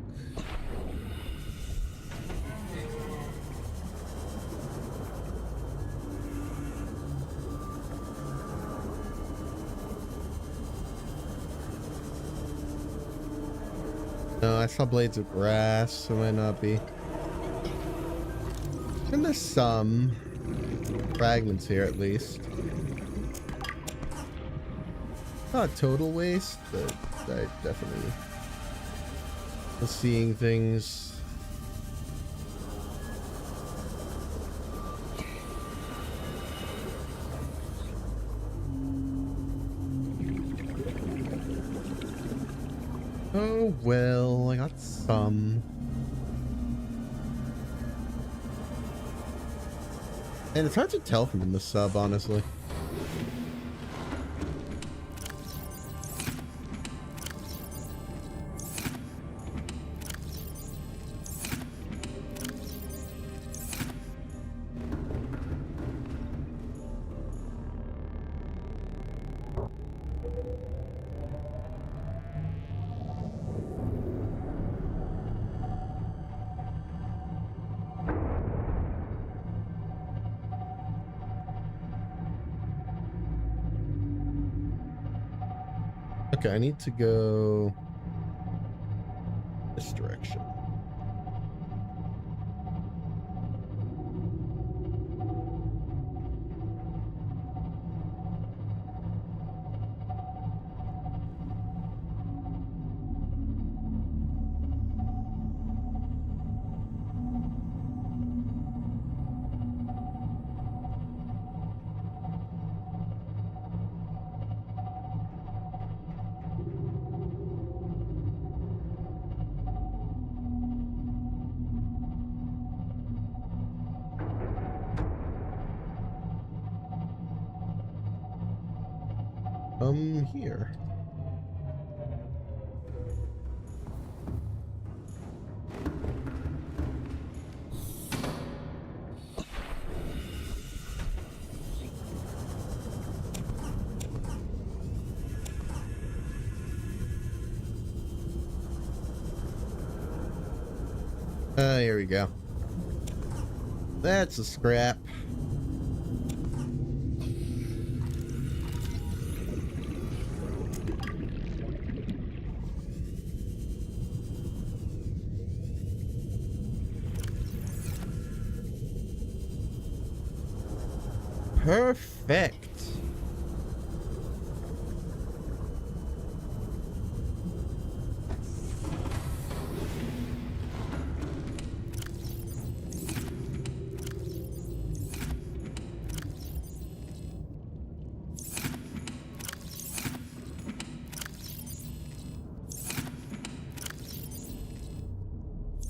No, I saw blades of grass, so it might not be. And there's some fragments here at least. Not total waste, but I definitely was seeing things. Oh well, I got some. And it's hard to tell from the sub, honestly. Okay, I need to go this direction. Here. Here we go. That's a scrap. Perfect.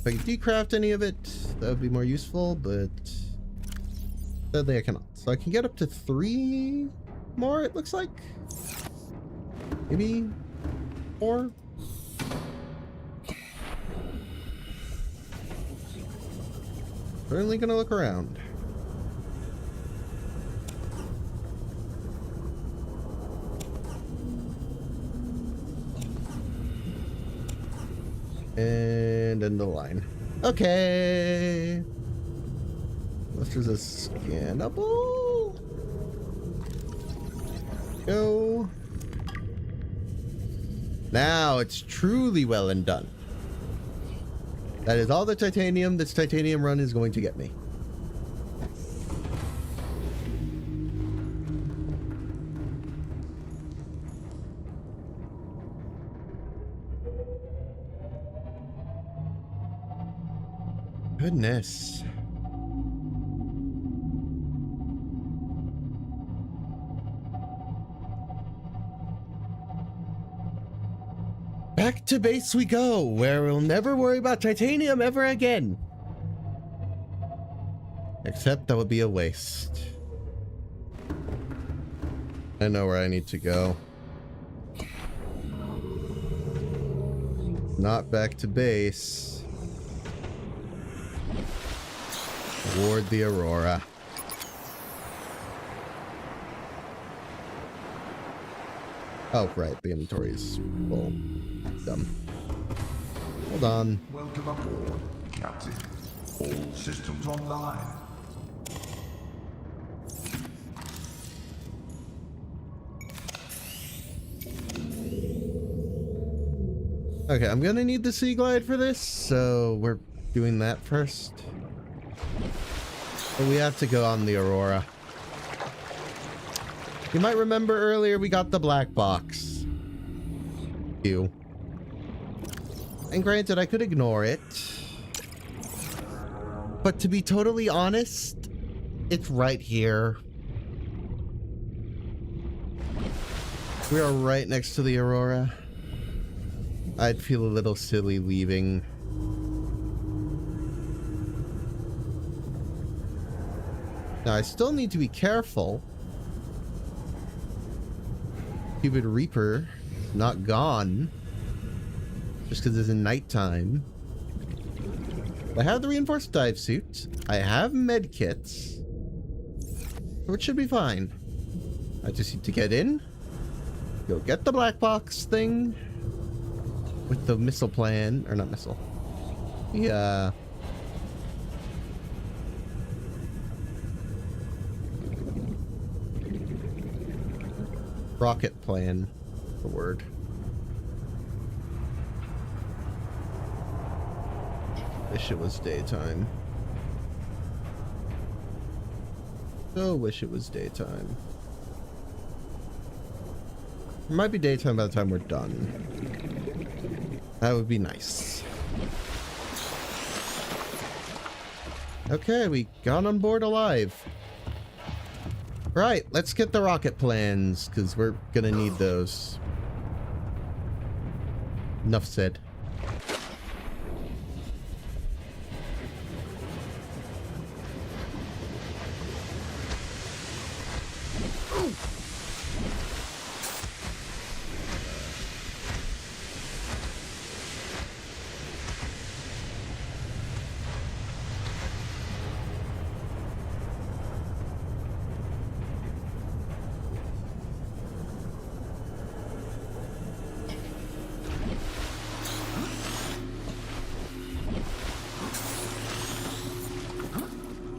If I could decraft any of it, that would be more useful, but sadly I cannot. So I can get up to 3 more, it looks like. Maybe 4. Certainly gonna look around. And end the line. Okay. Unless there's a scannable. Go. Now it's truly well and done. That is all the titanium this titanium run is going to get me. Goodness. Back to base we go, where we'll never worry about titanium ever again. Except that would be a waste. I know where I need to go. Not back to base. Toward the Aurora. Oh, right. The inventory is full. Dumb. Hold on. Welcome aboard, Captain. All systems online. Okay, I'm gonna need the Sea Glide for this, so we're doing that first. But we have to go on the Aurora. You might remember earlier we got the black box. you. And granted, I could ignore it. But to be totally honest, it's right here. We are right next to the Aurora. I'd feel a little silly leaving. Now, I still need to be careful. Stupid Reaper is not gone. Just because it's in nighttime. I have the reinforced dive suit. I have med kits. So it should be fine. I just need to get in. Go get the black box thing. With the missile plan. Or not missile. Yeah. Rocket plan. The word. Wish it was daytime. So wish it was daytime. It might be daytime by the time we're done. That would be nice. Okay, we got on board alive. Right, let's get the rocket plans, because we're gonna need those. Enough said.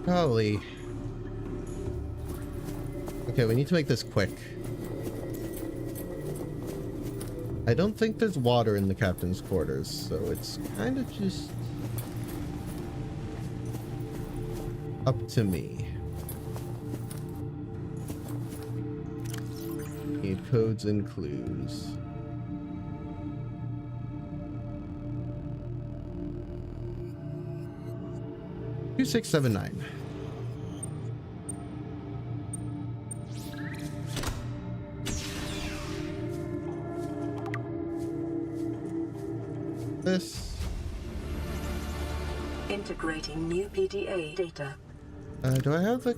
Holy. Okay, we need to make this quick. I don't think there's water in the captain's quarters, so it's kind of just up to me. Need codes and clues. 2679. This. Integrating new PDA data. Do I have a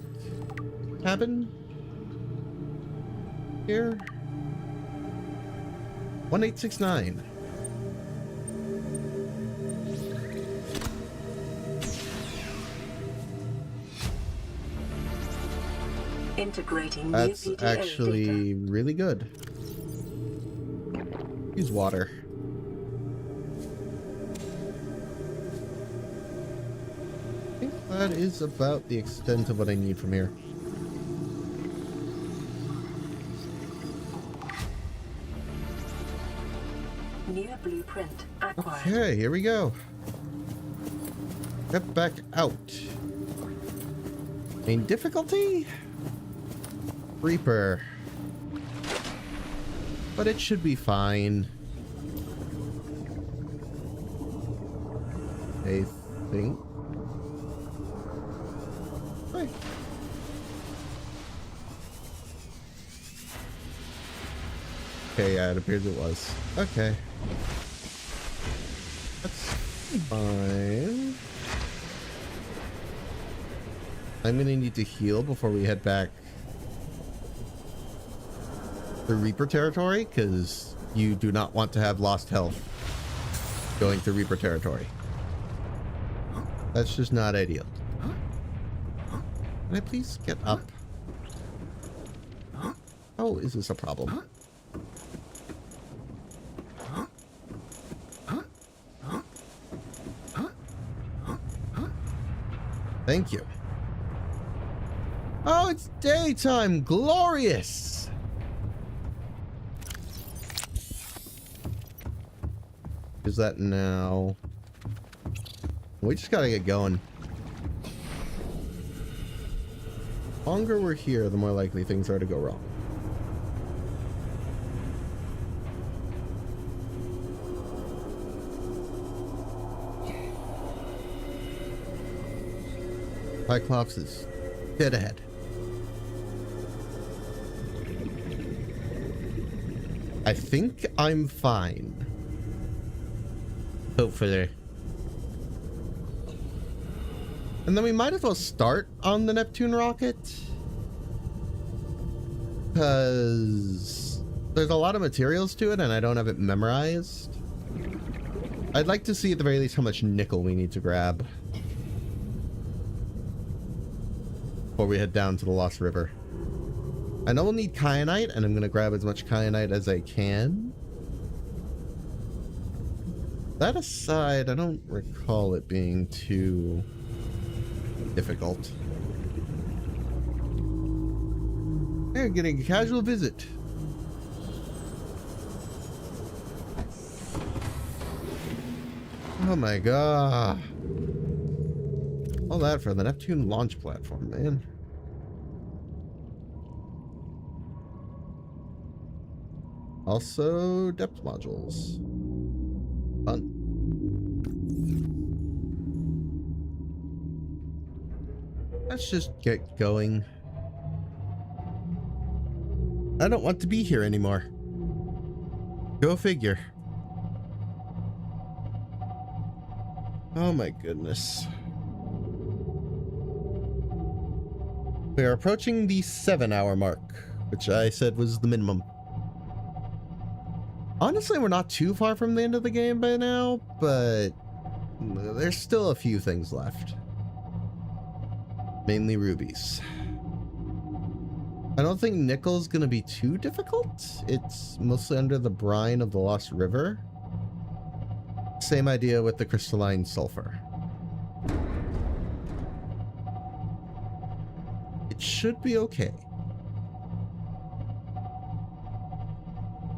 cabin here? 1869. Integrating That's new PDA actually data. really good. Use water. I think that is about the extent of what I need from here. New blueprint acquired. Okay, here we go. Get back out. Main difficulty? Reaper. But it should be fine. I think. Hey. Okay, yeah, it appears it was. Okay. That's fine. I'm gonna need to heal before we head back to Reaper territory, because you do not want to have lost health going through Reaper territory. That's just not ideal. Can I please get up? Oh, is this a problem? Thank you. Oh, it's daytime. Glorious. Is that now? We just gotta get going. The longer we're here, the more likely things are to go wrong. Cyclops is dead ahead. I think I'm fine. Hopefully. And then we might as well start on the Neptune rocket. Because there's a lot of materials to it and I don't have it memorized. I'd like to see at the very least how much nickel we need to grab before we head down to the Lost River. I know we'll need kyanite, and I'm going to grab as much kyanite as I can. That aside, I don't recall it being too difficult. They're getting a casual visit. Oh my god. All that for the Neptune launch platform, man. Also, depth modules. Fun. Let's just get going. I don't want to be here anymore. Go figure. Oh my goodness. We are approaching the 7-hour mark, which I said was the minimum. Honestly, we're not too far from the end of the game by now, but there's still a few things left. Mainly rubies. I don't think nickel's gonna be too difficult. It's mostly under the brine of the Lost River. Same idea with the crystalline sulfur. It should be okay.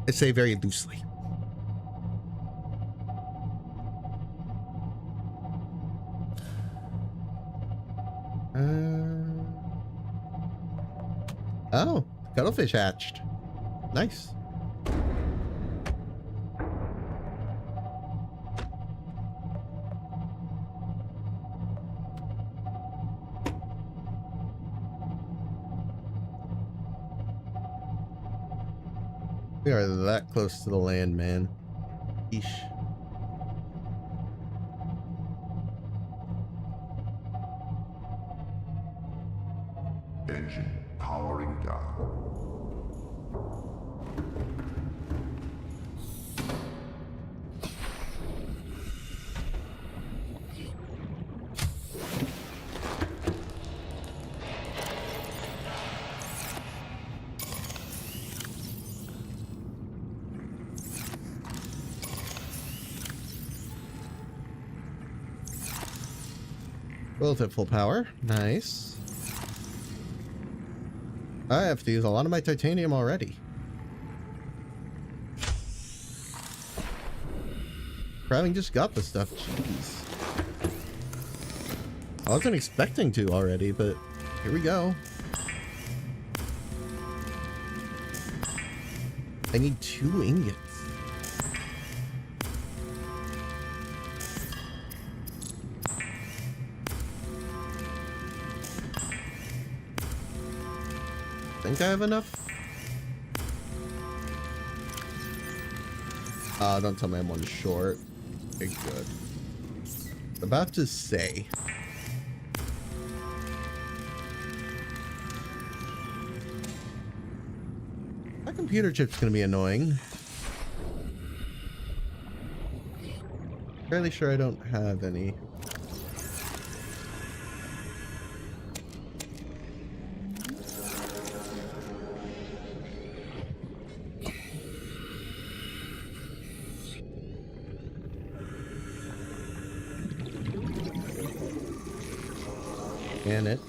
I say very loosely. Oh, cuttlefish hatched. Nice. We are that close to the land, man. Eesh. Engine powering down. Both at full power. Nice. I have to use a lot of my titanium already. For having just got the stuff. Jeez. I wasn't expecting to already, but here we go. I need 2 ingots. Think I have enough? Don't tell me I'm one short. Okay, good. About to say. My computer chip's gonna be annoying. Fairly sure I don't have any. And it.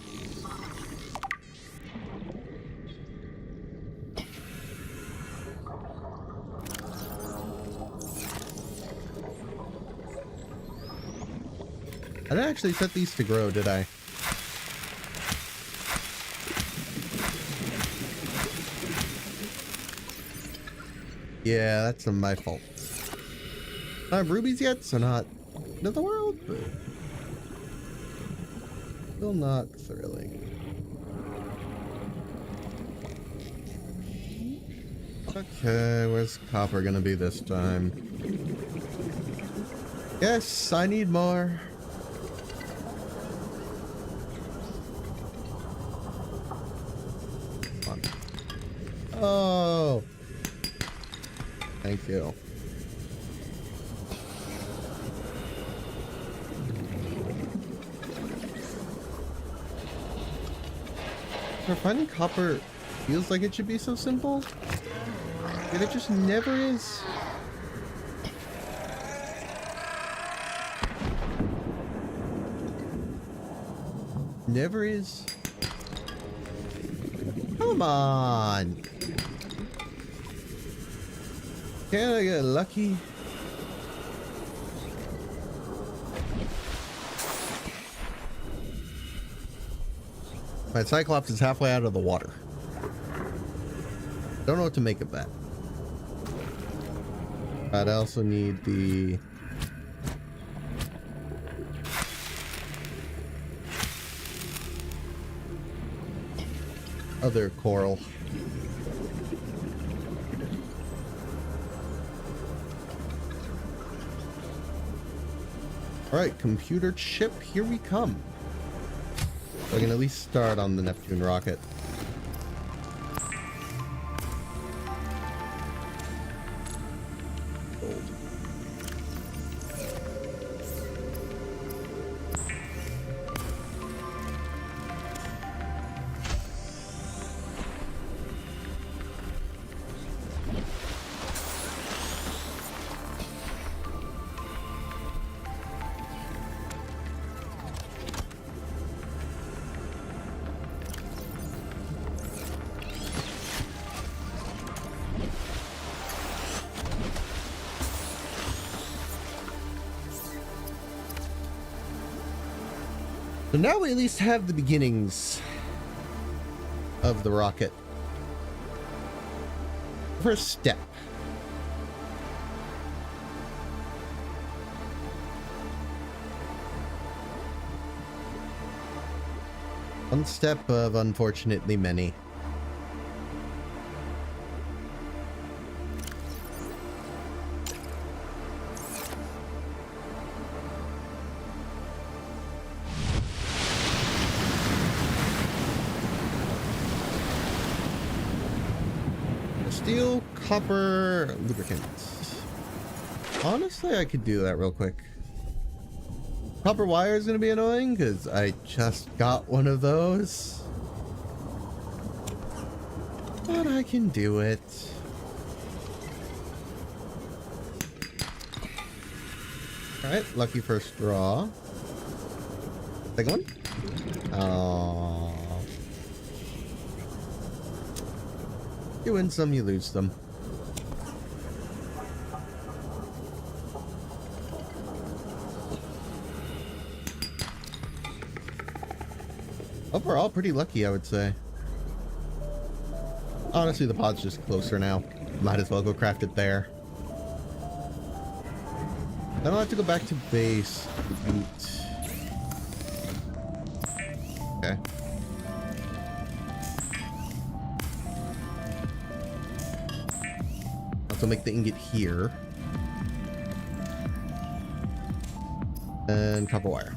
I didn't actually set these to grow, did I? Yeah, that's my fault. I don't have rubies yet, so not end of the world, but Still not thrilling. Okay, where's copper gonna be this time? Yes, I need more. Come on. Oh, thank you. Finding copper feels like it should be so simple, yet it just never is. Never is. Come on. Can I get lucky? My Cyclops is halfway out of the water. Don't know what to make of that. I'd also need the other coral. Alright, computer chip, here we come. I can at least start on the Neptune rocket. Gold. So now we at least have the beginnings of the rocket. First step. One step of unfortunately many. Steel, copper, lubricants. Honestly, I could do that real quick. Copper wire is going to be annoying because I just got one of those. But I can do it. Alright, lucky first draw. Second one. Aww. You win some, you lose some. Overall, pretty lucky, I would say. Honestly, the pod's just closer now. Might as well go craft it there. Then I'll have to go back to base. Okay. Also make the ingot here. And copper wire.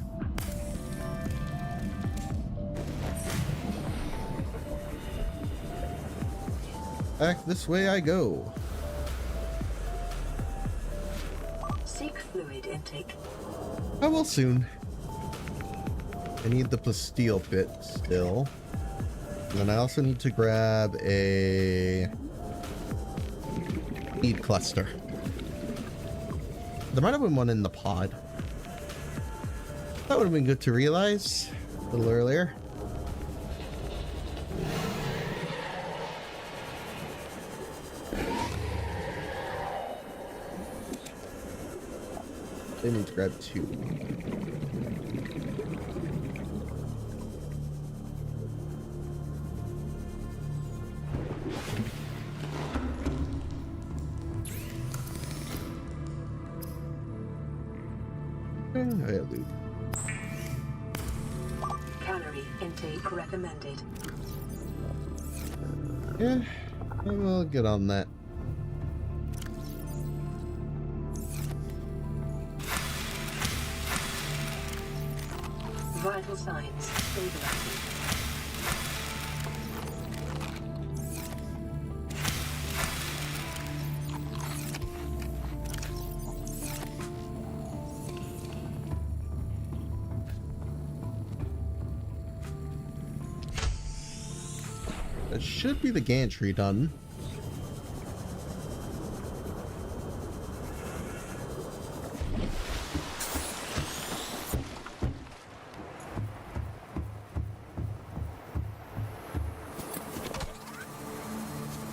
Back this way I go. Seek fluid intake. I will soon. I need the plasteel bit still. And then I also need to grab a seed cluster. There might have been one in the pod. That would have been good to realize a little earlier. They need to grab two. Energy intake recommended. Yeah, I'll get on that. Vital signs stabilizing. That should be the gantry done.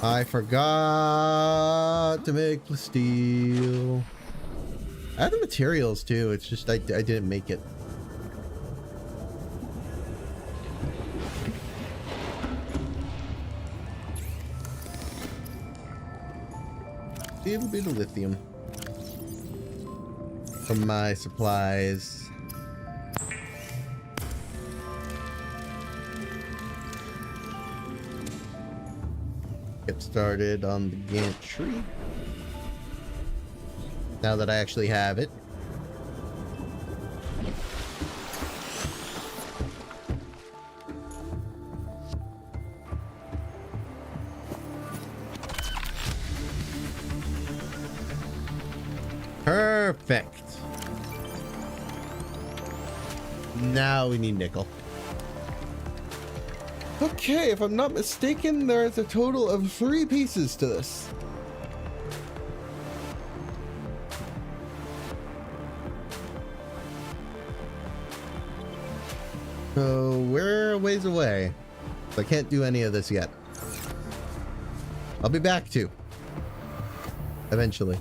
I forgot to make the steel. I had the materials too, it's just I didn't make it. A little bit of lithium from my supplies. Get started on the gantry. Now that I actually have it. Perfect. Now we need nickel. Okay, if I'm not mistaken, there is a total of 3 pieces to this. So we're a ways away. I can't do any of this yet. I'll be back to eventually.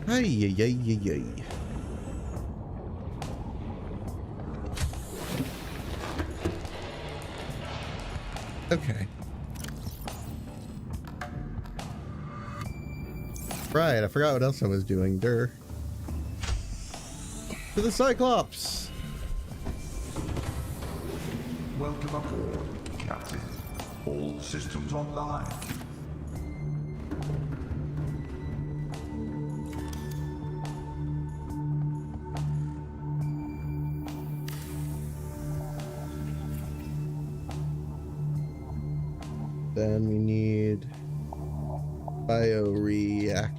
Ay, ay, ay, ay, ay. Okay. Right, I forgot what else I was doing. To the Cyclops! Welcome aboard, Captain. All systems online. Then we need bioreactor.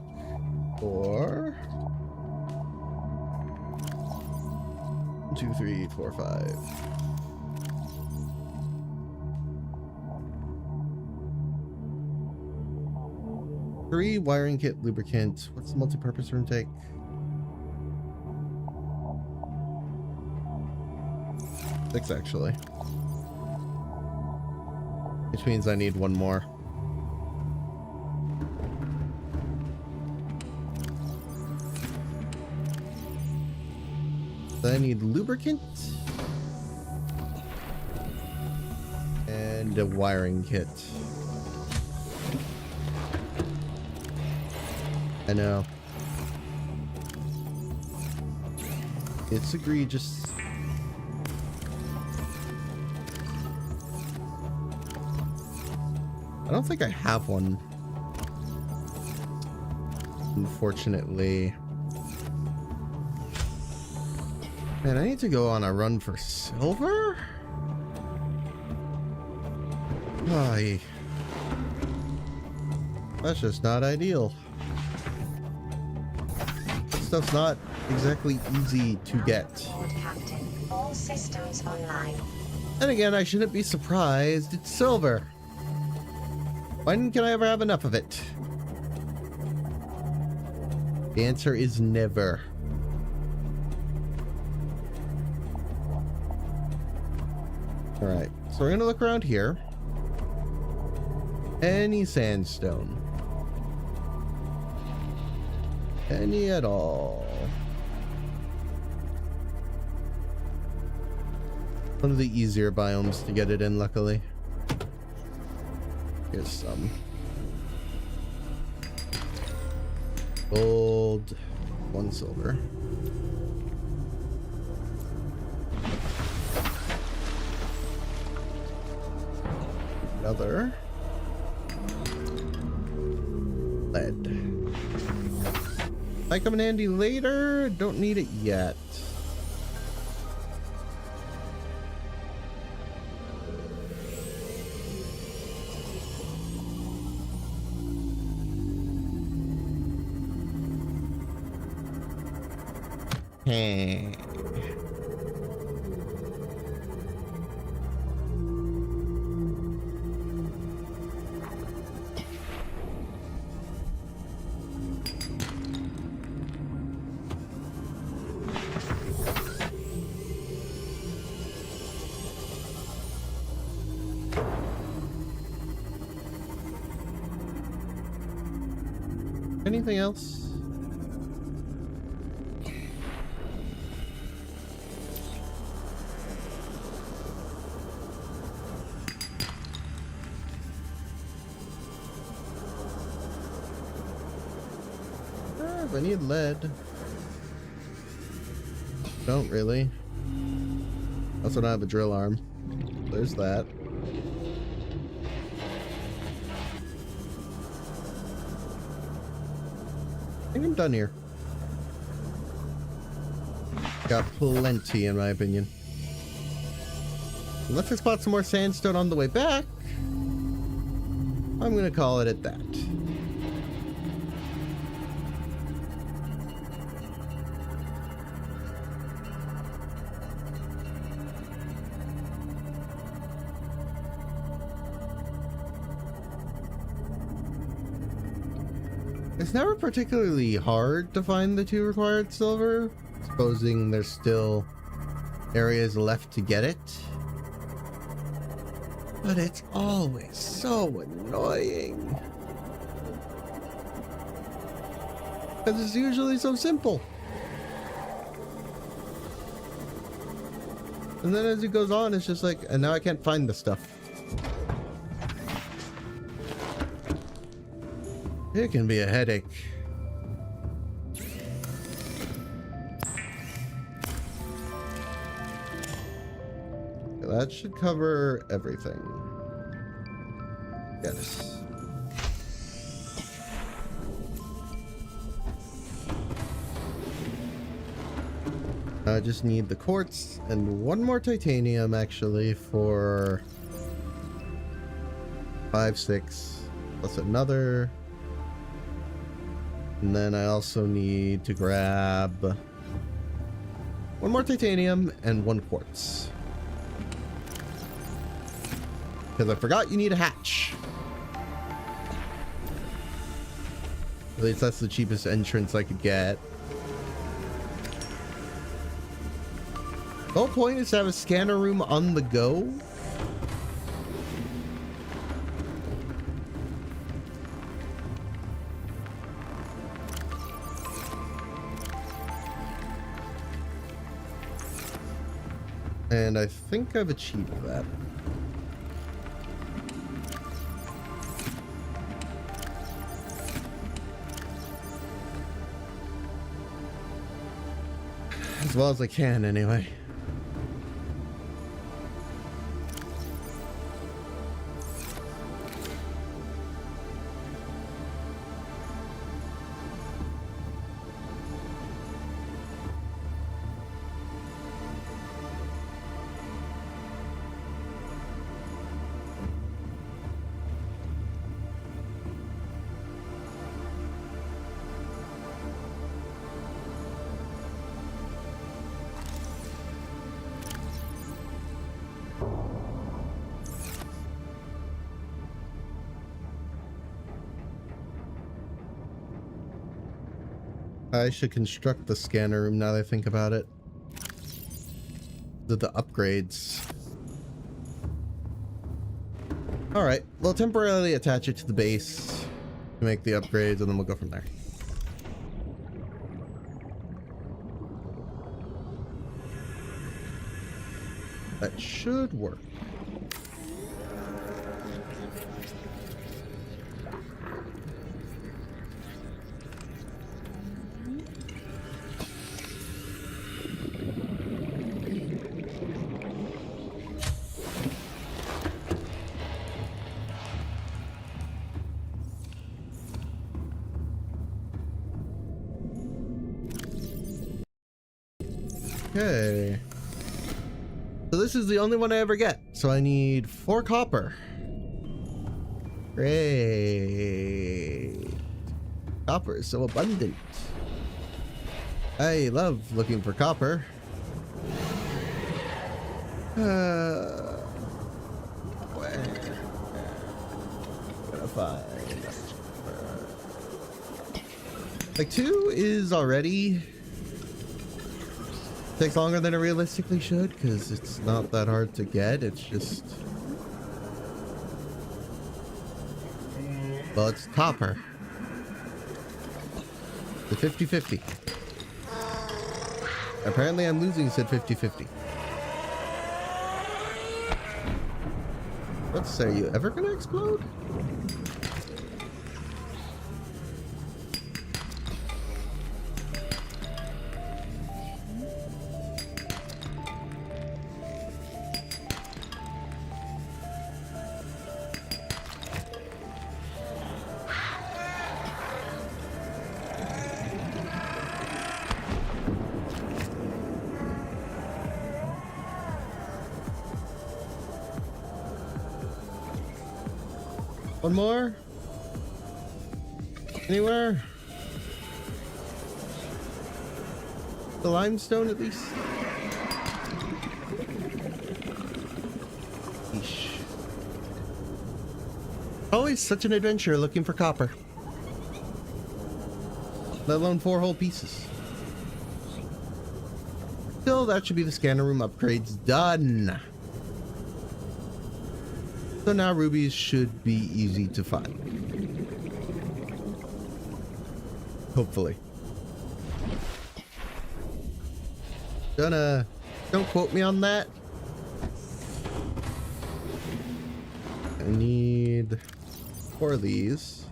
1, 2, 3, 4, 5. Three wiring kit lubricant. What's the multi-purpose room take? 6 actually. Which means I need 1 more. So I need lubricant and a wiring kit. I know. It's egregious. I don't think I have one. Unfortunately. Man, I need to go on a run for silver? Ay. That's just not ideal. That stuff's not exactly easy to get. Captain, all systems online. And again, I shouldn't be surprised. It's silver. When can I ever have enough of it? The answer is never. Alright, so we're gonna look around here. Any sandstone. Any at all. One of the easier biomes to get it in, luckily. Here's some. Gold. 1 silver. Another lead. Might come in handy later. Don't need it yet. Hey. Anything else? I need lead. Don't really. Also don't have a drill arm. There's that. I think I'm done here. Got plenty in my opinion. Unless I spot some more sandstone on the way back, I'm gonna call it at that. It's never particularly hard to find the 2 required silver, supposing there's still areas left to get it. But it's always so annoying. Because it's usually so simple. And then as it goes on, it's just like, and now I can't find the stuff. It can be a headache. That should cover everything. Yes. I just need the quartz and 1 more titanium actually for 5, 6, plus another. And then I also need to grab 1 more titanium and 1 quartz. Because I forgot you need a hatch. At least that's the cheapest entrance I could get. The whole point is to have a scanner room on the go. And I think I've achieved that. As well as I can, anyway. I should construct the scanner room now that I think about it. The upgrades. Alright, we'll temporarily attach it to the base to make the upgrades and then we'll go from there. That should work. Okay. So this is the only one I ever get. So I need 4 copper. Great. Copper is so abundant. I love looking for copper. Where? Gonna find. Like 2 is already takes longer than it realistically should because it's not that hard to get. It's just, well, it's copper. The 50-50. Apparently I'm losing said 50-50. Let's say, are you ever gonna explode? One more? Anywhere? The limestone at least? Eesh. Always such an adventure looking for copper. Let alone 4 whole pieces. Still, that should be the scanner room upgrades done. So now rubies should be easy to find. Hopefully. Don't quote me on that. I need 4 of these.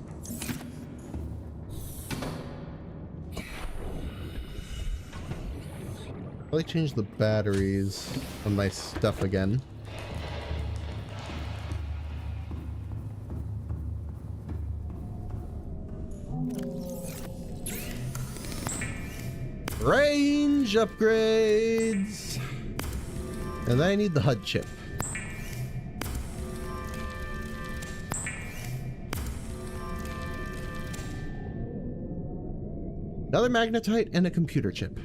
Probably change the batteries on my stuff again. Range upgrades. And then I need the HUD chip. Another magnetite and a computer chip.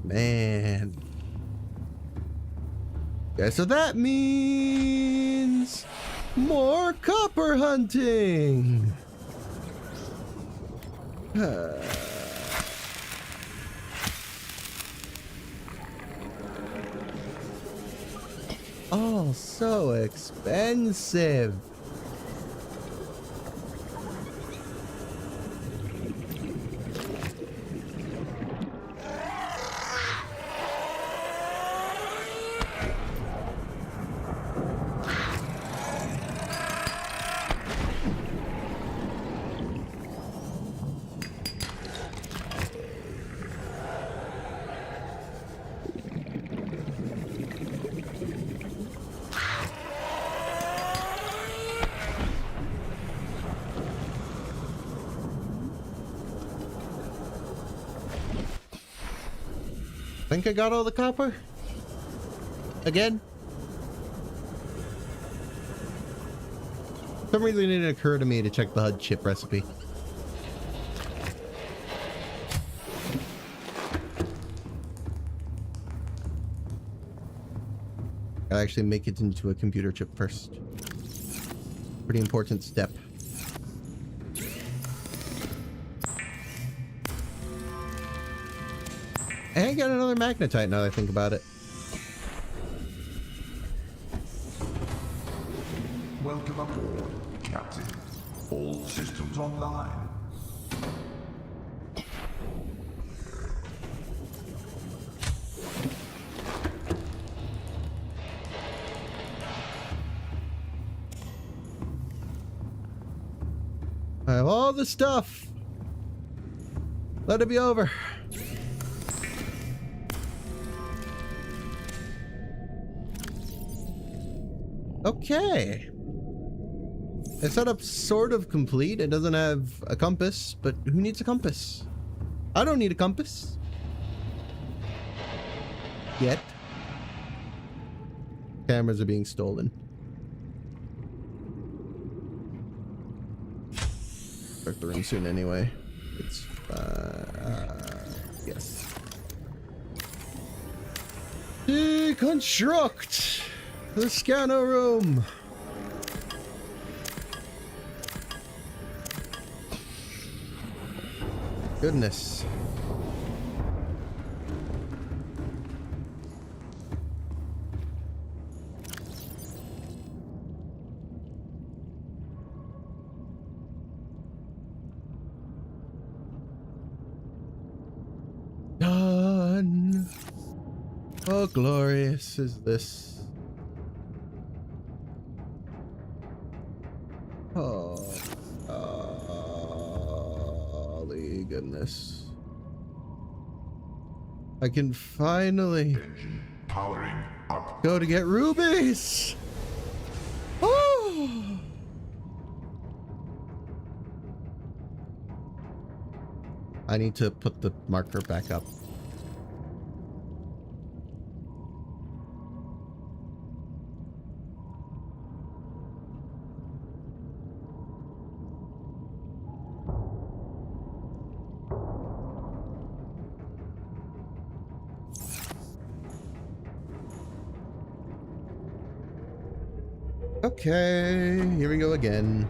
Man. Yeah, so that means more copper hunting. Oh, so expensive. Think I got all the copper? Again? For some reason it didn't occur to me to check the HUD chip recipe. Gotta actually make it into a computer chip first. Pretty important step. I ain't got another magnetite now that I think about it. Welcome aboard, Captain. All systems online. I have all the stuff. Let it be over. Okay. The setup's sort of complete. It doesn't have a compass, but who needs a compass? I don't need a compass. yet. Cameras are being stolen. Start the room soon anyway. It's yes. Deconstruct the scanner room. Goodness. Done. Oh, glorious is this. Oh, holy goodness. I can finally powering up. Go to get rubies. Oh. I need to put the marker back up. Okay, here we go again.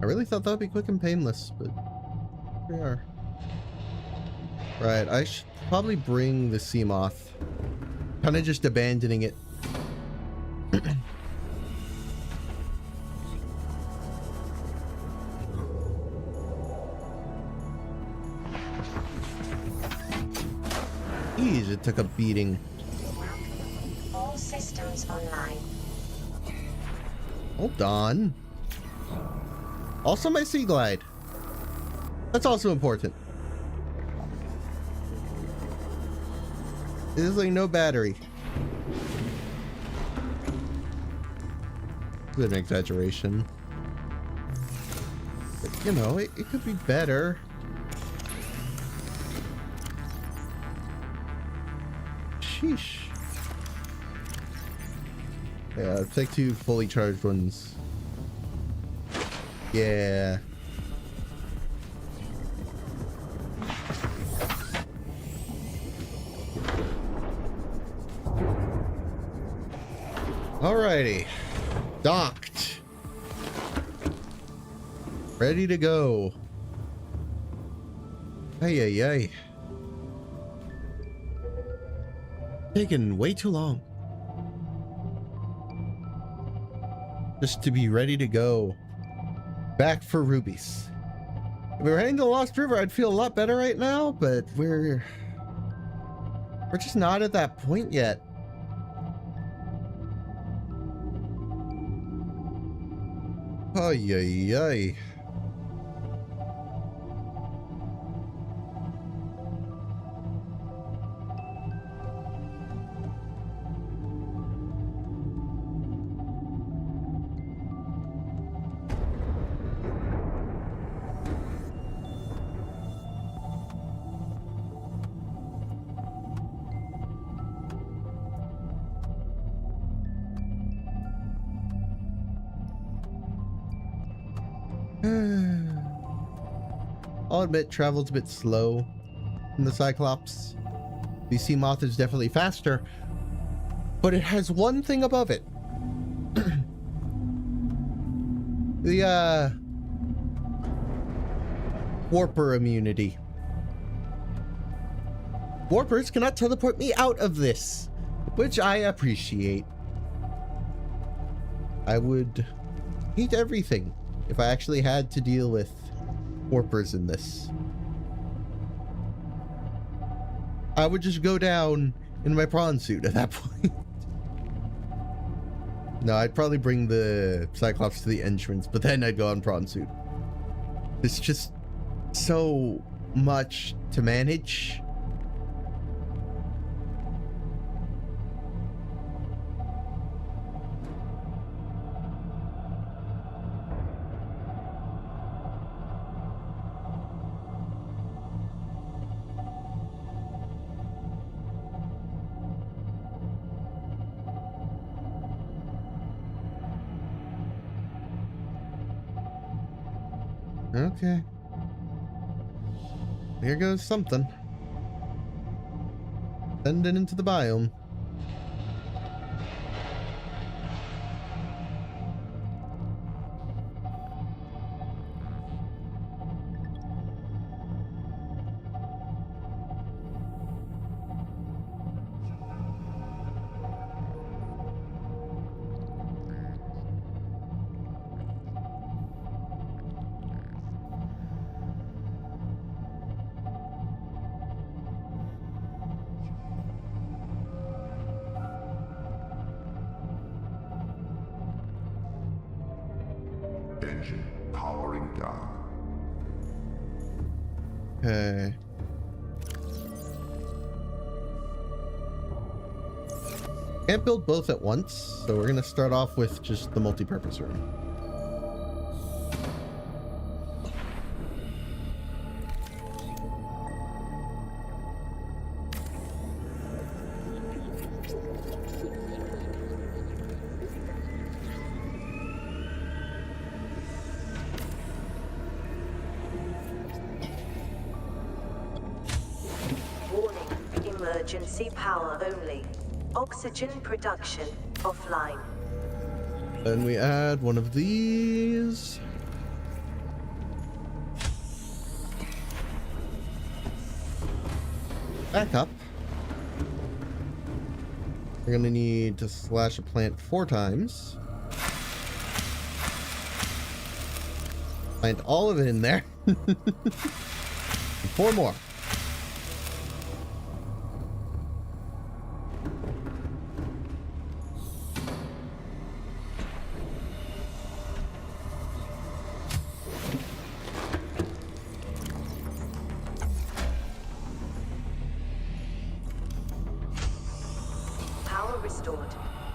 I really thought that would be quick and painless, but here we are. Right, I should probably bring the sea moth. Kind of just abandoning it. Jeez, it took a beating. All systems online. Hold on. Also my sea glide. That's also important. There's like no battery. It's an exaggeration. But you know, it could be better. Sheesh. Yeah, I'll take 2 fully charged ones. Yeah. Alrighty. Docked. Ready to go. Ay, ay, ay. Taking way too long. Just to be ready to go. Back for rubies. If we were heading to the Lost River, I'd feel a lot better right now, but we're just not at that point yet. Ay, ay, ay. I'll admit, travel's a bit slow in the Cyclops. The Sea Moth is definitely faster, but it has one thing above it. The, Warper immunity. Warpers cannot teleport me out of this, which I appreciate. I would hate everything if I actually had to deal with warpers in this. I would just go down in my prawn suit at that point. No, I'd probably bring the Cyclops to the entrance, but then I'd go on prawn suit. It's just so much to manage. Okay. Here goes something. Send it into the biome. Engine powering down. Okay. Can't build both at once, so we're gonna start off with just the multi-purpose room. Emergency power only. Oxygen production offline. Then we add one of these. Back up. We're gonna need to slash a plant 4 times. Find all of it in there. 4 more. Power restored.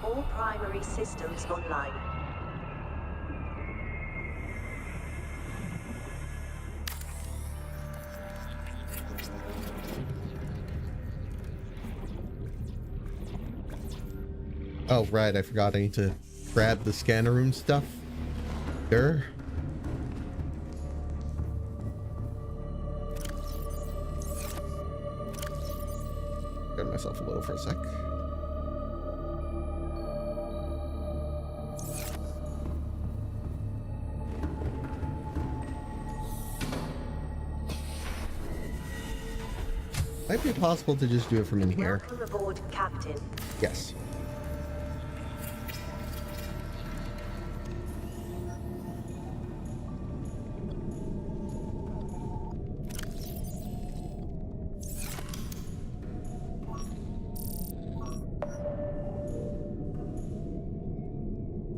All primary systems online. Oh, right, I forgot I need to grab the scanner room stuff. Sure. Got myself a little for a sec. Might be possible to just do it from in here. Welcome aboard, Captain. Yes.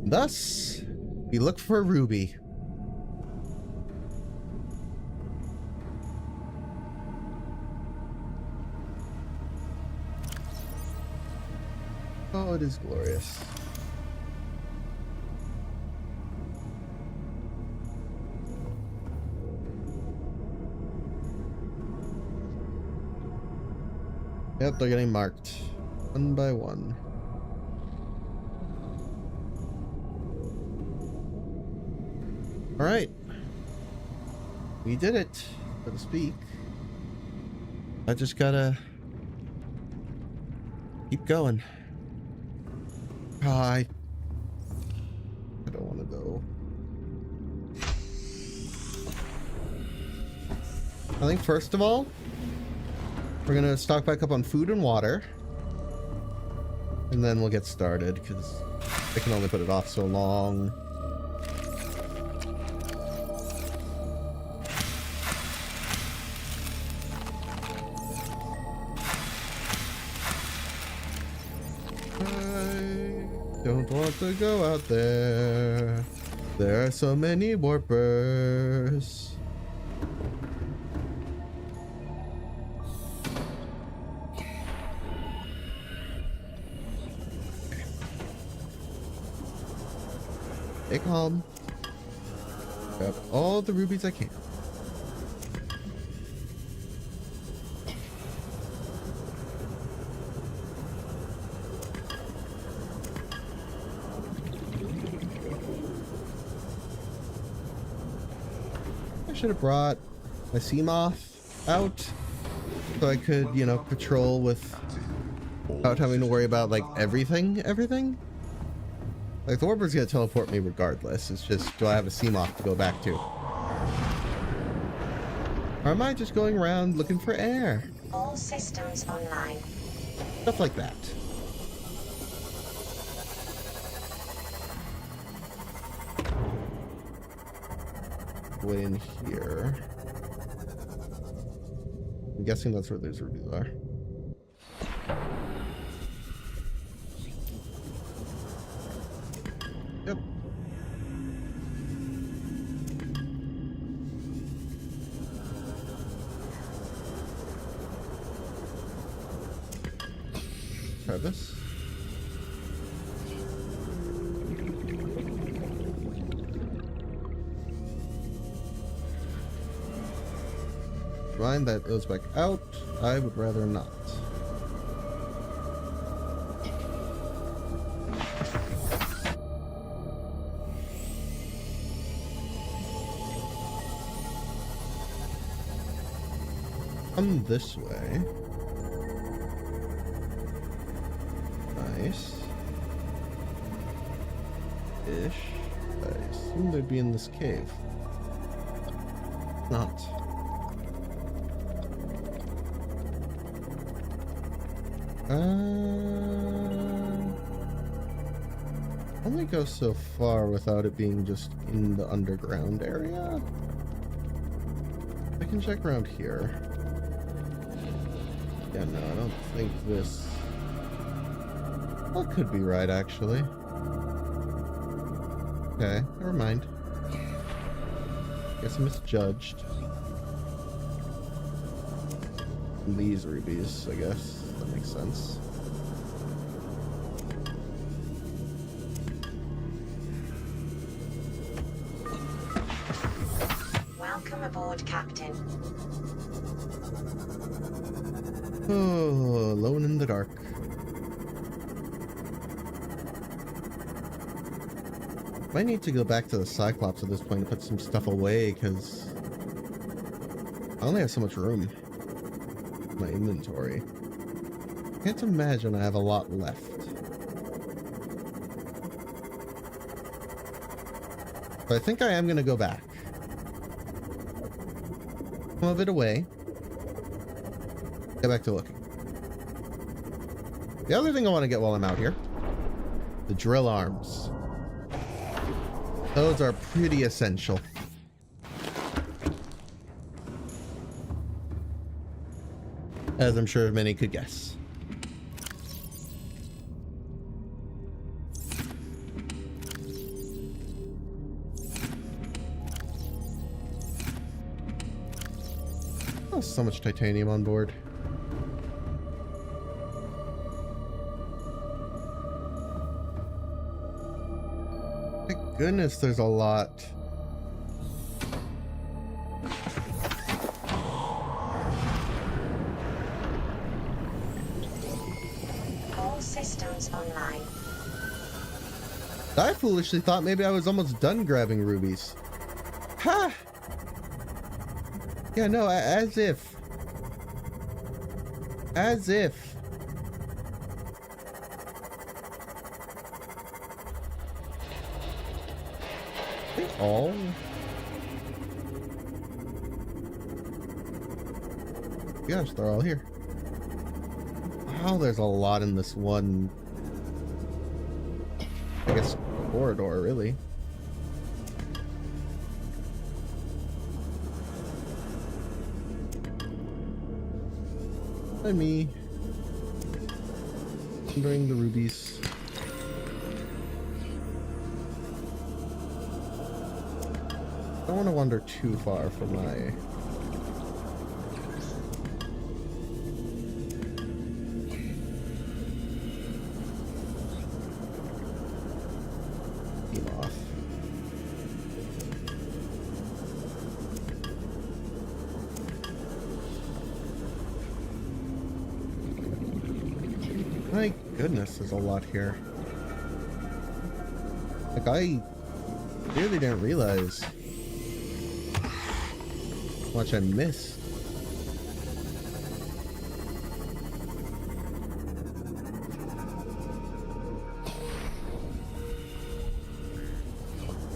Thus, we look for a ruby. Oh, it is glorious. Yep, they're getting marked one by one. All right, we did it, so to speak. I just gotta keep going. I don't want to go. I think first of all, we're gonna stock back up on food and water, and then we'll get started because I can only put it off so long. Don't want to go out there. There are so many warpers. Stay calm. Grab all the rubies I can. should have brought my Seamoth out so I could, you know, patrol without having to worry about like everything. Like the Warper's gonna teleport me regardless. It's just, do I have a Seamoth to go back to? Or am I just going around looking for air? All systems online. Stuff like that. Way in here. I'm guessing that's where those rubies are. Yep. Try this. Fine, that goes back out. I would rather not. Come this way. Nice. Ish. I assume they'd be in this cave. Not. Only go so far without it being just in the underground area. I can check around here. Yeah, no, I don't think this... Well, it could be right, actually. Okay, never mind. Guess I misjudged. These rubies, I guess. That makes sense. Welcome aboard, Captain. Oh, alone in the dark. Might need to go back to the Cyclops at this point and put some stuff away, because I only have so much room in my inventory. Can't imagine I have a lot left. But I think I am going to go back. Come a bit away. Get back to looking. The other thing I want to get while I'm out here, the drill arms. Those are pretty essential. As I'm sure many could guess. Oh, so much titanium on board. Thank goodness there's a lot. All systems online. I foolishly thought maybe I was almost done grabbing rubies. Ha! Yeah, no, as if. As if. They all? Gosh, they're all here. Wow, there's a lot in this one, I guess, corridor, really. By me. Wondering the rubies. I don't want to wander too far from my... off. My goodness, there's a lot here. Like, I really didn't realize Watch I miss.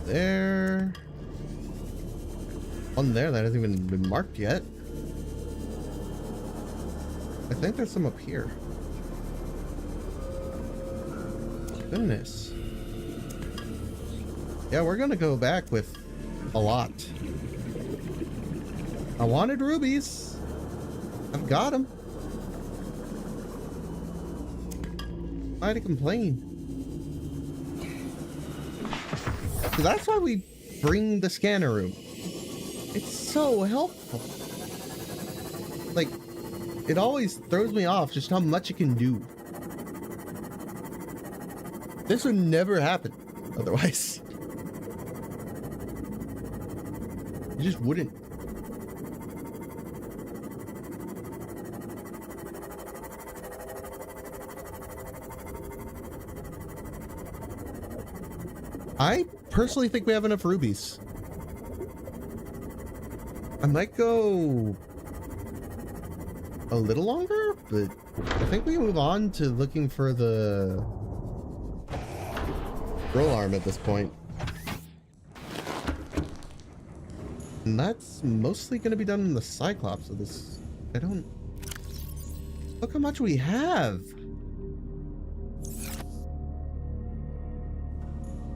There. One there that hasn't even been marked yet. I think there's some up here. Goodness. Yeah, we're gonna go back with a lot. I wanted rubies. I've got them. Why to complain? So that's why we bring the scanner room. It's so helpful. Like, it always throws me off just how much it can do. This would never happen otherwise. It just wouldn't. I personally think we have enough rubies. I might go a little longer, but I think we move on to looking for the drill arm at this point. And that's mostly going to be done in the Cyclops of this. I don't... Look how much we have.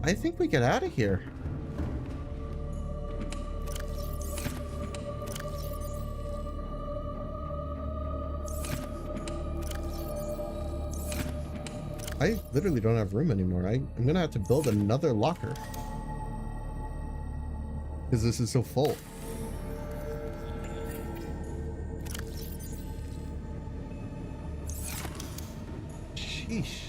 I think we get out of here. I literally don't have room anymore. I'm gonna have to build another locker. Because this is so full. Sheesh.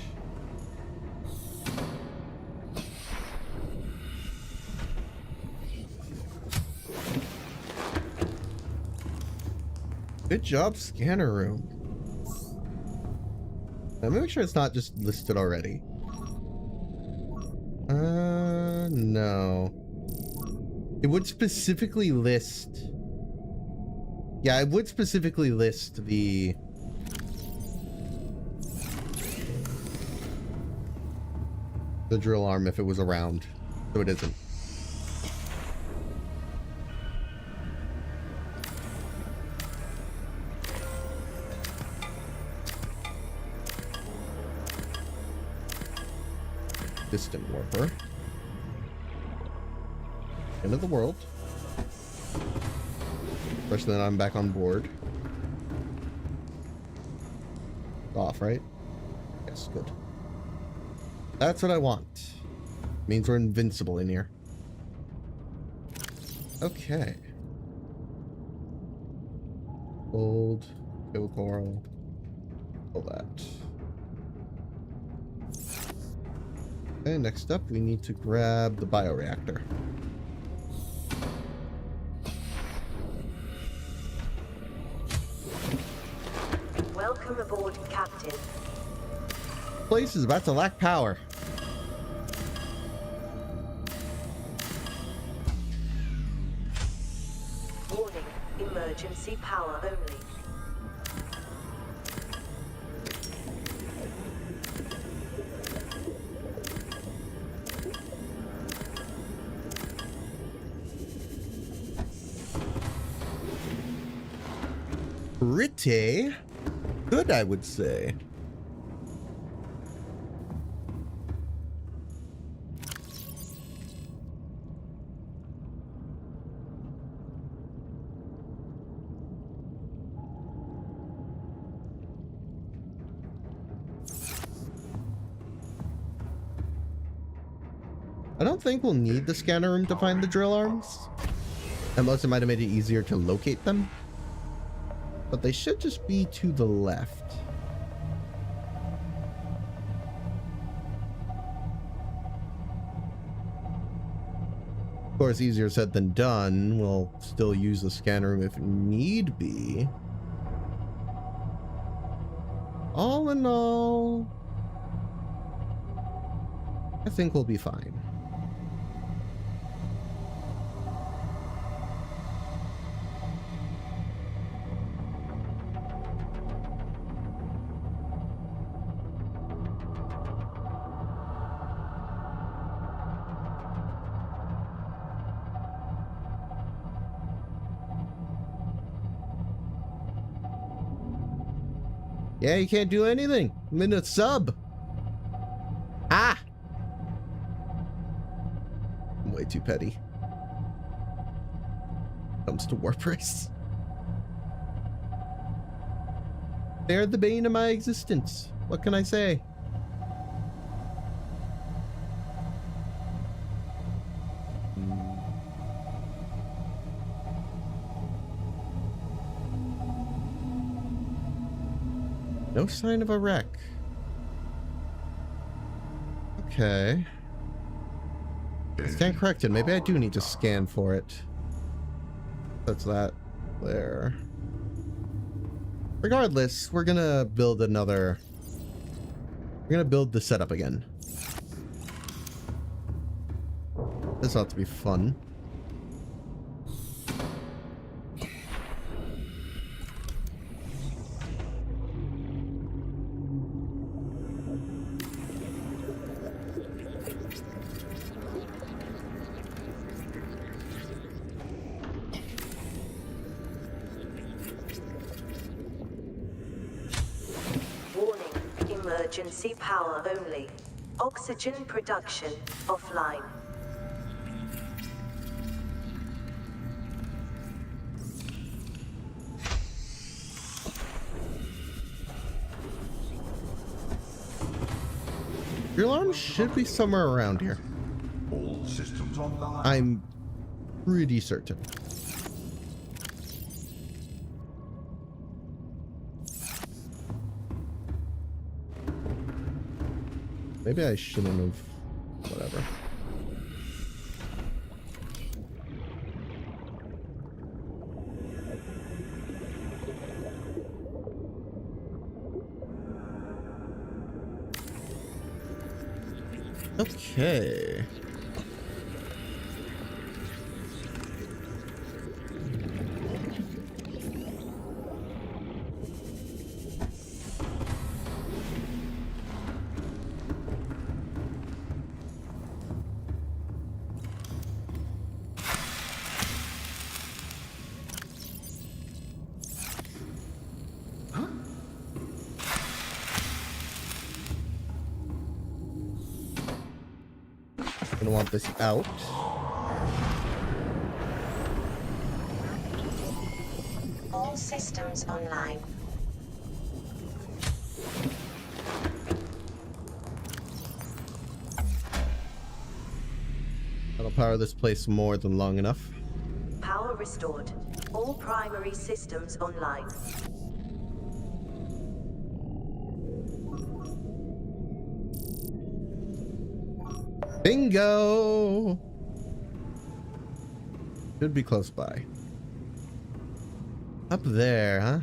Good job, scanner room. Let me make sure it's not just listed already. No. It would specifically list... Yeah, it would specifically list the... the drill arm if it was around. So it isn't. Distant warper. End of the world. Especially that I'm back on board. Off, right? Yes, good. That's what I want. Means we're invincible in here. Okay. Gold, kill coral, all that. Okay, next up we need to grab the bioreactor. Welcome aboard, Captain. Place is about to lack power. Warning, emergency power only. Pretty good, I would say. I don't think we'll need the scanner room to find the drill arms. Unless it might have made it easier to locate them. But they should just be to the left. Of course, easier said than done. We'll still use the scanner room if need be. All in all, I think we'll be fine. Yeah, you can't do anything. I'm in a sub. Ah! I'm way too petty. Comes to warp race. They're the bane of my existence. What can I say? No sign of a wreck. Okay. Scan corrected. Maybe I do need to scan for it. That's that there. Regardless, we're gonna build another. We're gonna build the setup again. This ought to be fun. Emergency power only. Oxygen production offline. Your alarm should be somewhere around here. All systems online. I'm pretty certain. Maybe I shouldn't have. Whatever. Okay. Gonna want this out. All systems online. That'll power this place more than long enough. Power restored. All primary systems online. Bingo! Should be close by. Up there, huh?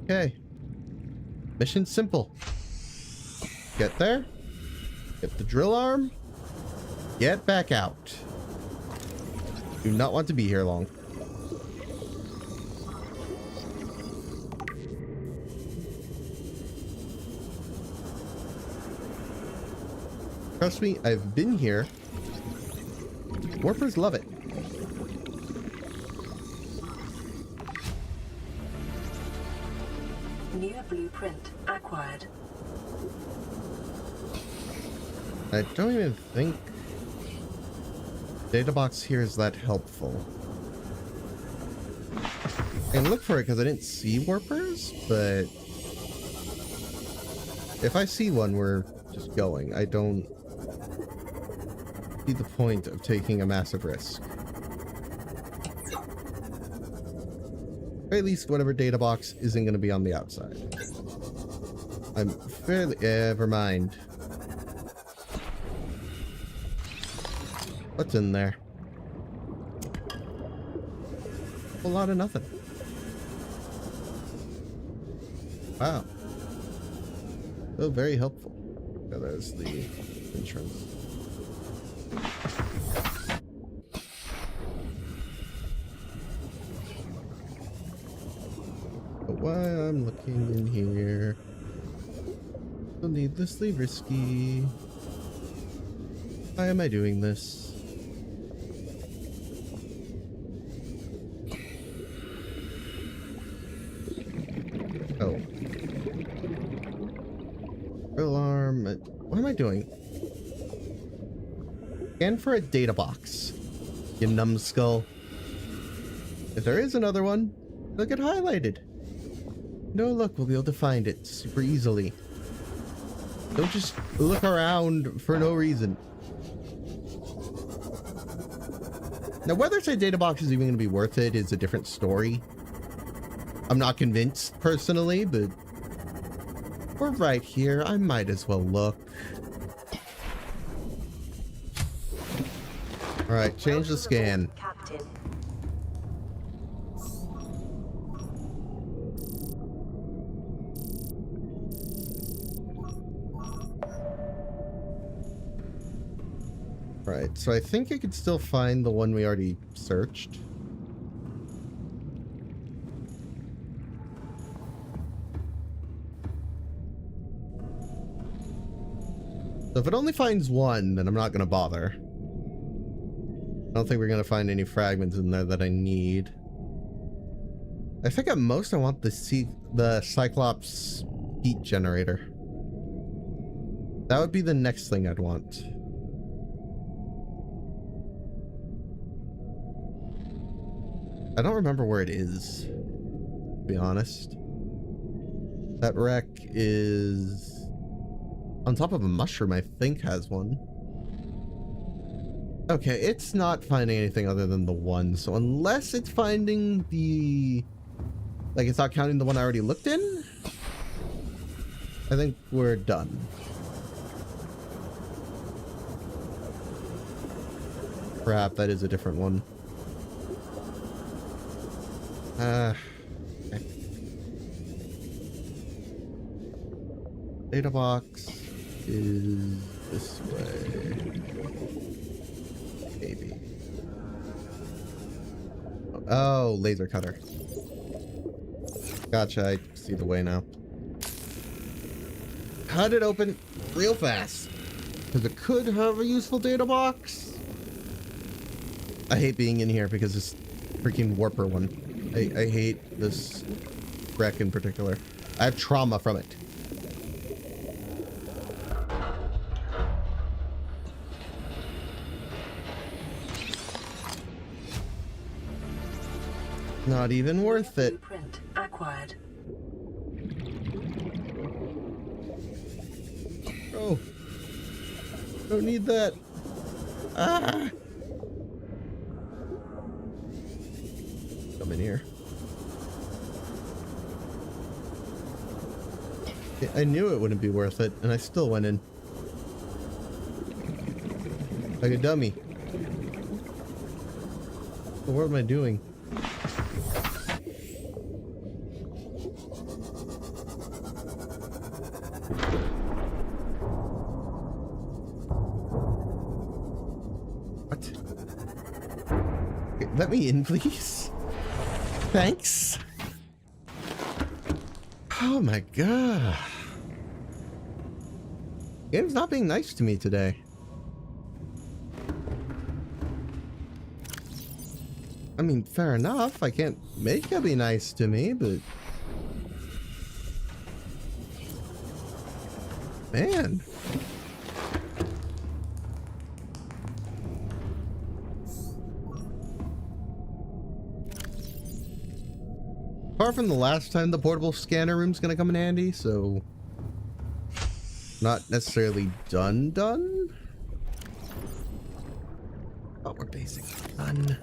Okay. Mission simple. Get there. Get the drill arm. Get back out. Do not want to be here long. Trust me, I've been here. Warpers love it. New blueprint acquired. I don't even think data box here is that helpful. I can look for it because I didn't see warpers, but if I see one, we're just going. I don't see the point of taking a massive risk. Or at least whatever data box isn't going to be on the outside. I'm fairly... Never mind. What's in there? A whole lot of nothing. Wow. Oh, very helpful. Yeah, there's the entrance. But while I'm looking in here, so needlessly risky. Why am I doing this? Alarm. What am I doing? Scan for a data box. You numbskull. If there is another one, it'll get highlighted. No, look, we'll be able to find it super easily. Don't just look around for no reason. Now, whether it's a data box is even going to be worth it is a different story. I'm not convinced personally, but we're right here. I might as well look. All right, change the scan. Captain. Right, so I think I could still find the one we already searched. So if it only finds one, then I'm not going to bother. I don't think we're going to find any fragments in there that I need. I think at most I want the Cyclops heat generator. That would be the next thing I'd want. I don't remember where it is, to be honest. That wreck is on top of a mushroom, I think has one. Okay, it's not finding anything other than the one, so unless it's finding the... like, it's not counting the one I already looked in? I think we're done. Crap, that is a different one. Okay. Data box is this way. Maybe. Oh, laser cutter. Gotcha, I see the way now. Cut it open real fast. Because it could have a useful data box. I hate being in here because this freaking warper one. I hate this wreck in particular. I have trauma from it. Not even worth it. Blueprint acquired. Oh. Don't need that. Ah. Come in here. I knew it wouldn't be worth it, and I still went in. Like a dummy. What am I doing? What? Okay, let me in, please. Thanks. Oh my god. Game's not being nice to me today. I mean, fair enough. I can't make it be nice to me, but... man. Apart from the last time, the portable scanner room's gonna come in handy, so... not necessarily done. Oh, we're basically done.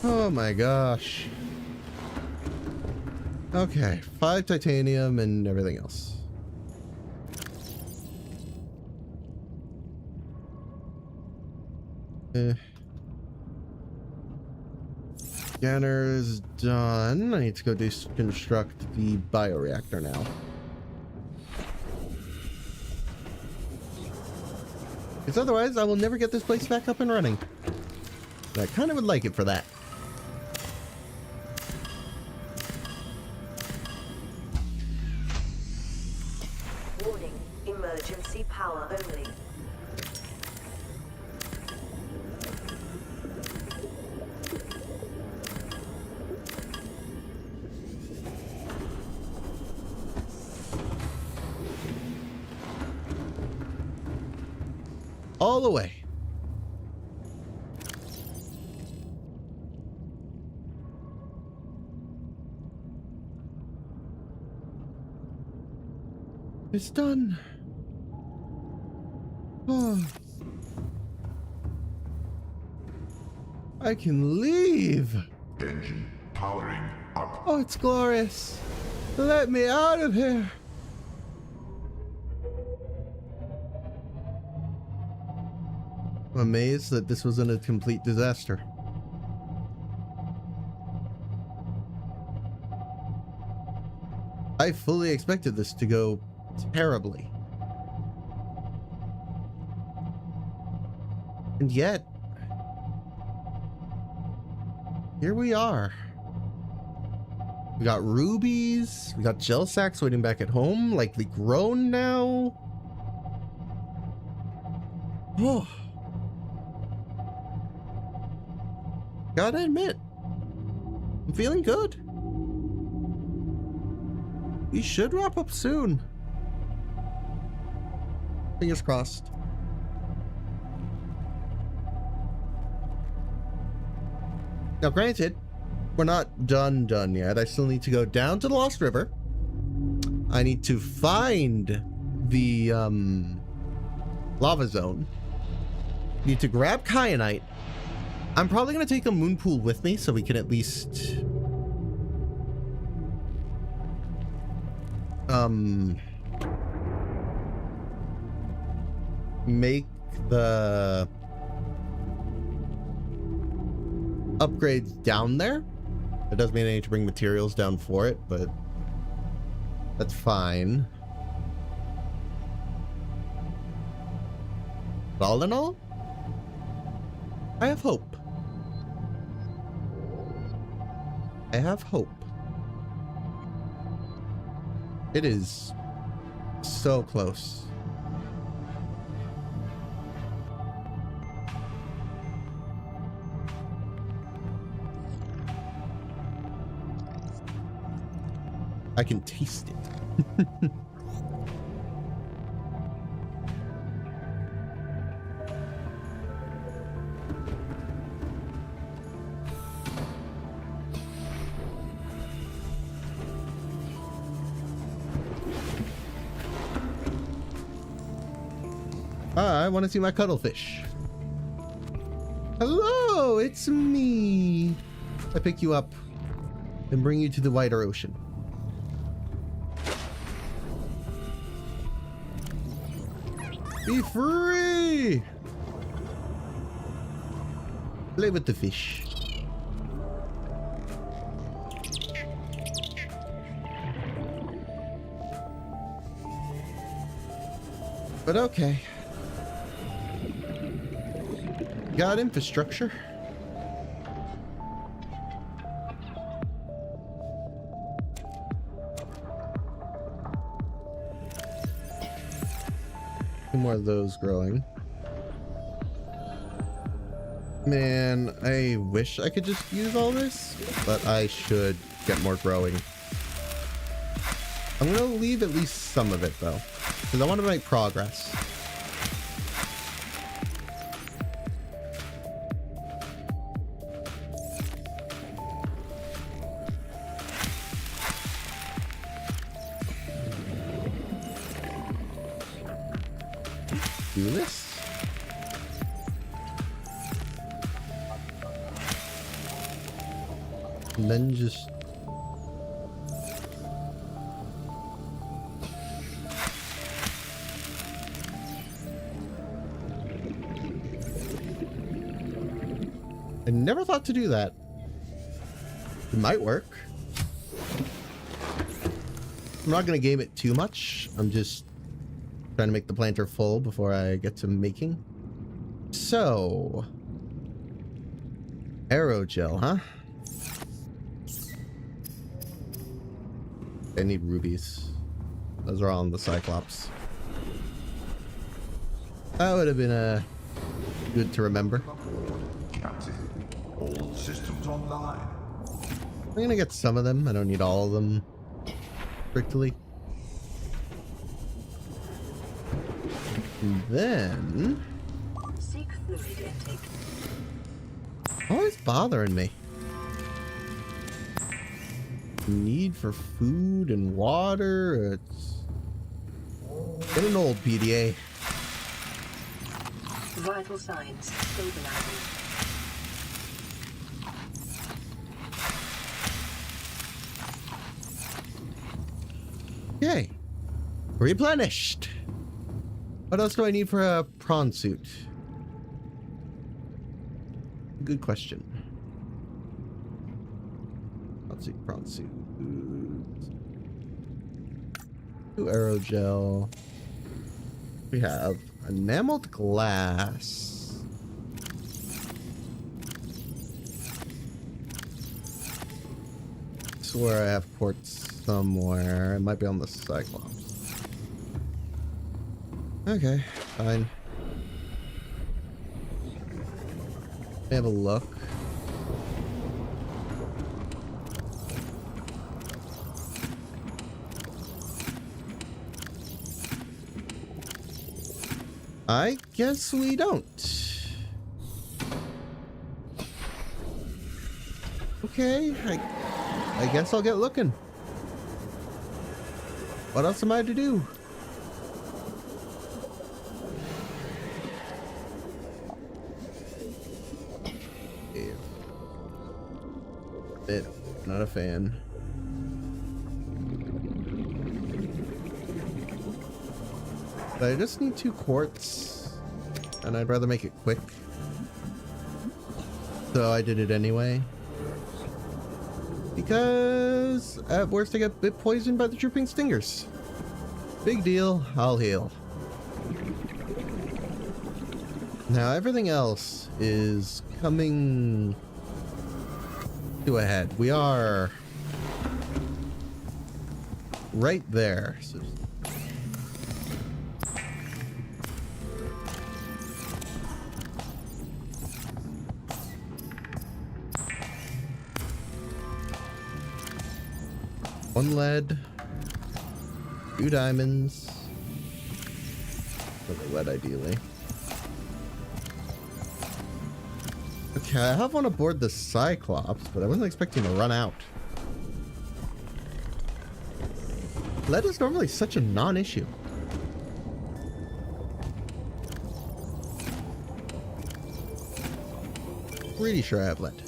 Oh my gosh. Okay, 5 titanium and everything else. Scanner's done. I need to go deconstruct the bioreactor now. Because otherwise I will never get this place back up and running. And I kind of would like it for that. Warning, emergency power only. all the way. It's done. Oh. I can leave. Engine powering up. Oh, it's glorious. Let me out of here. I'm amazed that this wasn't a complete disaster. I fully expected this to go terribly. And yet, here we are. We got rubies, we got gel sacks waiting back at home, likely grown now. Oh. Gotta admit, I'm feeling good. We should wrap up soon. Fingers crossed. Now, granted, we're not done yet. I still need to go down to the Lost River. I need to find the lava zone. Need to grab kyanite. I'm probably going to take a moon pool with me so we can at least make the upgrades down there. It does mean I need to bring materials down for it, but that's fine. But all in all, I have hope. I have hope. It is so close. I can taste it. I want to see my cuttlefish. Hello, it's me. I pick you up and bring you to the wider ocean. Be free! Play with the fish. But okay. Got infrastructure. More of those growing. Man, I wish I could just use all this, but I should get more growing. I'm gonna leave at least some of it though, because I want to make progress. Do this. And then just I never thought to do that. It might work. I'm not gonna game it too much. I'm just trying to make the planter full before I get to making. So, aerogel, huh? I need rubies. Those are all in the Cyclops. That would have been good to remember. Captain, all systems online. I'm gonna get some of them. I don't need all of them strictly. And then fluid intake. Always bothering me. Need for food and water. It's getting old, PDA. Vital signs stabilizing. Okay. Replenished. What else do I need for a prawn suit? Good question. Prawn suit. 2 aerogel. We have enameled glass. I swear I have quartz somewhere. It might be on the Cyclops. Okay, fine. Let me have a look. I guess we don't. Okay, I guess I'll get looking. What else am I to do? Not a fan. But I just need 2 quartz, and I'd rather make it quick. So I did it anyway. Because at worst I get bit poisoned by the drooping stingers. Big deal, I'll heal. Now everything else is coming to a head. We are right there. So one lead, 2 diamonds, another lead ideally. Okay, I have one aboard the Cyclops, but I wasn't expecting to run out. Lead is normally such a non-issue. Pretty sure I have lead.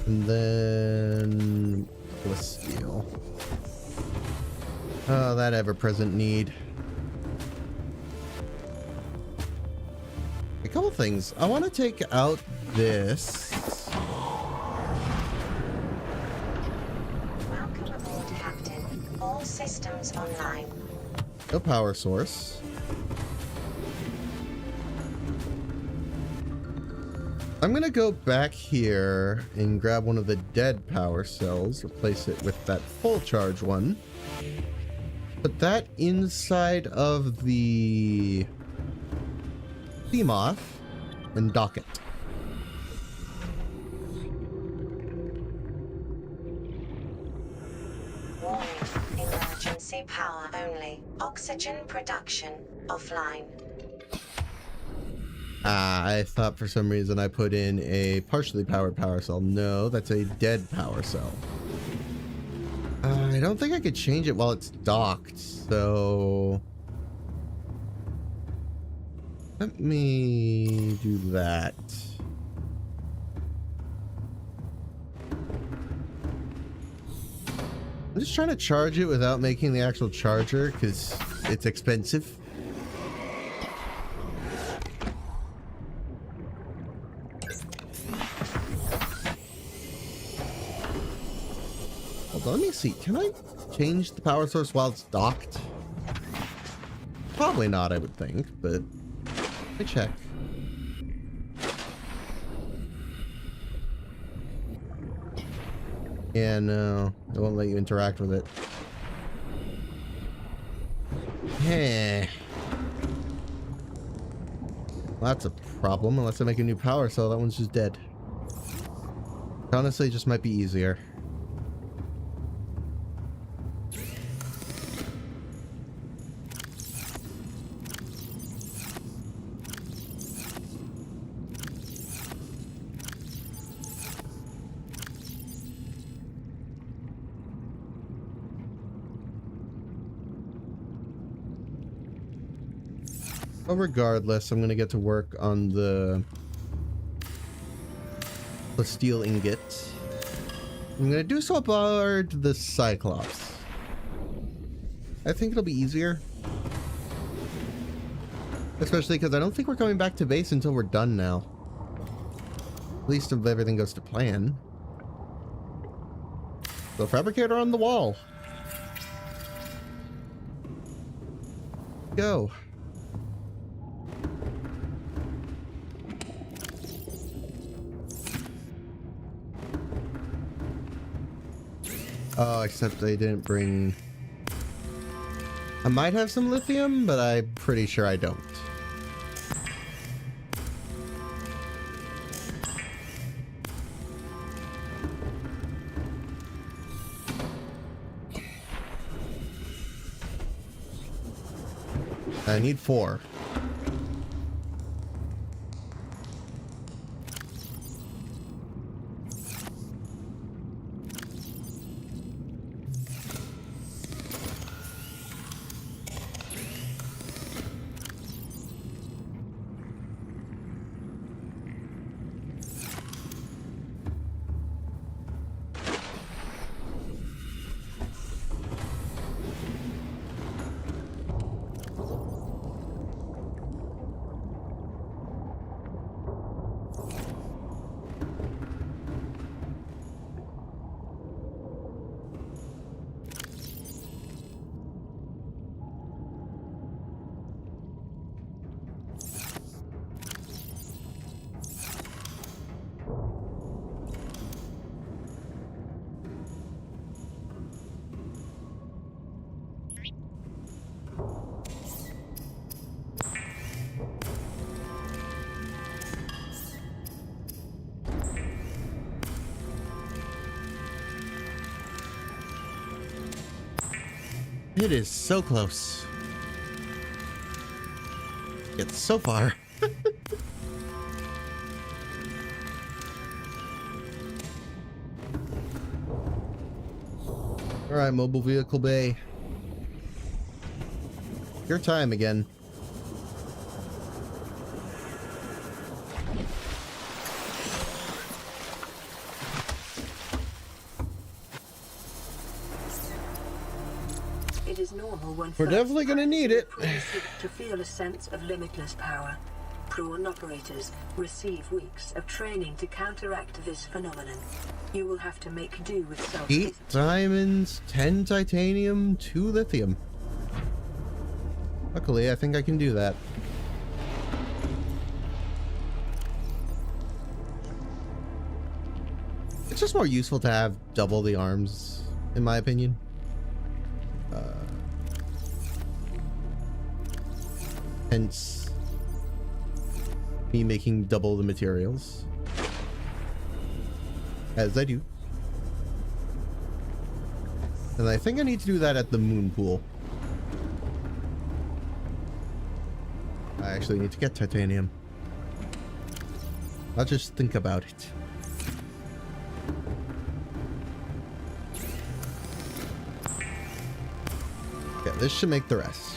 And then the steel. Oh, that ever-present need. A couple things. I want to take out this. Welcome aboard, Captain. All systems online. No power source. I'm gonna go back here and grab one of the dead power cells, replace it with that full charge one. Put that inside of the Seamoth and dock it. Warning. Emergency power only. Oxygen production offline. Ah, I thought for some reason I put in a partially powered power cell. No, that's a dead power cell. I don't think I could change it while it's docked, so let me do that. I'm just trying to charge it without making the actual charger because it's expensive. Hold on, let me see. Can I change the power source while it's docked? Probably not, I would think, but let me check. Yeah, no, it won't let you interact with it. Heh. Well, that's a problem, unless I make a new power cell. That one's just dead. Honestly, it just might be easier. But regardless, I'm gonna get to work on the steel ingot. I'm gonna do so aboard the Cyclops. I think it'll be easier. Especially because I don't think we're coming back to base until we're done now. At least if everything goes to plan. The fabricator on the wall. Go. Oh, except they didn't bring... I might have some lithium, but I'm pretty sure I don't. I need 4. It is so close. It's so far. Alright, mobile vehicle bay. Your time again. It is normal when we're definitely gonna need it to feel a sense of limitless power. Prawn operators receive weeks of training to counteract this phenomenon. You will have to make do with 8 diamonds, 10 titanium, 2 lithium. Luckily, I think I can do that. It's just more useful to have double the arms, in my opinion. Hence, me making double the materials. As I do. And I think I need to do that at the moon pool. I actually need to get titanium. I'll just think about it. Yeah, this should make the rest.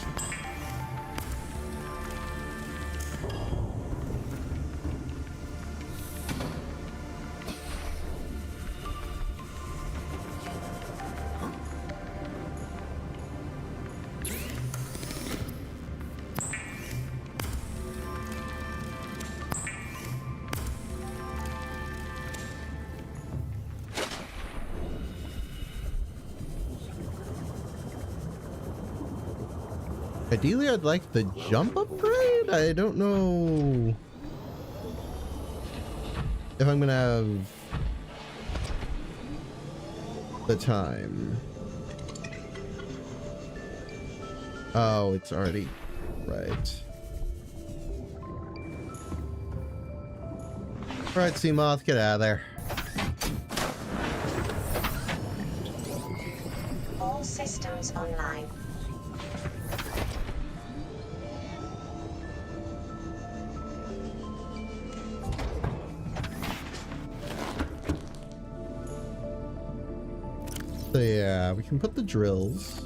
Ideally, I'd like the jump upgrade. I don't know if I'm gonna have the time. Oh, it's already right. Alright, Seamoth, get out of there. All systems online. So yeah, we can put the drills.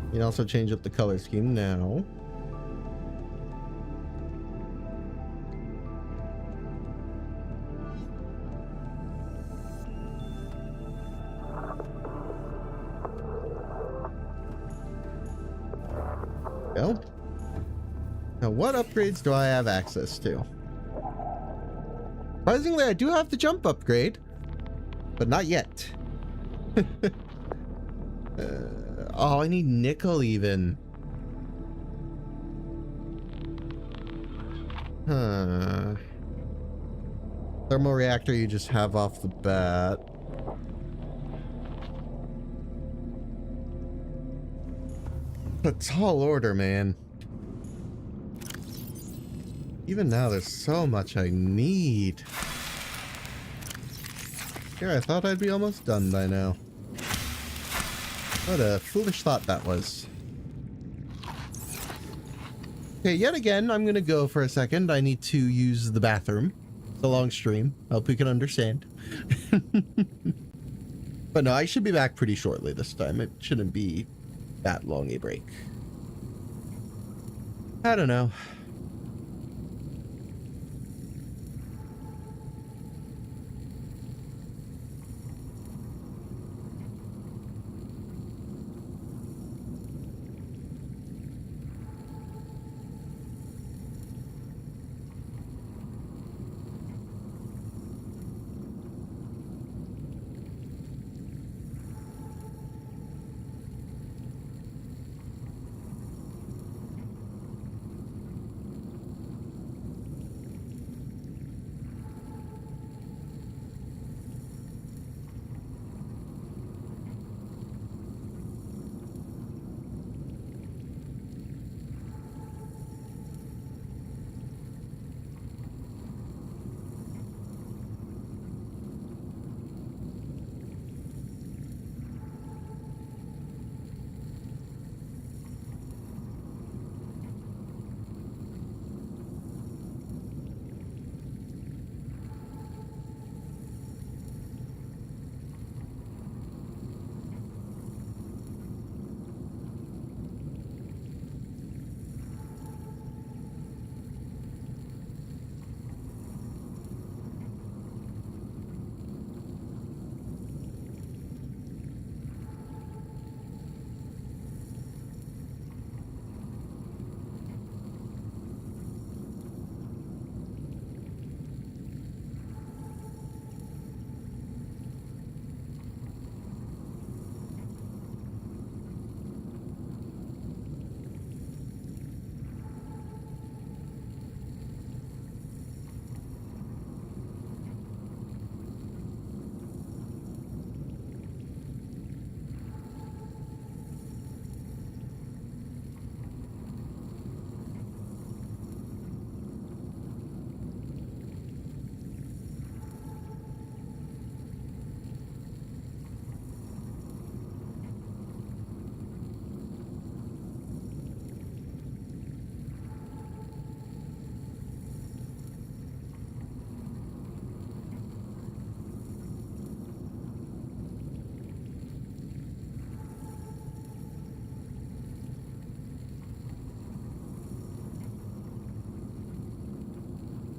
You can also change up the color scheme now. Go. Now, what upgrades do I have access to? Surprisingly, I do have the jump upgrade, but not yet. Oh, I need nickel even. Huh. Thermal reactor you just have off the bat. A tall order, man. Even now, there's so much I need. Here, I thought I'd be almost done by now. What a foolish thought that was. Okay, yet again, I'm gonna go for a second. I need to use the bathroom. It's a long stream. I hope you can understand. But no, I should be back pretty shortly this time. It shouldn't be that long a break. I don't know.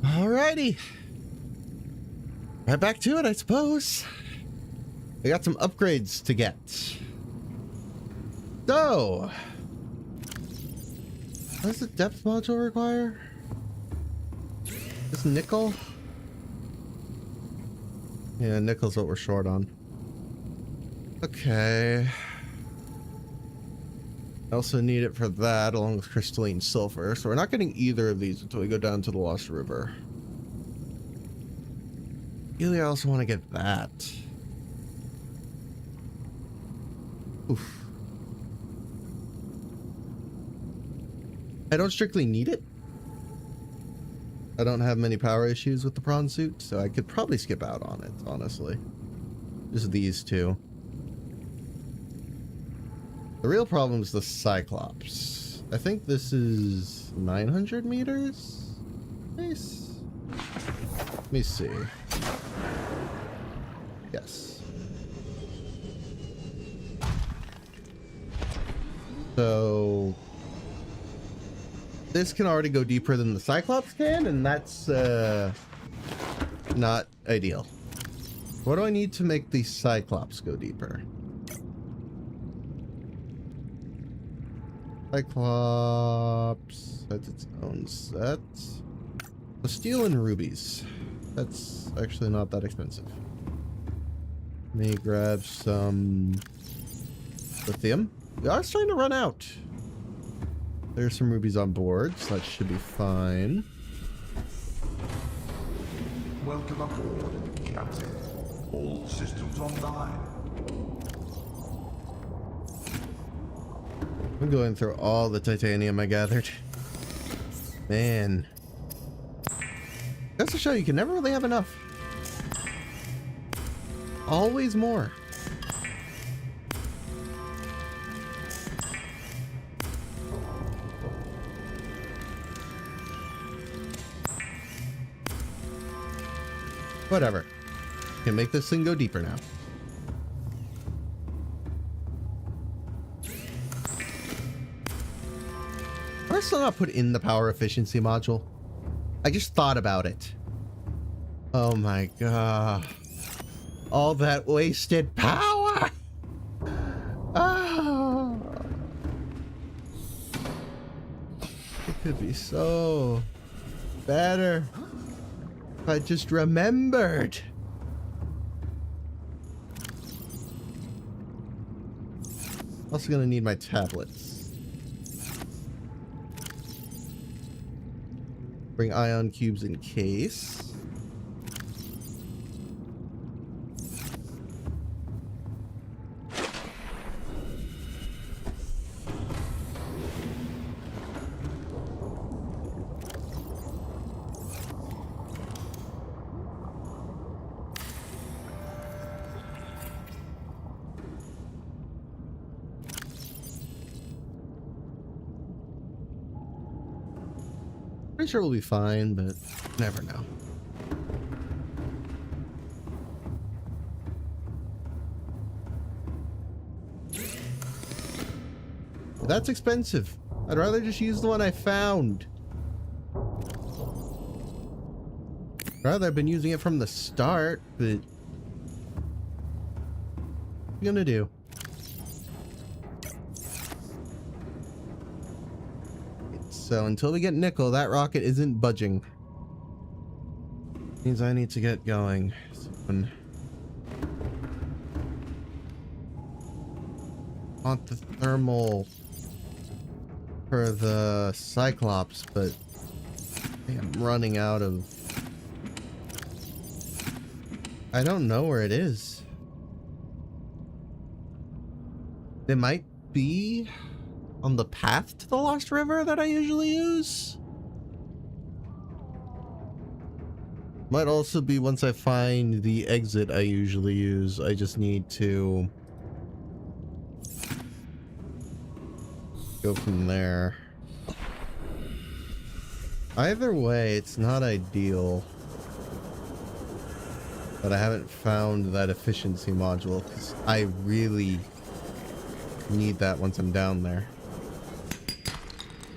Alrighty. Right back to it, I suppose. We got some upgrades to get. So, what does the depth module require? Is nickel? Yeah, nickel's what we're short on. Okay. I also need it for that, along with crystalline sulfur. So we're not getting either of these until we go down to the Lost River. Really, I also want to get that. Oof. I don't strictly need it. I don't have many power issues with the prawn suit, so I could probably skip out on it, honestly. Just these two. The real problem is the Cyclops. I think this is 900 meters? Nice. Let me see. Yes. So this can already go deeper than the Cyclops can, and that's not ideal. What do I need to make the Cyclops go deeper? Cyclops. That's its own set. The steel and rubies. That's actually not that expensive. May grab some lithium. We are starting to run out. There's some rubies on board, so that should be fine. Welcome aboard, Captain. All systems online. I'm going through all the titanium I gathered. Man. That's to show you can never really have enough. Always more. Whatever. Can make this thing go deeper now. Why did I still not put in the power efficiency module? I just thought about it. Oh my god. All that wasted power! Oh. It could be so better if I just remembered. Also gonna need my tablets. Bring ion cubes in case. Pretty sure we'll be fine, but never know. That's expensive. I'd rather just use the one I found. Rather, I've been using it from the start, but what are you gonna do? So until we get nickel, that rocket isn't budging. Means I need to get going soon. Want the thermal for the Cyclops, but I'm running out of... I don't know where it is. It might be on the path to the Lost River that I usually use. Might also be once I find the exit I usually use. I just need to go from there. Either way, it's not ideal that I haven't found that efficiency module, because I really need that once I'm down there.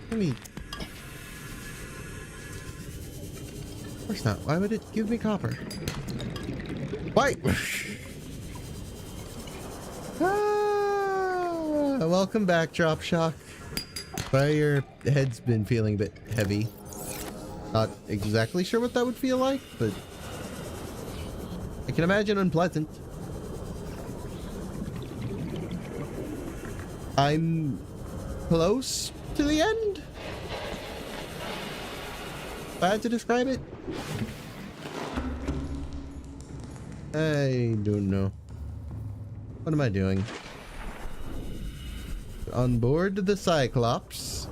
Let me... Of course not. Why would it give me copper? Why? Welcome back, Drop Shock. Sorry your head's been feeling a bit heavy. Not exactly sure what that would feel like, but I can imagine unpleasant. I'm close to the end? If I had to describe it? I don't know. What am I doing? On board the Cyclops.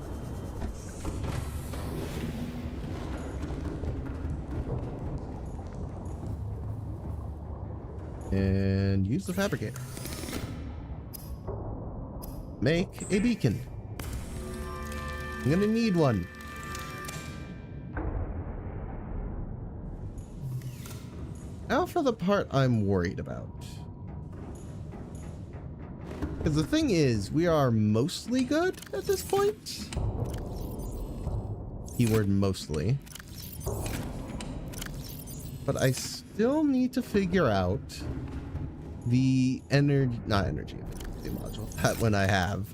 And use the fabricator. Make a beacon. I'm gonna need one. Now for the part I'm worried about. Because the thing is, we are mostly good at this point. Keyword mostly. But I still need to figure out the energy, not energy efficiency module, that one I have.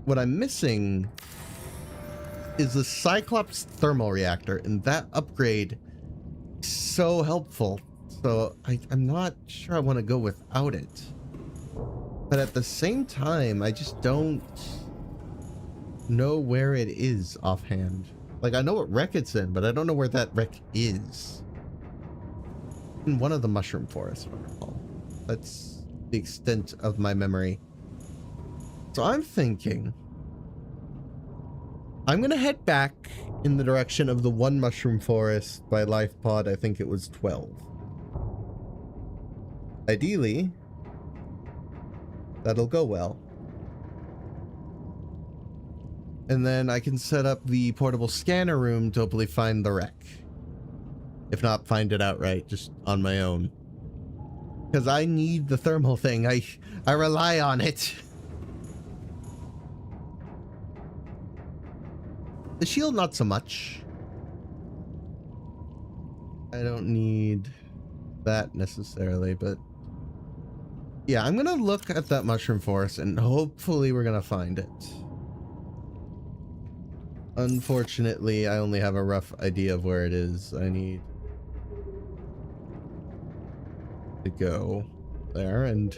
what I'm missing is the Cyclops thermal reactor, and that upgrade is so helpful. So I'm not sure I want to go without it. But at the same time, I just don't know where it is offhand. Like, I know what wreck it's in, but I don't know where that wreck is. In one of the mushroom forests, if I recall. That's the extent of my memory. So I'm thinking I'm gonna head back in the direction of the one mushroom forest by life pod. I think it was 12. Ideally, that'll go well. And then I can set up the portable scanner room to hopefully find the wreck. If not, find it outright, just on my own. Because I need the thermal thing. I rely on it. The shield, not so much. I don't need that necessarily, but... yeah, I'm gonna look at that mushroom forest and hopefully we're gonna find it. Unfortunately, I only have a rough idea of where it is. I need to go there and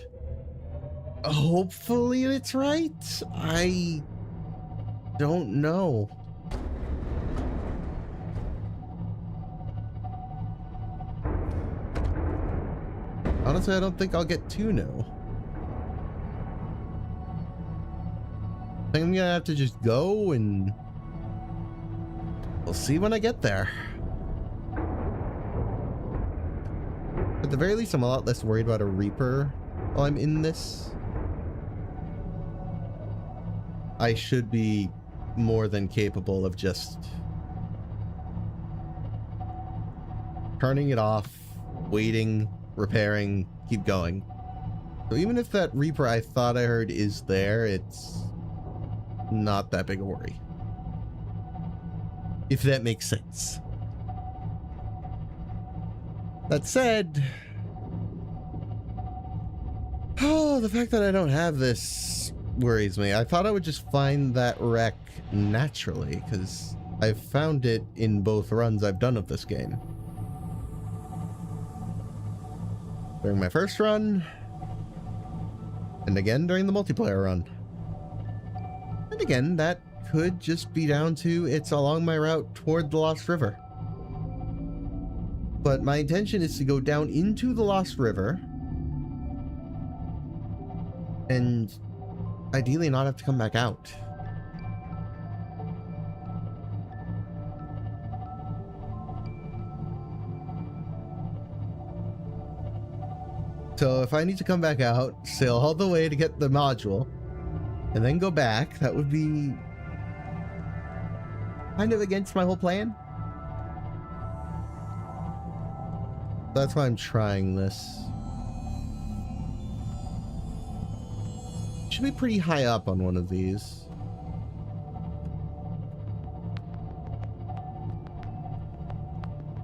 hopefully it's right. I don't know. Honestly, I don't think I'll get to know. I think I'm gonna have to just go and we'll see when I get there. At the very least, I'm a lot less worried about a Reaper while I'm in this. I should be more than capable of just turning it off, waiting, repairing, keep going. So even if that Reaper I thought I heard is there, it's not that big a worry. If that makes sense. That said, oh, the fact that I don't have this worries me. I thought I would just find that wreck naturally, because I've found it in both runs I've done of this game. During my first run, and again during the multiplayer run. And again, that could just be down to it's along my route toward the Lost River. But my intention is to go down into the Lost River and ideally not have to come back out. So if I need to come back out, sail all the way to get the module, and then go back, that would be kind of against my whole plan. That's why I'm trying this. Should be pretty high up on one of these.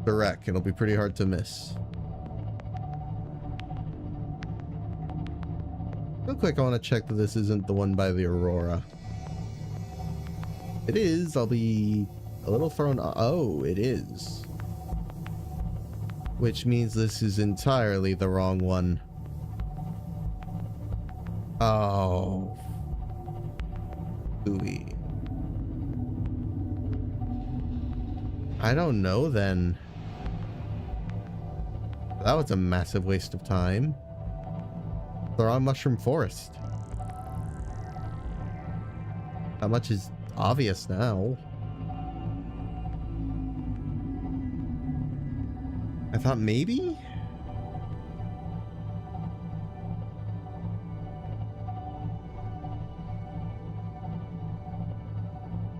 The wreck, it'll be pretty hard to miss. Real quick, I want to check that this isn't the one by the Aurora. It is. I'll be a little thrown. Oh, it is. Which means this is entirely the wrong one. Oh. Ooey. I don't know then. That was a massive waste of time. They're on Mushroom Forest. How much is obvious now? I thought maybe?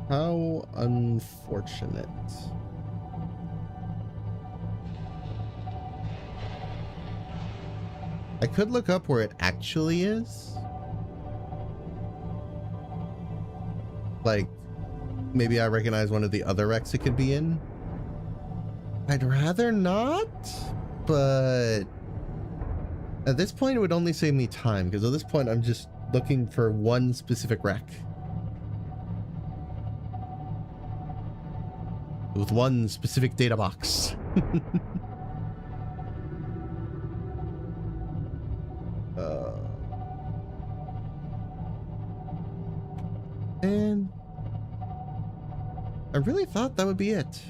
How unfortunate. I could look up where it actually is. Like, maybe I recognize one of the other wrecks it could be in. I'd rather not, but at this point it would only save me time, because at this point I'm just looking for one specific wreck. with one specific data box. And I really thought that would be it.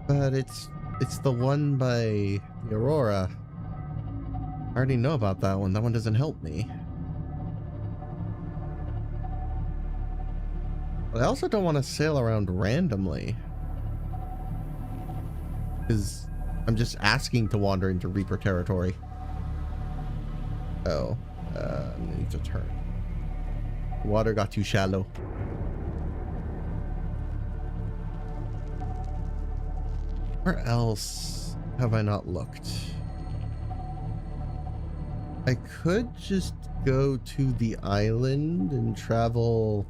But it's the one by the Aurora. I already know about that one. That one doesn't help me. But I also don't want to sail around randomly, because I'm just asking to wander into Reaper territory. Oh, I need to turn. Water got too shallow. Where else have I not looked? I could just go to the island and travel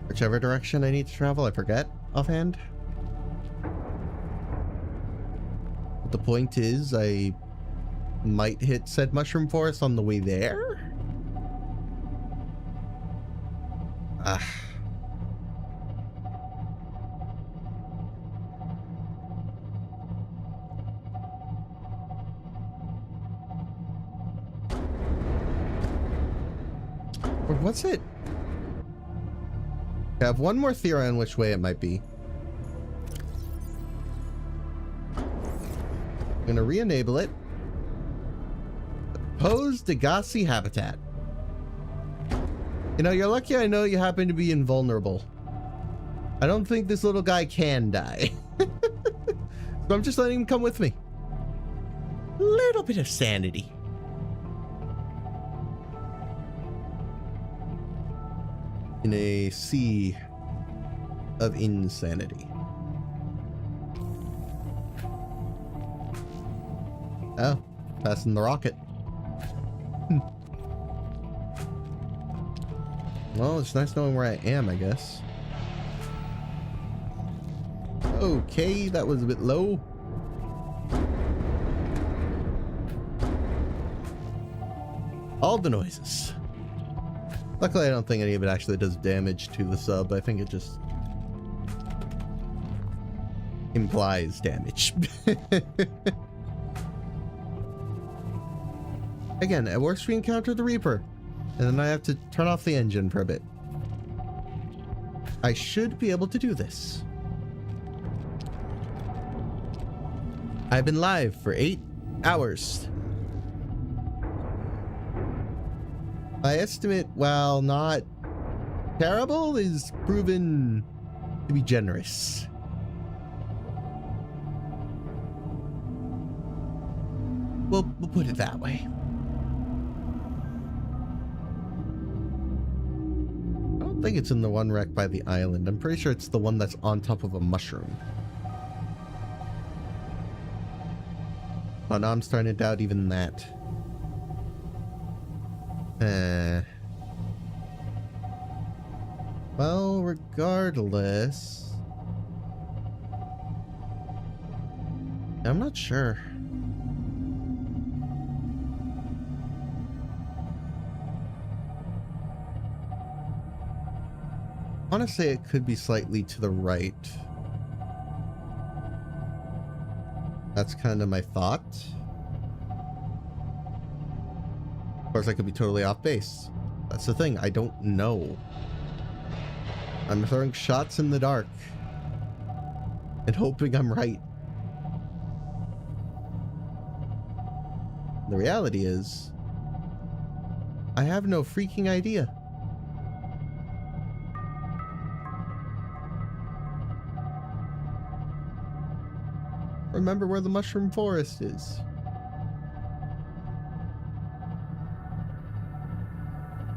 whichever direction I need to travel. I forget offhand. But the point is, I might hit said mushroom forest on the way there. Or what's it? I have one more theory on which way it might be. I'm gonna re-enable it. Pose Degassi habitat. You know, you're lucky I know you happen to be invulnerable. I don't think this little guy can die. So I'm just letting him come with me. Little bit of sanity. In a sea of insanity. Oh, passing the rocket. Well, it's nice knowing where I am, I guess. Okay, that was a bit low. All the noises. Luckily, I don't think any of it actually does damage to the sub. I think it just implies damage. Again, at worst we encounter the Reaper, and then I have to turn off the engine for a bit. I should be able to do this. I've been live for 8 hours. My estimate, while not terrible, is proven to be generous. We'll put it that way. I don't think it's in the one wreck by the island. I'm pretty sure it's the one that's on top of a mushroom. Oh, now I'm starting to doubt even that. Well, regardless, I'm not sure. I want to say it could be slightly to the right. That's kind of my thought. Of course, I could be totally off base. That's the thing, I don't know. I'm throwing shots in the dark and hoping I'm right. The reality is, I have no freaking idea. Remember where the mushroom forest is.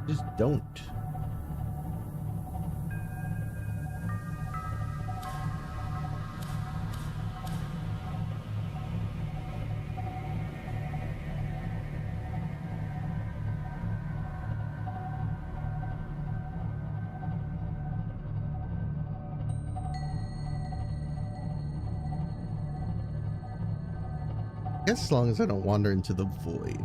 Just don't. I guess as long as I don't wander into the void.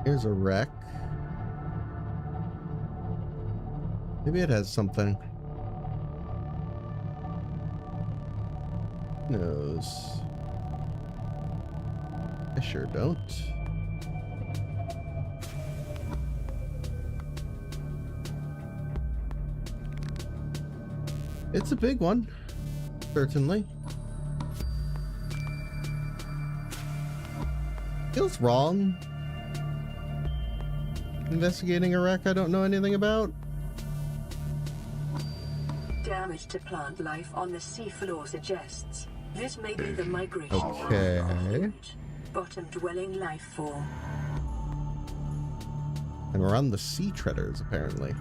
Here's a wreck. Maybe it has something. Who knows? I sure don't. It's a big one, certainly. Feels wrong. Investigating a wreck I don't know anything about. Damage to plant life on the seafloor suggests this may be the migration Okay. of a huge bottom-dwelling life form. And we're on the sea treaders, apparently.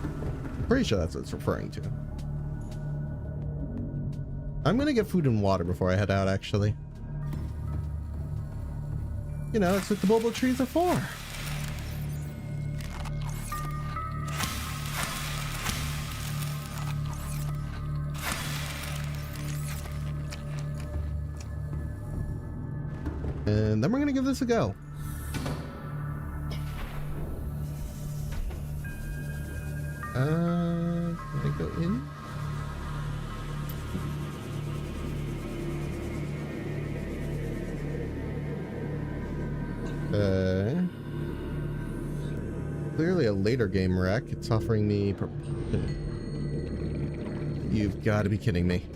I'm pretty sure that's what it's referring to. I'm gonna get food and water before I head out, actually. You know, it's what the bobo trees are for. And then we're gonna give this a go. Can I go in? Clearly a later game wreck. It's offering me propulsion. You've got to be kidding me.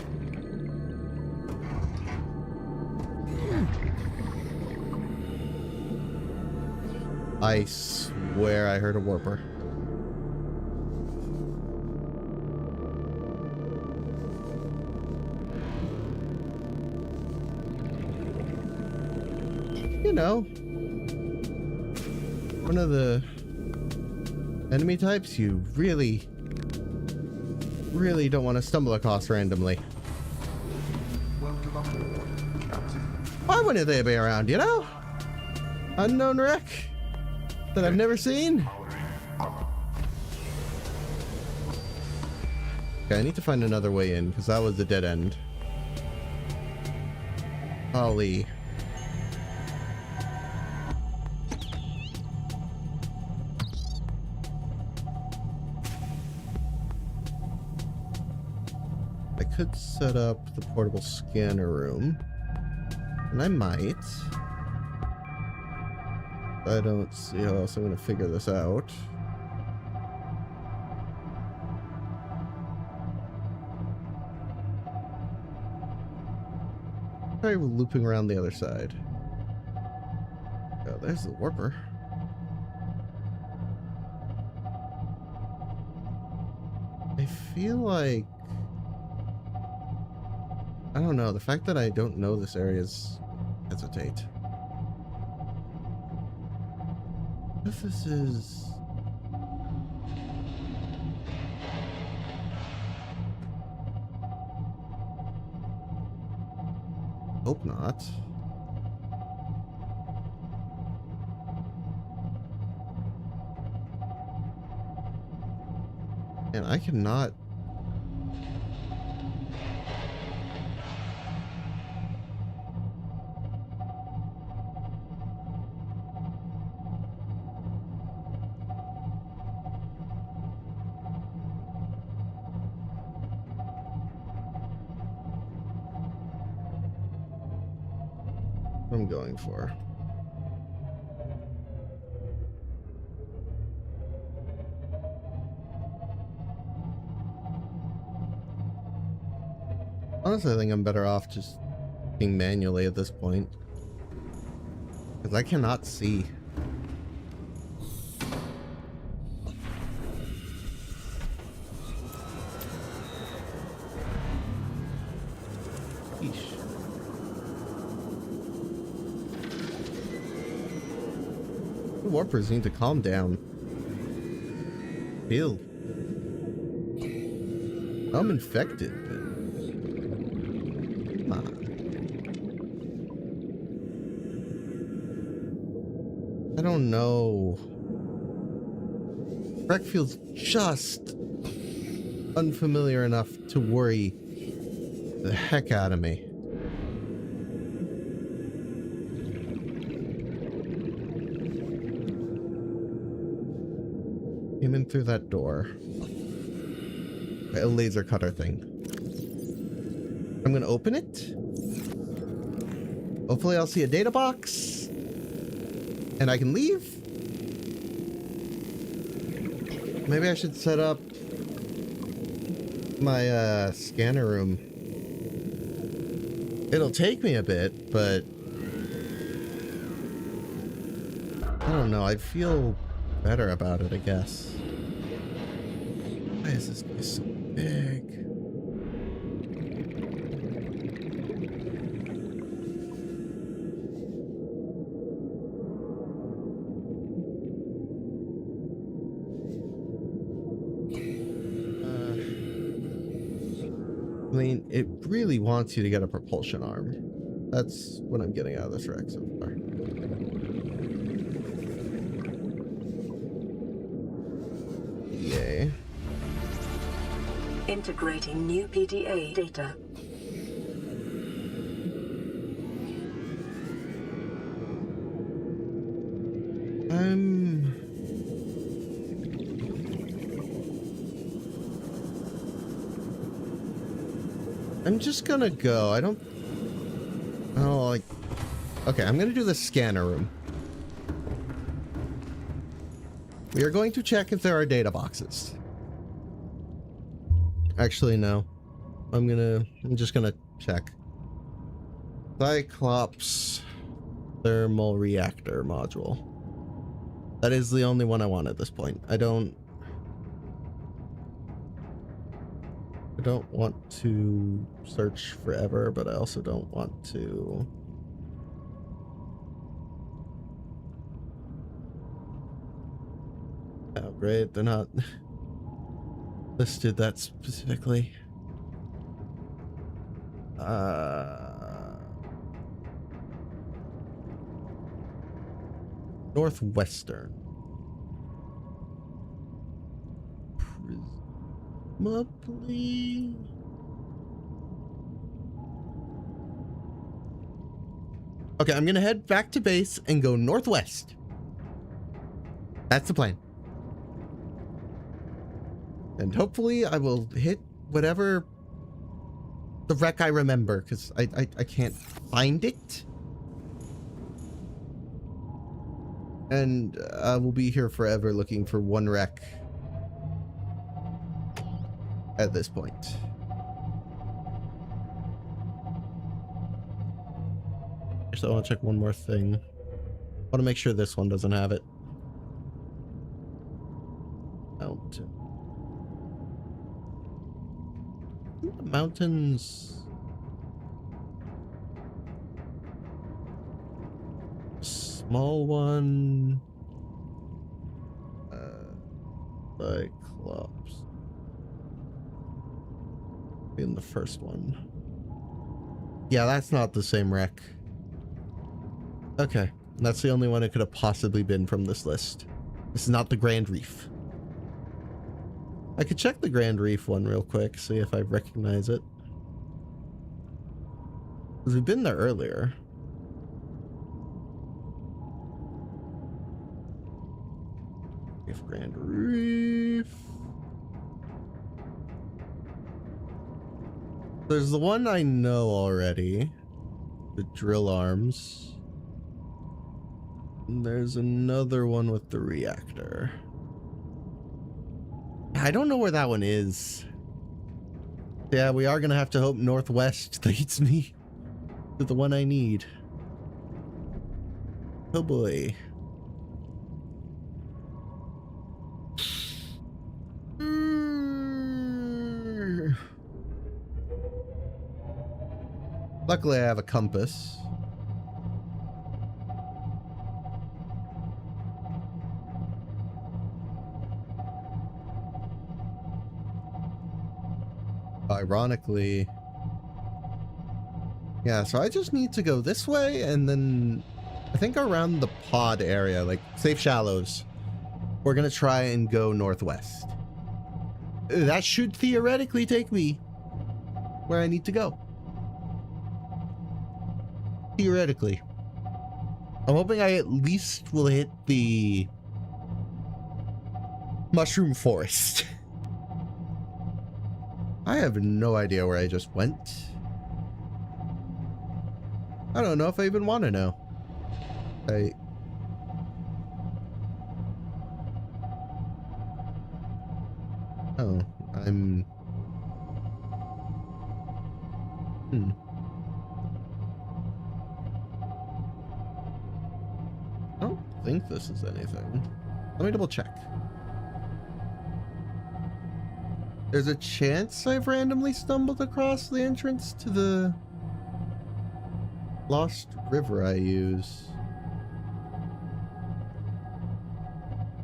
I swear I heard a warper. You know, one of the enemy types you really don't want to stumble across randomly. Why wouldn't they be around, you know? Unknown wreck that I've never seen. Okay, I need to find another way in because that was a dead end. Ollie. I could set up the portable scanner room, and I might. I don't see how else I'm going to figure this out. Try looping around the other side. Oh, there's the warper. I feel like... I don't know. The fact that I don't know this area is... hesitate. If this is... Hope not. And I cannot... I'm going for. Honestly, I think I'm better off just being manually at this point. Because I cannot see. Eesh. The warpers need to calm down. Ew. I'm infected. Come on. I don't know. Wreck feels just unfamiliar enough to worry the heck out of me. Came in through that door. A laser cutter thing. I'm gonna open it. Hopefully I'll see a data box. And I can leave. Maybe I should set up my scanner room. It'll take me a bit, but I don't know. I'd feel better about it, I guess. Why is this place so big? I mean, it really wants you to get a propulsion arm. That's what I'm getting out of this wreck so far. Yay. Integrating new PDA data. I'm just gonna go. I don't like. Okay, I'm gonna do the scanner room. We are going to check if there are data boxes. Actually, no. I'm just gonna check. Cyclops thermal reactor module. That is the only one I want at this point. I don't want to search forever, but I also don't want to... Oh, great. They're not listed that specifically. Northwestern. Presumably. Okay, I'm gonna head back to base and go northwest. That's the plan. And hopefully I will hit whatever the wreck I remember, because I can't find it. And I will be here forever looking for one wreck at this point. So I want to check one more thing. I want to make sure this one doesn't have it. Mountain. The mountains. Small one. Cyclops. In the first one. Yeah, that's not the same wreck. Okay, that's the only one it could have possibly been from this list. This is not the Grand Reef. I could check the Grand Reef one real quick, see if I recognize it. Because we've been there earlier. If Grand Reef. There's the one I know already. The drill arms. And there's another one with the reactor. I don't know where that one is. Yeah, we are gonna have to hope northwest leads me to the one I need. Oh boy. Luckily I have a compass. Ironically, yeah, so I just need to go this way and then I think around the pod area, like safe shallows, we're gonna try and go northwest. That should theoretically take me where I need to go. Theoretically. I'm hoping I at least will hit the Mushroom forest. I have no idea where I just went. I don't know if I even want to know. Oh, I'm... I don't think this is anything. Let me double check. There's a chance I've randomly stumbled across the entrance to the lost river I use.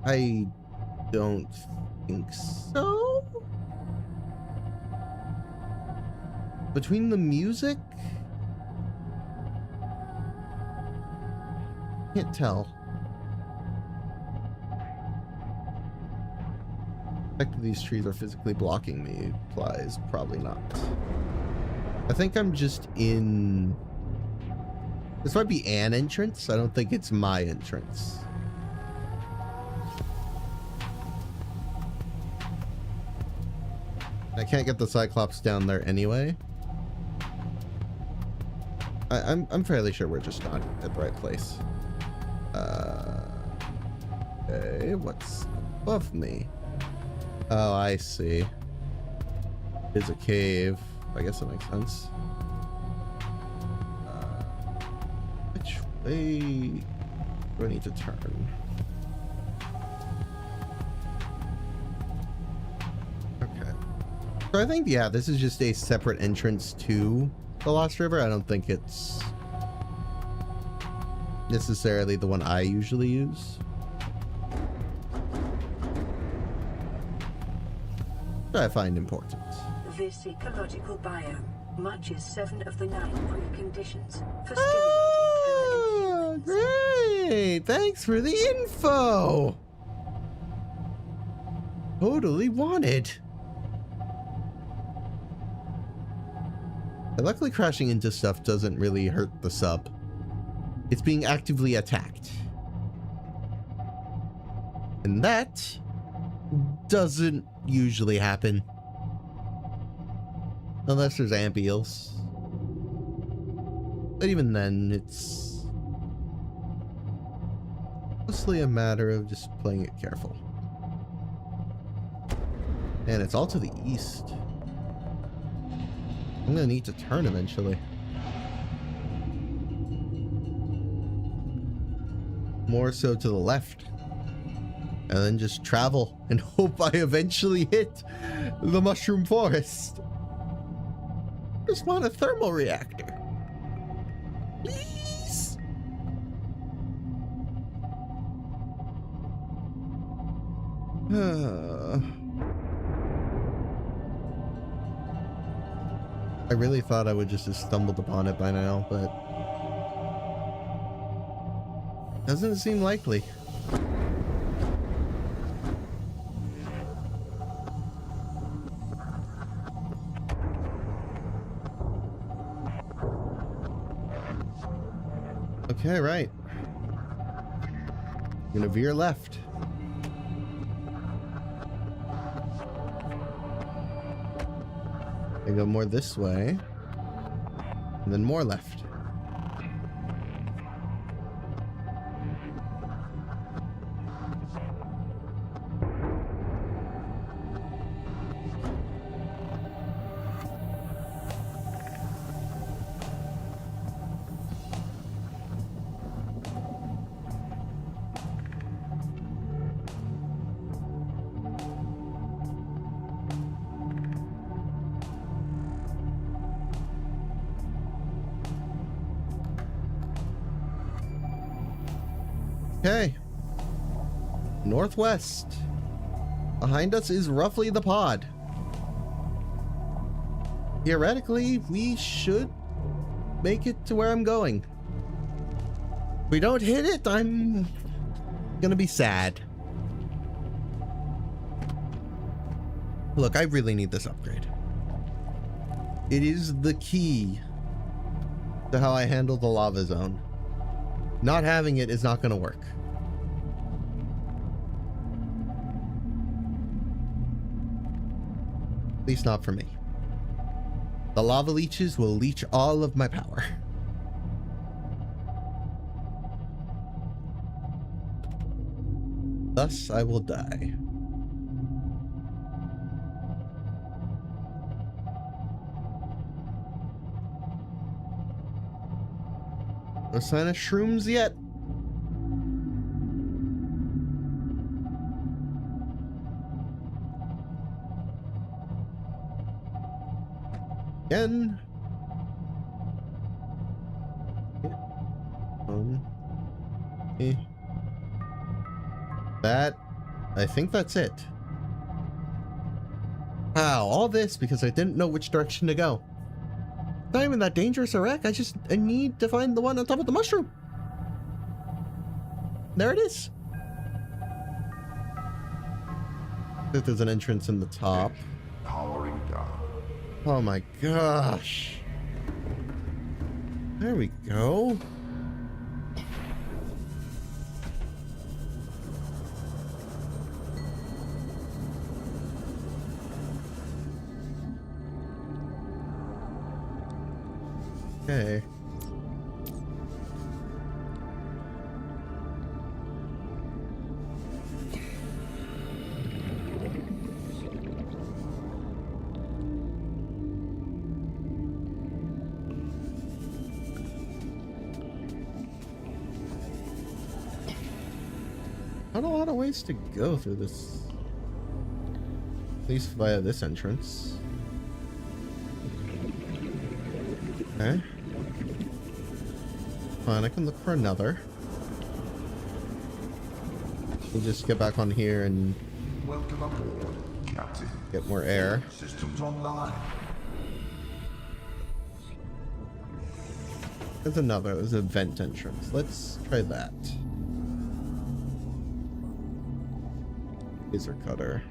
I don't think so. Between the music? Can't tell. The fact that these trees are physically blocking me implies probably not. I think I'm just in... This might be an entrance. I don't think it's my entrance. I can't get the Cyclops down there anyway. I'm fairly sure we're just not at the right place. Okay, what's above me? Oh, I see. It's a cave. I guess that makes sense. Which way do I need to turn? Okay. So I think, yeah, this is just a separate entrance to the Lost River. I don't think it's necessarily the one I usually use. I find important. This ecological biome matches 7 of the 9 preconditions for Oh, great! Thanks for the info! Totally wanted. And luckily crashing into stuff doesn't really hurt the sub. It's being actively attacked. And that doesn't usually happen. Unless there's ambiels. But even then, it's mostly a matter of just playing it careful. And it's all to the east. I'm gonna need to turn eventually. More so to the left. And then just travel and hope I eventually hit the mushroom forest. Just want a thermal reactor. Please. I really thought I would just have stumbled upon it by now, but doesn't seem likely. Okay, right. I'm gonna veer left. I go more this way, and then more left. Okay. Northwest. Behind us is roughly the pod. Theoretically, we should make it to where I'm going. If we don't hit it, I'm gonna be sad. Look, I really need this upgrade. It is the key to how I handle the lava zone. Not having it is not gonna work. At least not for me. The lava leeches will leech all of my power. Thus I will die. No sign of shrooms yet. Again. That, I think that's it. Wow, all this because I didn't know which direction to go. Not even that dangerous a wreck. I need to find the one on top of the mushroom. There it is. If there's an entrance in the top. Powering down. Oh my gosh. There we go. Okay. Not a lot of ways to go through this. At least via this entrance. Okay. Fine, I can look for another. We'll just get back on here and welcome aboard, Captain. Get more air. Systems online. There's another. There's a vent entrance. Let's try that. Laser cutter.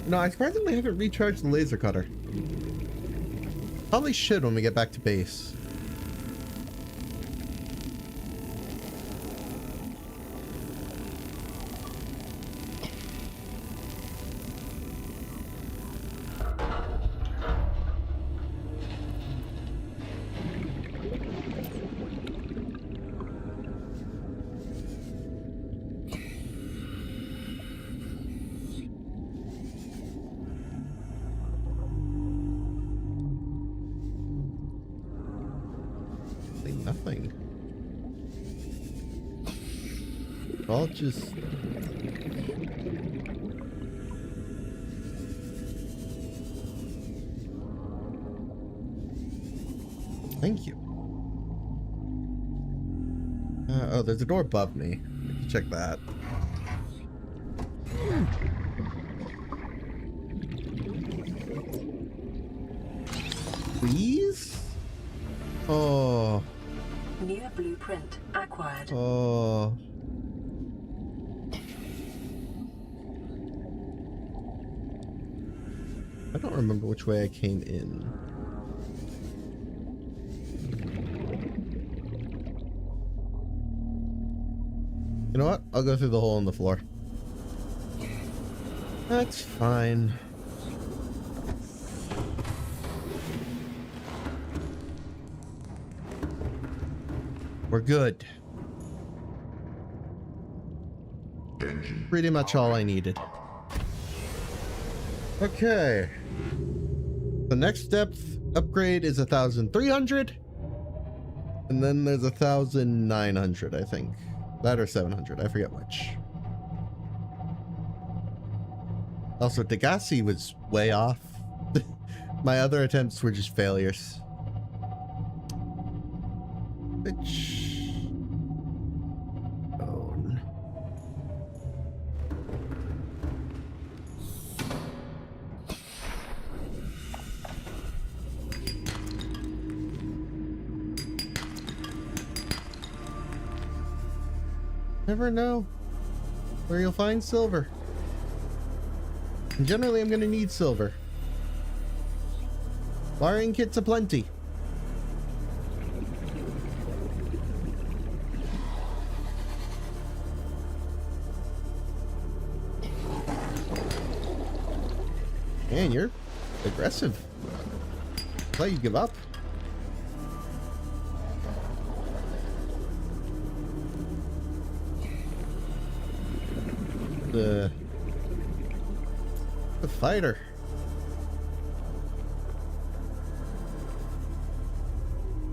No, I surprisingly haven't recharged the laser cutter. Probably should when we get back to base. Nothing. I'll just... Thank you. Oh, there's a door above me. Check that. Please? Oh. New blueprint acquired. Oh. I don't remember which way I came in. You know what? I'll go through the hole in the floor. That's fine. We're good. Pretty much all I needed. Okay. The next depth upgrade is 1,300. And then there's 1,900, I think. That or 700, I forget which. Also, Degassi was way off. My other attempts were just failures. Which... Never know where you'll find silver. And generally, I'm going to need silver. Wiring kits aplenty. Man, you're aggressive. I thought you'd give up. The fighter.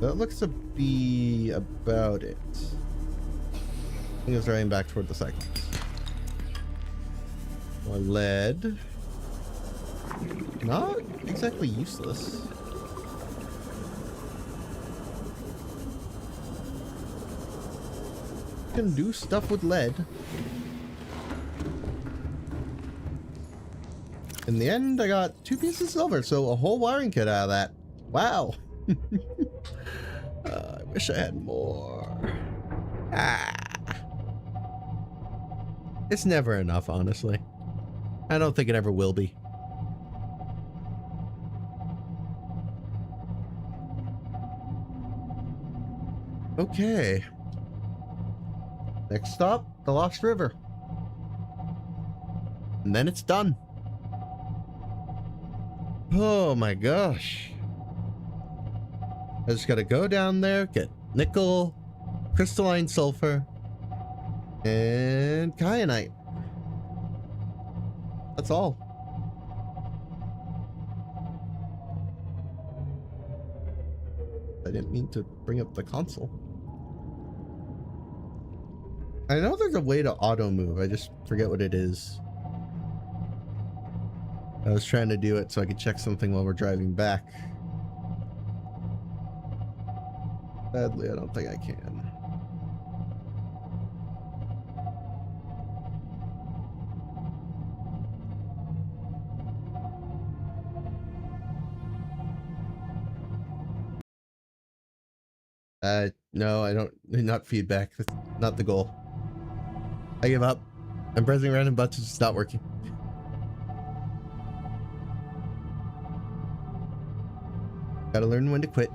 That looks to be about it. I think it's running back toward the Cyclops. More lead. Not exactly useless. Can do stuff with lead. In the end, I got 2 pieces of silver, so a whole wiring kit out of that. Wow. I wish I had more. It's never enough, honestly. I don't think it ever will be. Okay. Next stop, the Lost River. And then it's done. Oh my gosh. I just gotta go down there, get nickel, crystalline sulfur, and kyanite. That's all. I didn't mean to bring up the console. I know there's a way to auto move, I just forget what it is. I was trying to do it so I could check something while we're driving back. Sadly, I don't think I can. No, I don't. Not feedback. That's not the goal. I give up. I'm pressing random buttons. It's not working. Gotta learn when to quit.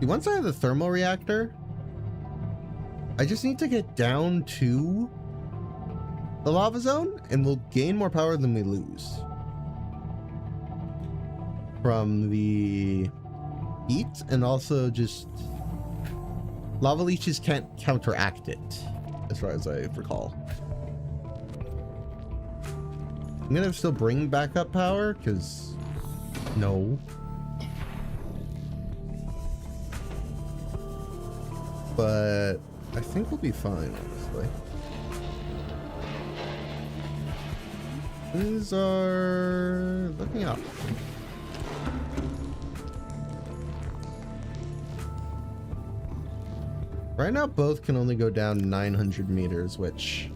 See, once I have the thermal reactor, I just need to get down to the lava zone and we'll gain more power than we lose from the heat, and also just lava leeches can't counteract it as far as I recall. I'm gonna still bring backup power because no. But I think we'll be fine, honestly. Things are looking up. Right now, both can only go down 900 meters, which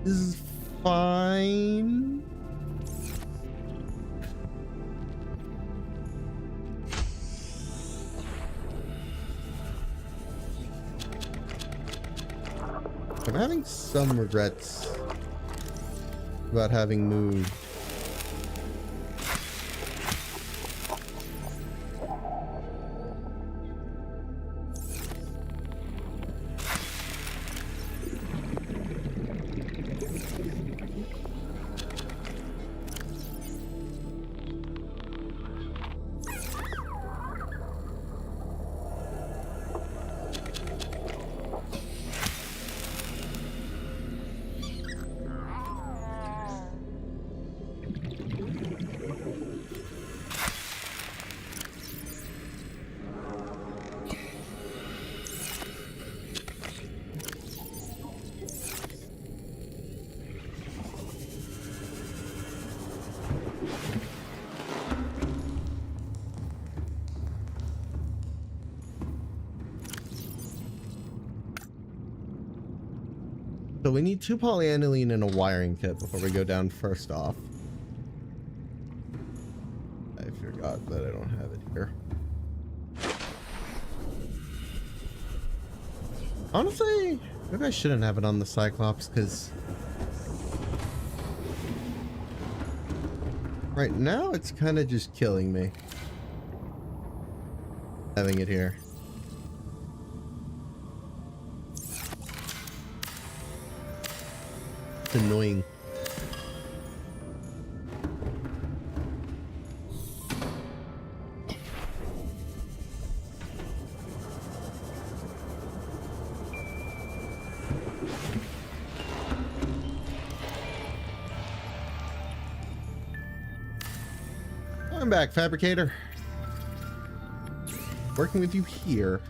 is fine. I'm having some regrets about having moved. So we need 2 polyaniline and a wiring kit before we go down first off. I forgot that I don't have it here. Honestly, maybe I shouldn't have it on the Cyclops, because right now it's kind of just killing me having it here. just annoying. I'm back, Fabricator. Working with you here.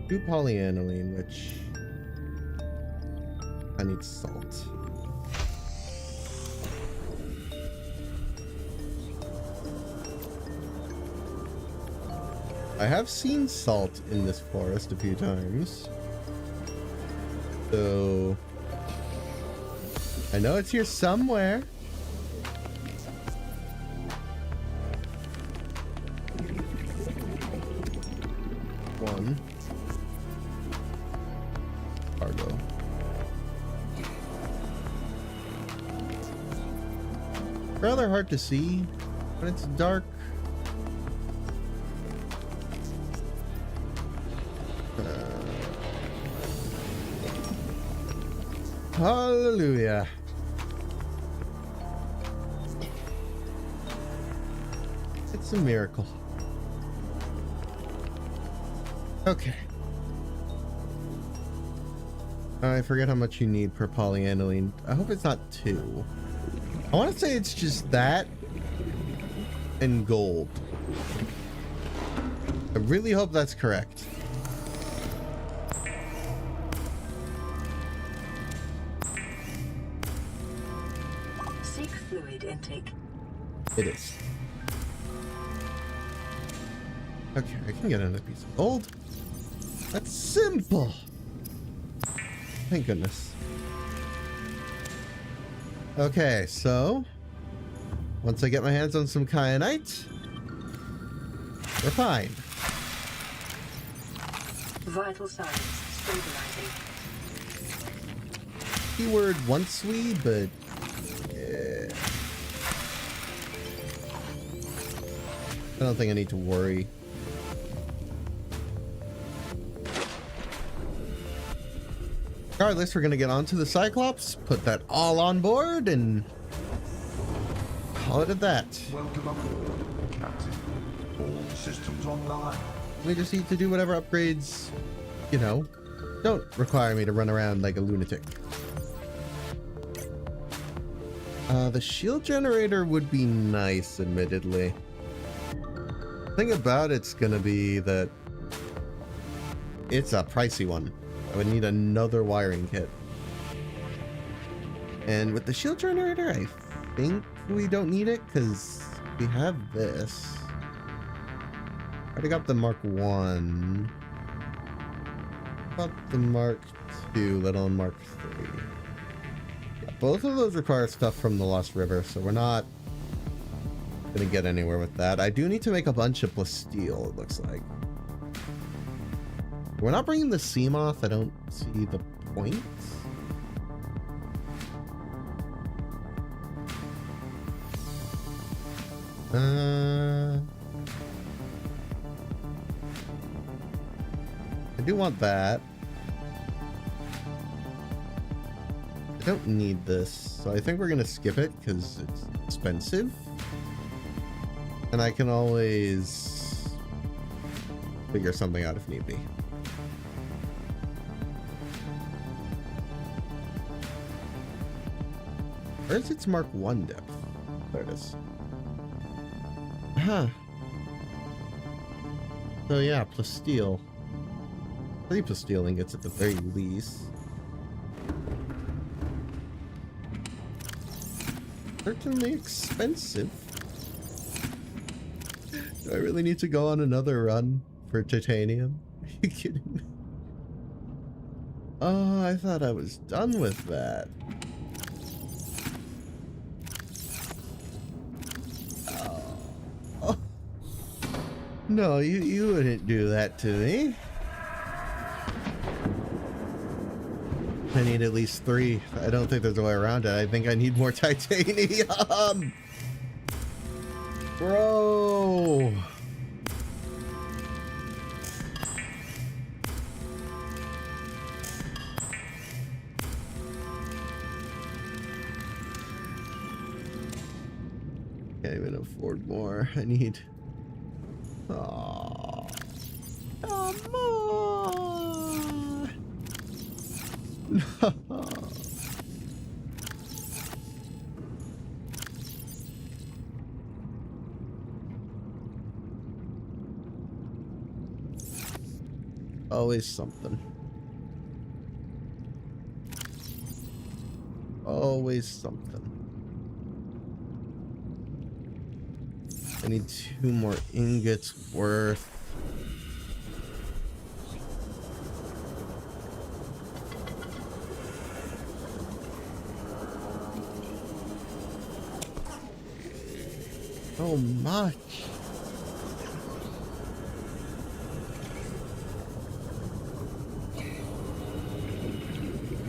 Do polyaniline, which I need salt. I have seen salt in this forest a few times, so I know it's here somewhere. One. Cargo. Rather hard to see when it's dark. Hallelujah. It's a miracle. Okay. I forget how much you need per polyaniline. I hope it's not 2. I want to say it's just that and gold. I really hope that's correct. Seek fluid intake. It is. Okay, I can get another piece of gold. That's simple. Thank goodness. Okay, so once I get my hands on some kyanite, we're fine. Vital signs stabilizing. Keyword once we, but yeah. I don't think I need to worry. Regardless, we're gonna get onto the Cyclops, put that all on board, and call it at that. Welcome aboard, Captain. All systems online. We just need to do whatever upgrades, you know, don't require me to run around like a lunatic. The shield generator would be nice, admittedly. The thing about it's gonna be that it's a pricey one. I would need another wiring kit. And with the shield generator, I think we don't need it because we have this. I already got the Mark 1. Got the Mark 2, let alone Mark 3. Yeah, both of those require stuff from the Lost River, so we're not gonna get anywhere with that. I do need to make a bunch of plasteel, it looks like. We're not bringing the Seamoth. I don't see the point. I do want that. I don't need this, so I think we're gonna skip it because it's expensive. And I can always figure something out if need be. Where's its Mark 1 depth? There it is. Huh. So yeah, plasteel. 3 plasteel ingots at the very least. Certainly expensive. Do I really need to go on another run for titanium? Are you kidding me? Oh, I thought I was done with that. Oh. No, you wouldn't do that to me. I need at least 3. I don't think there's a way around it. I think I need more titanium. Bro. Can't even afford more. I need... Oh, come on! Always something. Always something. I need 2 more ingots worth. So much.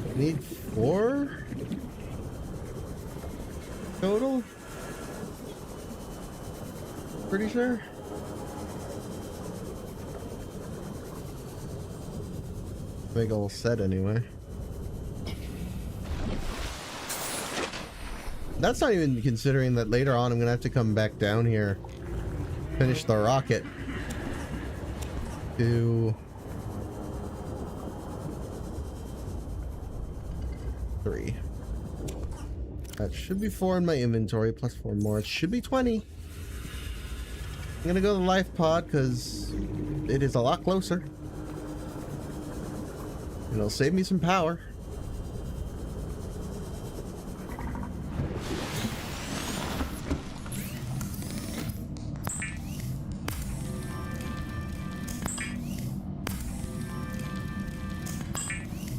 I need 4 total. Pretty sure. Big old set anyway. That's not even considering that later on I'm gonna have to come back down here, finish the rocket to 3. That should be 4 in my inventory plus 4 more. It should be 20. I'm gonna go to the life pod because it is a lot closer. And it'll save me some power.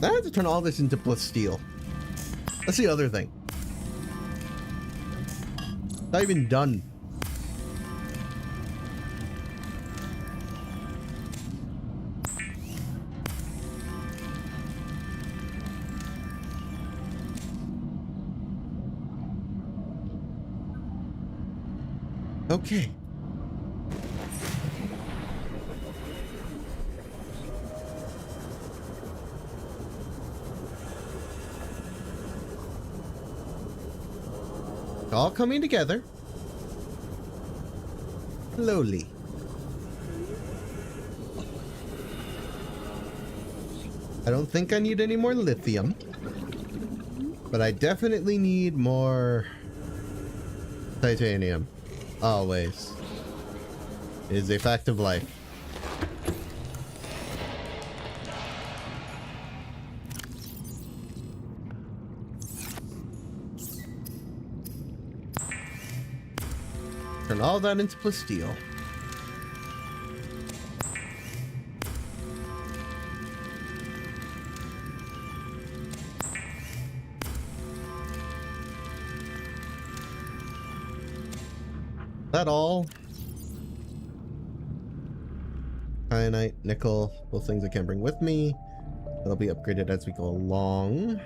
I have to turn all this into plasteel. That's the other thing. Not even done. Okay. All coming together slowly. I don't think I need any more lithium, but I definitely need more titanium. Always. It is a fact of life. Turn all that into plasteel. That all? Kyanite, nickel, both things I can't bring with me. That'll be upgraded as we go along.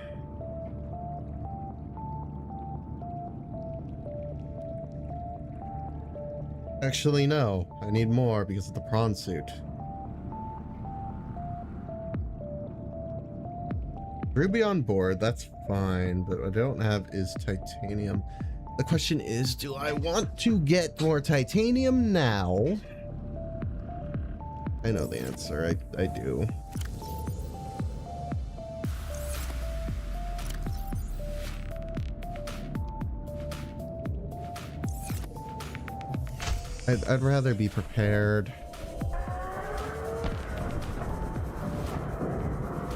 Actually, no. I need more because of the prawn suit. Ruby on board, that's fine, but what I don't have is titanium. The question is, do I want to get more titanium now? I know the answer. I do. I'd rather be prepared.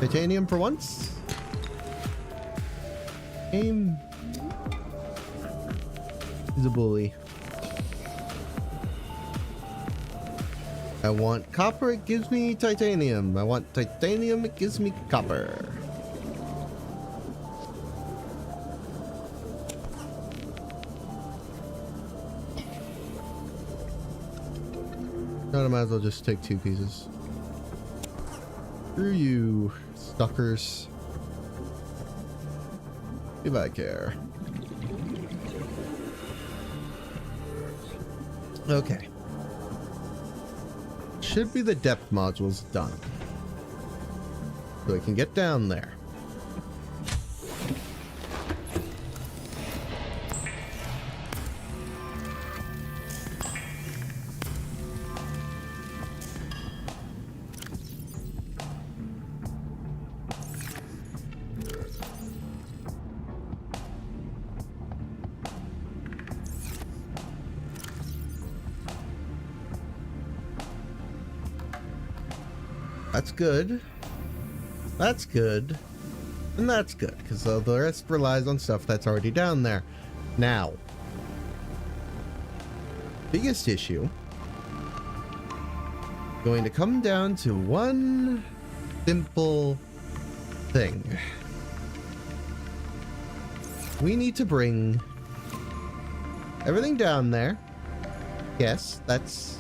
Titanium for once? Game is a bully. I want copper, it gives me titanium. I want titanium, it gives me copper. No, I might as well just take 2 pieces. Screw you, suckers. If I care. Okay. Should be the depth modules done. So I can get down there. That's good. That's good. And that's good, because the rest relies on stuff that's already down there. Now, biggest issue, going to come down to one simple thing. We need to bring everything down there. Yes, that's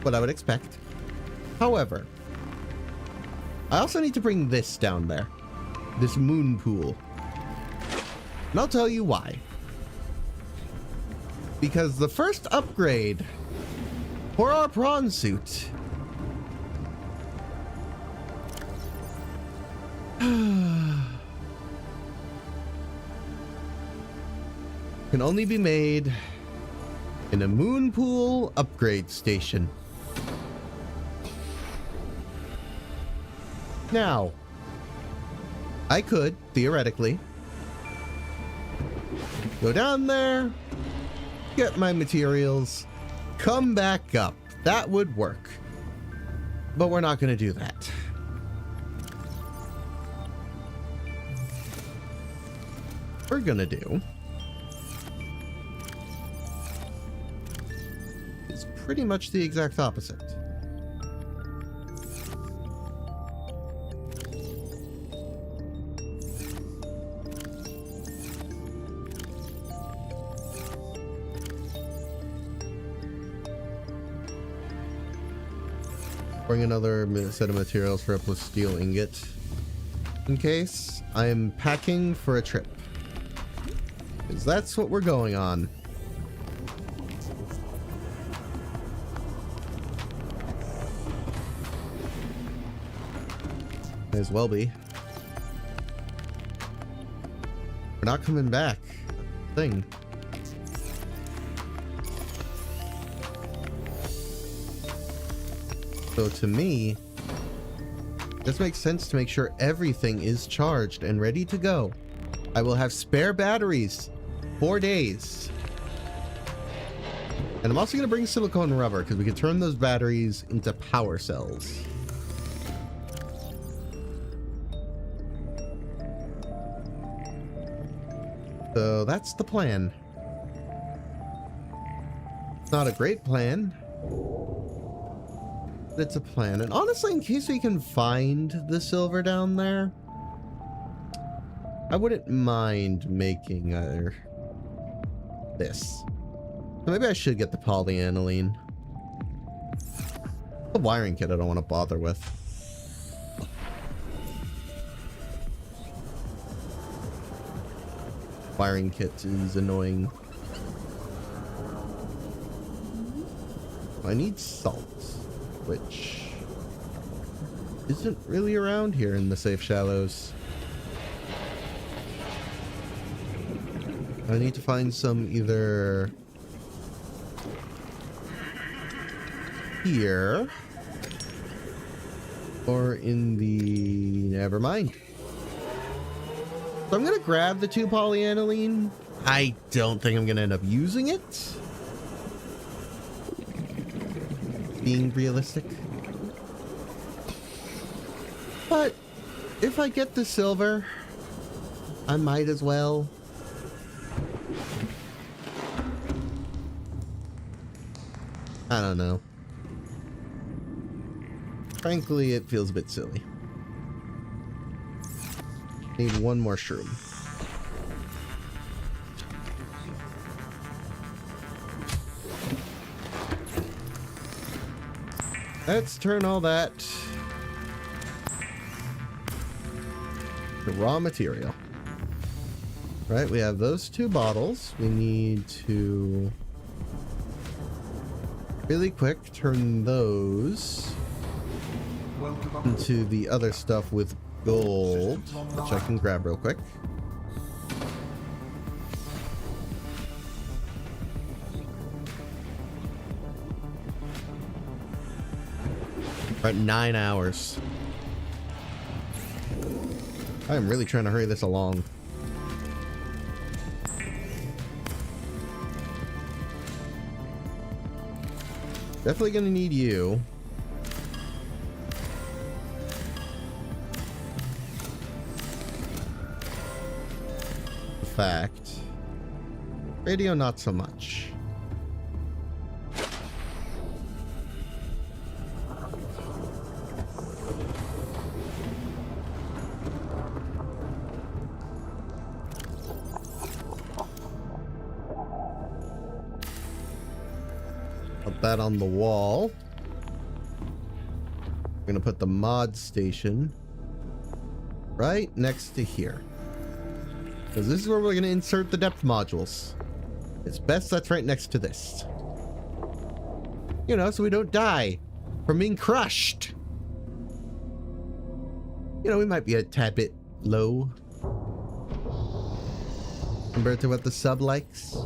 what I would expect. However, I also need to bring this down there. This moon pool. And I'll tell you why. Because the first upgrade for our prawn suit can only be made in a moon pool upgrade station. Now, I could, theoretically, go down there, get my materials, come back up. That would work. But we're not going to do that. We're going to do is pretty much the exact opposite. Bring another set of materials for a steel ingot in case I am packing for a trip, because that's what we're going on. May as well be. We're not coming back. Thing. So to me, this makes sense to make sure everything is charged and ready to go. I will have spare batteries 4 days. And I'm also going to bring silicone rubber because we can turn those batteries into power cells. So that's the plan. It's not a great plan. It's a plan, and honestly, in case we can find the silver down there, I wouldn't mind making this. So maybe I should get the polyaniline. The wiring kit I don't want to bother with. Wiring kit is annoying. I need salt, which isn't really around here in the safe shallows. I need to find some either here or in the... never mind. So I'm gonna grab the 2 polyaniline. I don't think I'm gonna end up using it. Being realistic. But if I get the silver, I might as well. I don't know. Frankly, it feels a bit silly. Need one more shroom. Let's turn all that to raw material. Right, we have those 2 bottles. We need to really quick turn those into the other stuff with gold, which I can grab real quick. We're at 9 hours. I'm really trying to hurry this along. Definitely gonna need you. fact. Radio, not so much. Put that on the wall. We're gonna put the mod station right next to here. Because this is where we're gonna insert the depth modules. It's best that's right next to this. You know, so we don't die from being crushed. You know, we might be a tad bit low compared to what the sub likes.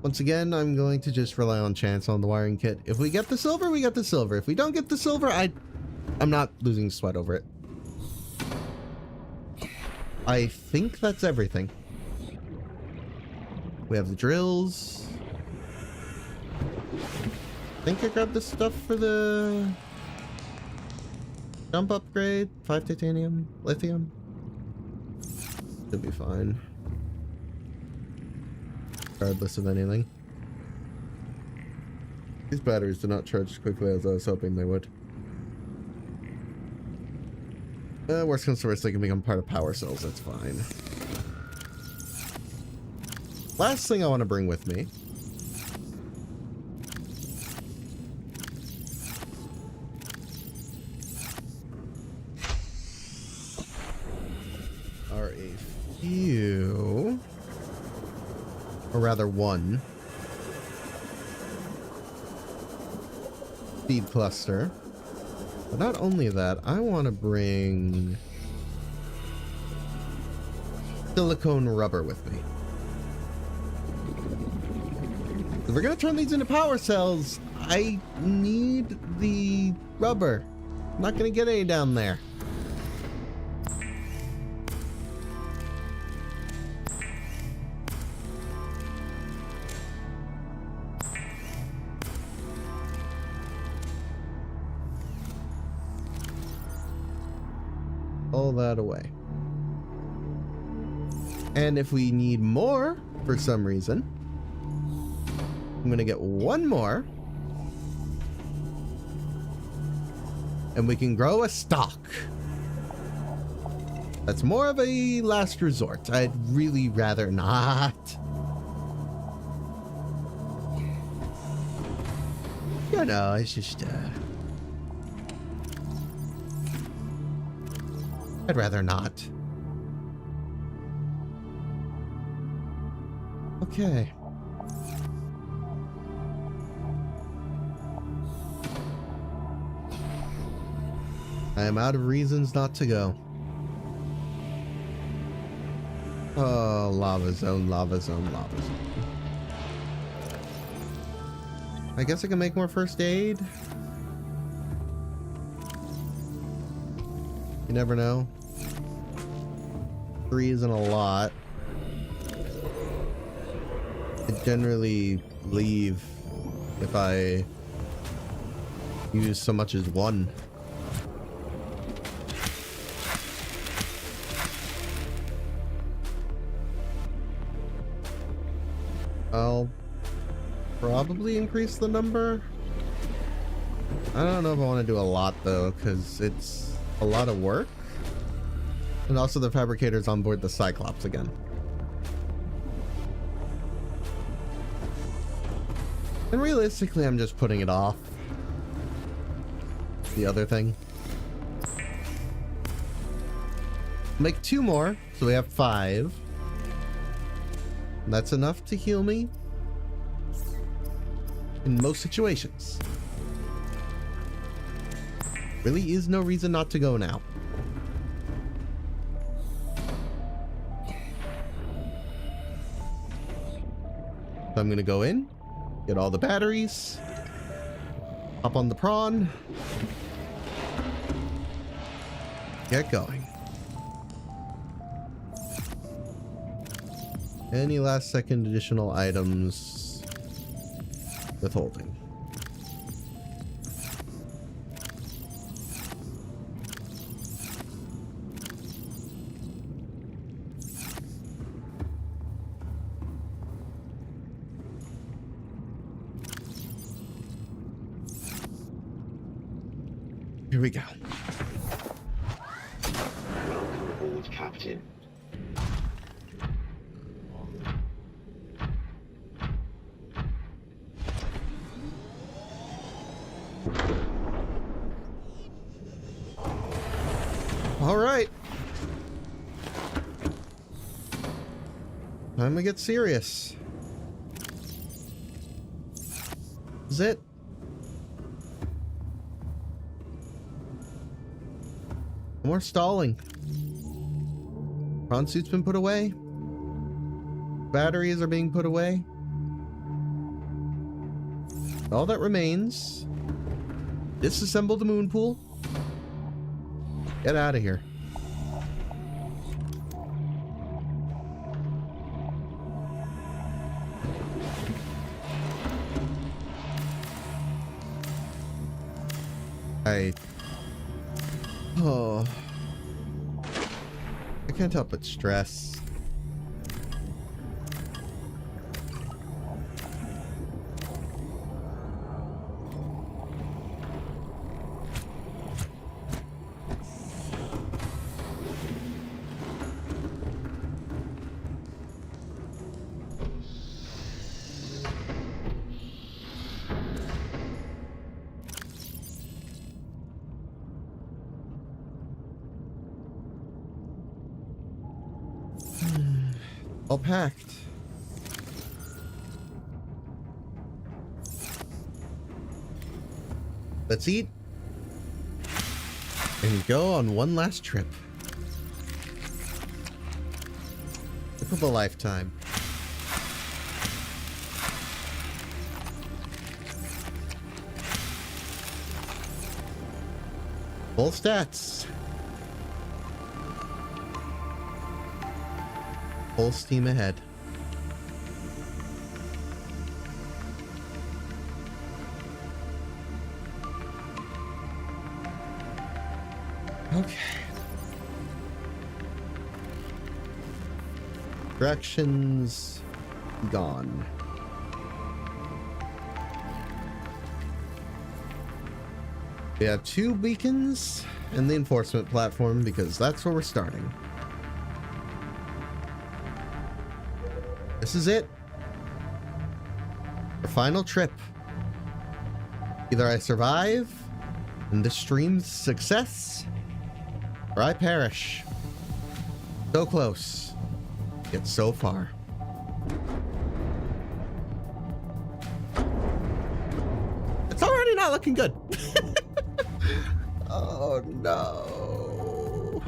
Once again, I'm going to just rely on chance on the wiring kit. If we get the silver, we get the silver. If we don't get the silver, I'm not losing sweat over it. I think that's everything. We have the drills. I think I grabbed the stuff for the jump upgrade. 5 titanium, lithium. Should be fine. Regardless of anything. These batteries do not charge as quickly as I was hoping they would. Worst comes to worst, they can become part of power cells, that's fine. Last thing I want to bring with me are a few, or rather one, feed cluster. But not only that, I want to bring silicone rubber with me. If we're going to turn these into power cells, I need the rubber. I'm not going to get any down there. All that away. And if we need more for some reason, I'm gonna get one more and we can grow a stock. That's more of a last resort. I'd really rather not. You know, it's just I'd rather not. Okay. I am out of reasons not to go. Oh, lava zone, lava zone, lava zone. I guess I can make more first aid. You never know. 3 isn't a lot. I generally leave if I use so much as 1. I'll probably increase the number. I don't know if I want to do a lot though, because it's a lot of work. And also the fabricator's on board the Cyclops again. And realistically, I'm just putting it off. The other thing. Make 2 more, so we have 5. And that's enough to heal me in most situations. Really is no reason not to go now. So I'm gonna go in, get all the batteries, hop on the prawn, get going. Any last second additional items? Withholding. we go. Welcome aboard, Captain. All right. Time to get serious. Is it? More stalling. Prawn suit's been put away. Batteries are being put away. All that remains. Disassemble the moon pool. Get out of here. Oh, I can't help but stress. All packed. Let's eat and go on one last trip. Trip of a lifetime. Full stats. Full steam ahead. Okay. Directions gone. We have 2 beacons and the enforcement platform because that's where we're starting. This is it. Our final trip. Either I survive and this stream's success, or I perish. So close, yet so far. It's already not looking good. Oh no.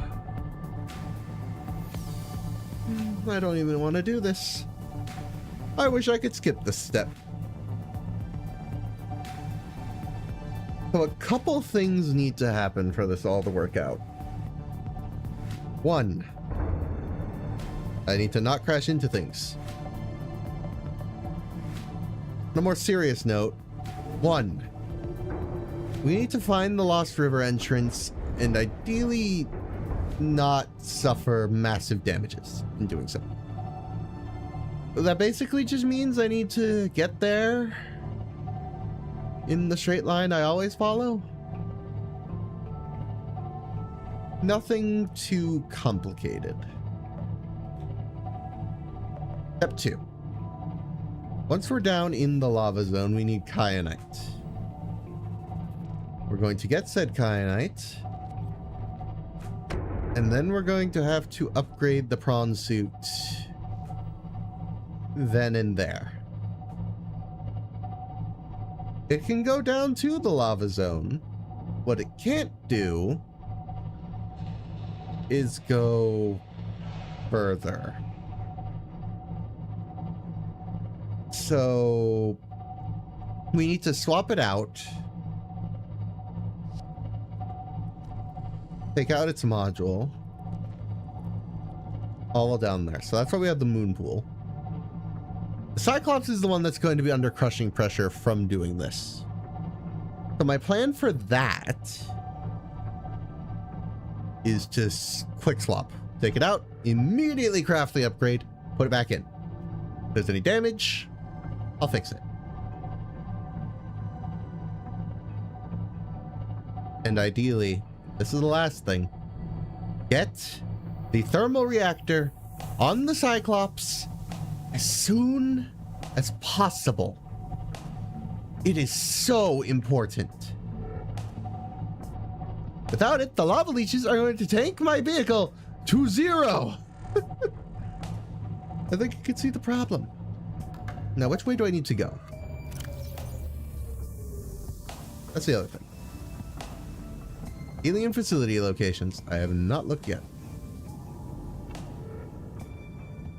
I don't even want to do this. I wish I could skip this step. So a couple things need to happen for this all to work out. 1, I need to not crash into things. On a more serious note, 1, we need to find the Lost River entrance and ideally not suffer massive damages in doing so. That basically just means I need to get there in the straight line I always follow. Nothing too complicated. Step 2. Once we're down in the lava zone, we need kyanite. We're going to get said kyanite. And then we're going to have to upgrade the prawn suit then and there. It can go down to the lava zone. What it can't do is go further. So we need to swap it out. Take out its module. All down there. So that's why we have the moon pool. The Cyclops is the one that's going to be under crushing pressure from doing this. So my plan for that is to quick swap. Take it out, immediately craft the upgrade, put it back in. If there's any damage, I'll fix it. And ideally, this is the last thing. Get the thermal reactor on the Cyclops as soon as possible. It is so important. Without it, the lava leeches are going to tank my vehicle to 0. I think you can see the problem. Now, which way do I need to go? That's the other thing. Alien facility locations. I have not looked yet.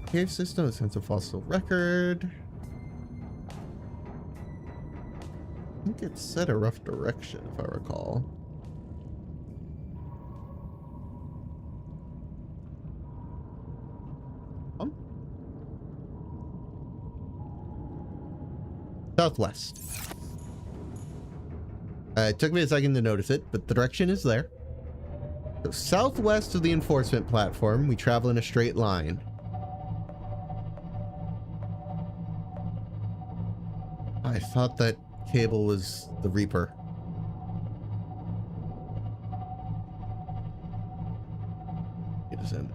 Cave system, a sense of fossil record. I think it set a rough direction, if I recall. Southwest. It took me a second to notice it, but the direction is there. So southwest of the enforcement platform, we travel in a straight line. I thought that cable was the Reaper. It is in.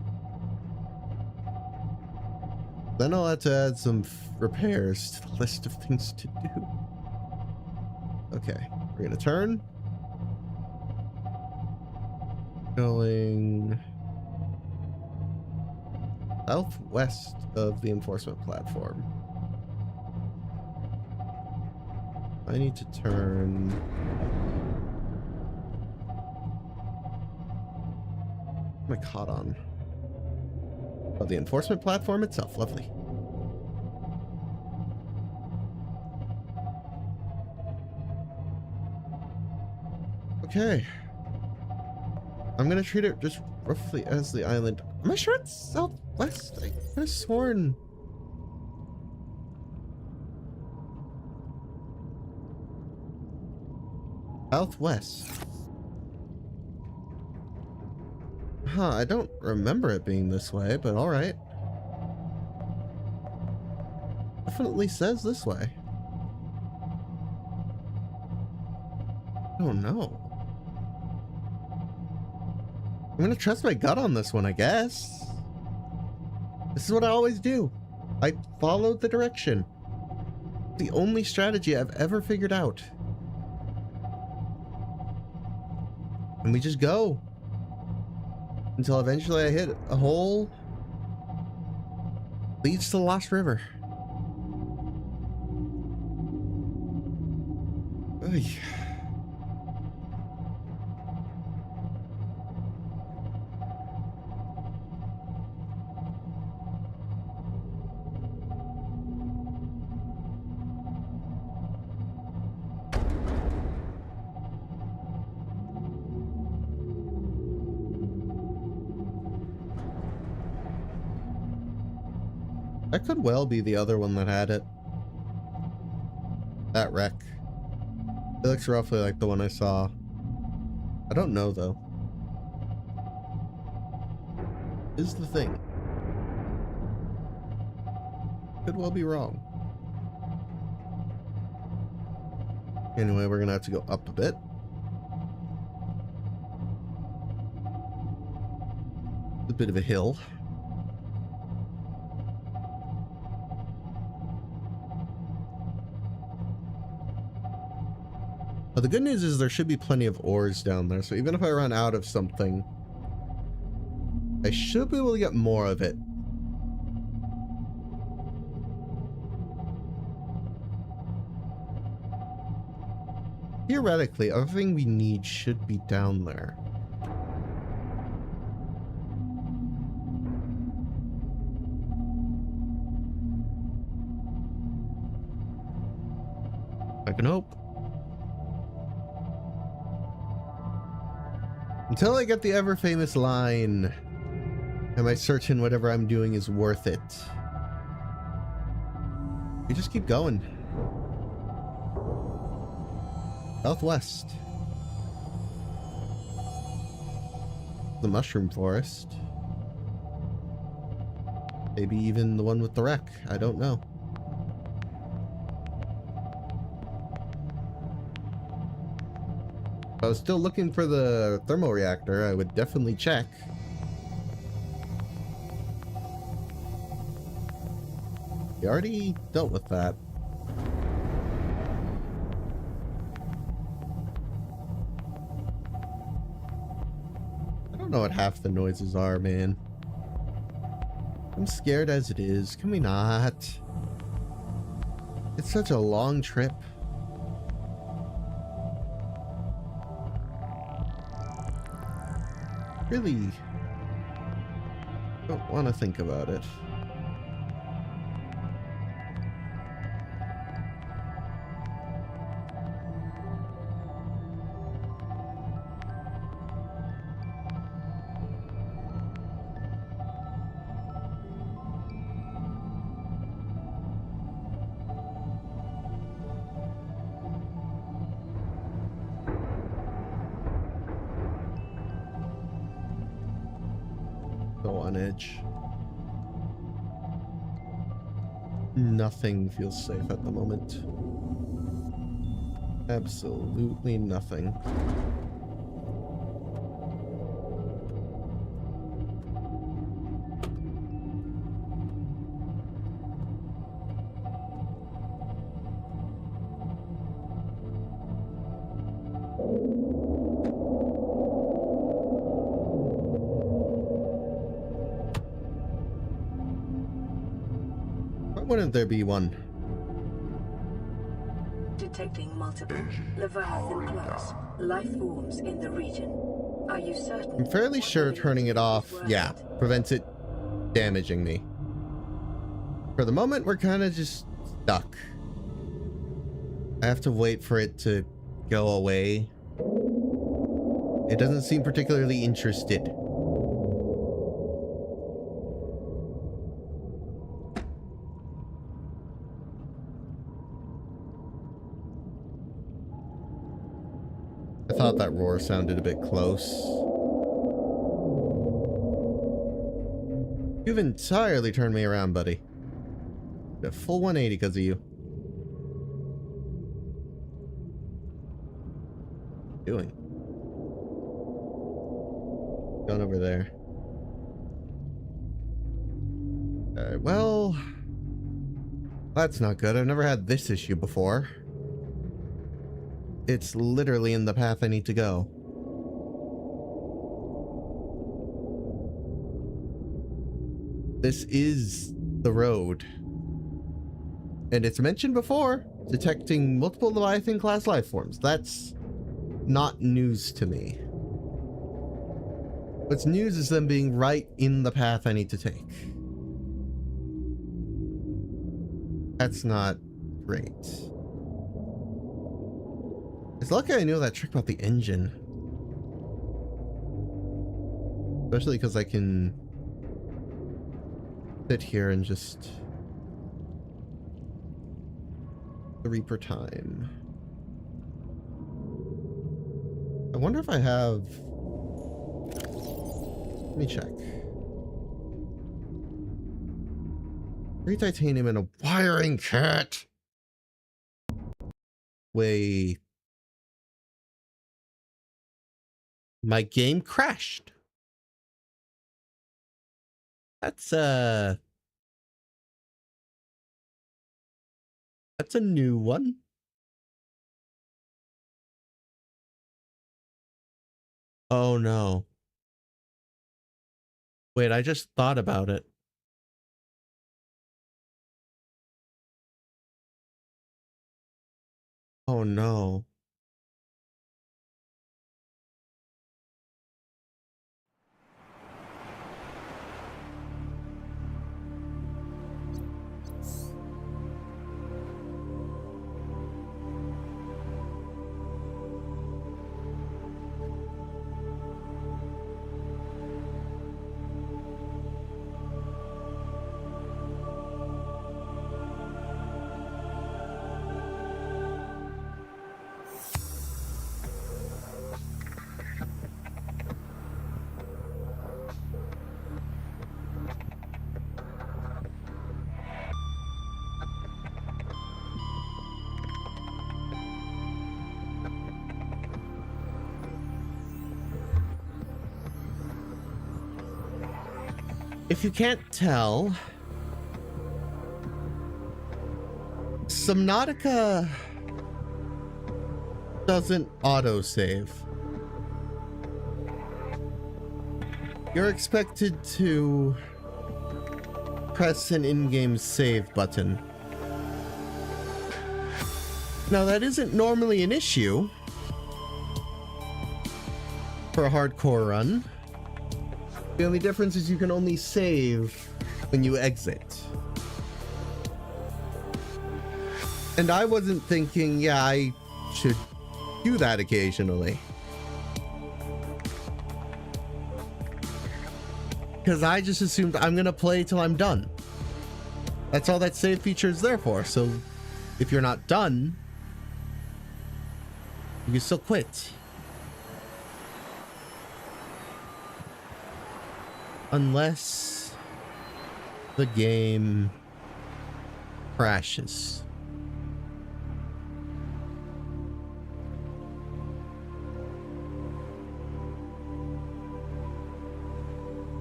Then I'll have to add some repairs to the list of things to do. Okay, we're gonna turn. Going southwest of the enforcement platform. I need to turn. What am I caught on? Oh, the enforcement platform itself. Lovely. Okay. I'm gonna treat it just roughly as the island. Am I sure it's southwest? I could have sworn. Southwest. Huh, I don't remember it being this way, but alright. Definitely says this way. Oh no. I'm gonna trust my gut on this one, I guess. This is what I always do. I follow the direction. The only strategy I've ever figured out. And we just go. Until eventually I hit a hole. Leads to the Lost River. Oy. That could well be the other one that had it. That wreck. It looks roughly like the one I saw. I don't know though. Is the thing. Could well be wrong. Anyway, we're gonna have to go up a bit. A bit of a hill. But the good news is there should be plenty of ores down there, so even if I run out of something, I should be able to get more of it. Theoretically, everything we need should be down there. I can hope. Until I get the ever famous line, am I certain whatever I'm doing is worth it? We just keep going. Southwest. The mushroom forest. Maybe even the one with the wreck. I don't know. If I was still looking for the thermoreactor, I would definitely check. We already dealt with that. I don't know what half the noises are, man. I'm scared as it is. Can we not? It's such a long trip. Really don't want to think about it. So on edge. Nothing feels safe at the moment. Absolutely nothing. Why wouldn't there be one? Detecting multiple Leviathan-class life forms in the region. Are you certain? I'm fairly sure turning it off, yeah, prevents it damaging me. For the moment, we're kind of just stuck. I have to wait for it to go away. It doesn't seem particularly interested. I thought that roar sounded a bit close. You've entirely turned me around, buddy. A full 180 because of you. What are you doing? Going over there. Alright, well... that's not good. I've never had this issue before. It's literally in the path I need to go. This is the road. And it's mentioned before, detecting multiple Leviathan-class life forms. That's not news to me. What's news is them being right in the path I need to take. That's not great. It's lucky I knew that trick about the engine. Especially because I can sit here and just the Reaper time. I wonder if I have... let me check. 3 titanium and a wiring kit. Wait. My game crashed. That's a new one. Oh no. Wait, I just thought about it. Oh no. If you can't tell, Subnautica doesn't autosave. You're expected to press an in-game save button. Now, that isn't normally an issue for a hardcore run. The only difference is you can only save when you exit. And I wasn't thinking, yeah, I should do that occasionally. Because I just assumed I'm going to play till I'm done. That's all that save feature is there for. So if you're not done, you can still quit. Unless the game crashes.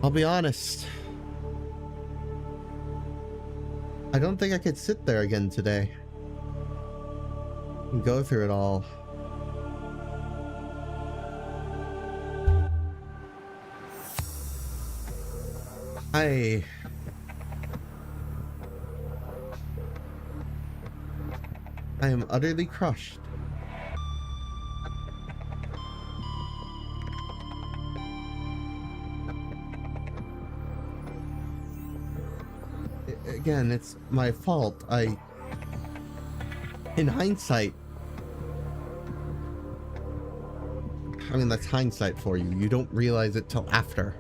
I'll be honest. I don't think I could sit there again today and go through it all. I am utterly crushed. Again, it's my fault. In hindsight, I mean, that's hindsight for you. You don't realize it till after.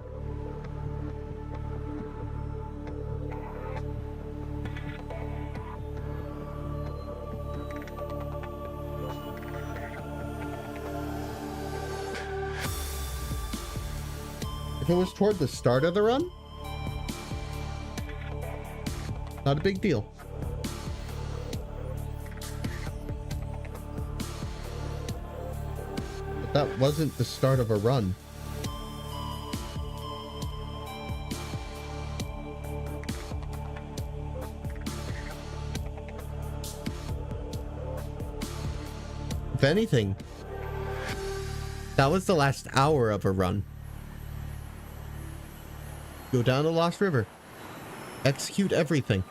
If it was toward the start of the run, not a big deal. But that wasn't the start of a run. If anything, that was the last hour of a run. Go down the Lost River. Execute everything.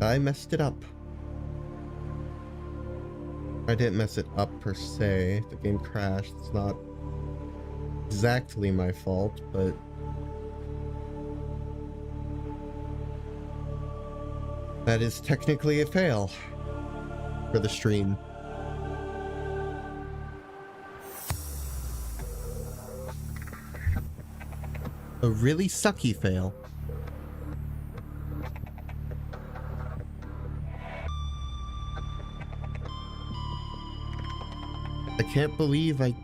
I messed it up. I didn't mess it up per se. The game crashed. It's not exactly my fault, but that is technically a fail for the stream. A really sucky fail. I can't believe I...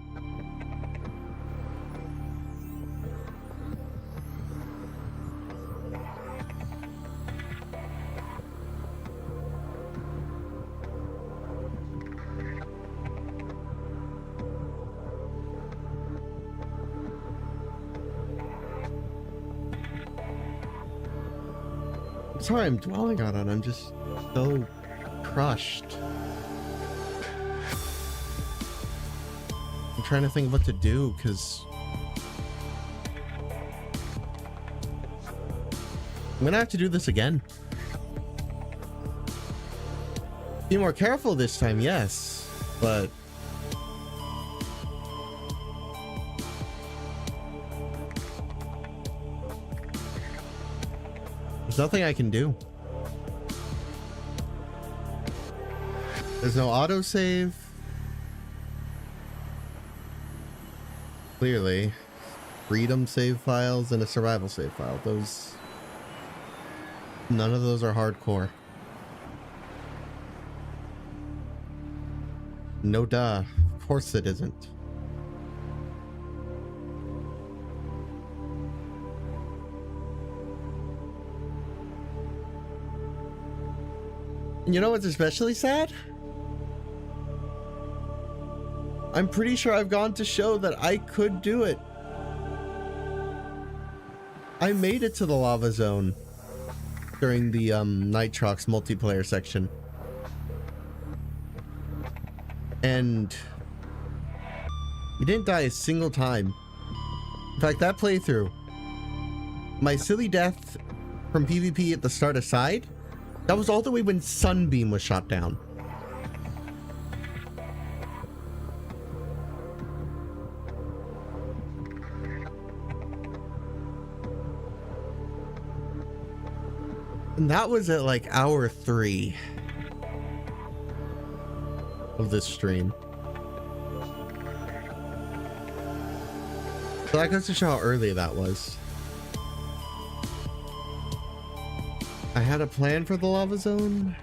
Sorry I'm dwelling on it, I'm just so crushed. I'm trying to think of what to do, because I'm gonna have to do this again. Be more careful this time, yes, but there's nothing I can do. There's no autosave. Clearly. Freedom save files and a survival save file. Those... none of those are hardcore. No duh. Of course it isn't. You know what's especially sad? I'm pretty sure I've gone to show that I could do it. I made it to the lava zone during the Nitrox multiplayer section. And you didn't die a single time. In fact, that playthrough, my silly death from PvP at the start aside, that was all the way when Sunbeam was shot down. And that was at like hour 3 of this stream. So that goes to show how early that was. I had a plan for the lava zone.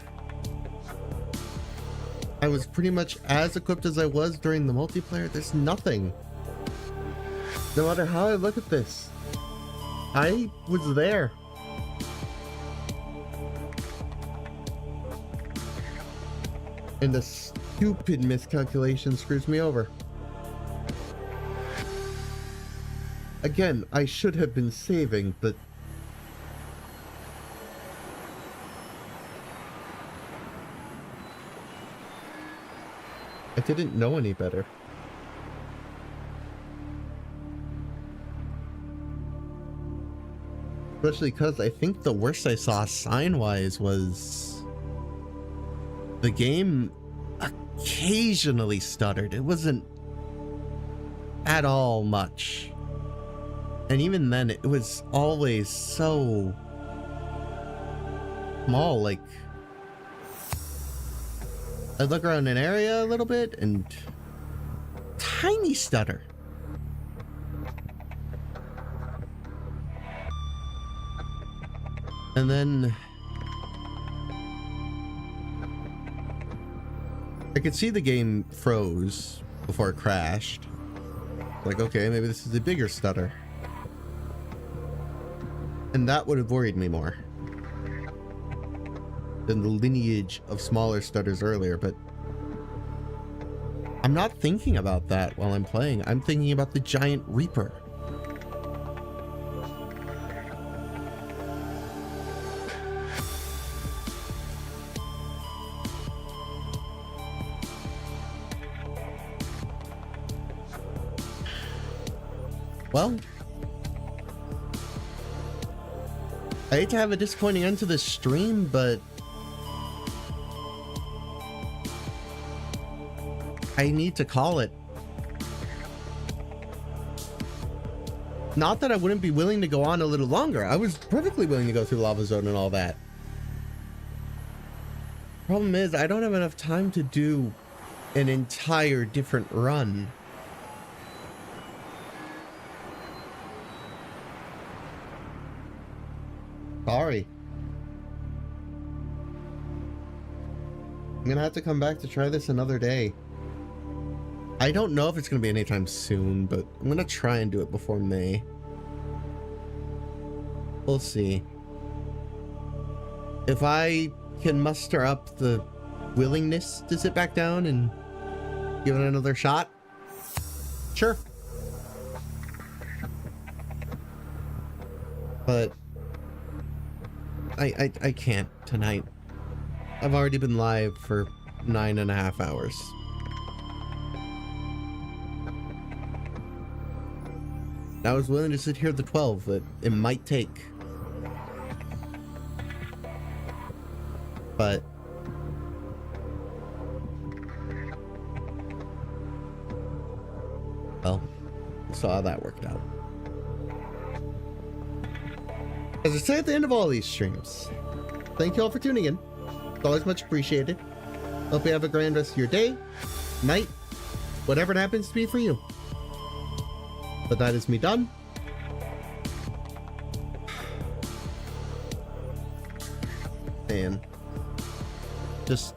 I was pretty much as equipped as I was during the multiplayer. There's nothing. No matter how I look at this, I was there. And the stupid miscalculation screws me over. Again, I should have been saving, but I didn't know any better. Especially because I think the worst I saw sign-wise was the game occasionally stuttered. It wasn't at all much. And even then, it was always so small. Like, I'd look around an area a little bit and tiny stutter. And then I could see the game froze before it crashed. Like, okay, maybe this is a bigger stutter. And that would have worried me more than the lineage of smaller stutters earlier, but I'm not thinking about that while I'm playing. I'm thinking about the giant Reaper. Well, I hate to have a disappointing end to this stream, but I need to call it. Not that I wouldn't be willing to go on a little longer. I was perfectly willing to go through Lava Zone and all that. Problem is, I don't have enough time to do an entire different run. Sorry. I'm gonna have to come back to try this another day. I don't know if it's gonna be anytime soon, but I'm gonna try and do it before May. We'll see. If I can muster up the willingness to sit back down and give it another shot, sure. But I can't tonight. I've already been live for 9.5 hours. I was willing to sit here the 12 that it might take. But well, we saw how that worked out. As I say at the end of all these streams, thank you all for tuning in. It's always much appreciated. Hope you have a grand rest of your day, night, whatever it happens to be for you. But that is me done. Man. Just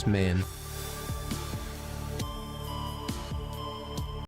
man.